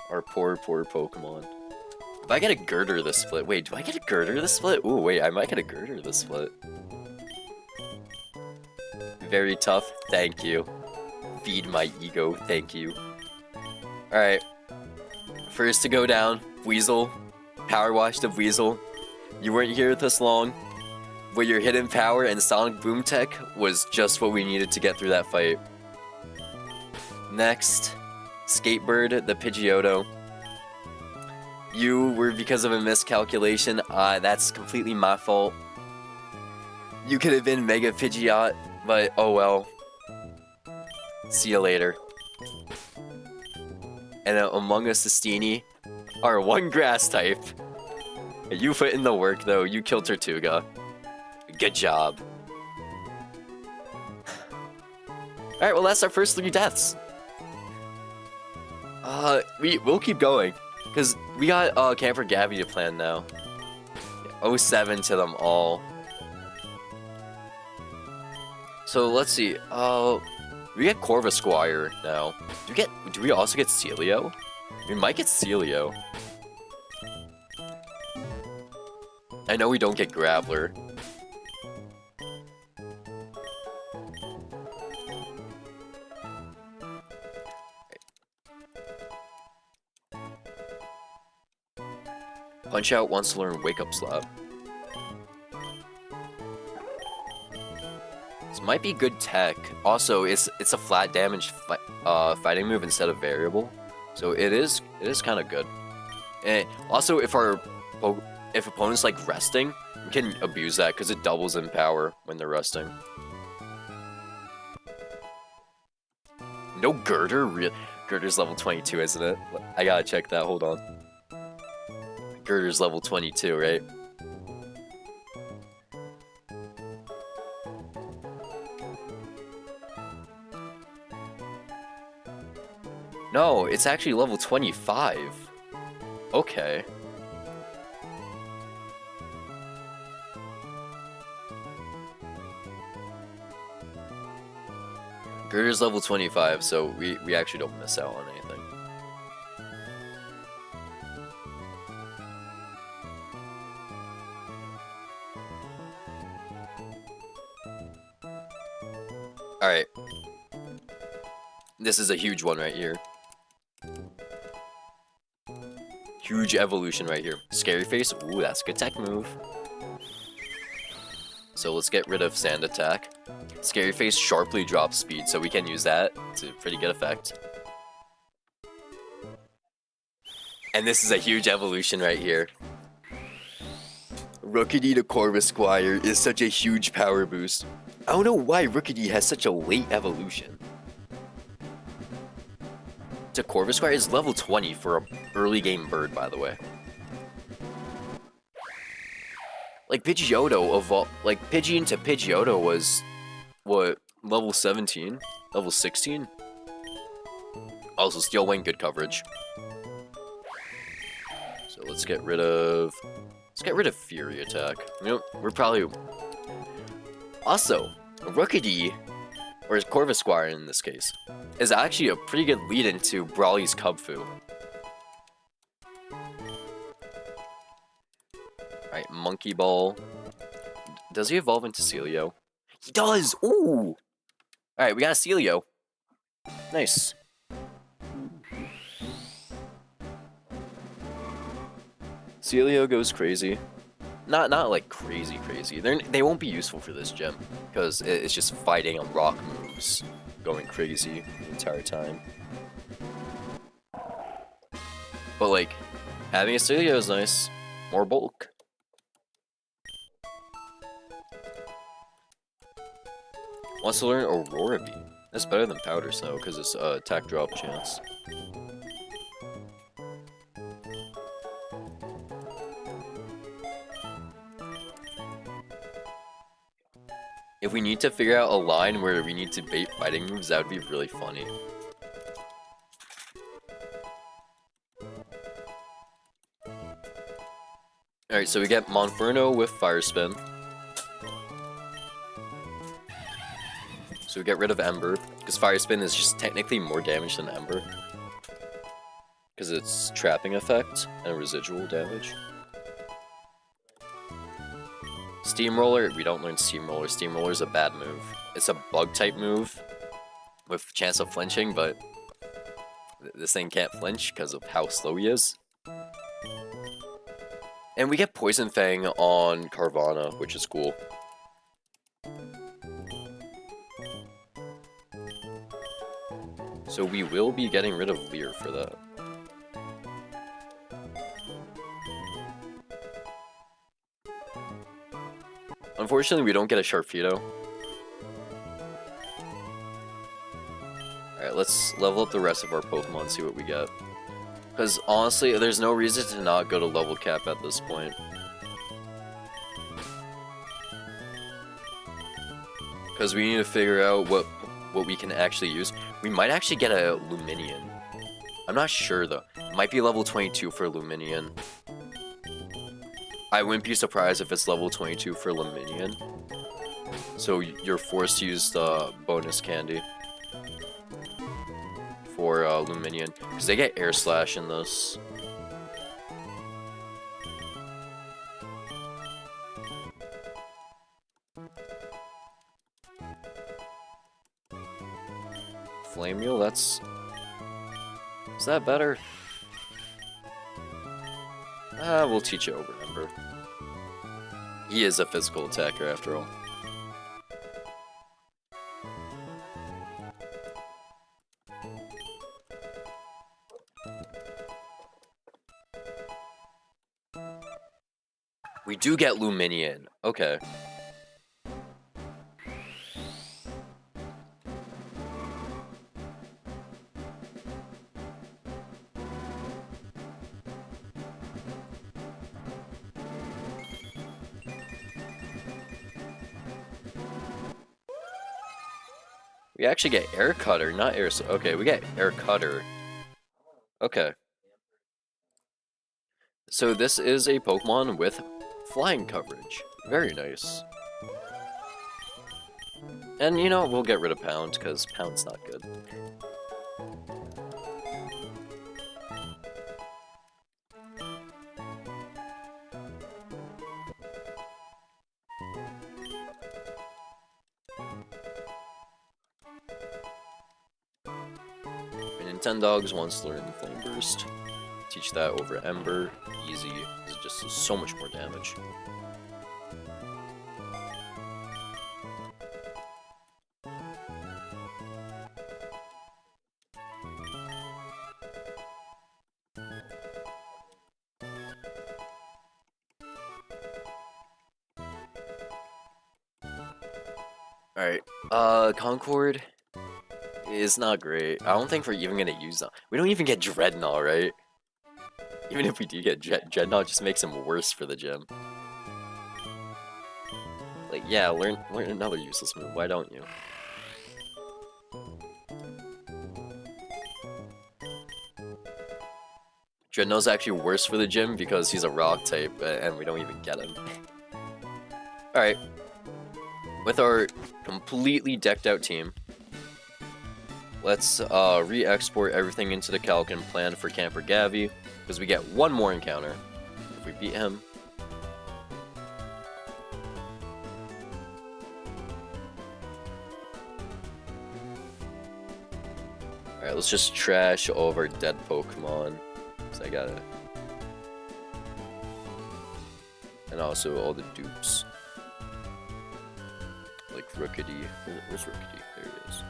Our poor Pokemon. If I get a Girder this split, wait, do I get a Girder this split? Ooh, wait, I might get a Girder this split. Very tough, thank you. Feed my ego, thank you. Alright. First to go down, Weasel. Power Wash to Weasel. You weren't here this long, but your hidden power and Sonic Boom Tech was just what we needed to get through that fight. Next, Skatebird, the Pidgeotto. You were because of a miscalculation. That's completely my fault. You could have been Mega Pidgeot, but oh well. See you later. And Among Us, Steenie, are one grass type. You put in the work though. You killed Tortuga. Good job. Alright, well that's our first 3 deaths. We'll keep going. Because we got Camper Gabby to plan now. 07 to them all. So let's see. We get Corvisquire now. Do we also get Celio? We might get Celio. I know we don't get Graveler. Punch Out wants to learn Wake Up Slap. This might be good tech. Also, it's a flat damage fighting move instead of variable, so it is kind of good. And also, if opponents like resting, we can abuse that because it doubles in power when they're resting. No Girder? Girder's level 22, isn't it? I gotta check that, hold on. Girder's level 22, right? No, it's actually level 25. Okay. Girder's level 25, so we actually don't miss out on anything. Alright. This is a huge one right here. Huge evolution right here. Scary Face. Ooh, that's a good tech move. So let's get rid of Sand Attack. Scary Face sharply drops speed, so we can use that to pretty good effect. And this is a huge evolution right here. Rookidee to Corvisquire is such a huge power boost. I don't know why Rookidee has such a late evolution. To Corvisquire is level 20 for an early game bird, by the way. Like Pidgeotto Pidgeon to Pidgeotto was what, level 17? Level 16? Also Steel Wing, good coverage. So let's get rid of Fury Attack. You know, we're probably also Rookidee, or Corvisquire in this case, is actually a pretty good lead into Brawly's Cubfu. Alright, Monkey Ball. Does he evolve into Celio? He does! Ooh! Alright, we got a Celio. Nice. Celio goes crazy. Not like crazy. They won't be useful for this gym, because it's just fighting on rock moves, going crazy the entire time. But like, having a Celio is nice. More bulk. Wants to learn Aurora Beam. That's better than Powder Snow because it's attack drop chance. If we need to figure out a line where we need to bait fighting moves, that would be really funny. Alright, so we get Monferno with Fire Spin. So we get rid of Ember, because Fire Spin is just technically more damage than Ember. Because it's trapping effect and residual damage. Steamroller, we don't learn Steamroller. Steamroller is a bad move. It's a bug type move with chance of flinching, but this thing can't flinch because of how slow he is. And we get Poison Fang on Carvana, which is cool. So we will be getting rid of Leer for that. Unfortunately, we don't get a Sharpedo. Alright, let's level up the rest of our Pokemon and see what we get. Because honestly, there's no reason to not go to level cap at this point. Because we need to figure out what we can actually use. We might actually get a Luminion. I'm not sure though. It might be level 22 for Luminion. I wouldn't be surprised if it's level 22 for Luminion. So you're forced to use the bonus candy for Luminion. Because they get Air Slash in this. Flame Mule, that's... Is that better? We'll teach it over Ember. He is a physical attacker after all. We do get Luminion. Okay. We actually get Air Cutter, not Air... Okay, we get Air Cutter. Okay. So this is a Pokemon with flying coverage. Very nice. And, you know, we'll get rid of Pound, because Pound's not good. Nintendogs wants to learn Flame Burst. Teach that over Ember. Easy. It's just so much more damage. Alright, Concord is not great. I don't think we're even gonna use that. We don't even get Dreadnought, right? Even if we do get Dreadnought, just makes him worse for the gym. Like, yeah, learn another useless move. Why don't you? Dreadnought's actually worse for the gym because he's a rock type, and we don't even get him. Alright. With our completely decked out team, let's re-export everything into the calc and plan for Camper Gavi, because we get one more encounter if we beat him. Alright, let's just trash all of our dead Pokemon. So I gotta... And also all the dupes. Like Rookity. Where's Rookity? There it is.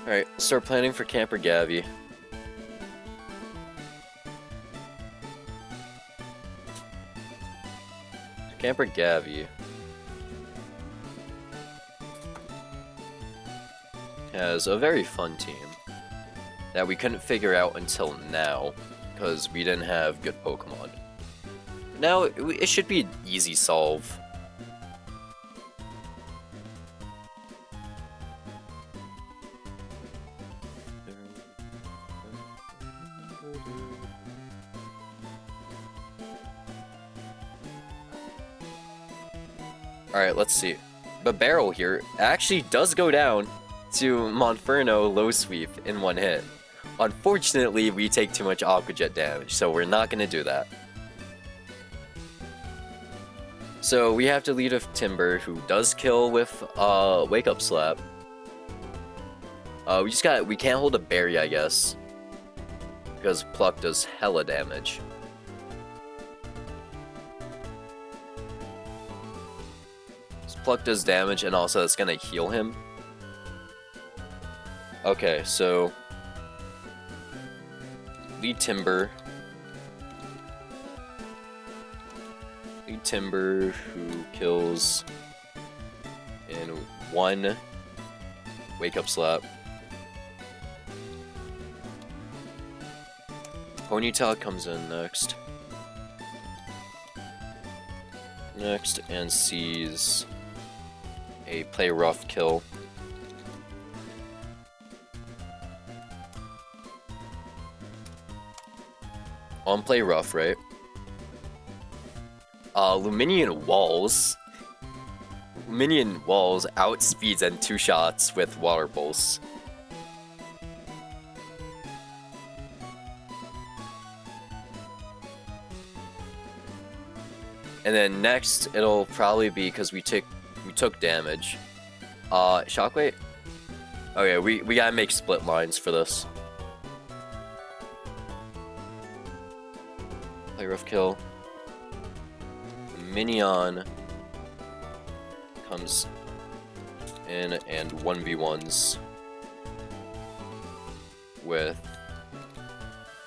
Alright, let's start planning for Camper Gavi. Camper Gavi has a very fun team that we couldn't figure out until now because we didn't have good Pokemon. Now, it should be an easy solve. Alright, let's see. The barrel here actually does go down to Monferno low sweep in one hit. Unfortunately, we take too much Aqua Jet damage, so we're not going to do that. So we have to lead with Timber, who does kill with Wake Up Slap. We can't hold a Berry, I guess, because Pluck does hella damage. So Pluck does damage, and also it's gonna heal him. Okay, so lead Timber. Lead Timber, who kills in one Wake Up Slap. Ponyta comes in next. And sees a Play Rough kill. On Play Rough, right? Luminion Walls. Luminion Walls outspeeds and 2 shots with Water Pulse. And then next, it'll probably be because we took damage. Shockwave? Okay, we gotta make split lines for this. Play rough kill. Minion comes in and 1v1s with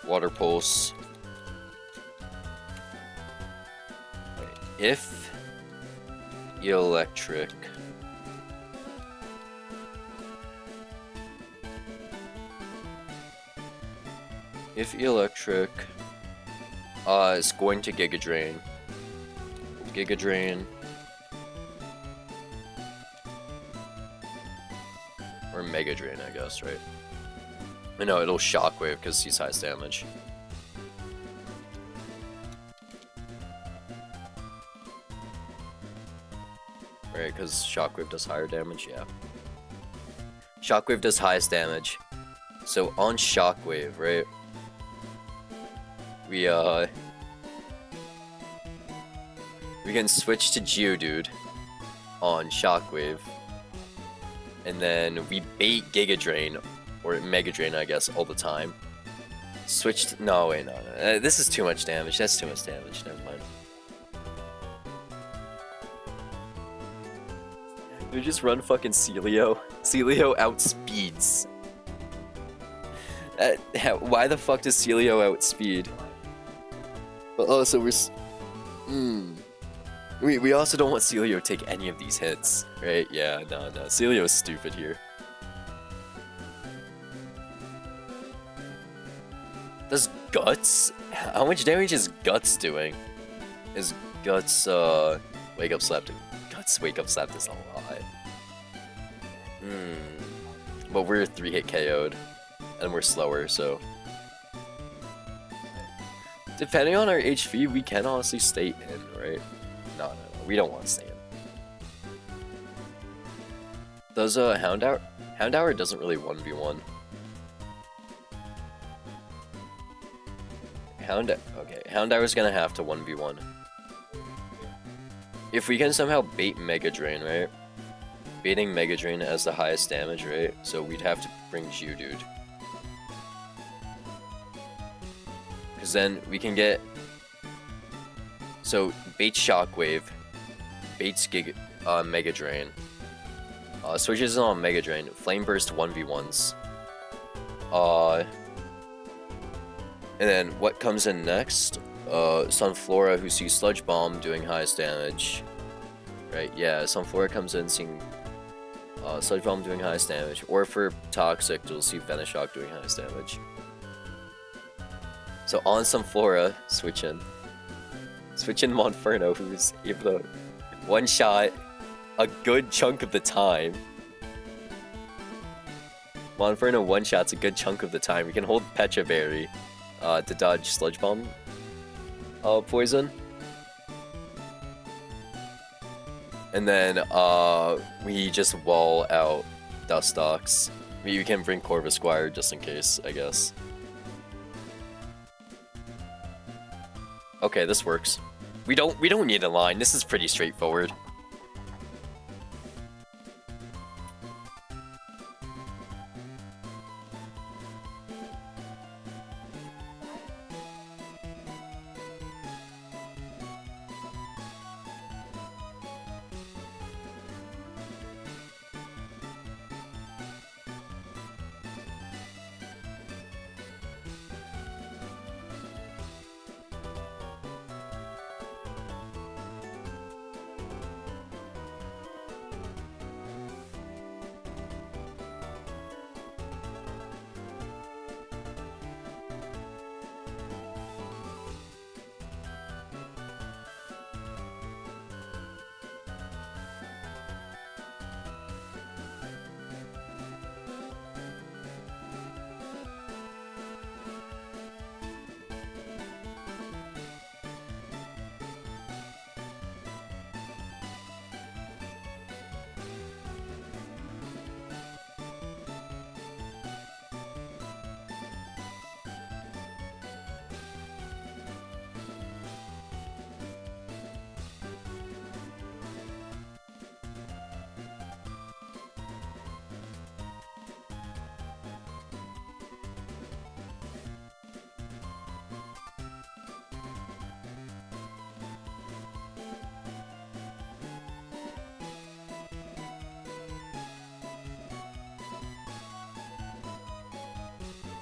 Water Pulse. If Electric is going to Giga Drain. Giga Drain. Or Mega Drain, I guess, right? No, it'll Shockwave because he's highest damage. Right, because Shockwave does higher damage, yeah. Shockwave does highest damage. So on Shockwave, right? We can switch to Geodude on Shockwave. And then we bait Giga Drain, or Mega Drain, I guess, all the time. Switch to... No, wait, no. This is too much damage. That's too much damage. Never mind. We just run fucking Celio. Celio outspeeds. Why the fuck does Celio outspeed? But also we also don't want Celio to take any of these hits, right? Yeah, no. Celio is stupid here. Does Guts? How much damage is Guts doing? Is Guts Wake Up Slap? Guts Wake Up Slap does a lot. But we're 3-hit KO'd, and we're slower, so depending on our HP, we can honestly stay in, right? No, we don't want to stay in. Does Houndour? Houndour doesn't really 1v1. Okay, Houndour's gonna have to 1v1. If we can somehow bait Mega Drain, right? Baiting Mega Drain has the highest damage, right? So we'd have to bring Geodude. Because then we can get... So, bait Shockwave, baits Mega Drain, switches on Mega Drain, Flame Burst 1v1s. And then what comes in next? Sunflora, who sees Sludge Bomb doing highest damage. Right, yeah, Sunflora comes in seeing Sludge Bomb doing highest damage. Or for Toxic, you'll see Venoshock doing highest damage. So on Sunflora, switch in Monferno, who's able to one-shot a good chunk of the time. Monferno one-shots a good chunk of the time. We can hold Pecha Berry to dodge Sludge Bomb poison. And then we just wall out Dustox. We can bring Corvisquire just in case, I guess. Okay, this works. We don't need a line. This is pretty straightforward.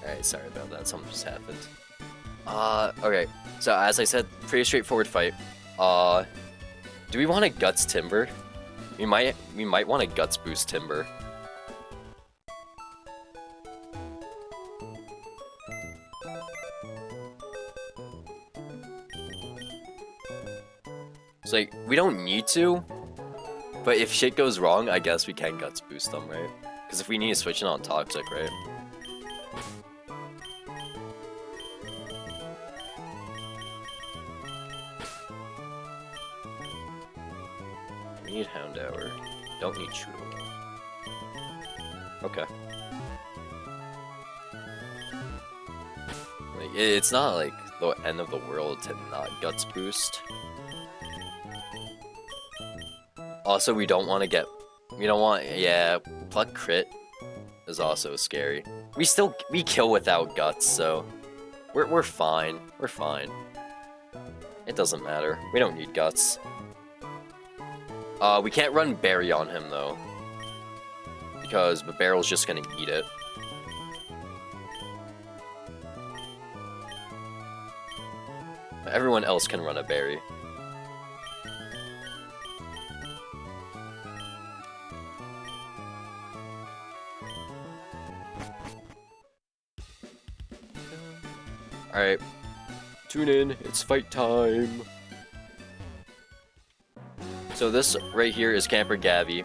Alright, sorry about that. Something just happened. Okay. So as I said, pretty straightforward fight. Do we want a Guts Timber? We might want a Guts boost Timber. It's like, we don't need to, but if shit goes wrong, I guess we can Guts boost them, right? Because if we need to switch it on Toxic, right? We need Houndour. Don't need Choodle. Okay. Like, it's not like the end of the world to not Guts boost. Also, we don't want to get... We don't want... Yeah, Pluck crit is also scary. We kill without Guts, so... We're fine. We're fine. It doesn't matter. We don't need Guts. We can't run Berry on him, though. Because the Barrel's just gonna eat it. Everyone else can run a Berry. Alright. Tune in, it's fight time! So this right here is Camper Gavi.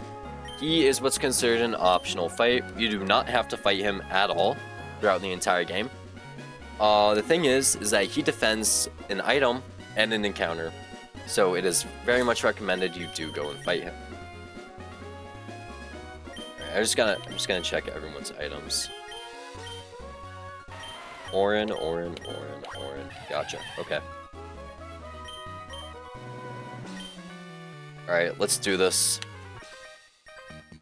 He is what's considered an optional fight. You do not have to fight him at all throughout the entire game. The thing is that he defends an item and an encounter. So it is very much recommended you do go and fight him. Alright, I'm just gonna check everyone's items. Orin. Gotcha. Okay. Alright, let's do this.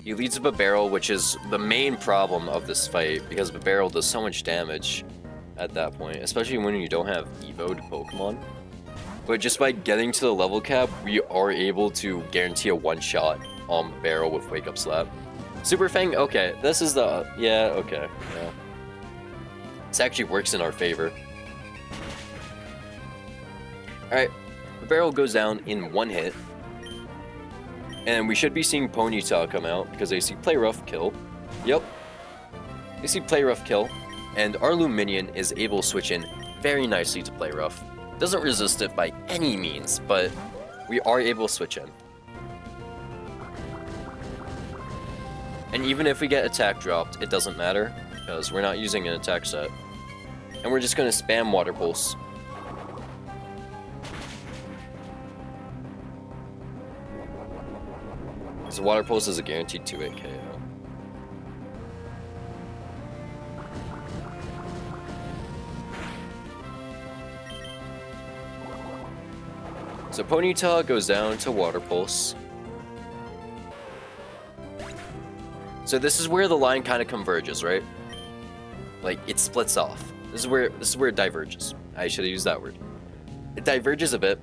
He leads a Barrel, which is the main problem of this fight, because Barrel does so much damage at that point, especially when you don't have Evo'd Pokemon. But just by getting to the level cap, we are able to guarantee a one-shot on Barrel with Wake Up Slap. Super Fang, okay, this is the... yeah, okay, yeah. This actually works in our favor. Alright, the Barrel goes down in one hit. And we should be seeing Ponyta come out, because they see Play Rough, kill. Yep. They see Play Rough, kill. And our Luminion is able to switch in very nicely to Play Rough. Doesn't resist it by any means, but we are able to switch in. And even if we get attack dropped, it doesn't matter, because we're not using an attack set. And we're just going to spam Water Pulse. So Water Pulse is a guaranteed 2-hit KO. So Ponyta goes down to Water Pulse. So this is where the line kind of converges, right? Like, it splits off. This is where it diverges. I should have used that word. It diverges a bit.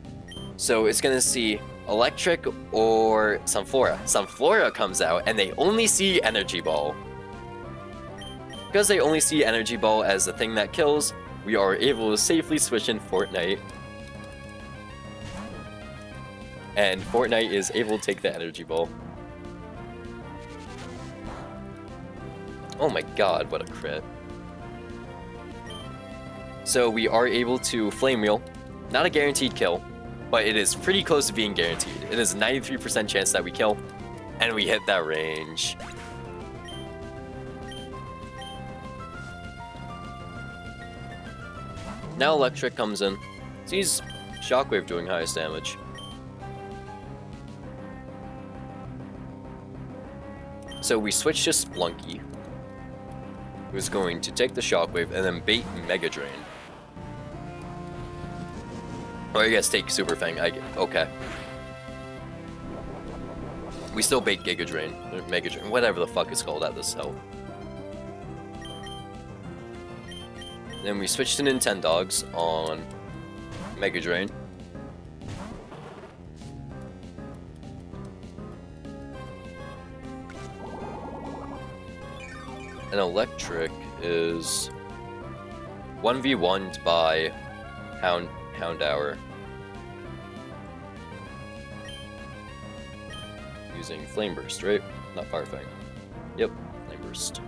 So it's gonna see Electric or Sunflora. Sunflora comes out and they only see Energy Ball. Because they only see Energy Ball as the thing that kills, we are able to safely switch in Fortnite. And Fortnite is able to take the Energy Ball. Oh my god, what a crit. So we are able to Flame Wheel. Not a guaranteed kill, but it is pretty close to being guaranteed. It is a 93% chance that we kill, and we hit that range. Now Electric comes in. Sees Shockwave doing highest damage. So we switch to Splunky, who's going to take the Shockwave and then bait Mega Drain. Or I guess take Super Fang. Okay. We still bait Giga Drain, or Mega Drain, whatever the fuck it's called at this health. Then we switch to Nintendogs on Mega Drain. And Electric is 1v1'd by Houndour. Using Flame Burst, right? Not Firefang. Yep, Flame Burst.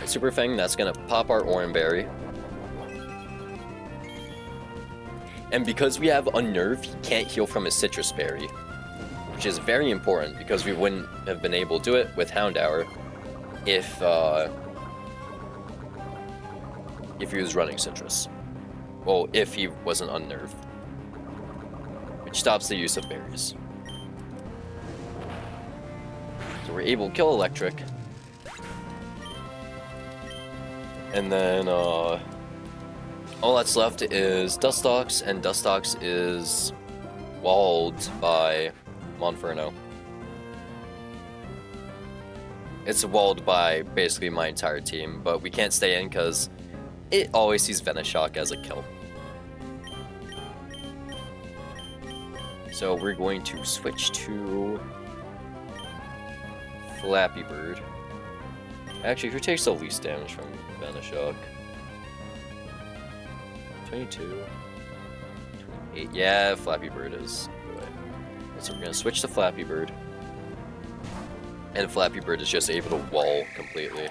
Super Fang, that's gonna pop our Oranberry. And because we have Unnerve, he can't heal from his Citrus Berry, which is very important because we wouldn't have been able to do it with Houndour if he was running Citrus. Well, if he wasn't Unnerved, which stops the use of berries. So we're able to kill Electric. And then, all that's left is Dustox, and Dustox is walled by Monferno. It's walled by basically my entire team, but we can't stay in because it always sees Venoshock as a kill. So we're going to switch to Flappy Bird. Actually, who takes the least damage from Venoshock? 22, 28. Yeah, Flappy Bird is the way. So we're gonna switch to Flappy Bird. And Flappy Bird is just able to wall completely.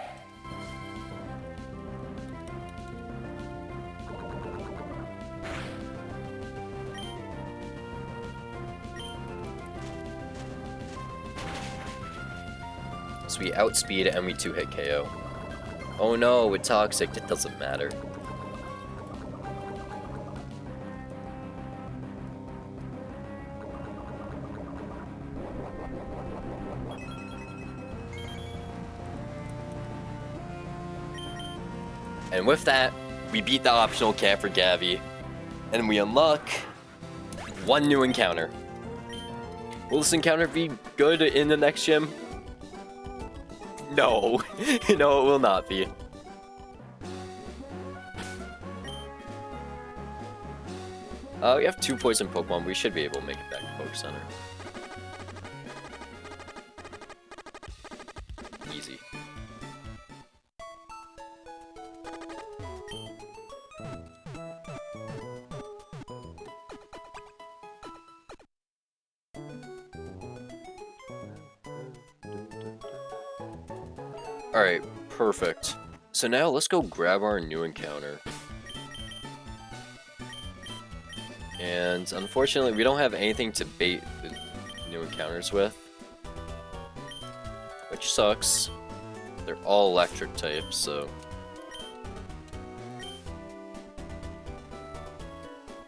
So we outspeed and we 2-hit KO. Oh no, with Toxic, it doesn't matter. And with that, we beat the optional camp for Gavi, and we unlock one new encounter. Will this encounter be good in the next gym? No, no, it will not be. We have 2 poison Pokemon. We should be able to make it back to Poke Center. Easy. Alright, perfect. So now let's go grab our new encounter. And unfortunately, we don't have anything to bait the new encounters with, which sucks. They're all electric types, so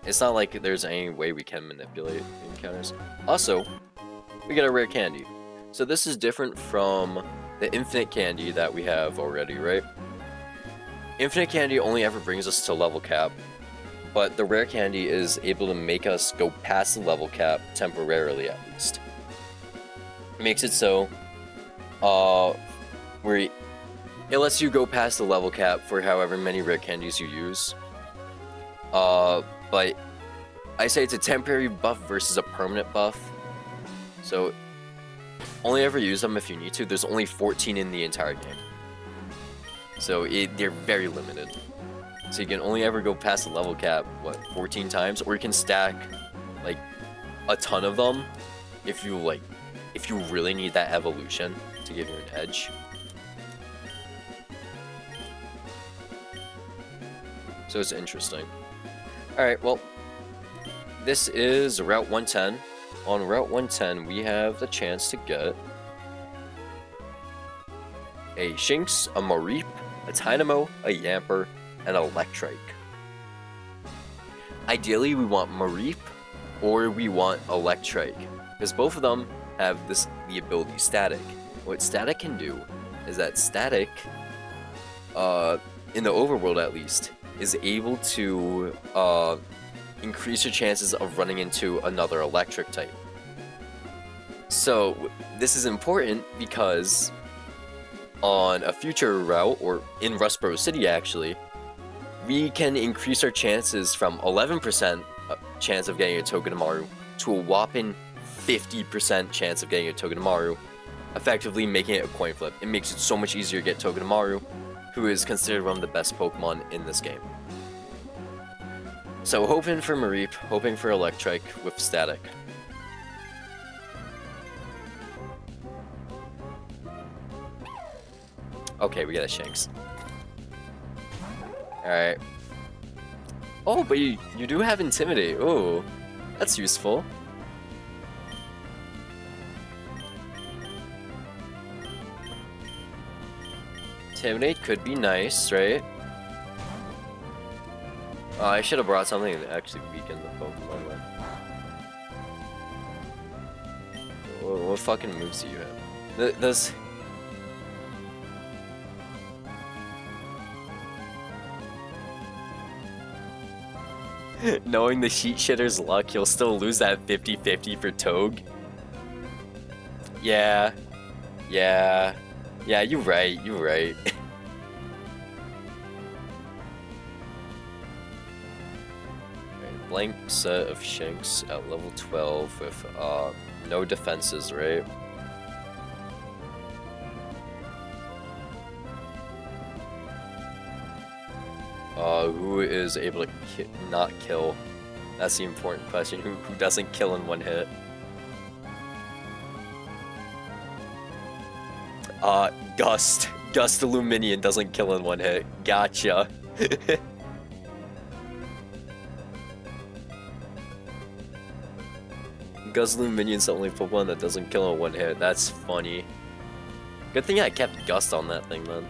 it's not like there's any way we can manipulate the encounters. Also, we get a rare candy. So this is different from the infinite candy that we have already, right? Infinite candy only ever brings us to level cap, but the rare candy is able to make us go past the level cap temporarily, at least. It makes it so it lets you go past the level cap for however many rare candies you use. But I say it's a temporary buff versus a permanent buff. So only ever use them if you need to. There's only 14 in the entire game. So they're very limited. So you can only ever go past the level cap, what, 14 times? Or you can stack, like, a ton of them if you really need that evolution to give you an edge. So it's interesting. Alright, well, this is Route 110. On Route 110, we have the chance to get a Shinx, a Mareep, a Tynamo, a Yamper, and an Electrike. Ideally, we want Mareep or we want Electrike, because both of them have the ability Static. What Static can do is that Static, in the overworld at least, is able to increase your chances of running into another electric type. So this is important because on a future route, or in Rustboro City actually, we can increase our chances from 11% chance of getting a Togedemaru to a whopping 50% chance of getting a Togedemaru, effectively making it a coin flip. It makes it so much easier to get Togedemaru, who is considered one of the best Pokemon in this game. So hoping for Mareep, hoping for Electrike with Static. Okay, we got a Shanks. Alright. Oh, but you do have Intimidate. Oh, that's useful. Intimidate could be nice, right? I should have brought something that actually weakened the Pokemon. What fucking moves do you have? This. Knowing the sheet shitter's luck, you'll still lose that 50-50 for Toge. Yeah, you're right, Right, blank set of Shanks at level 12 with no defenses, right? Who is able to not kill? That's the important question. Who doesn't kill in one hit? Gust. Gust Illuminion doesn't kill in one hit. Gotcha. Gust Illuminion's the only Pokemon that doesn't kill in one hit. That's funny. Good thing I kept Gust on that thing, then.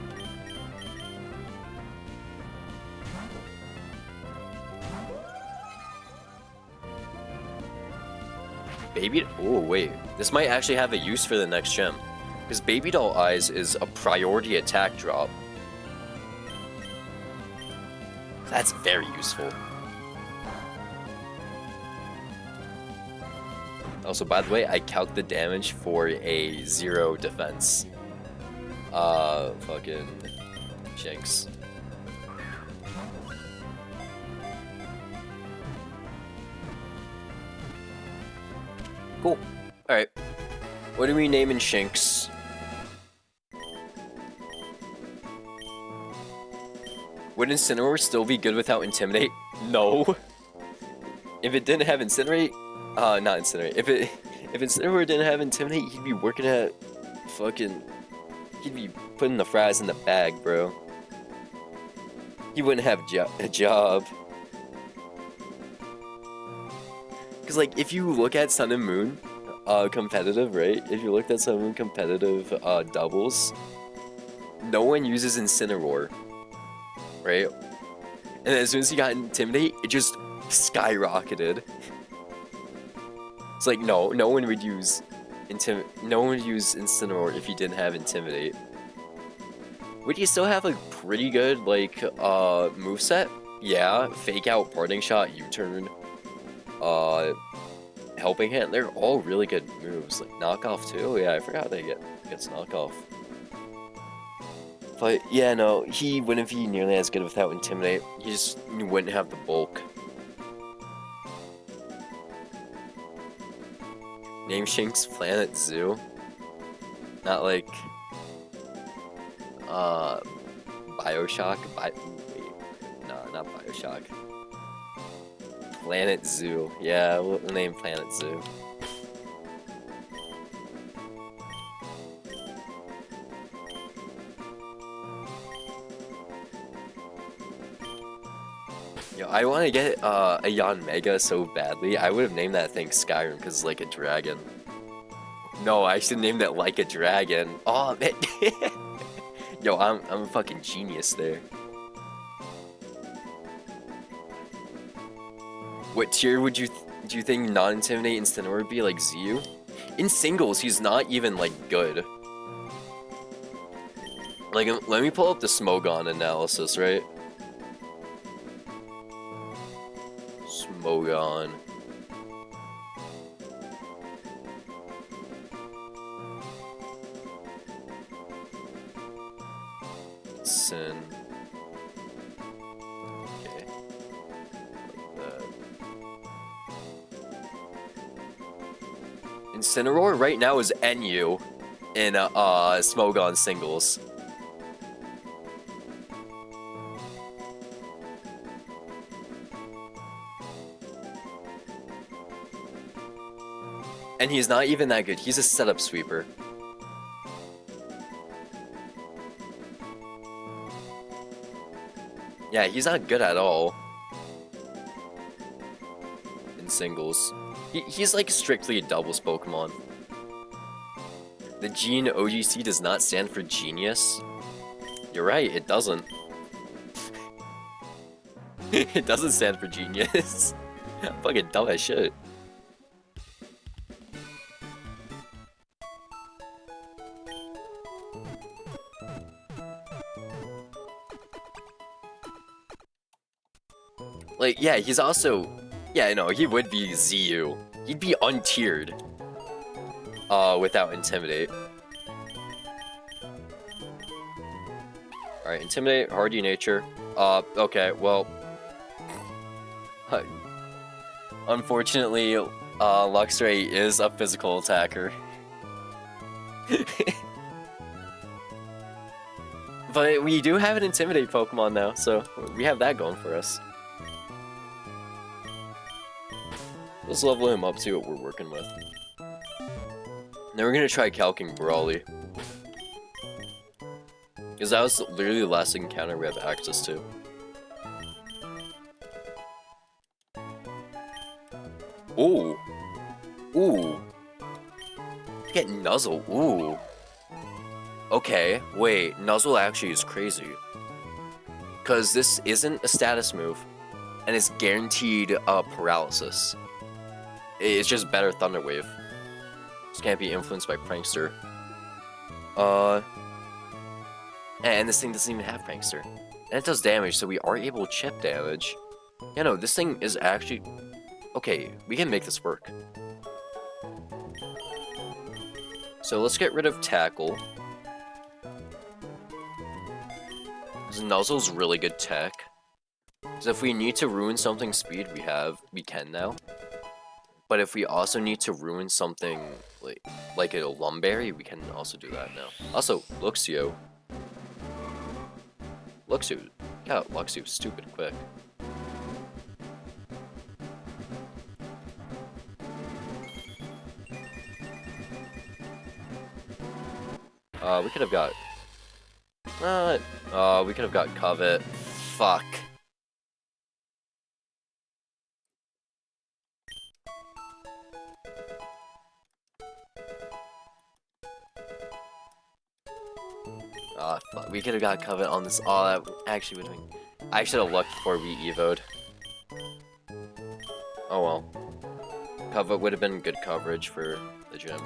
Baby... Oh, wait. This might actually have a use for the next gym. Because Baby Doll Eyes is a priority attack drop. That's very useful. Also, by the way, I calc the damage for a 0 defense. Fucking... Shanks. Cool. Alright. What are we naming Shanks? Would Incineroar still be good without Intimidate? No. If it didn't have Incinerate... not Incinerate. If Incineroar didn't have Intimidate, he'd be working at... fucking... He'd be putting the fries in the bag, bro. He wouldn't have a job. Because, like, if you look at Sun and Moon competitive, right? If you looked at Sun and Moon competitive doubles, no one uses Incineroar, right? And as soon as he got Intimidate, it just skyrocketed. It's like, no one would use Incineroar if he didn't have Intimidate. Would you still have a pretty good, like, moveset? Yeah, Fake Out, Parting Shot, U-Turn, Helping Hand, they're all really good moves. Like, Knockoff too? Yeah, I forgot that gets Knockoff. But, yeah, no, he wouldn't be nearly as good without Intimidate. He just wouldn't have the bulk. Name Shanks Planet Zoo? Not like... Bioshock? Wait, no, not Bioshock. Planet Zoo. Yeah, we'll name Planet Zoo. Yo, I want to get a Yanmega so badly. I would have named that thing Skyrim because it's like a dragon. No, I should name that like a dragon. Oh man. Yo, I'm a fucking genius there. What tier would do you think non-intimidate Incineroar would be, like ZU? In singles, he's not even like good. Like, let me pull up the Smogon analysis, right? Smogon. Sin. Okay. Like that. Incineroar right now is NU in Smogon singles. And he's not even that good. He's a setup sweeper. Yeah, he's not good at all in singles. He's like strictly a doubles Pokemon. The G in OGC does not stand for genius. You're right, it doesn't. It doesn't stand for genius. Fucking dumb as shit. Like, yeah, he's also... Yeah, no, he would be ZU. He'd be untiered. Without Intimidate. Alright, Intimidate, Hardy Nature. Okay, well... Unfortunately, Luxray is a physical attacker. But we do have an Intimidate Pokemon now, so we have that going for us. Let's level him up, see what we're working with. Then we're gonna try calcing Brawly. Because that was literally the last encounter we have access to. Ooh. Ooh. Get Nuzzle. Ooh. Okay, wait. Nuzzle actually is crazy. Because this isn't a status move. And it's guaranteed paralysis. It's just better Thunder Wave. This can't be influenced by Prankster. And this thing doesn't even have Prankster. And it does damage, so we are able to chip damage. Yeah, no, this thing is actually... Okay, we can make this work. So let's get rid of Tackle. Because Nuzzle's really good tech. So if we need to ruin something speed, we can now. But if we also need to ruin something like a Lumberry, we can also do that now. Also, Luxio. Yeah, Luxio's stupid quick. We could have got... we could have got Covet. Fuck. Fuck. We could have got Covet on this. Oh, that actually would have been... I should have looked before we evoed. Oh well. Covet would have been good coverage for the gym.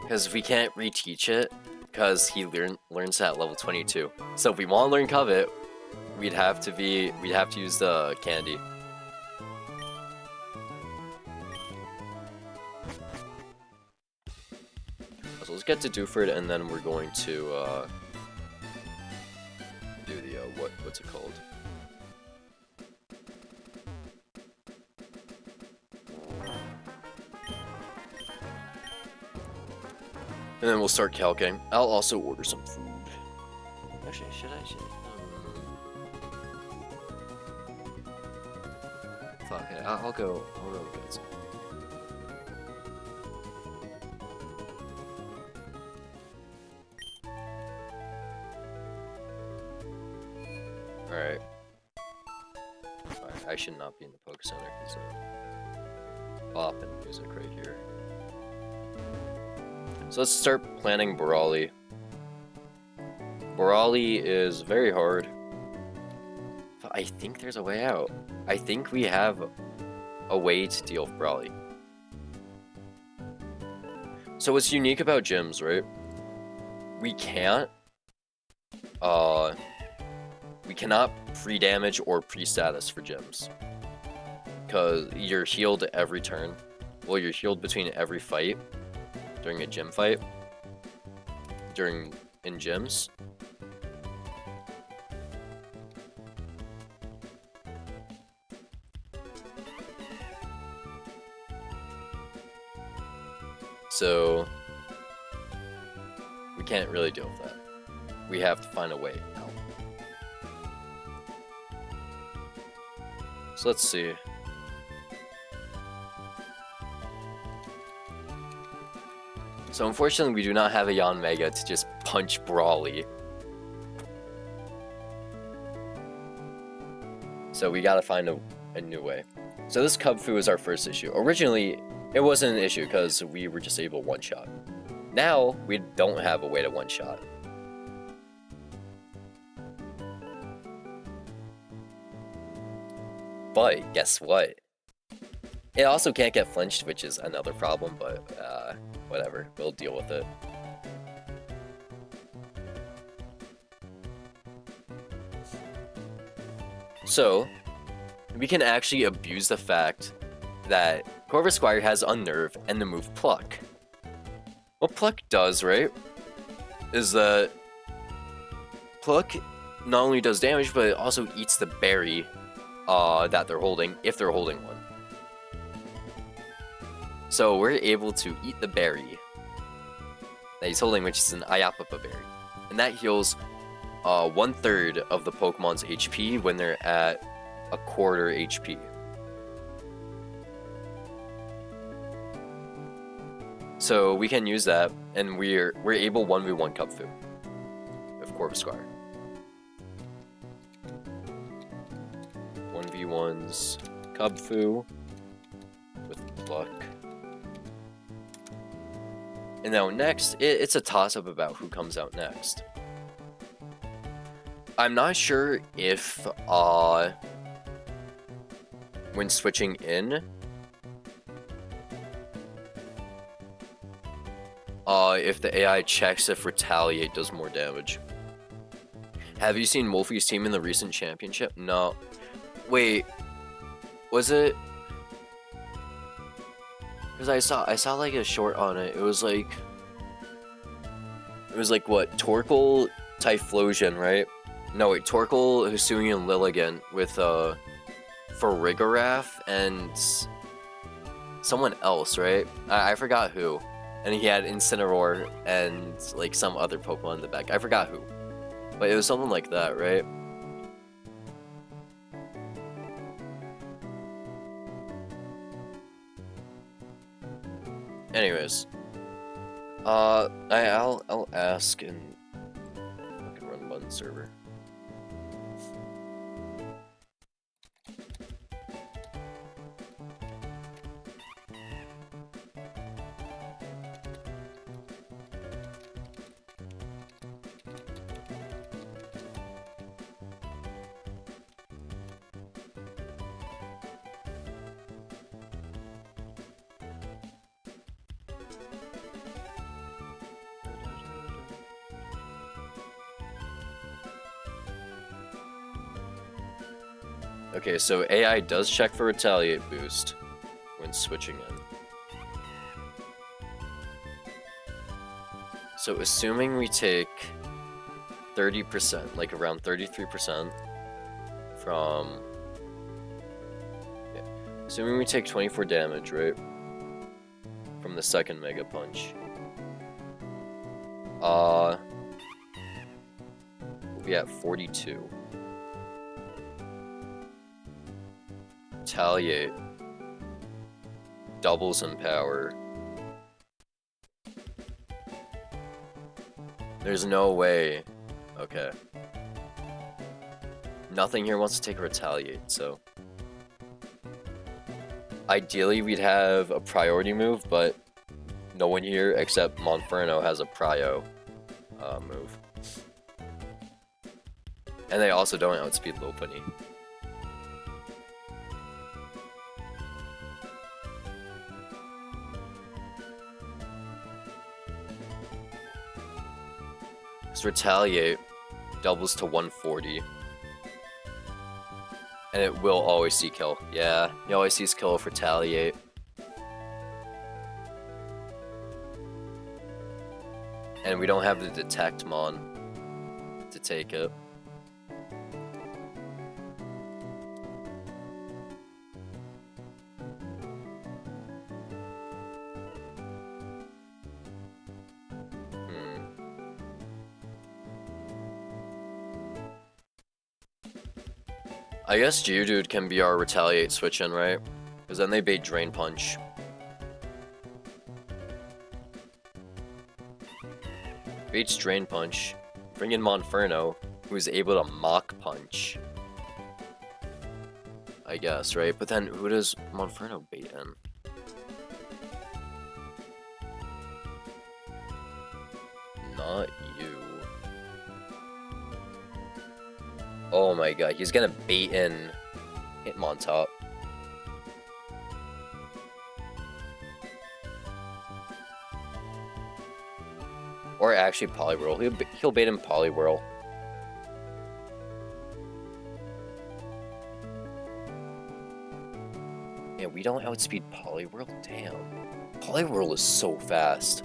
Because we can't reteach it, because he learns at level 22. So if we want to learn Covet, we'd have to use the candy. So let's get to Dewford, and then we're going to do the what's it called? And then we'll start calcing. I'll also order some food. Actually, should I? Fuck it. I'll go get some. Alright. I should not be in the Poke Center because poppin' music right here. So let's start planning Brawly. Brawly is very hard. But I think there's a way out. I think we have a way to deal with Brawly. So what's unique about gyms, right? We cannot pre-damage or pre-status for gyms. Because you're healed every turn. Well, you're healed between every fight. During a gym fight. In gyms. So we can't really deal with that. We have to find a way out. So let's see. So unfortunately, we do not have a Yanmega to just punch Brawly. So we gotta find a new way. So this Cubfu is our first issue. Originally, it wasn't an issue because we were just able to one-shot. Now, we don't have a way to one-shot. But guess what? It also can't get flinched, which is another problem, but whatever. We'll deal with it. So, we can actually abuse the fact that Corvus Squire has Unnerve and the move Pluck. What Pluck does, right, is that Pluck not only does damage, but it also eats the berry that they're holding, if they're holding one. So we're able to eat the berry that he's holding, which is an Ayapapa berry. And that heals 1/3 of the Pokemon's HP when they're at a quarter HP. So we can use that, and we're able 1v1 Cubfu with Corvus Squire. 1v1's Cubfu with Pluck. And now next, it's a toss-up about who comes out next. I'm not sure if when switching in, if the AI checks if Retaliate does more damage. Have you seen Wolfie's team in the recent championship? No. Wait, was it? Because I saw like a short on it. It was like what? Torkoal, Typhlosion, right? No wait, Torkoal, Hisuian, and Lilligant with Farigiraf and someone else, right? I forgot who. And he had Incineroar and like some other Pokemon in the back. I forgot who. But it was something like that, right? Anyways. I'll ask in Pokemon Run Bun server. Okay, so AI does check for Retaliate boost when switching in. So assuming we take 30%, like around 33% from... Yeah. Assuming we take 24 damage, right? From the second Mega Punch. We'll be at 42. Retaliate doubles in power. There's no way. Okay. Nothing here wants to take a Retaliate, so ideally we'd have a priority move, but no one here except Monferno has a prio move. And they also don't outspeed Lopunny. Retaliate doubles to 140. And it will always see kill. Yeah, he always sees kill with Retaliate. And we don't have the Detect Mon to take it. I guess Geodude can be our retaliate switch in, right? Because then they bait Drain Punch. Baits Drain Punch. Bring in Monferno, who's able to Mach Punch. I guess, right? But then who does Monferno bait in? Not you. Oh my god, he's gonna bait in Hitmontop. Or actually Poliwhirl. He'll bait in Poliwhirl. Yeah, we don't outspeed Poliwhirl? Damn. Poliwhirl is so fast.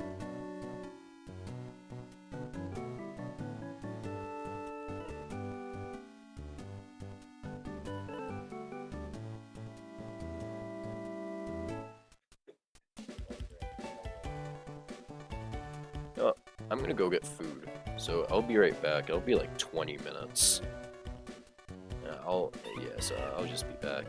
Oh, I'm gonna go get food. So I'll be right back. It'll be like 20 minutes. I'll just be back.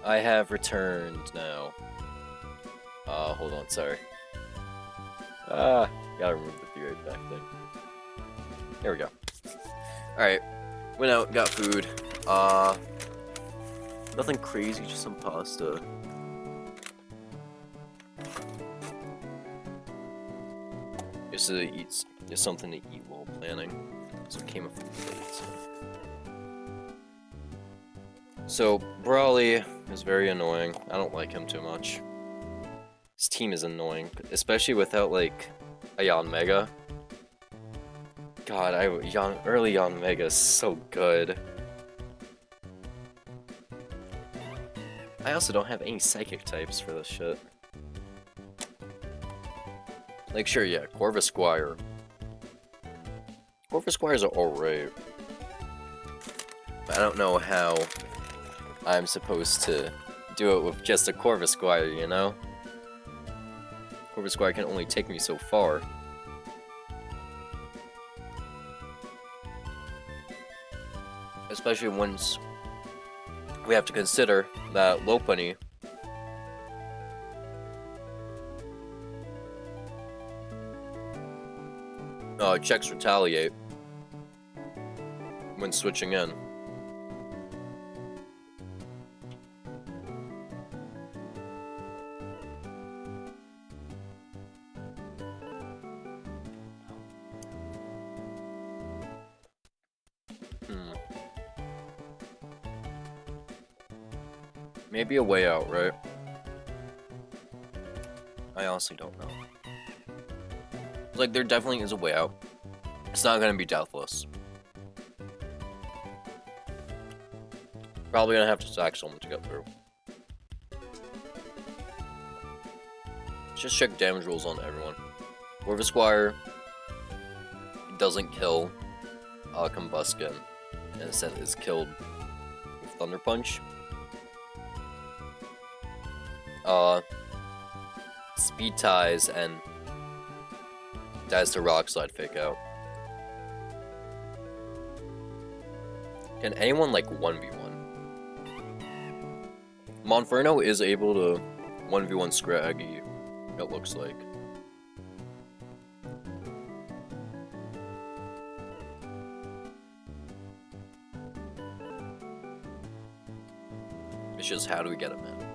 I have returned now. Hold on, sorry. Gotta remove the be right back thing. There we go. Alright, went out, got food. Nothing crazy, just some pasta. Just to eat, just something to eat while planning. So it came a few plates. So, Brawly is very annoying. I don't like him too much. His team is annoying, especially without, like, a Yanmega. God, early Yanmega is so good. I also don't have any psychic types for this shit. Like, sure, yeah, Corvusquire. Corvusquires are alright. But I don't know how I'm supposed to do it with just a Corvusquire, you know? Corvusquire can only take me so far. Especially once we have to consider that Lopunny checks Retaliate when switching in. Maybe a way out, right? I honestly don't know. Like, there definitely is a way out. It's not gonna be deathless. Probably gonna have to sack someone to get through. Just check damage rules on everyone. Corvusquire doesn't kill Combuskin, and instead is killed with Thunder Punch. Speed ties and dies to Rock Slide fake out. Can anyone like 1v1? Monferno is able to 1v1 Scraggy, it looks like. It's just how do we get him in?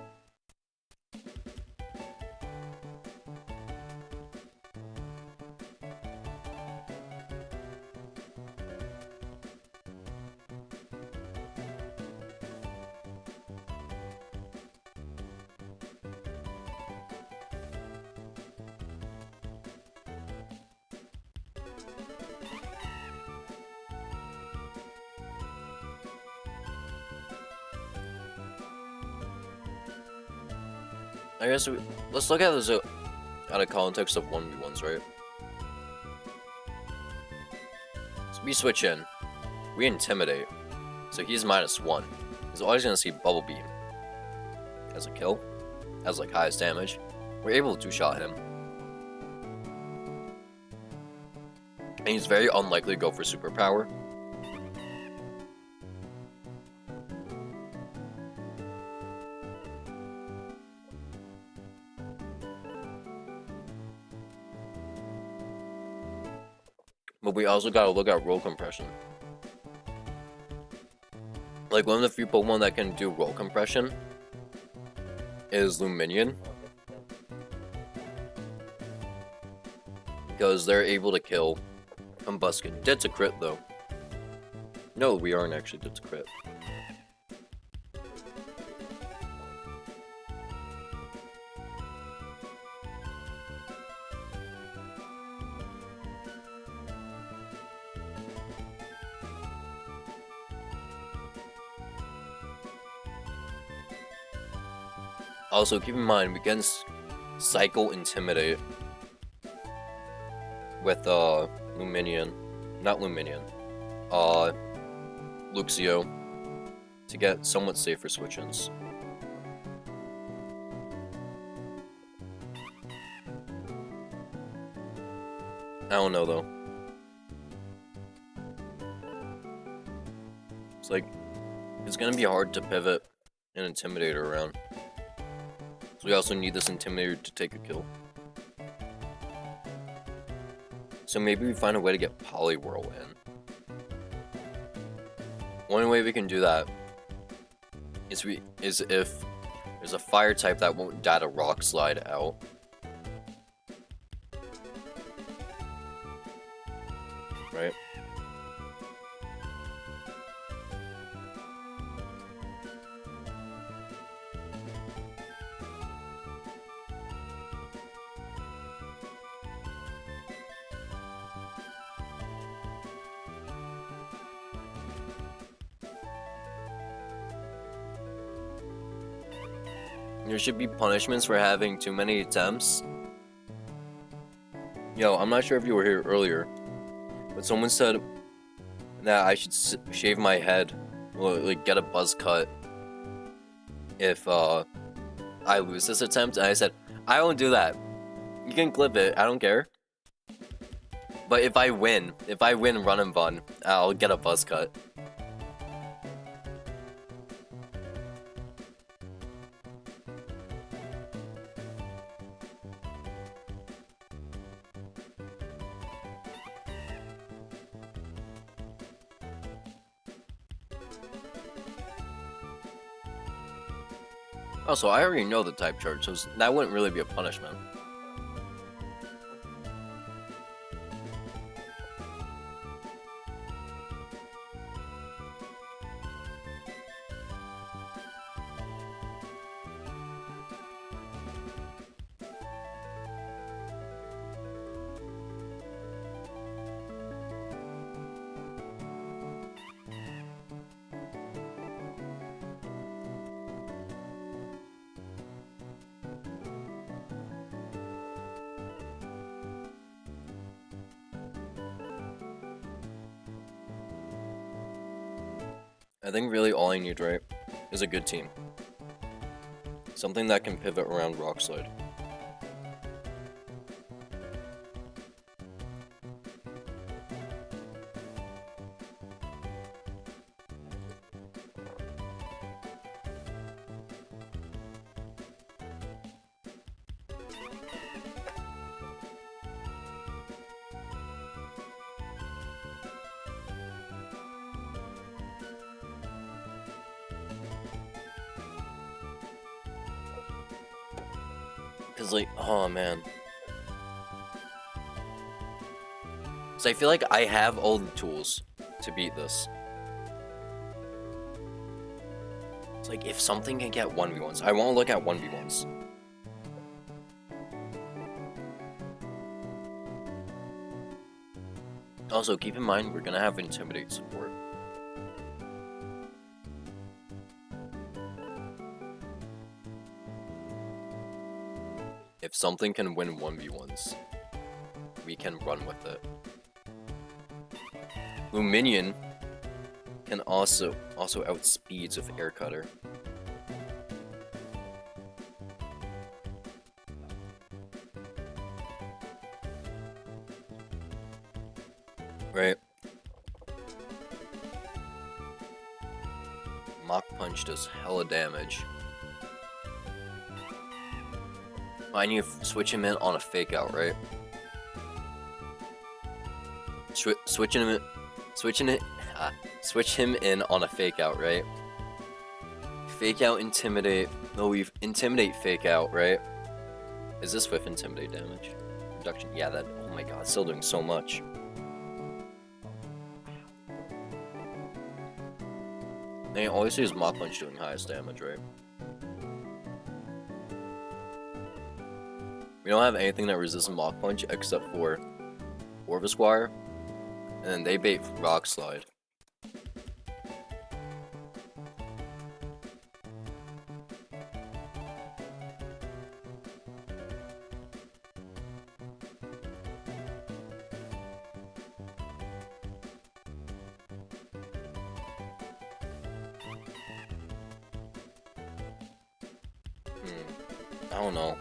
I guess let's look at this out of context of 1v1s, right? So we switch in, we intimidate, so he's -1. He's always gonna see Bubble Beam as a kill, as like highest damage. We're able to two-shot him, and he's very unlikely to go for superpower. But we also gotta look at roll compression. Like, one of the few Pokemon that can do roll compression is Luminion. Because they're able to kill Combuskin. Dead to crit, though. No, we aren't actually dead to crit. Also, keep in mind, we can cycle Intimidate with, Luminion. Not Luminion. Luxio. To get somewhat safer switch-ins. I don't know, though. It's like, it's gonna be hard to pivot an Intimidator around. So we also need this Intimidator to take a kill. So maybe we find a way to get Poliwhirl in. One way we can do that is if there's a fire type that won't data Rock Slide out. Right? There should be punishments for having too many attempts. Yo, I'm not sure if you were here earlier, but someone said that I should shave my head, or like get a buzz cut if I lose this attempt, and I said, I won't do that. You can clip it, I don't care. But if I win Run Bun, I'll get a buzz cut. Also, I already know the type chart, so that wouldn't really be a punishment. I think really all I need, right, is a good team. Something that can pivot around Rock Slide. Cause like, oh man. So I feel like I have all the tools to beat this. It's like, if something can get 1v1s, I want to look at 1v1s. Also, keep in mind, we're gonna have Intimidate support. If something can win 1v1s, we can run with it. Luminion can also outspeeds with Air Cutter. Right. Mach Punch does hella damage. I need to switch him in on a fake out, right? Switch him in on a fake out, right? Fake out, intimidate. No, we've intimidate, fake out, right? Is this with intimidate damage? Reduction, yeah, that, oh my god, still doing so much. They always use Mach Punch doing highest damage, right? We don't have anything that resists Mach Punch except for Orvisquire, and then they bait Rock Slide. I don't know.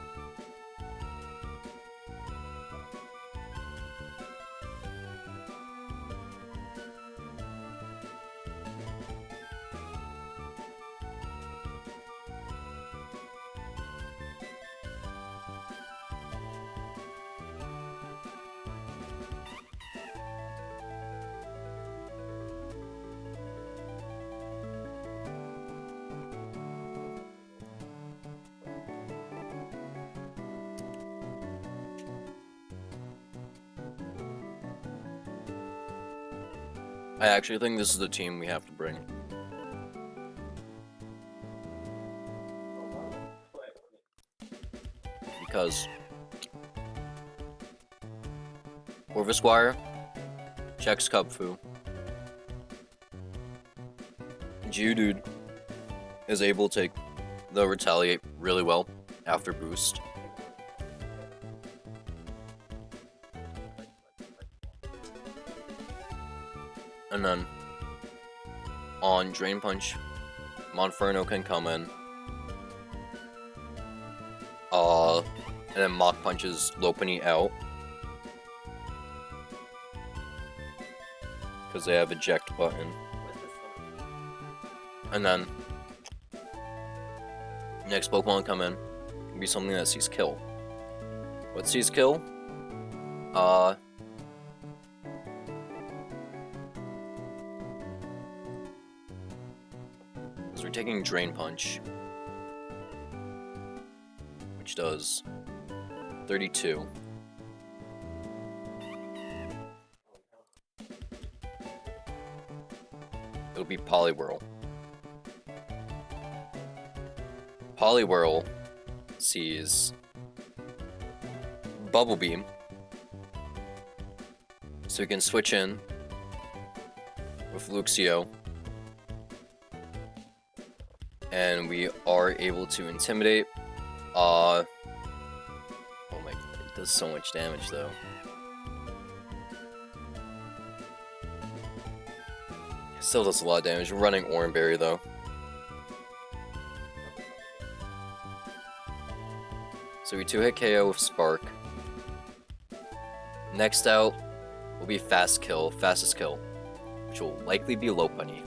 I actually think this is the team we have to bring. Because Orvisquire checks Cupfu. Geodude is able to take the Retaliate really well after boost. And then on Drain Punch, Monferno can come in. And then Mach Punches Lopunny out. Because they have eject button. And then next Pokemon come in can be something that sees kill. What sees kill? We're taking Drain Punch, which does 32. It'll be Poliwhirl. Poliwhirl sees Bubble Beam, so we can switch in with Luxio. And we are able to intimidate. Oh my god, it does so much damage though. It still does a lot of damage. We're running Oranberry though. So we 2-hit KO with Spark. Next out will be Fastest Kill, which will likely be Lopunny.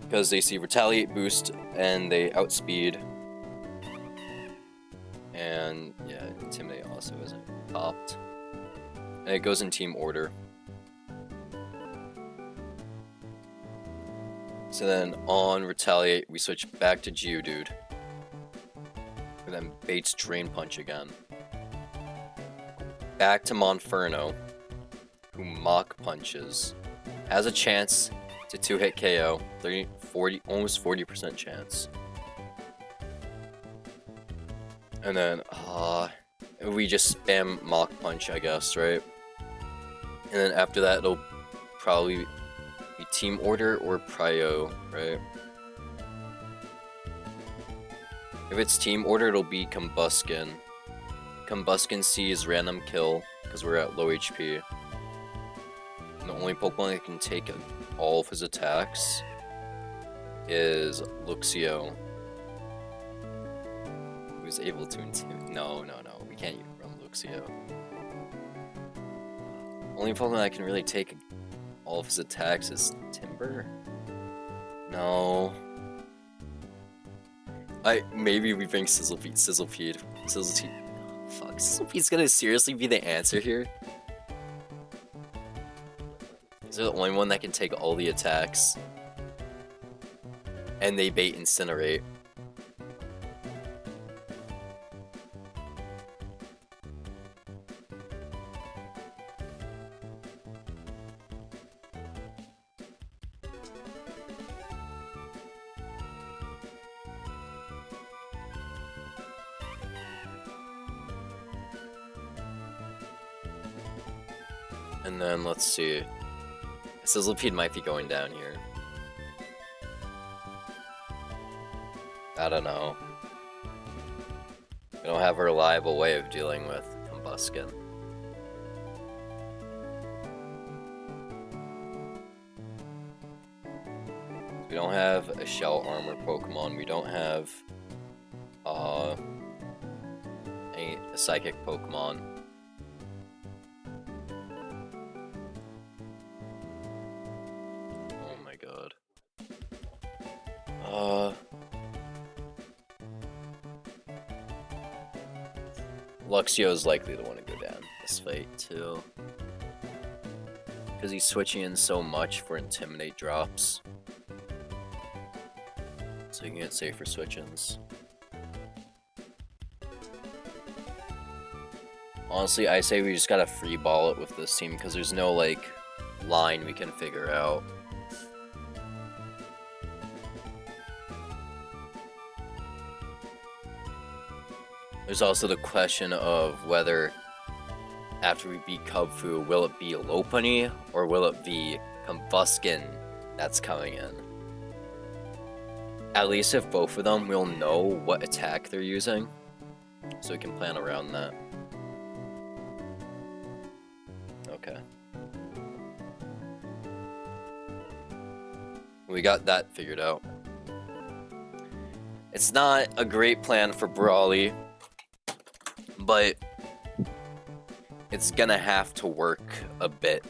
Because they see Retaliate boost and they outspeed. And yeah, Intimidate also isn't popped. And it goes in team order. So then on Retaliate, we switch back to Geodude. And then baits Drain Punch again. Back to Monferno, who Mach Punches. Has a chance to 2-hit KO. 40, almost 40% chance. And then, we just spam Mach Punch, I guess, right? And then after that, it'll probably be Team Order or Prio, right? If it's Team Order, it'll be Combuskin. Combuskin sees Random Kill, because we're at low HP. And the only Pokemon that can take all of his attacks is Luxio. Who's able to intimidate. No, we can't run Luxio. Only Pokemon that can really take all of his attacks is Timber? No. Maybe we bring Sizzlepede. Fuck, Sizzlepede's gonna seriously be the answer here? Is it the only one that can take all the attacks? And they bait Incinerate. And then let's see. Sizzlepede might be going down here. I don't know. We don't have a reliable way of dealing with Combuskin. We don't have a Shell Armor Pokemon. We don't have a Psychic Pokemon. Oh my god. Luxio is likely the one to go down this fight too. Because he's switching in so much for Intimidate drops. So you can get safer switch-ins. Honestly, I say we just gotta free ball it with this team because there's no, like, line we can figure out. There's also the question of whether, after we beat Kubfu, will it be Lopunny or will it be Combuskin that's coming in? At least if both of them, we'll know what attack they're using, so we can plan around that. Okay. We got that figured out. It's not a great plan for Brawly, but it's gonna have to work a bit.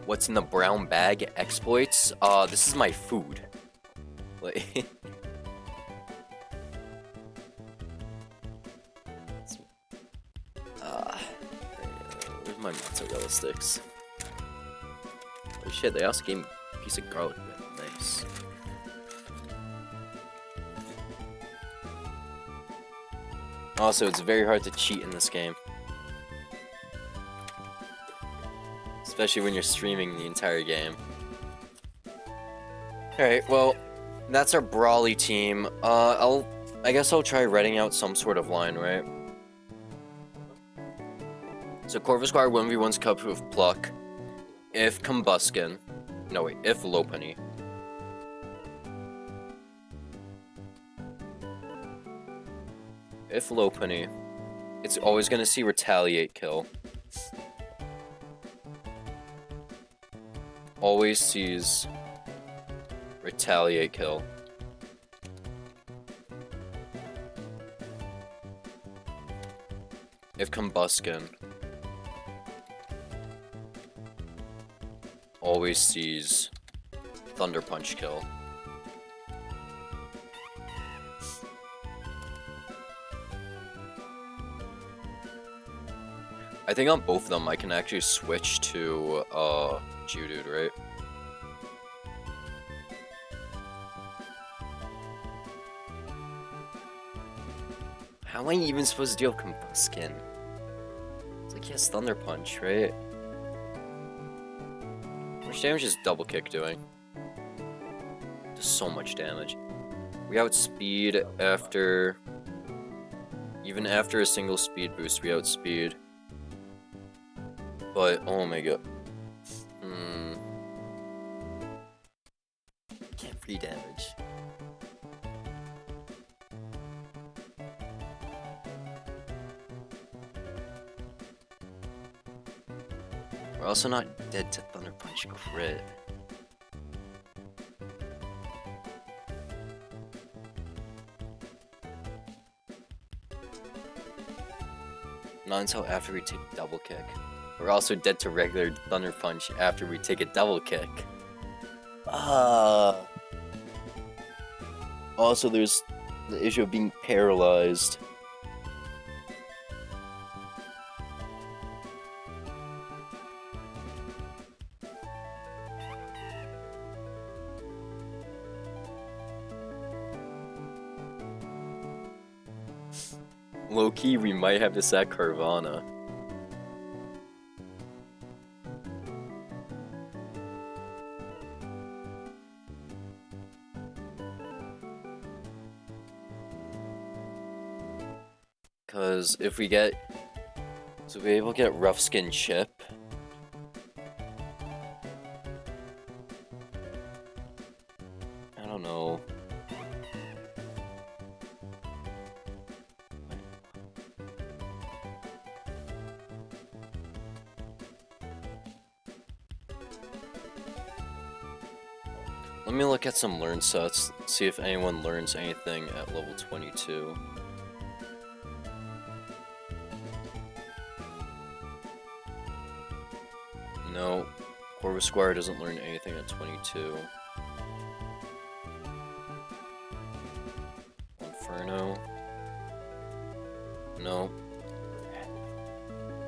What's in the brown bag? Exploits? This is my food. Like... where's my mozzarella sticks? Oh shit, they also gave me a piece of garlic bread. Nice. Also, it's very hard to cheat in this game. Especially when you're streaming the entire game. Alright, well, that's our Brawly team. I guess I'll try writing out some sort of line, right? So Corvusquire 1v1's Cubfu with Pluck. If Combuskin. No wait, if Lopunny. If Lopunny, it's always gonna see Retaliate kill. Always sees Retaliate kill. If Combuskin, always sees Thunder Punch kill. I think on both of them I can actually switch to Geodude, right? How am I even supposed to deal with Combuskin? It's like he has Thunder Punch, right? How much damage is Double Kick doing? Does so much damage. We outspeed after... Even after a single speed boost, we outspeed. But, oh my god. Can't free damage. We're also not dead to Thunder Punch crit. Not until after we take Double Kick. We're also dead to regular Thunder Punch after we take a Double Kick. Also, there's the issue of being paralyzed. Low-key, we might have to sack Carvana. Because if we get... So we're able to get Rough Skin Chip. I don't know. Let me look at some learn sets, see if anyone learns anything at level 22. No, Corvus Squire doesn't learn anything at 22. Inferno. No.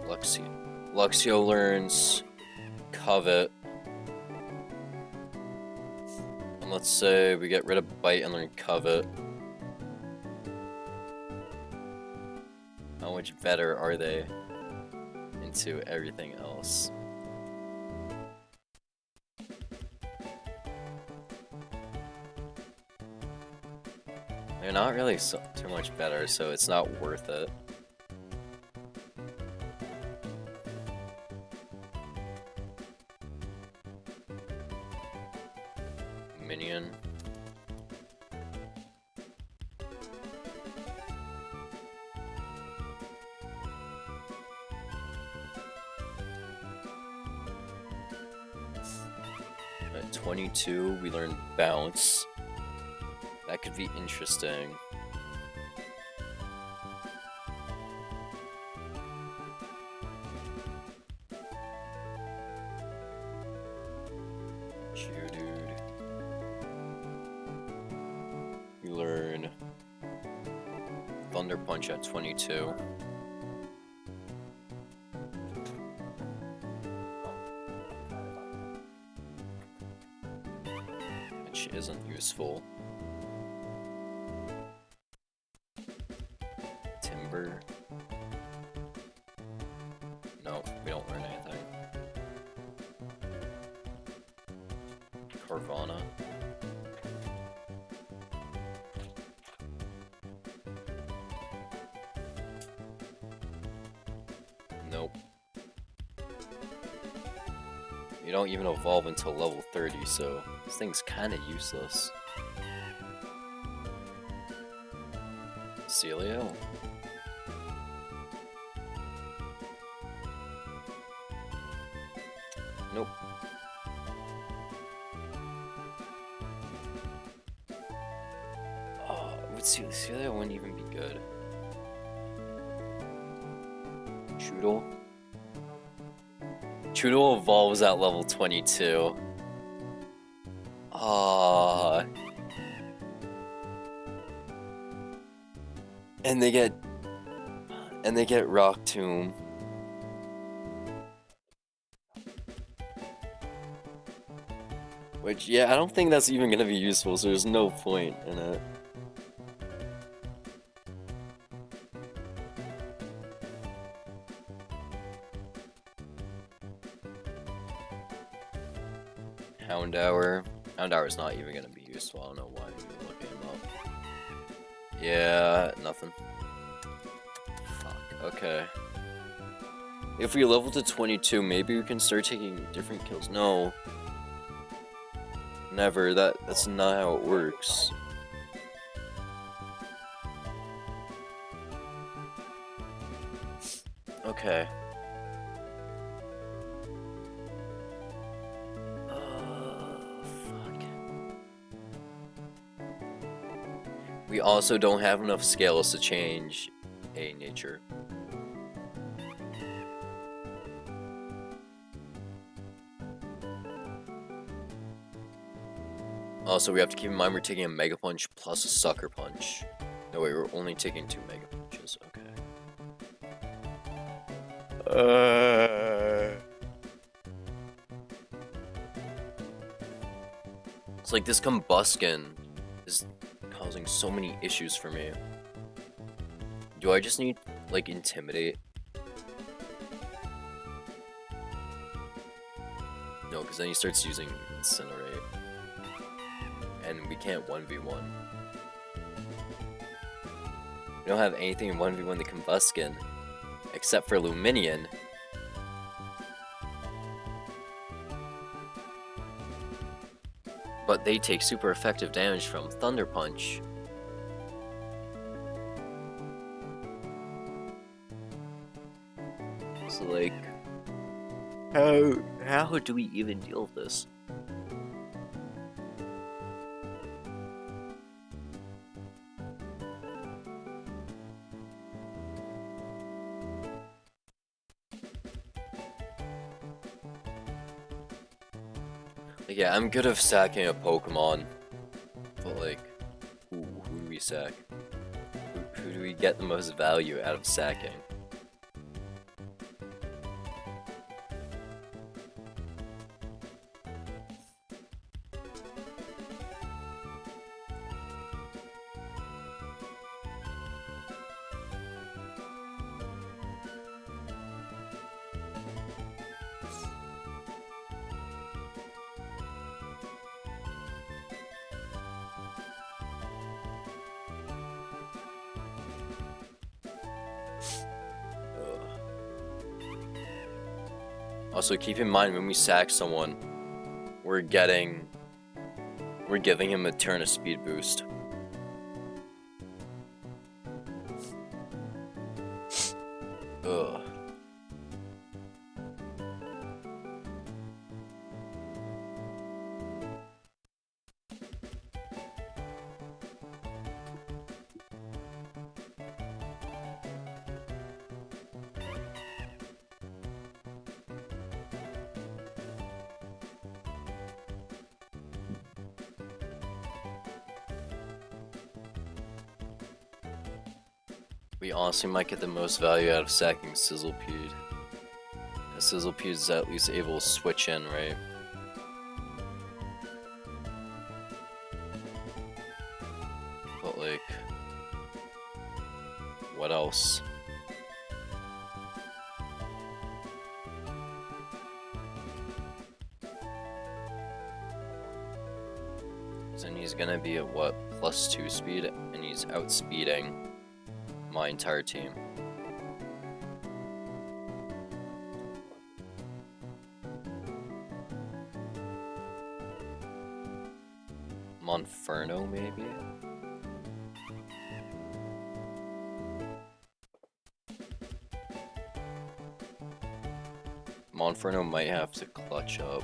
Luxio learns Covet. And let's say we get rid of Bite and learn Covet. How much better are they into everything else? They're not really too much better, so it's not worth it. Minion. At 22, we learn Bounce. That could be interesting. Geodude. We learn Thunder Punch at 22. Which isn't useful. Timber. No, we don't learn anything. Carvana. Nope. You don't even evolve until level 30, so this thing's kinda useless. Celio? Nope. Oh, Celio wouldn't even be good. Choodle? Choodle evolves at level 22. Ah. And they get Rock Tomb. Which, yeah, I don't think that's even gonna be useful, so there's no point in it. Houndour. Houndour's not even gonna be useful. I don't know why I'm even looking him up. Yeah, nothing. Fuck. Okay. If we level to 22, maybe we can start taking different kills. No. Never. That's not how it works. Okay. Fuck. We also don't have enough scales to change a nature. Also, we have to keep in mind we're taking a Mega Punch plus a Sucker Punch. No, wait, we're only taking 2 Mega Punches. Okay. It's like this Combuskin is causing so many issues for me. Do I just need, like, Intimidate? No, because then he starts using Incinerate. And we can't 1v1. We don't have anything in 1v1 the Combuskin, except for Luminion. But they take super effective damage from Thunder Punch. So like, how do we even deal with this? Yeah, I'm good at sacking a Pokemon, but like, who do we sack? Who do we get the most value out of sacking? Also, keep in mind when we sack someone, we're giving him a turn of speed boost. Ugh. We honestly might get the most value out of sacking Sizzlepede. Sizzlepede is at least able to switch in, right? But like, what else? Then he's gonna be at what, +2 speed, and he's outspeeding my entire team. Monferno, maybe? Monferno might have to clutch up.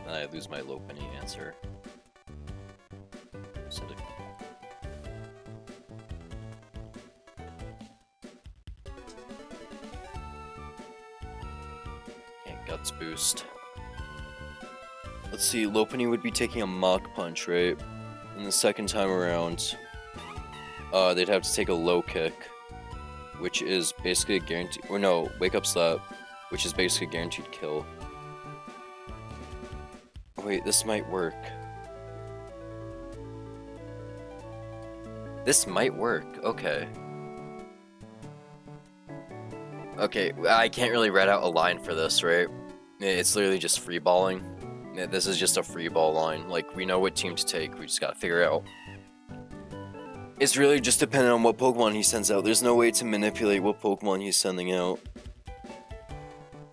And I lose my Lopunny answer. Guts boost. Let's see, Lopunny would be taking a Mach Punch, right? And the second time around, they'd have to take a Low Kick, which is basically a guaranteed, or no, Wake Up Slap, which is basically a guaranteed kill. Wait, this might work. This might work, okay. Okay, I can't really read out a line for this, right? It's literally just free balling. This is just a free ball line. Like, we know what team to take, we just gotta figure it out. It's really just dependent on what Pokemon he sends out. There's no way to manipulate what Pokemon he's sending out.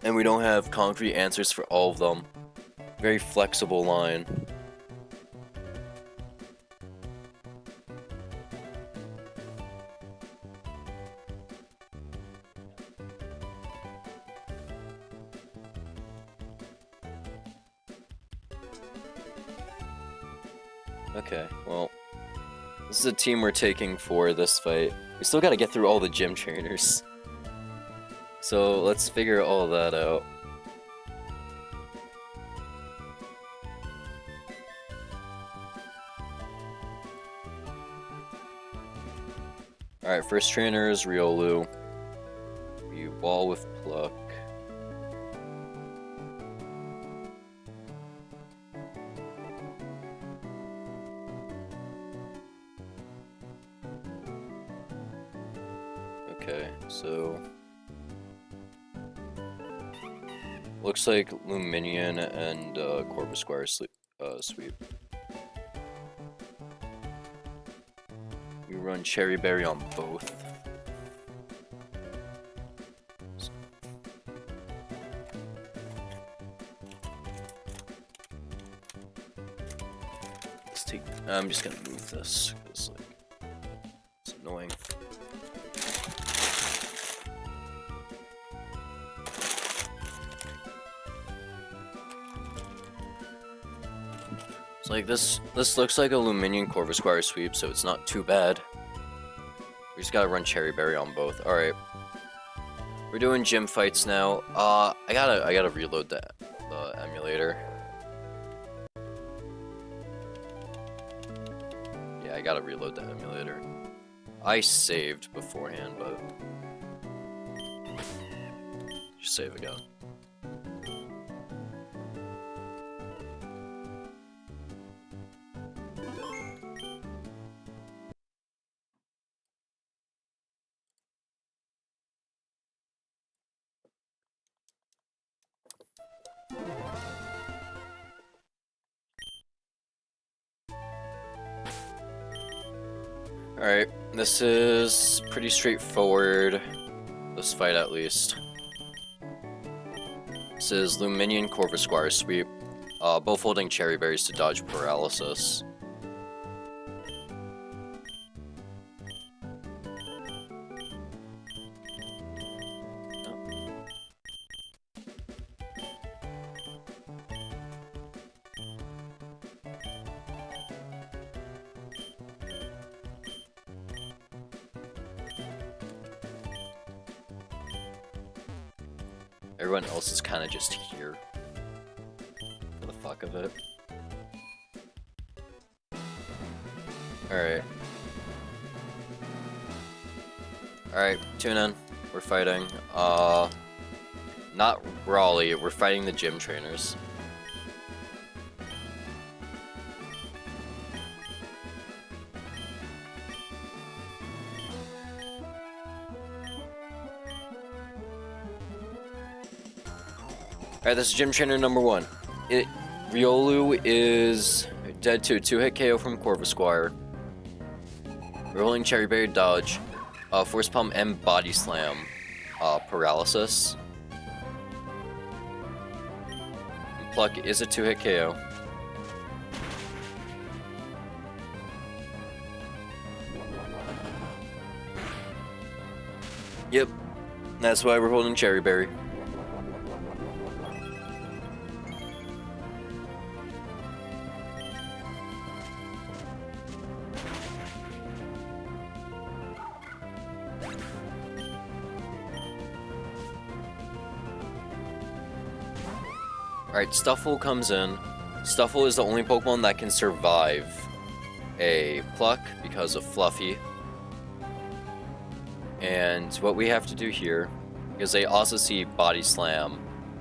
And we don't have concrete answers for all of them. Very flexible line. Okay, well, this is a team we're taking for this fight. We still gotta get through all the gym trainers. So let's figure all that out. Alright, first trainer is Riolu. We wall with Pluck. Okay, so looks like Luminion and Corvisquire sweep. We run Cherry Berry on both. Let's take. I'm just gonna move this because like it's annoying. It's like this looks like a Luminion Corvisquire sweep, so it's not too bad. We just gotta run Cherry Berry on both. Alright. We're doing gym fights now. I gotta reload the emulator. Yeah, I gotta reload the emulator. I saved beforehand, but just save again. Alright, this is pretty straightforward. This fight at least. This is Luminion Corvisquire sweep. Both holding Cherry Berries to dodge paralysis. Everyone else is kind of just here for the fuck of it. Alright. Alright, tune in. We're fighting. Not Raleigh, we're fighting the gym trainers. Alright, this is gym trainer number 1. Riolu is dead to a 2-hit KO from Corvisquire. We're holding Cherry Berry dodge, Force Palm and Body Slam, paralysis. Pluck is a 2-hit KO. Yep, that's why we're holding Cherry Berry. Alright, Stuffle comes in. Stuffle is the only Pokemon that can survive a Pluck because of Fluffy. And what we have to do here, because they also see Body Slam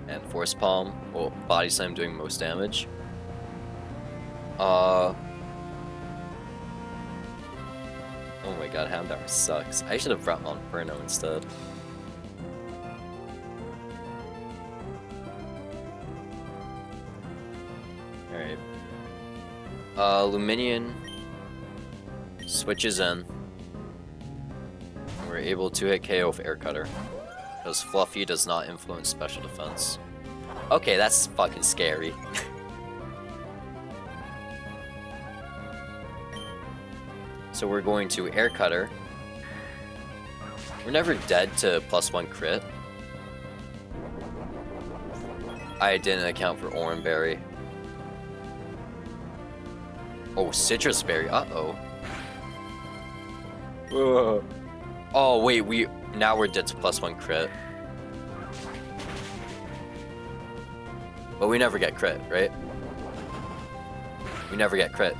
and Force Palm, well, Body Slam doing most damage. Oh my god, Houndour sucks. I should have brought Monferno instead. Luminion switches in. We're able to hit KO with Air Cutter. Because Fluffy does not influence special defense. Okay, that's fucking scary. So we're going to Air Cutter. We're never dead to +1 crit. I didn't account for Orange Berry. Oh, Citrus Berry. Uh-oh. Oh, wait, now we're dead to +1 crit. But we never get crit, right? We never get crit.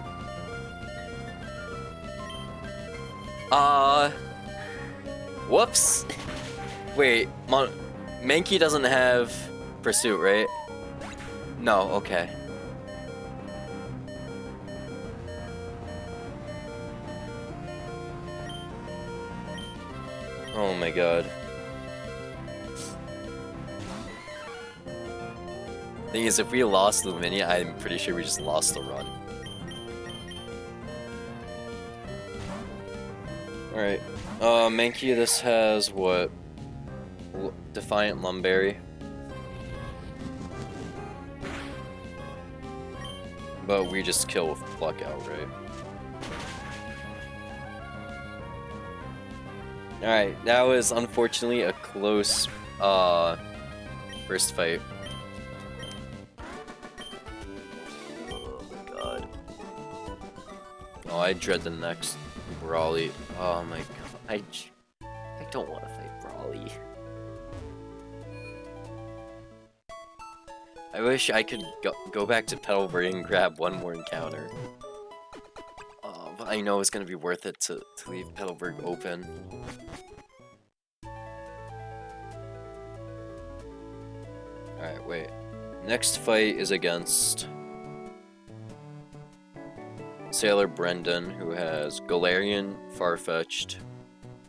Whoops. Wait, Mankey doesn't have Pursuit, right? No, okay. Oh my god. Thing is, if we lost Luminia, I'm pretty sure we just lost the run. Alright. Mankey, this has what? Defiant Lumberry. But we just kill with Pluck outright. Alright, that was unfortunately a close first fight. Oh my god. Oh, I dread the next Brawly. Oh my god. I don't want to fight Brawly. I wish I could go back to Petalburg and grab one more encounter. But I know it's gonna be worth it to leave Petalburg open. Alright, wait. Next fight is against Sailor Brendan, who has Galarian, Farfetch'd,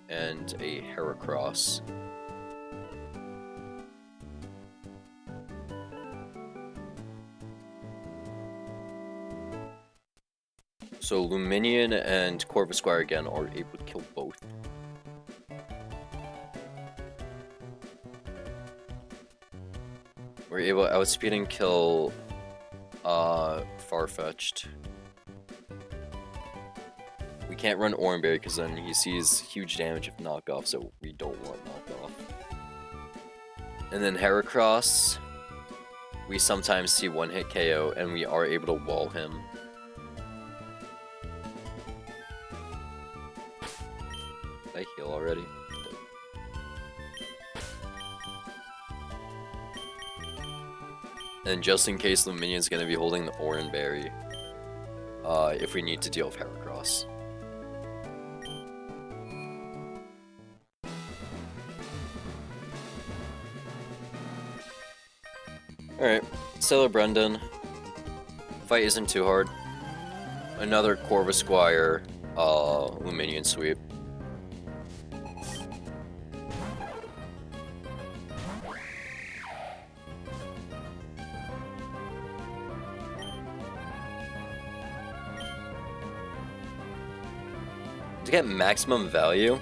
and a Heracross. So Luminion and Corvisquire again are able to kill both. We're able to outspeed and kill Farfetch'd. We can't run Oranberry because then he sees huge damage if knockoff, so we don't want knockoff. And then Heracross, we sometimes see one-hit KO and we are able to wall him. Did I heal already? And just in case Luminion is going to be holding the Oranberry, if we need to deal with Heracross. Alright, Sailor Brendan. Fight isn't too hard. Another Corvisquire, Luminion sweep. To get maximum value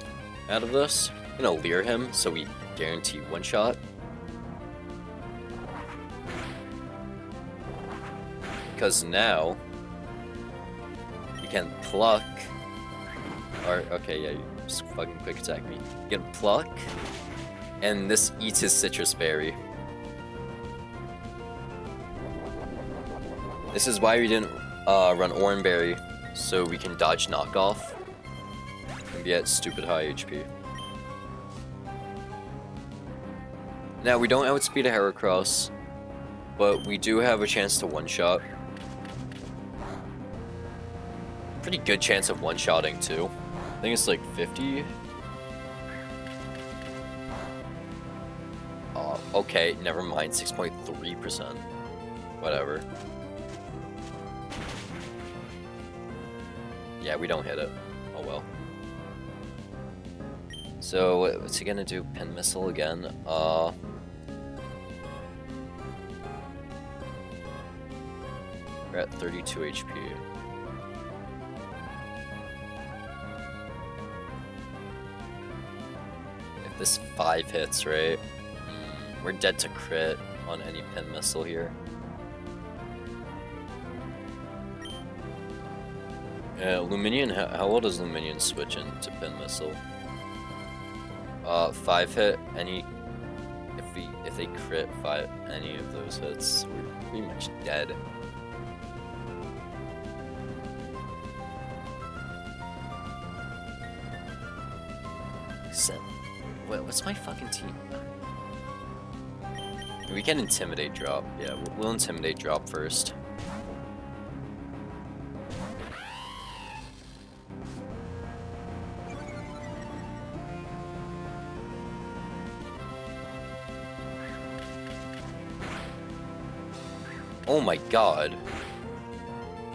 out of this, I'm gonna Leer him so we guarantee one shot. Because now you can pluck, or okay, yeah, you just fucking quick attack me. You can pluck, and this eats his Citrus Berry. This is why we didn't run Oranberry, so we can dodge knockoff and be at stupid high HP. Now we don't outspeed a Heracross, but we do have a chance to one-shot. Pretty good chance of one-shotting too. I think it's like 50. Okay, never mind, 6.3%. Whatever. Yeah, we don't hit it. Oh well. So, what's he gonna do? Pin Missile again? We're at 32 HP. This 5 hits, right? We're dead to crit on any pin missile here. Yeah, Luminion, how low does Luminion switch into pin missile? 5 hit, if they crit any of those hits, we're pretty much dead. What's my fucking team? We can intimidate drop. Yeah, we'll intimidate drop first. Oh my god.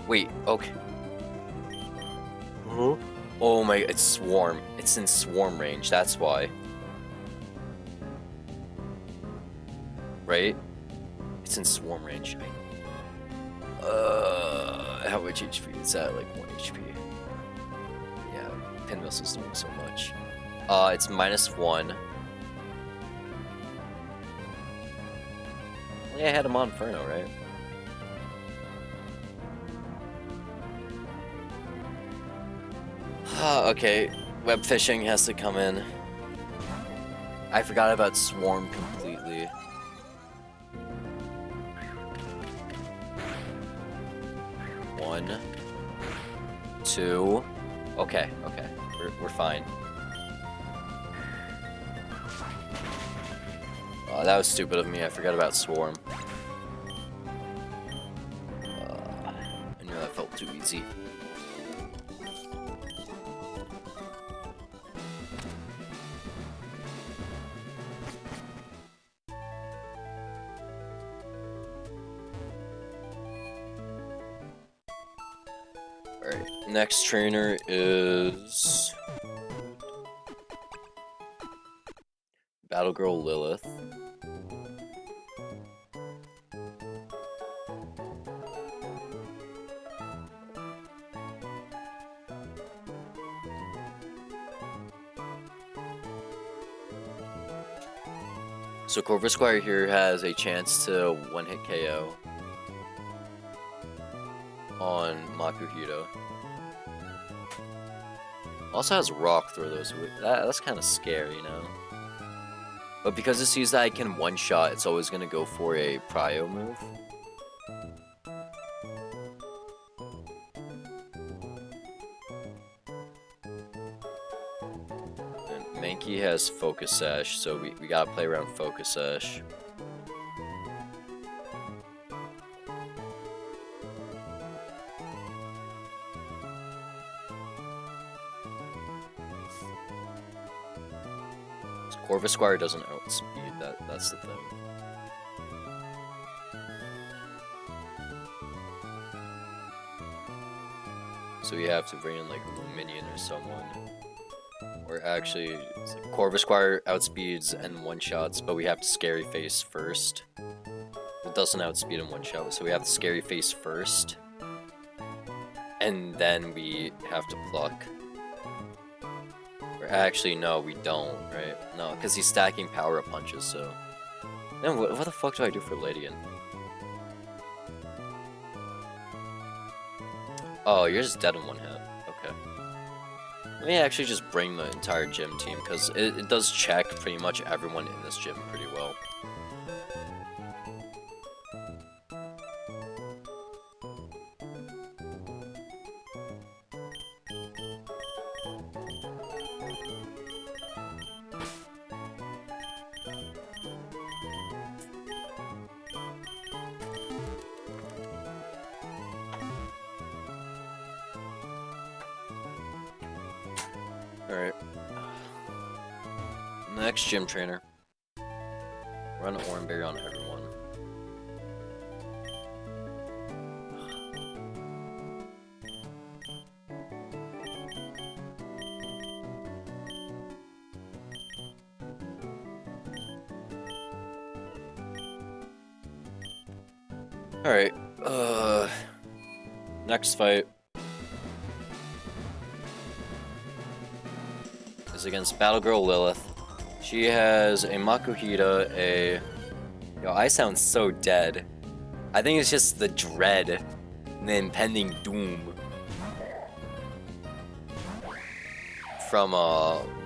Wait, okay. Huh? Oh my, it's swarm. It's in swarm range, that's why. Right? It's in swarm range. How much HP is that? Like 1 HP. Yeah, pin missile's doing so much. It's -1. Yeah, I had him on Inferno, right? Okay, web fishing has to come in. I forgot about swarm completely. One, two. Okay, we're fine. Oh, that was stupid of me. I forgot about swarm. I knew that felt too easy. Alright, next trainer is Battle Girl Lilith. So Corvusquire here has a chance to one-hit KO on Makuhito. Also has Rock Throw, though, so that's kind of scary, you know? But because it sees that I can one-shot, it's always going to go for a Prio move. And Mankey has Focus Sash, so we gotta play around Focus Sash. Corvusquire doesn't outspeed, that's the thing. So we have to bring in like Luminion or someone. Or actually, Corvusquire outspeeds and one-shots, but we have to Scary Face first. It doesn't outspeed and one-shot, so we have to Scary Face first. And then we have to pluck. Actually, no, we don't, right? No, because he's stacking power-up punches, so... Then what the fuck do I do for Lydian? Oh, you're just dead in one hit. Okay. Let me actually just bring the entire gym team, because it does check pretty much everyone in this gym pretty well. Alright. Next gym trainer. Run Oranberry on everyone. Alright. Next fight is against Battle Girl Lilith. She has a Makuhita, a... Yo, I sound so dead. I think it's just the dread and the impending doom from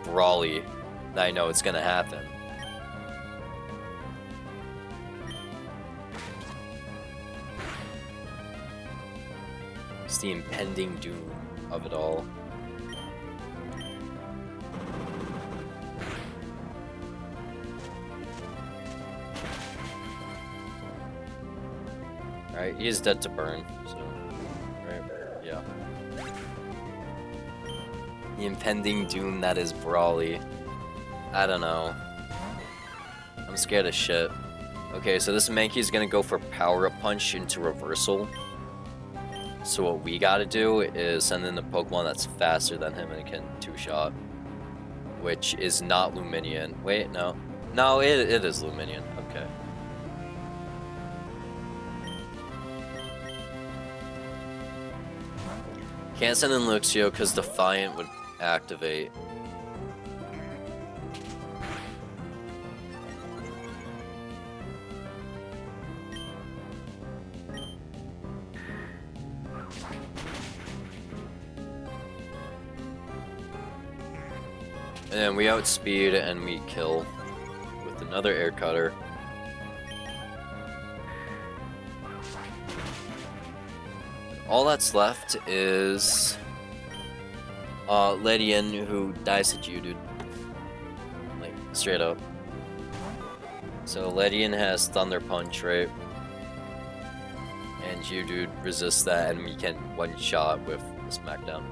Brawly that I know it's gonna happen. It's the impending doom of it all. Alright, he is dead to burn, so... Right, yeah. The impending doom that is Brawly. I don't know. I'm scared of shit. Okay, so this Mankey is gonna go for Power Up Punch into Reversal. So what we gotta do is send in a Pokemon that's faster than him and it can two-shot. Which is not Luminion. Wait, no. No, it is Luminion. Okay. Can't send in Luxio because Defiant would activate. And then we outspeed and we kill with another Air Cutter. All that's left is Ledian, who dies to Geodude. Like, straight up. So Ledian has Thunder Punch, right? And Geodude resists that and we can one-shot with the Smackdown.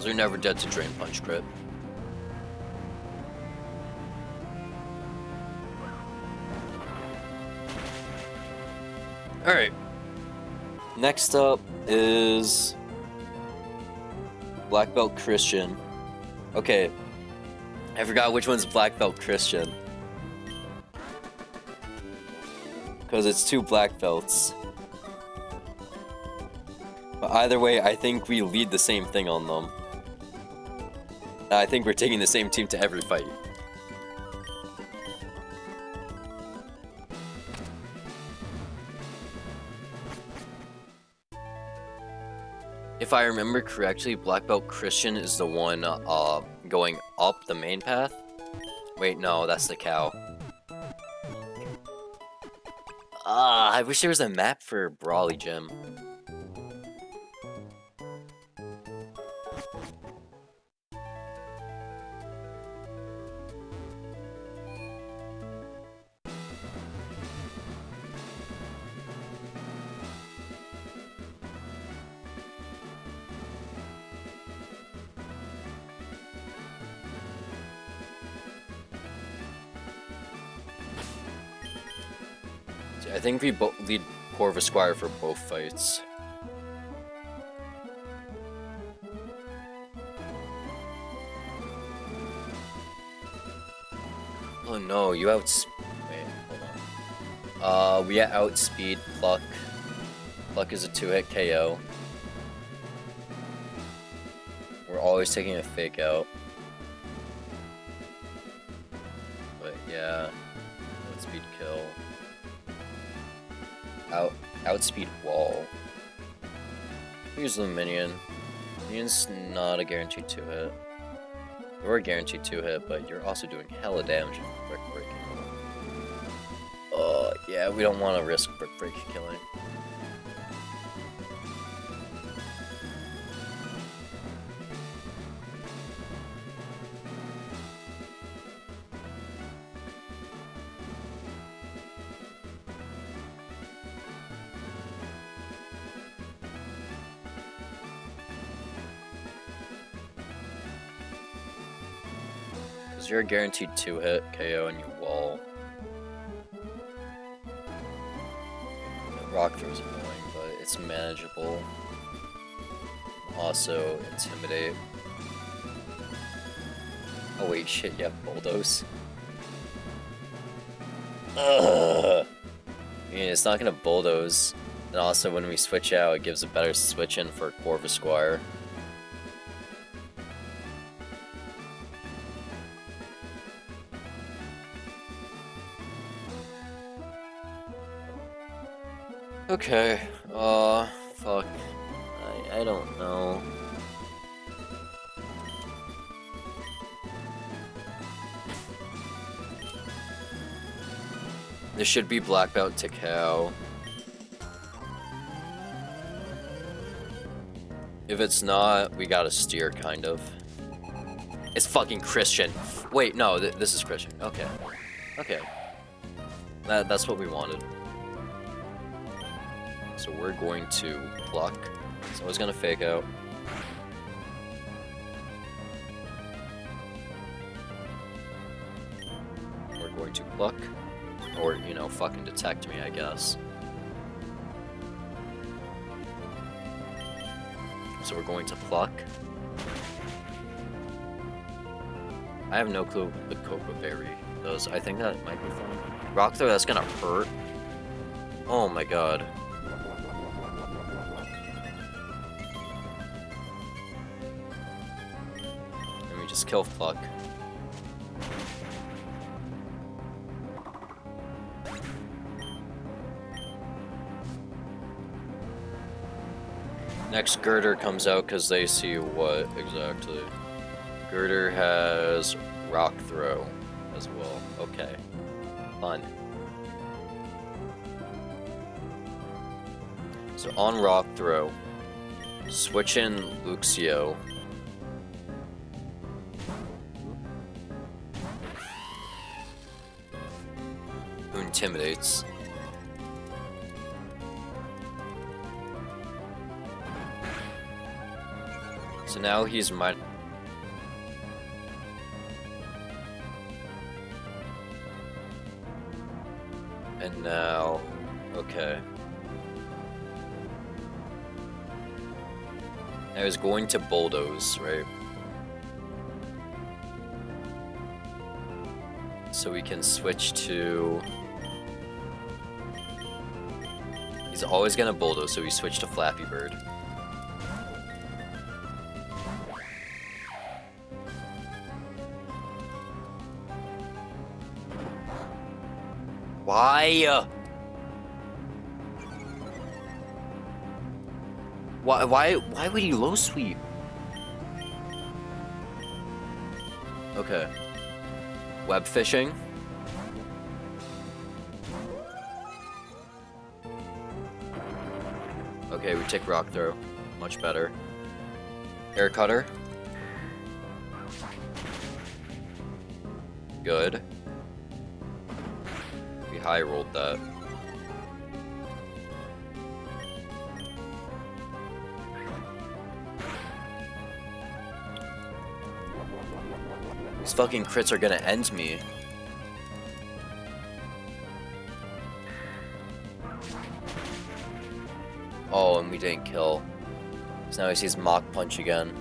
They're never dead to Drain Punch crit. Alright. Next up is Black Belt Christian. Okay. I forgot which one's Black Belt Christian. Because it's two Black Belts. But either way, I think we lead the same thing on them. I think we're taking the same team to every fight. If I remember correctly, Black Belt Christian is the one going up the main path. Wait, no, that's the cow. I wish there was a map for Brawly Gym. I think we lead Corvusquire for both fights. Oh no, you wait, hold on. We outspeed Pluck. Pluck is a 2-hit KO. We're always taking a fake out. But yeah, outspeed kill. Outspeed wall. Use Luminion. Luminion's not a guaranteed 2-hit. You're a guaranteed 2-hit, but you're also doing hella damage with Brick Break. Yeah, we don't want to risk Brick Break killing. You're a guaranteed 2-hit KO and you wall. Rock Throw is annoying, but it's manageable. also intimidate. Oh wait, shit, you have bulldoze. Ugh. I mean, it's not gonna bulldoze. And also when we switch out, it gives a better switch in for Corvus Squire. Okay, fuck. I don't know. There should be black belt to cow. If it's not, we gotta steer, kind of. It's fucking Christian. Wait, no, this is Christian. Okay. Okay. That's what we wanted. So we're going to pluck. Someone's gonna fake out. We're going to pluck. Or, you know, fucking detect me, I guess. So we're going to pluck. I have no clue what the Cocoa Berry does. I think that might be fun. Rock throw, that's gonna hurt. Oh my god. Let me just kill pluck. Next, Girder comes out because they see what exactly. Girder has Rock Throw as well. Okay. Fun. So on Rock Throw, switch in Luxio. Who intimidates. So now he's mine. And now, okay. I was going to bulldoze, right? So we can switch to. He's always gonna bulldoze, so we switch to Flappy Bird. Why? Why would he low sweep? Okay. Web fishing. Okay, we take rock throw. Much better. Air cutter. Good. We high rolled that. These fucking crits are gonna end me. Oh, and we didn't kill. So now he sees Mach Punch again.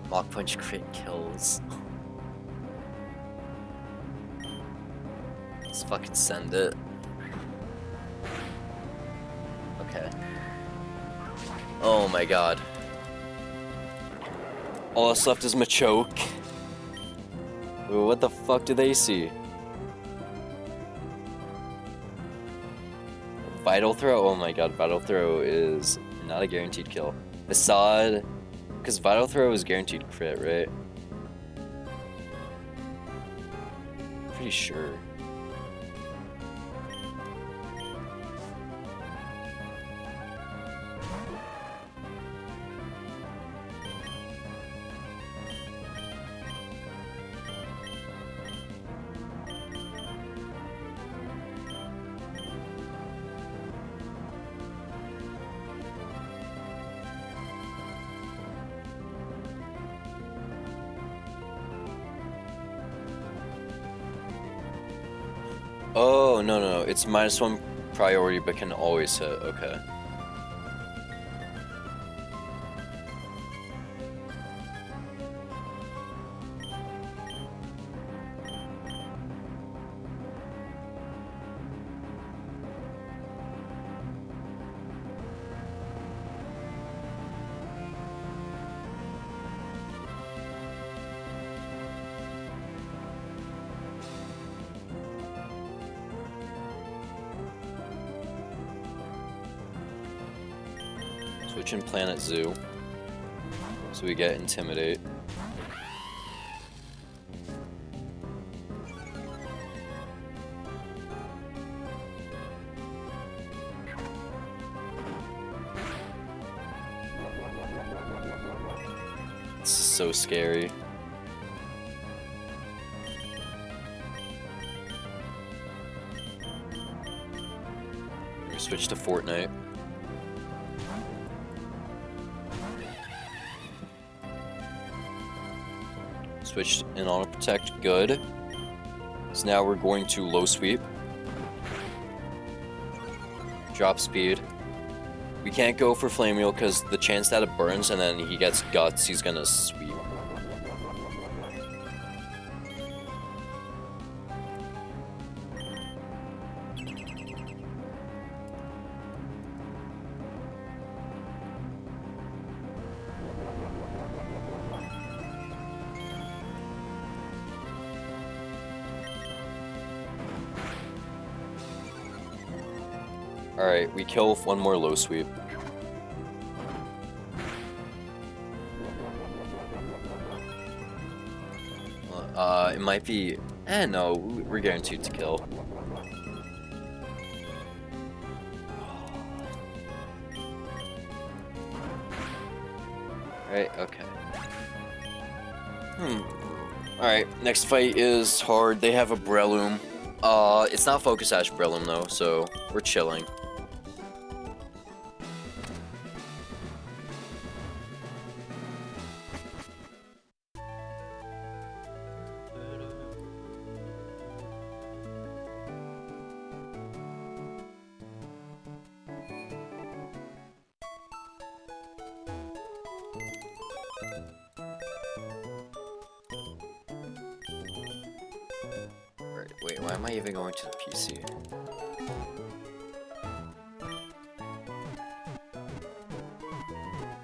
Mach Punch crit kills. Let's fucking send it. Okay. Oh my god. All that's left is Machoke. Ooh, what the fuck do they see? Vital Throw? Oh my god, Vital Throw is not a guaranteed kill. Assad. Because Vital Throw is guaranteed crit, right? Pretty sure. Oh, no. It's -1 priority, but can always hit. Okay. Switch in Planet Zoo. So we get Intimidate. This is so scary. We switch to Fortnite. Switched in Auto Protect, good. So now we're going to Low Sweep. Drop Speed. We can't go for Flame Wheel because the chance that it burns and then he gets Guts, he's gonna sweep. Alright, we kill with one more Low Sweep. It might be... no, we're guaranteed to kill. Alright, okay. Alright, next fight is hard. They have a Breloom. It's not Focus Sash Breloom though, so we're chilling. Wait, why am I even going to the PC?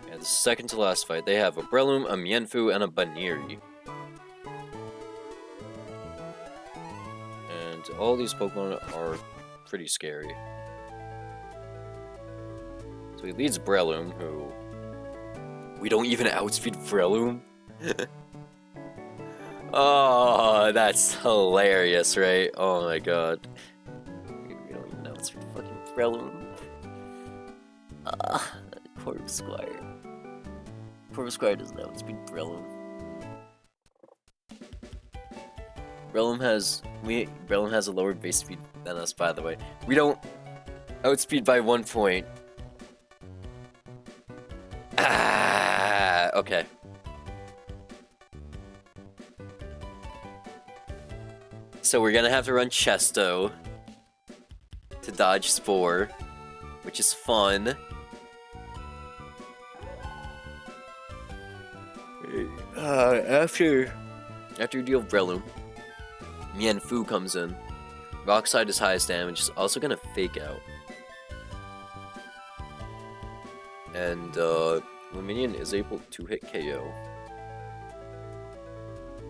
Yeah, the second to last fight, they have a Breloom, a Mienfoo, and a Baniri. And all these Pokemon are pretty scary. So he leads Breloom, who... We don't even outspeed Breloom? Oh, that's hilarious, right? Oh my god. We don't even outspeed fucking Breloom. Corvusquire. Corvusquire doesn't outspeed Breloom. Breloom has a lower base speed than us, by the way. We don't outspeed by 1 point. Okay. So we're gonna have to run Chesto to dodge Spore, which is fun. After you deal with Breloom, Mienfoo comes in. Rock Slide is highest damage, is also gonna Fake Out. And when minion is able to hit KO.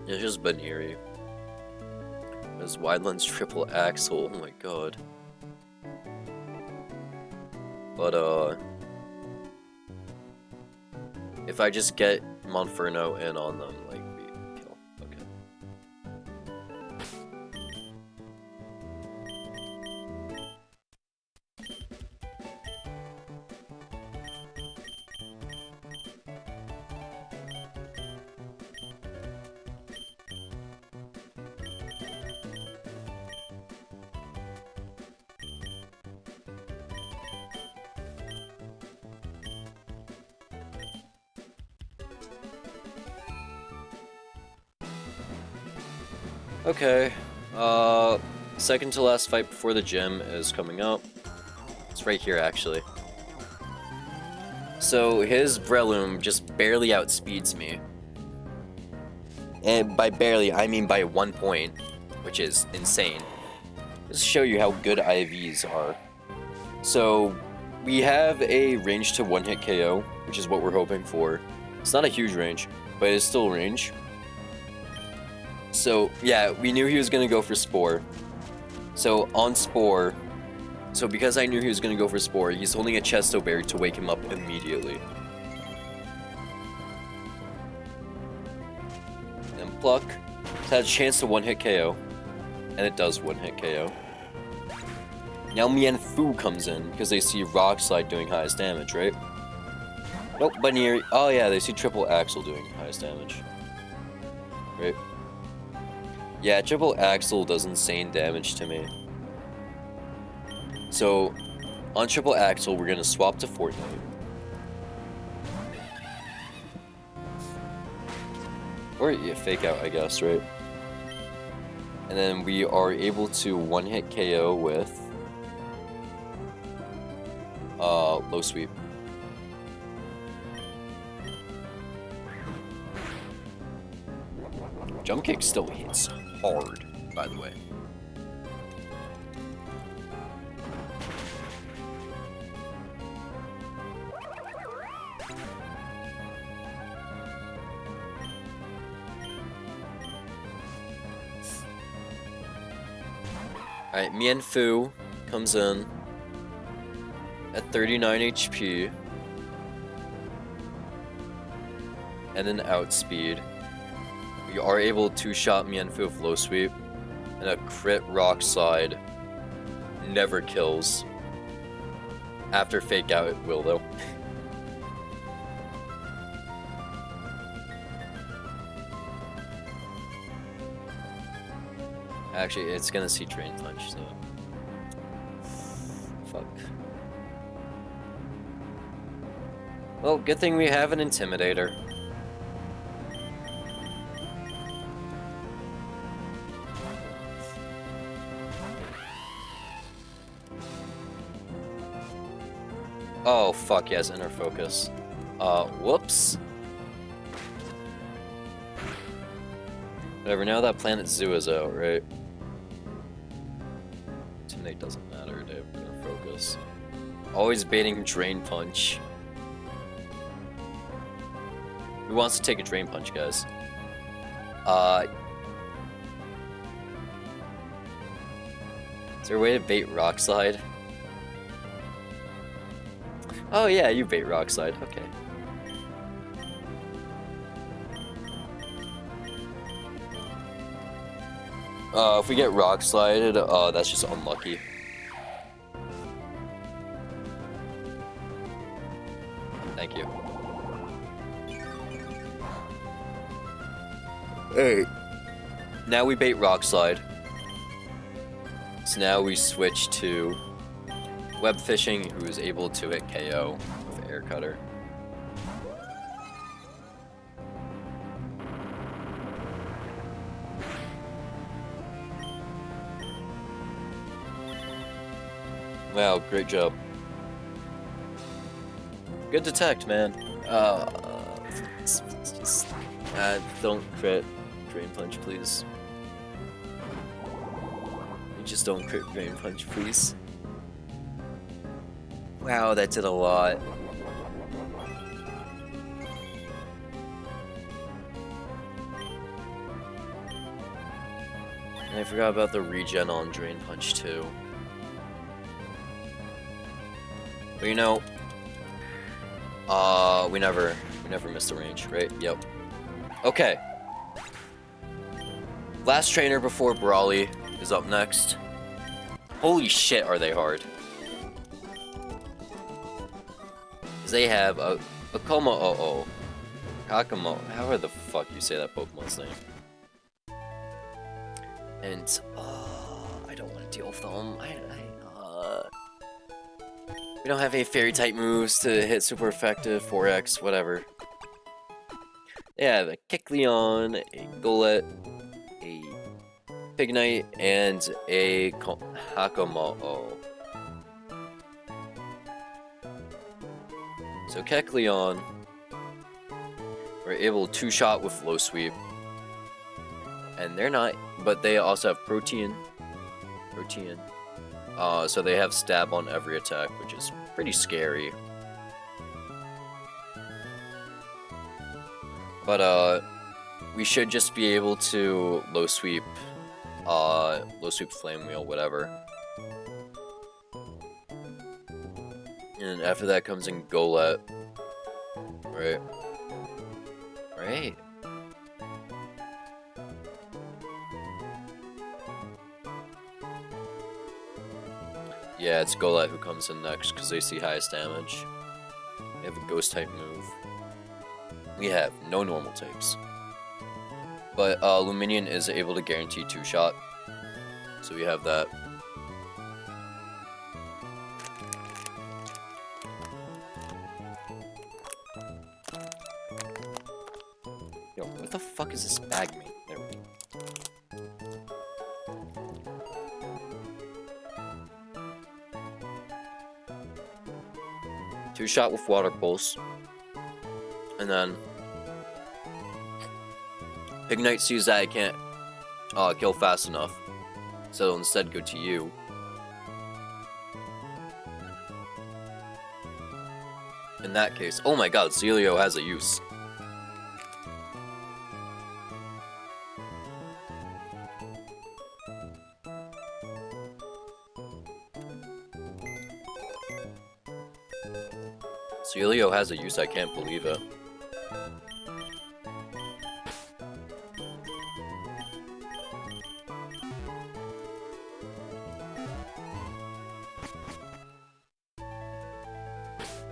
It's just Baniri. There's Wide Lens Triple Axle, oh my god. But if I just get Monferno in on them, like, we kill. Okay. Okay, Second to last fight before the gym is coming up. It's right here, actually. So his Breloom just barely outspeeds me. And by barely, I mean by 1 point, which is insane. Just to show you how good IVs are. So we have a range to one-hit KO, which is what we're hoping for. It's not a huge range, but it's still range. So yeah, we knew he was gonna go for Spore. So on Spore, so because I knew he was gonna go for Spore, he's holding a Chesto Berry to wake him up immediately. And Pluck has a chance to one-hit KO, and it does one-hit KO. Now Mienfoo comes in because they see Rock Slide doing highest damage, right? Nope, Bunny. Oh yeah, they see Triple Axle doing highest damage. Right? Yeah, Triple Axle does insane damage to me. So, on Triple Axle, we're gonna swap to Fortnite. Or yeah, Fake Out, I guess, right? And then we are able to one-hit KO with Low Sweep. Jump Kick still hits hard, by the way. Alright, Mienfoo comes in at 39 HP and an outspeed. We are able to shot Mienfoo with Low Sweep, and a crit Rock Slide never kills. After Fake Out, it will though. Actually, it's gonna see Drain Punch, so. Fuck. Well, good thing we have an Intimidator. Oh, fuck, yes, Inner Focus. Whoops. Whatever, now that Planet Zoo is out, right? Intimidate doesn't matter, they have Inner Focus. Always baiting Drain Punch. Who wants to take a Drain Punch, guys? Is there a way to bait Rock Slide? Oh yeah, you bait Rock Slide, okay. If we get Rock Slided, that's just unlucky. Thank you. Hey. Now we bait Rock Slide. So now we switch to Web Fishing, who is able to hit KO with Air Cutter. Wow, great job. Good detect, man. Don't crit Drain Punch, please. You just don't crit Drain Punch, please. Wow, that did a lot. And I forgot about the regen on Drain Punch too. But you know, we never missed the range, right? Yep. Okay. Last trainer before Brawly is up next. Holy shit, are they hard. They have a Akoma Kakamo. However the fuck you say that Pokemon's name. And I don't want to deal with them. We don't have any fairy type moves to hit super effective, 4x, whatever. They have a Kecleon, a Golett, a Pignite, and a Hakamo. So Kecleon, we're able to two-shot with low sweep. And they're not, but they also have protein. So they have stab on every attack, which is pretty scary. But we should just be able to low sweep flame wheel, whatever. And after that comes in Golett. Right. Right. Yeah, it's Golett who comes in next because they see highest damage. They have a ghost type move. We have no normal types. But Luminion is able to guarantee two-shot. So we have that. Yo, what the fuck is this bag made? There we go. Two-shot with Water Pulse. And then Pignite sees that I can't kill fast enough. So it'll instead go to you. In that case, oh my god, Celio has a use. Celio has a use, I can't believe it.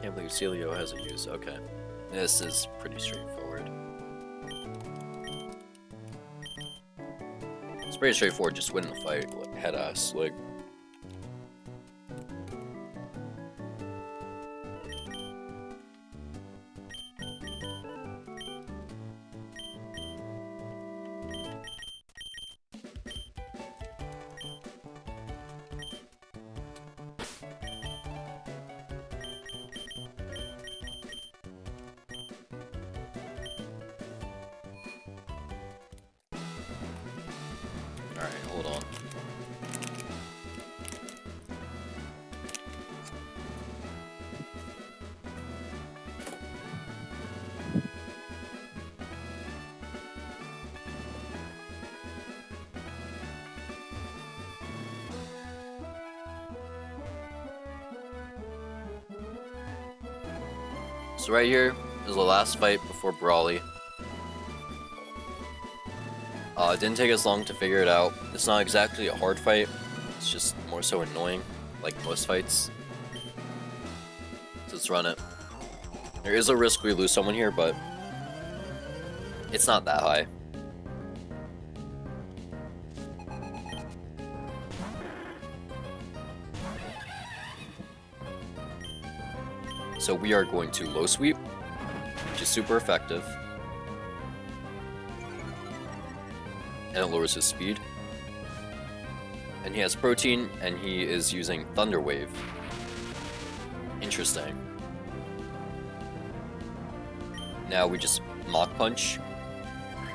Can't believe Celio has a use, okay. This is pretty straightforward. It's pretty straightforward, just win the fight, like, head ass, like. Alright, hold on. So right here is the last fight before Brawly. It didn't take us long to figure it out. It's not exactly a hard fight, it's just more so annoying, like most fights. So let's run it. There is a risk we lose someone here, but it's not that high. So we are going to low sweep, which is super effective. And it lowers his speed. And he has protein, and he is using Thunder Wave. Interesting. Now we just Mach Punch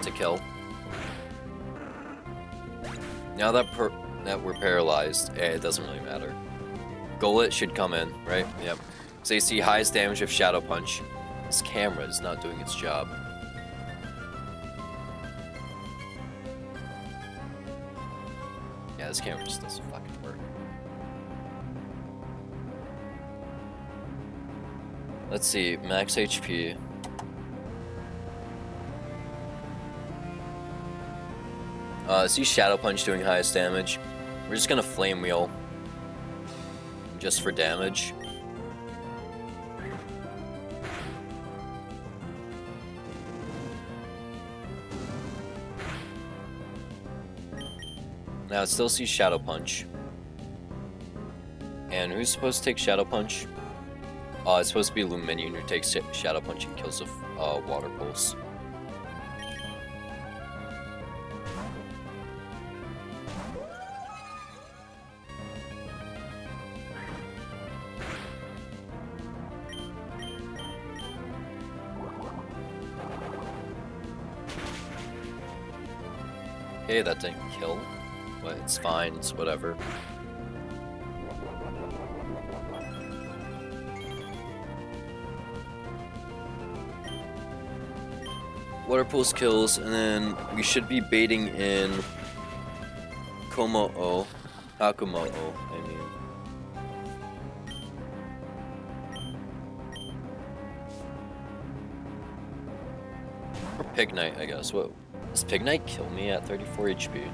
to kill. Now that we're paralyzed, it doesn't really matter. Golett should come in, right? Yep. So you see highest damage of Shadow Punch. This camera is not doing its job. Yeah, this camera just doesn't fucking work. Let's see, max HP. See Shadow Punch doing highest damage. We're just gonna Flame Wheel. Just for damage. Now it still sees Shadow Punch. And who's supposed to take Shadow Punch? It's supposed to be Luminion who takes Shadow Punch and kills with Water Pulse. Okay, that didn't kill, but it's fine, it's whatever. Water pulse kills, and then we should be baiting in Komo-o. Hakumo-o, I mean. Or Pig Knight, I guess. What? Does Pig Knight kill me at 34 HP?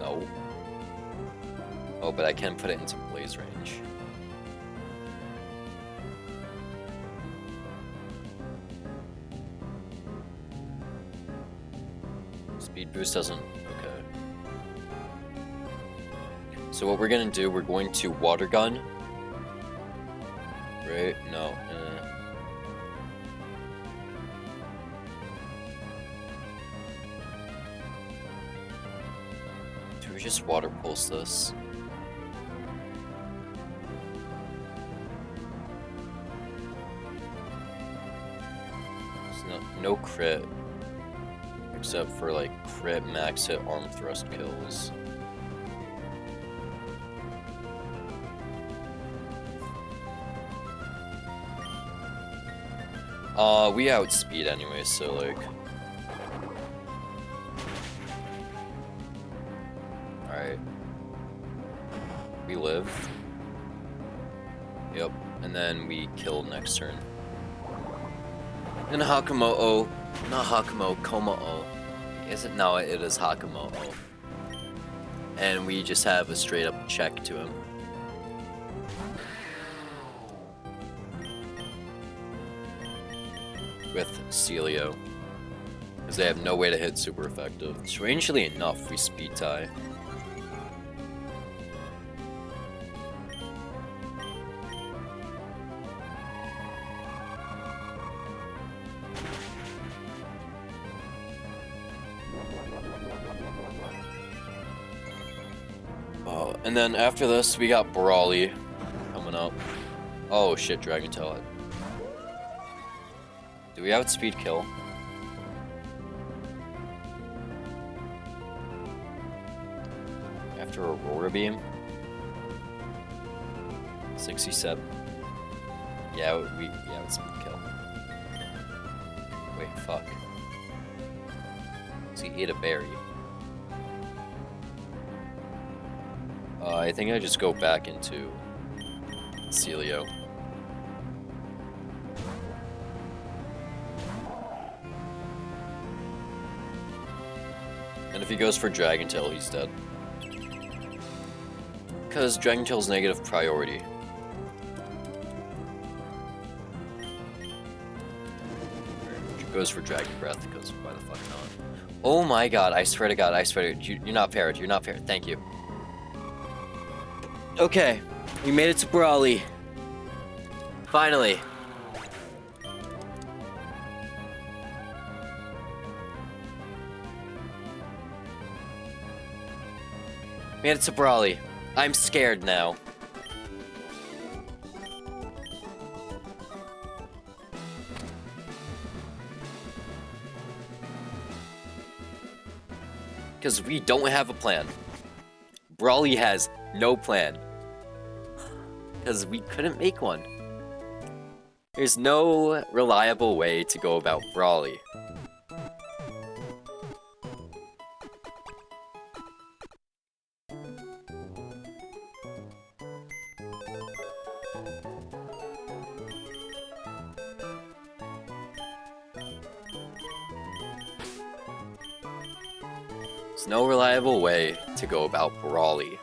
No. Oh, but I can put it into blaze range. Speed boost doesn't... okay. So what we're gonna do, we're going to water gun. Right? No. Do we just water pulse this? No crit, except for like crit max hit arm thrust kills. We outspeed anyway, so like. Alright. We live. Yep, and then we kill next turn. And Hakumo-o, not Hakumo, Komo-o. Is it? No, it is Hakumo-o. And we just have a straight up check to him. With Celio. Because they have no way to hit super effective. Strangely enough, we speed tie. Oh, and then after this, we got Brawly coming up. Oh shit, Dragon Tail. Do we outspeed kill? After Aurora Beam? 67. Yeah, we outspeed kill. Wait, fuck. So he ate a berry. I think I just go back into Celio. And if he goes for Dragon Tail, he's dead. Because Dragon Tail's negative priority. Goes for Dragon Breath, because why the fuck not? Oh my god, I swear to god, I swear to you're not paired, you're not paired, thank you. Okay, we made it to Brawly. Finally. Made it to Brawly. I'm scared now. Because we don't have a plan. Brawly has no plan. Because we couldn't make one. There's no reliable way to go about Brawly. There's no reliable way to go about Brawly.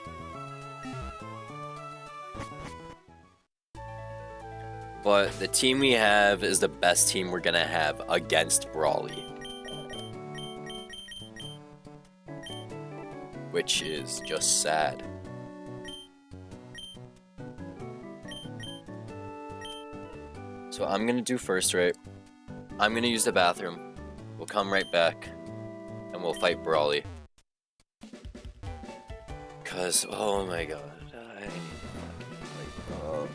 But the team we have is the best team we're gonna have against Brawly. Which is just sad. So I'm gonna do first, right? I'm gonna use the bathroom. We'll come right back. And we'll fight Brawly. Cause, oh my god. I need to fucking fight Brawly.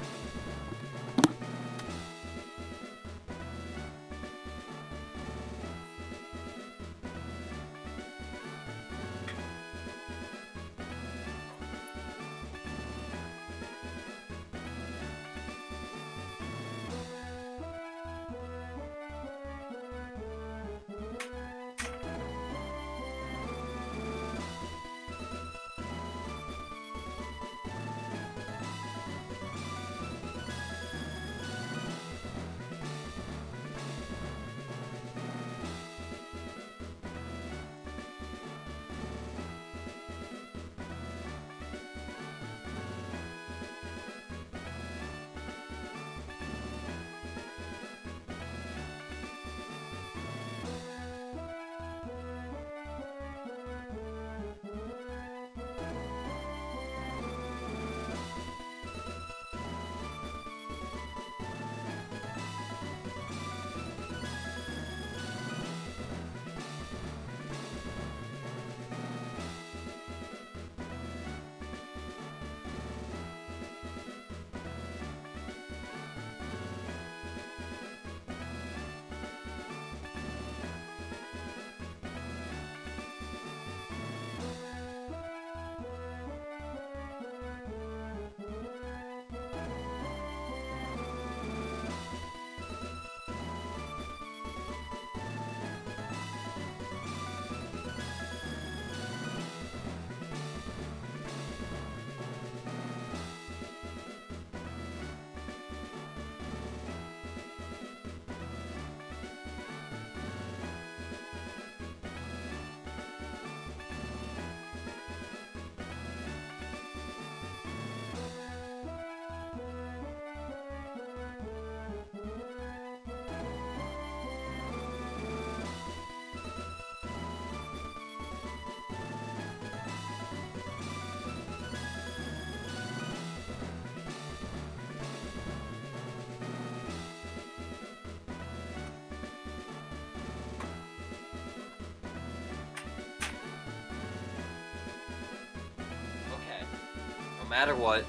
no matter what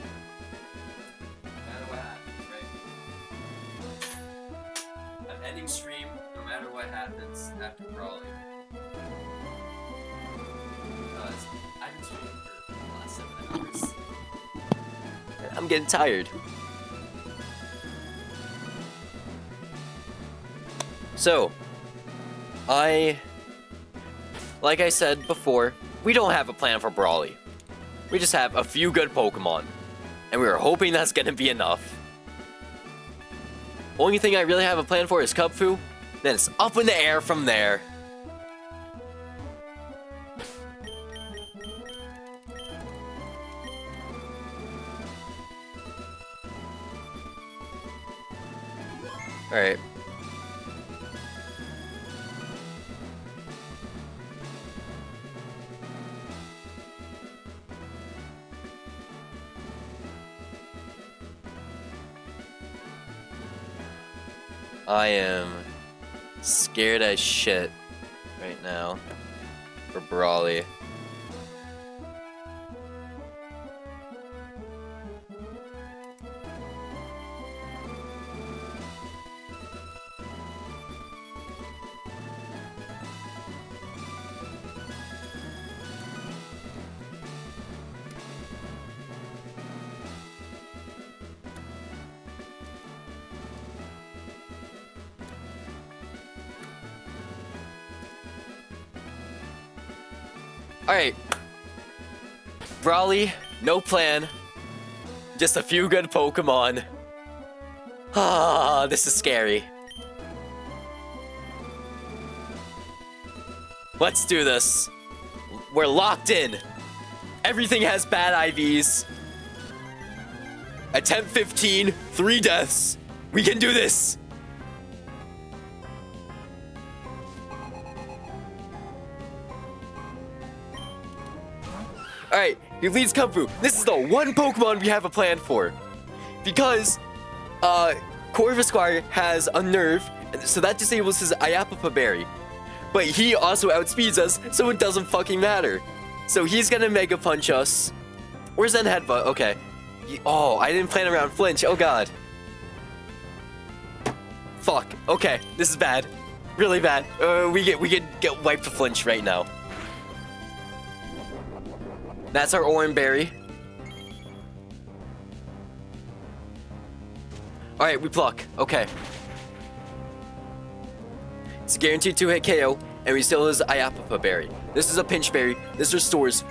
happens, right? I'm ending stream no matter what happens after Brawly. Because I've been streaming for the last 7 hours. I'm getting tired. So, like I said before, we don't have a plan for Brawly. We just have a few good Pokemon. And we were hoping that's gonna be enough. Only thing I really have a plan for is Kubfu. Then it's up in the air from there. Alright. I am scared as shit right now for Brawly. Alright. Brawly, no plan. Just a few good Pokemon. Ah, this is scary. Let's do this. We're locked in. Everything has bad IVs. Attempt 15, 3 deaths. We can do this. Alright, he leads Kubfu. This is the one Pokemon we have a plan for. Because, Corvisquire has a nerve, so that disables his Iapapa Berry. But he also outspeeds us, so it doesn't fucking matter. So he's gonna Mega Punch us. Where's Zen Headbutt? Okay. Oh, I didn't plan around Flinch. Oh god. Fuck. Okay, this is bad. Really bad. We get wiped to Flinch right now. That's our Oran Berry. Alright, we pluck. Okay. It's a guaranteed 2-hit KO, and we still has Iapapa Berry. This is a Pinch Berry. This restores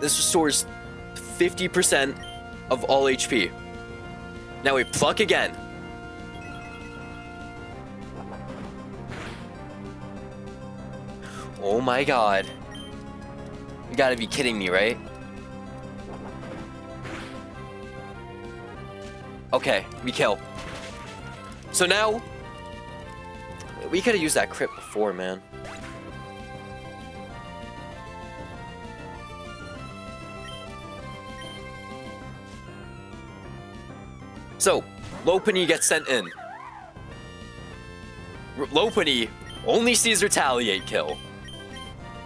50% of all HP. Now we pluck again. Oh my god. You gotta be kidding me, right? Okay, we kill. So now, we could have used that crit before, man. So, Lopunny gets sent in. Lopunny only sees Retaliate kill.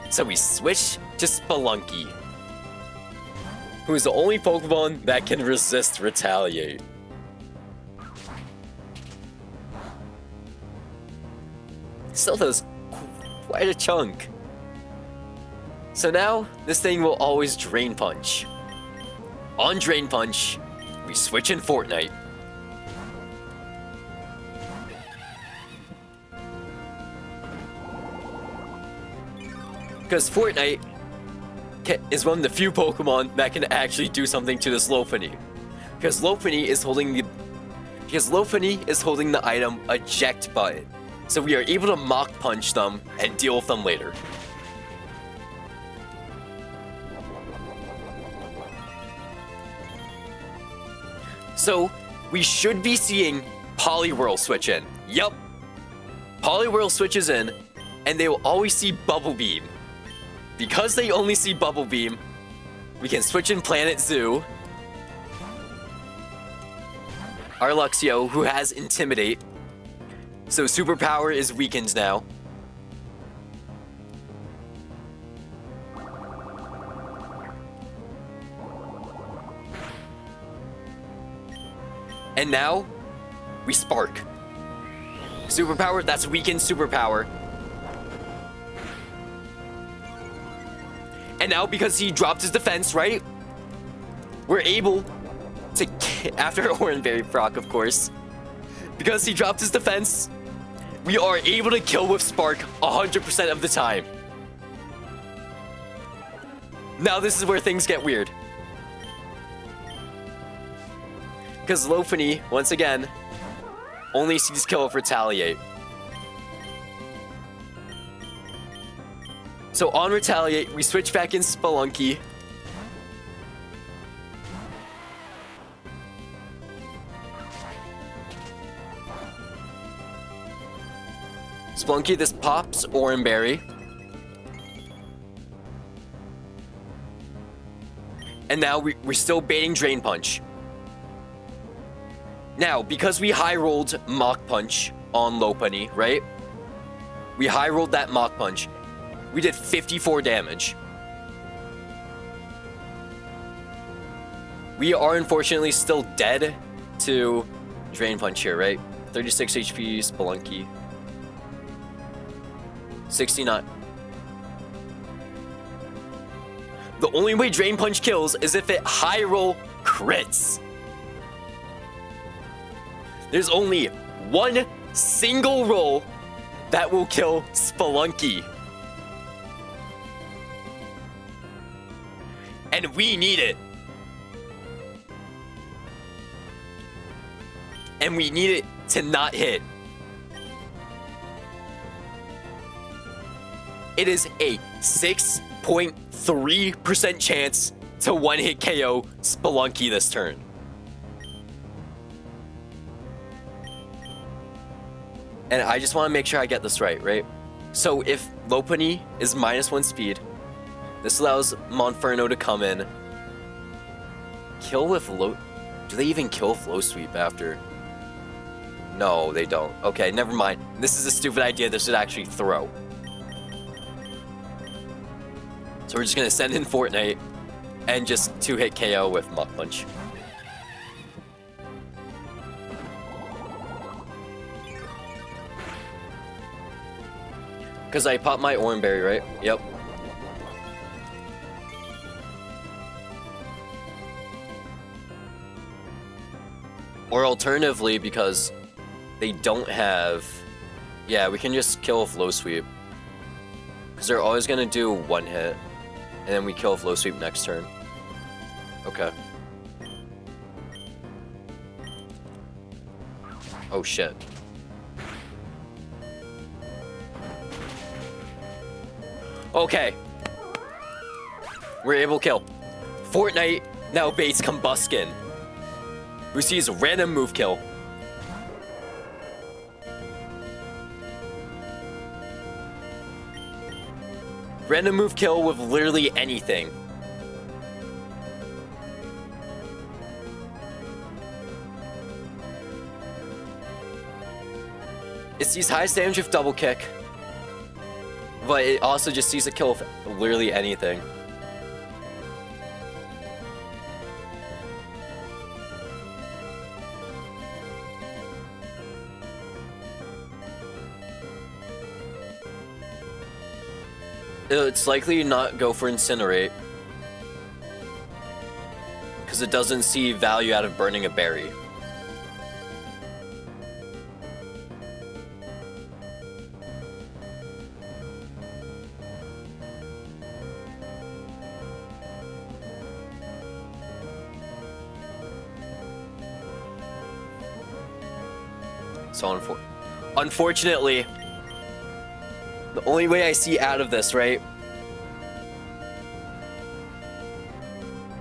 So we switch to Spelunky, who is the only Pokemon that can resist Retaliate. Still does quite a chunk. So now, this thing will always Drain Punch. On Drain Punch, we switch in Fortnite. Because Fortnite is one of the few Pokemon that can actually do something to this Lopunny. Because Lopunny is holding the item Eject Button. So we are able to Mach Punch them and deal with them later. So we should be seeing Poliwhirl switch in. Yup. Poliwhirl switches in, and they will always see Bubble Beam. Because they only see Bubble Beam, we can switch in Planet Zoo. Our Luxio, who has Intimidate. So Superpower is weakened now. And now, we Spark. Superpower, that's weakened superpower. And now, because he dropped his defense, right? We're able to, after Oranberry proc, of course. Because he dropped his defense, we are able to kill with Spark 100% of the time. Now this is where things get weird. Because Lopunny, once again, only sees kill with Retaliate. So on Retaliate, we switch back in Spelunky. Spelunky, this pops Oranberry. And now we're still baiting Drain Punch. Now, because we high-rolled Mach Punch on Lopunny, right? We high-rolled that Mach Punch. We did 54 damage. We are unfortunately still dead to Drain Punch here, right? 36 HP, Spelunky. 69. The only way Drain Punch kills is if it high roll crits. There's only one single roll that will kill Spelunky. And we need it. And we need it to not hit. It is a 6.3% chance to one-hit KO Spelunky this turn. And I just want to make sure I get this right? So if Lopunny is -1 speed, this allows Monferno to come in. Kill with low... Do they even kill with low sweep after? No, they don't. Okay, never mind. This is a stupid idea. This should actually throw. So we're just gonna send in Fortnite and just 2-hit KO with Mach Punch. Because I popped my Oranberry, right? Yep. Or alternatively, because they don't have... Yeah, we can just kill with low sweep. Because they're always gonna do 1 hit. And then we kill with low sweep next turn. Okay. Oh shit. Okay. We're able to kill. Fortnite now baits Combuskin, who sees a random move kill. Random move kill with literally anything. It sees highest damage with double kick, but it also just sees a kill with literally anything. It's likely to not go for Incinerate, because it doesn't see value out of burning a berry. So unfortunately, the only way I see out of this, right,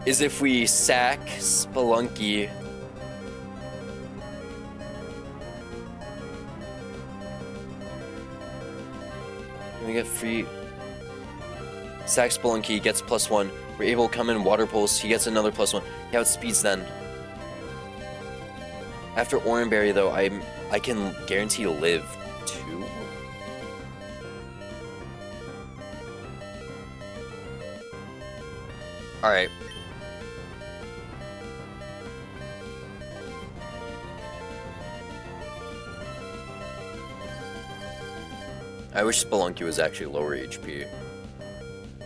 is if we sack Spelunky. We get free. Sack Spelunky, gets +1. We're able to come in Water Pulse, he gets another +1. He outspeeds then. After Oranberry though, I can guarantee to live 2. Alright. I wish Spelunky was actually lower HP.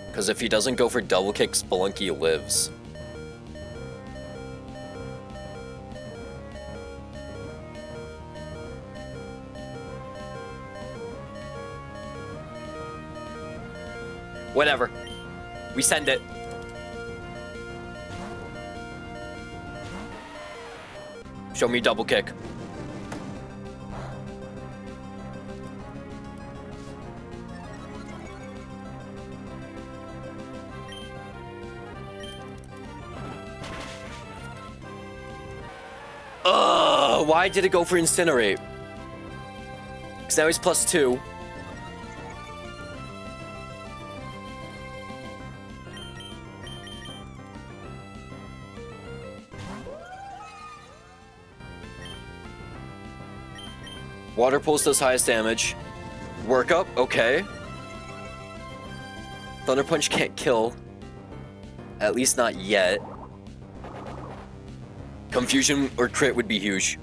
Because if he doesn't go for double kick, Spelunky lives. Whatever. We send it. Show me double kick. Why did it go for Incinerate? Because now he's +2. Water Pulse does highest damage. Work up, okay. Thunder Punch can't kill. At least not yet. Confusion or crit would be huge.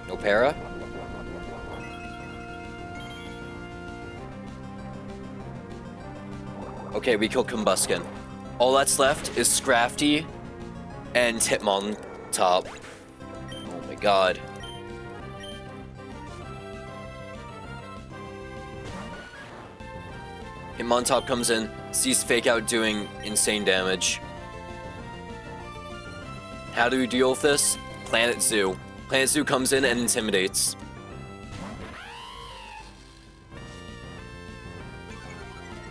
No para? Okay, we kill Combusken. All that's left is Scrafty and Hitmontop. Oh my god. Hitmontop comes in, sees Fake Out doing insane damage. How do we deal with this? Planet Zoo. Planet Zoo comes in and intimidates.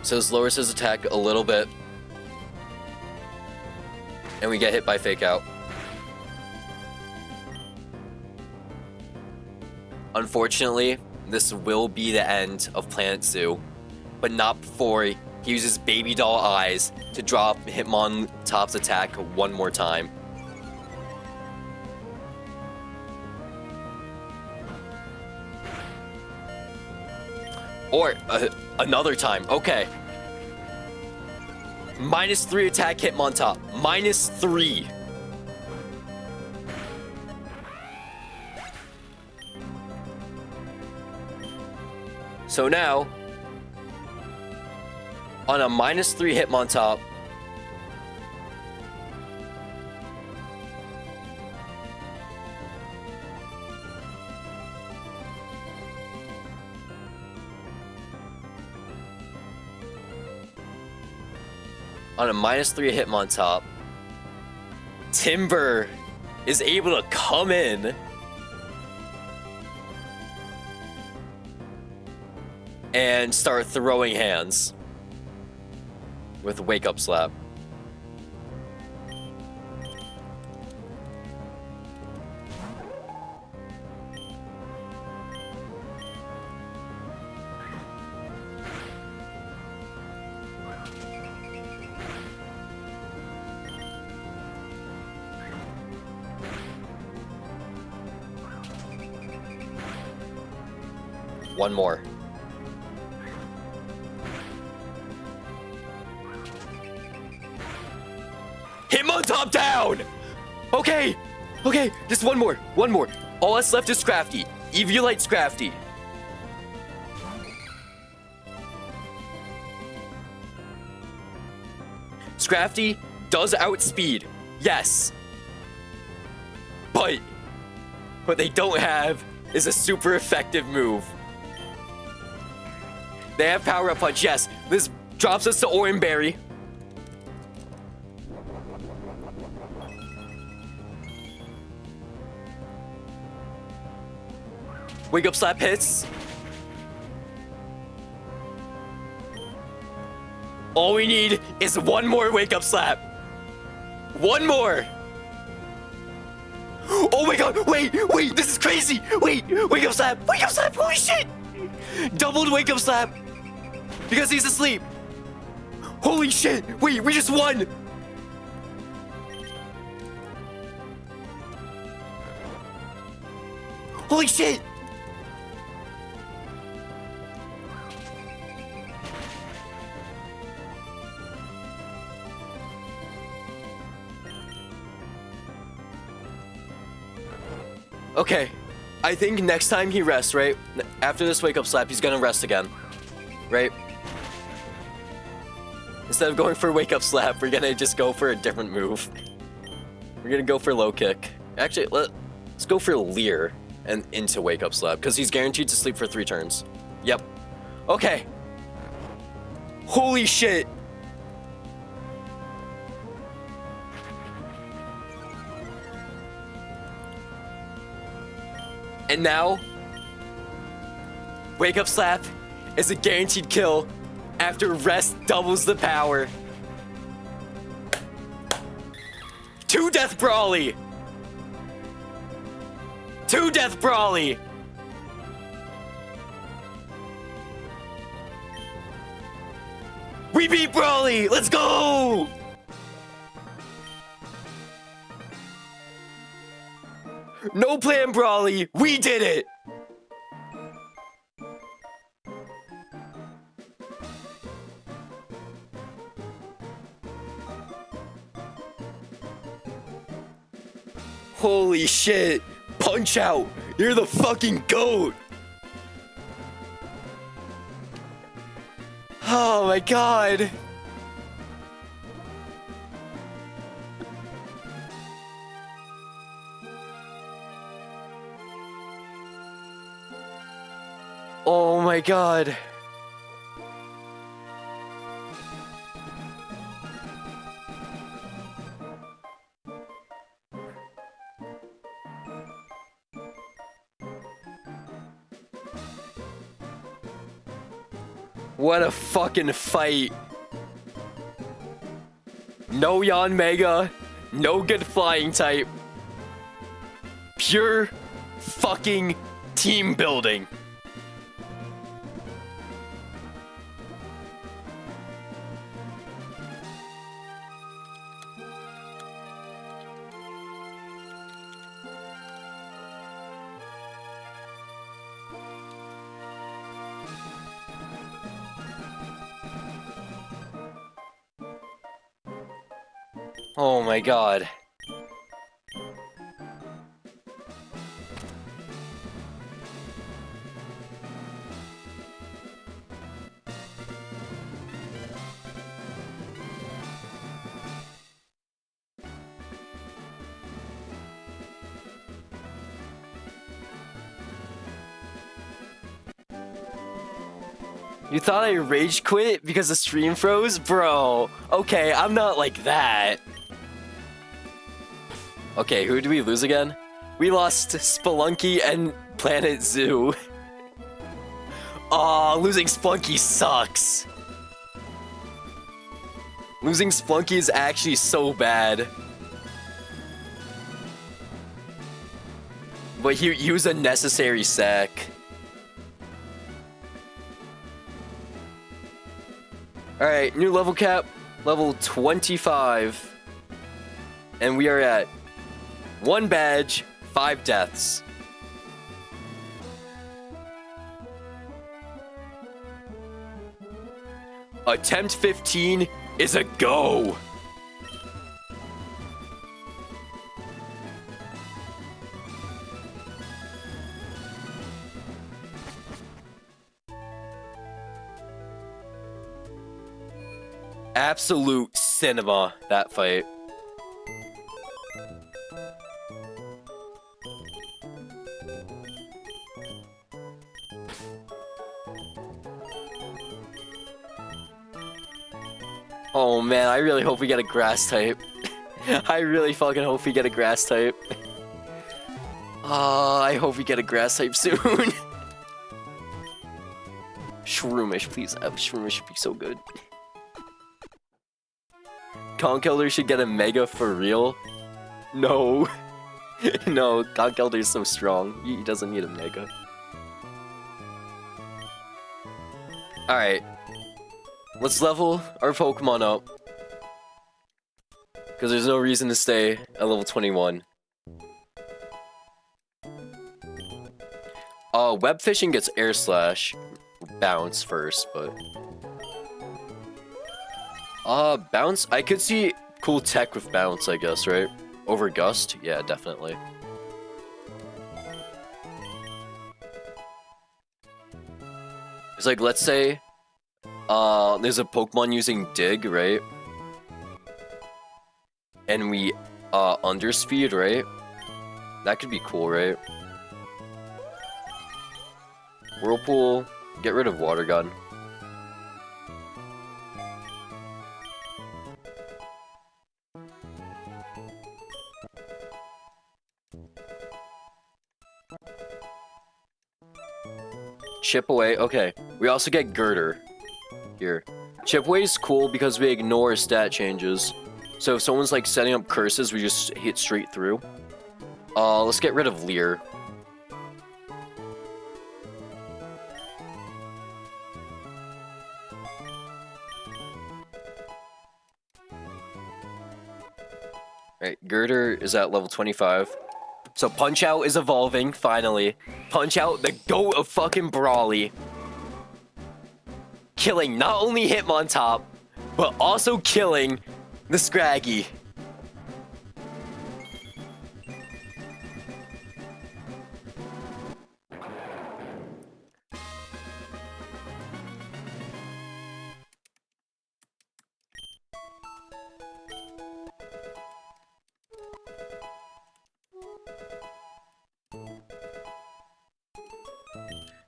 So this lowers his attack a little bit. And we get hit by Fake Out. Unfortunately, this will be the end of Planet Zoo. But not before he uses Baby Doll Eyes to drop Hitmontop's attack one more time. Or another time. Okay. -3 attack Hitmontop. -3. So now, on a -3 Hitmontop, Timber is able to come in and start throwing hands with Wake Up Slap. One more. Hitmontop down! Okay, okay, just one more. All that's left is Scrafty. Eviolite Scrafty. Scrafty does outspeed, yes. But what they don't have is a super effective move. They have Power Up Punch, yes. This drops us to Oranberry. Wake Up Slap hits. All we need is one more Wake Up Slap. One more. Oh my god, wait, this is crazy. Wait, Wake Up Slap, holy shit. Doubled Wake Up Slap. Because he's asleep. Holy shit, wait, we just won. Holy shit. Okay. I think next time he rests, right? After this wake up slap, he's gonna rest again. Right? Instead of going for a wake up slap, we're gonna just go for a different move. We're gonna go for low kick. Actually, let's go for Leer and into wake up slap, because he's guaranteed to sleep for 3 turns. Yep. Okay. Holy shit. And now, wake up slap is a guaranteed kill after rest doubles the power. 2 Death Brawly! 2 Death Brawly! We beat Brawly! Let's go! No plan, Brawly! We did it! Holy shit! Punch Out! You're the fucking GOAT! Oh my god! Oh my god. What a fucking fight. No Yon Mega, no good flying type. Pure fucking team building. Oh my god. You thought I rage quit because the stream froze? Bro, okay, I'm not like that. Okay, who did we lose again? We lost Spelunky and Planet Zoo. Aw, losing Spelunky sucks. Losing Spelunky is actually so bad. But he was a necessary sack. Alright, new level cap, level 25. And we are at 1 badge, 5 deaths. Attempt 15 is a go. Absolute cinema, that fight. Oh man, I really hope we get a grass type. I really fucking hope we get a grass type. I hope we get a grass type soon. Shroomish, please. Shroomish would be so good. Conkeldurr should get a mega for real? No. No, Conkeldurr is so strong. He doesn't need a mega. Alright. Let's level our Pokemon up. Because there's no reason to stay at level 21. Web fishing gets Air Slash. Bounce first, but... Bounce? I could see cool tech with Bounce, I guess, right? Over Gust? Yeah, definitely. It's like, let's say, there's a Pokemon using Dig, right? And we, underspeed, right? That could be cool, right? Whirlpool, get rid of Water Gun. Chip Away, okay. We also get Girder here. Chip Away is cool because we ignore stat changes. So if someone's like setting up curses, we just hit straight through. Let's get rid of Leer. Alright, Girder is at level 25. So Punch Out is evolving, finally. Punch Out, the GOAT of fucking Brawly. Killing not only Hitmontop, but also killing the Scraggy.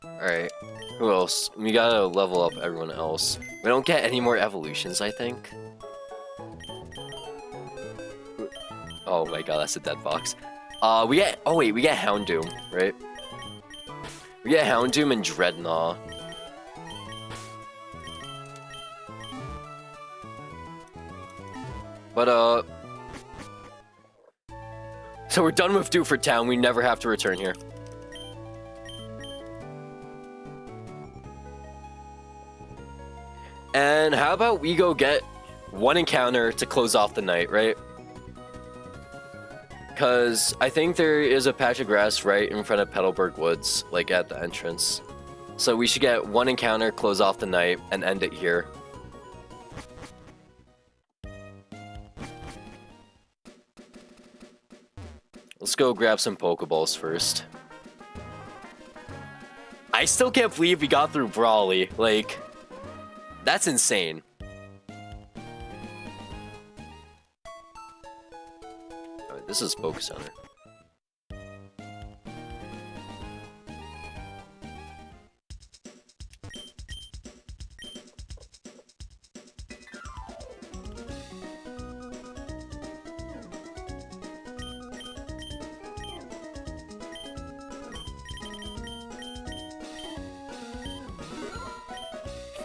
Alright, who else? We gotta level up everyone else. We don't get any more evolutions, I think. Oh my god, that's a dead box. We get Houndoom, right? We get Houndoom and Dreadnought. But, so we're done with Dewford Town, we never have to return here. And how about we go get one encounter to close off the night, right? Because I think there is a patch of grass right in front of Petalburg Woods, like at the entrance. So we should get one encounter, close off the night, and end it here. Let's go grab some Pokeballs first. I still can't believe we got through Brawly, like... That's insane. Oh, this is Poke Center.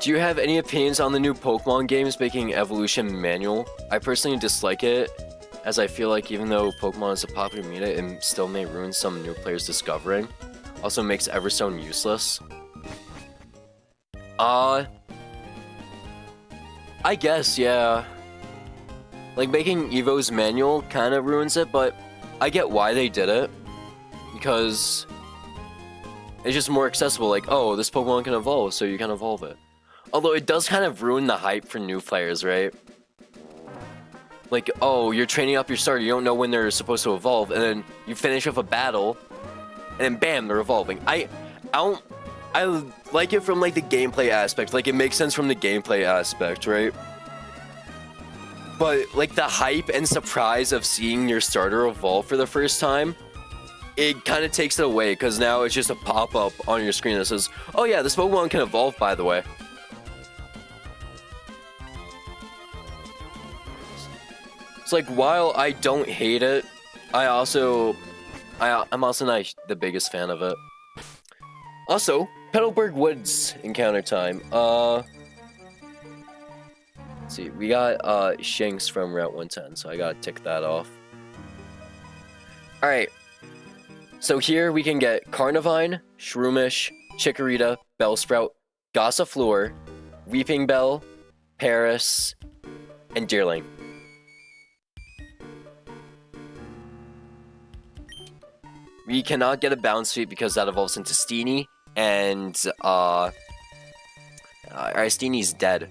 Do you have any opinions on the new Pokemon games making evolution manual? I personally dislike it, as I feel like even though Pokemon is a popular media, it still may ruin some new players discovering. Also makes Everstone useless. I guess, yeah. Like, making Evo's manual kind of ruins it, but I get why they did it. Because it's just more accessible, like, oh, this Pokemon can evolve, so you can evolve it. Although it does kind of ruin the hype for new players, right? Like, oh, you're training up your starter, you don't know when they're supposed to evolve, and then you finish up a battle, and then bam, they're evolving. I like it from, like, the gameplay aspect. Like, it makes sense from the gameplay aspect, right? But, like, the hype and surprise of seeing your starter evolve for the first time, it kind of takes it away, because now it's just a pop-up on your screen that says, oh yeah, this Pokemon can evolve, by the way. It's like, while I don't hate it, I'm also not the biggest fan of it. Also, Petalburg Woods encounter time. Let's see, we got Shanks from Route 110, so I gotta tick that off. Alright. So here we can get Carnivine, Shroomish, Chikorita, Bellsprout, Gossifleur, Weeping Bell, Paris, and Deerling. We cannot get a Bounce Sweep because that evolves into Steenie, and our Steenie's dead.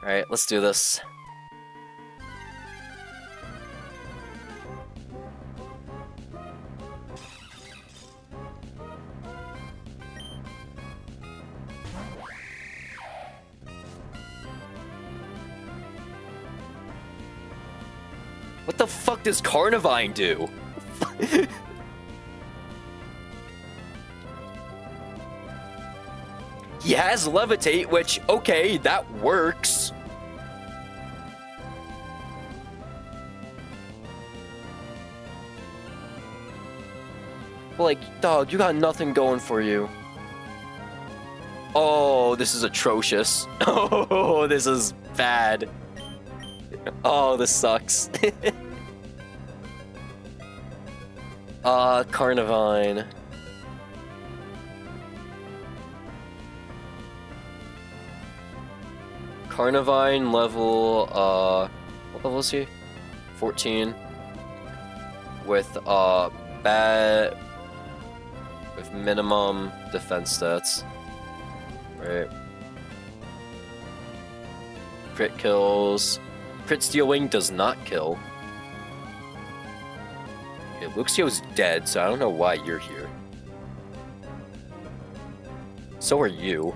Alright, let's do this. What the fuck does Carnivine do? He has Levitate, which, okay, that works. But like, dog, you got nothing going for you. Oh, this is atrocious. Oh, this is bad. Oh, this sucks. Carnivine. Carnivine level, what level is he? 14. With, with minimum defense stats. Right. Crit kills. Crit Steel Wing does not kill. Okay, Luxio's dead, so I don't know why you're here. So are you.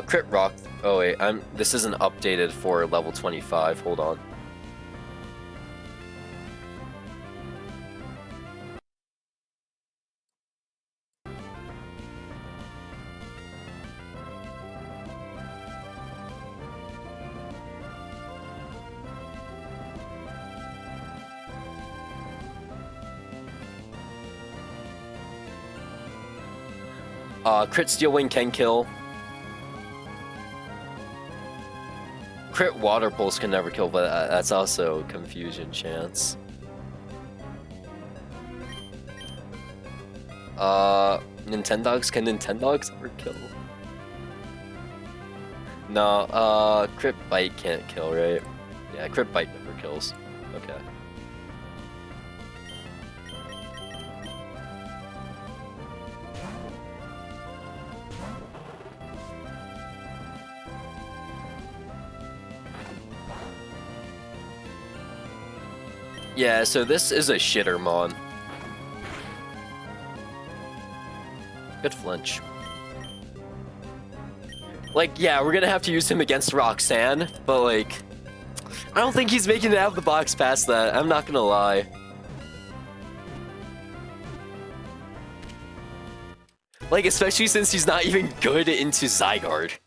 Crit Rock. Oh wait, this isn't updated for level 25. Hold on. Crit Steel Wing can kill. Crit Water Pulse can never kill, but that's also Confusion chance. Nintendogs? Can Nintendogs ever kill? No, Crit Bite can't kill, right? Yeah, Crit Bite never kills. Okay. Yeah, so this is a Shittermon. Good flinch. Like, yeah, we're gonna have to use him against Roxanne, but like, I don't think he's making it out of the box past that. I'm not gonna lie. Like, especially since he's not even good into Zygarde.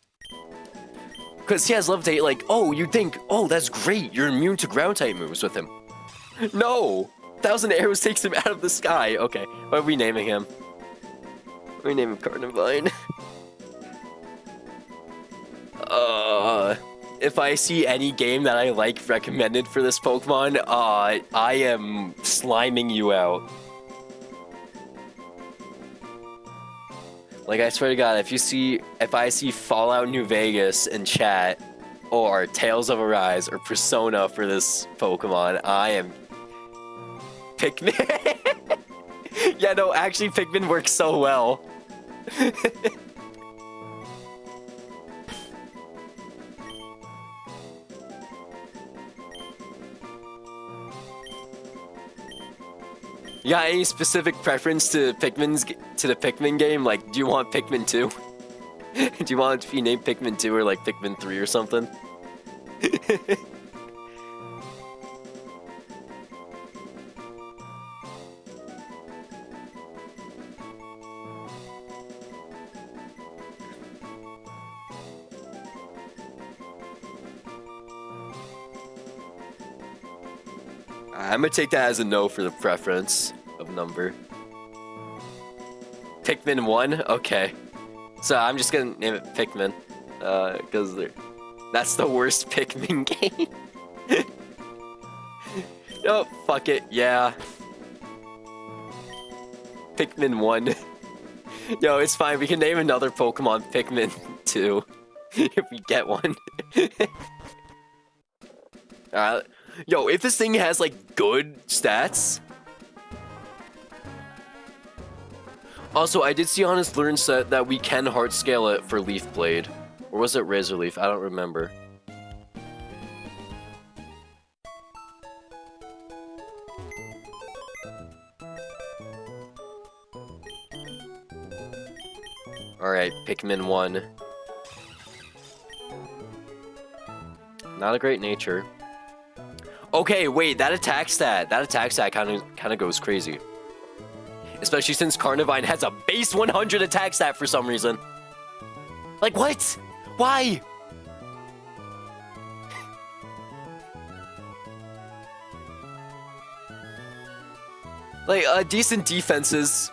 Because he has Levitate, like, oh, you'd think, oh, that's great, you're immune to ground-type moves with him. No! 1,000 arrows takes him out of the sky. Okay, what are we naming him? We name him Carnivine. If I see any game that I like recommended for this Pokemon, I am sliming you out. Like, I swear to God, if I see Fallout New Vegas in chat, or Tales of Arise, or Persona for this Pokemon, I am... Pikmin? Yeah, no, actually, Pikmin works so well. You got any specific preference to the Pikmin game? Like, do you want Pikmin 2? Do you want it to be named Pikmin 2 or like Pikmin 3 or something? I'm gonna take that as a no for the preference of number. Pikmin 1? Okay. So I'm just gonna name it Pikmin. Because that's the worst Pikmin game. Oh, fuck it, yeah. Pikmin 1. Yo, it's fine, we can name another Pokemon Pikmin 2. If we get one. Yo, if this thing has, like, good stats... Also, I did see on his learn set that we can hard scale it for Leaf Blade. Or was it Razor Leaf? I don't remember. Alright, Pikmin 1. Not a great nature. Okay, wait, that attack stat kind of goes crazy. Especially since Carnivine has a base 100 attack stat for some reason. Like, what? Why? Like, decent defenses.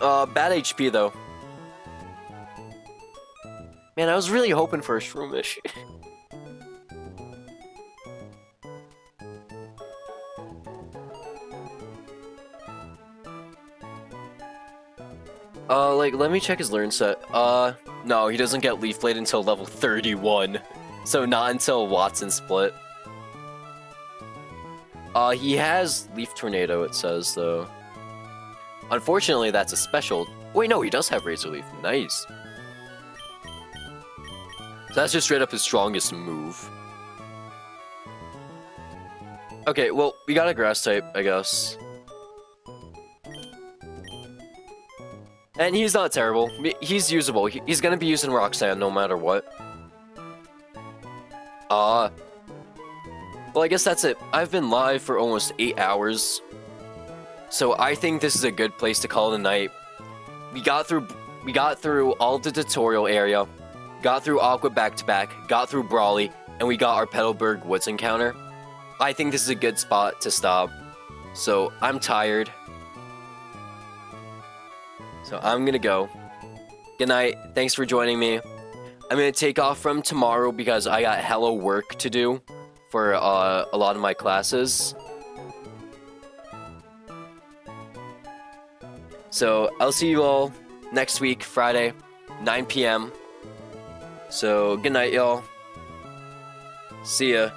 Bad HP, though. Man, I was really hoping for a Shroomish. Like, let me check his learn set. No, he doesn't get Leaf Blade until level 31. So not until Watson split. He has Leaf Tornado, it says, though. Unfortunately, that's a special. Wait, no, he does have Razor Leaf. Nice. So that's just straight up his strongest move. Okay, well, we got a Grass type, I guess. And he's not terrible. He's usable. He's gonna be using Roxanne no matter what. Well, I guess that's it. I've been live for almost 8 hours. So I think this is a good place to call it a night. We got through all the tutorial area, got through Aqua back-to-back, got through Brawly, and we got our Petalburg Woods encounter. I think this is a good spot to stop. So I'm tired. So I'm gonna go. Good night. Thanks for joining me. I'm gonna take off from tomorrow because I got hella work to do for a lot of my classes. So I'll see you all next week, Friday, 9 p.m. So good night, y'all. See ya.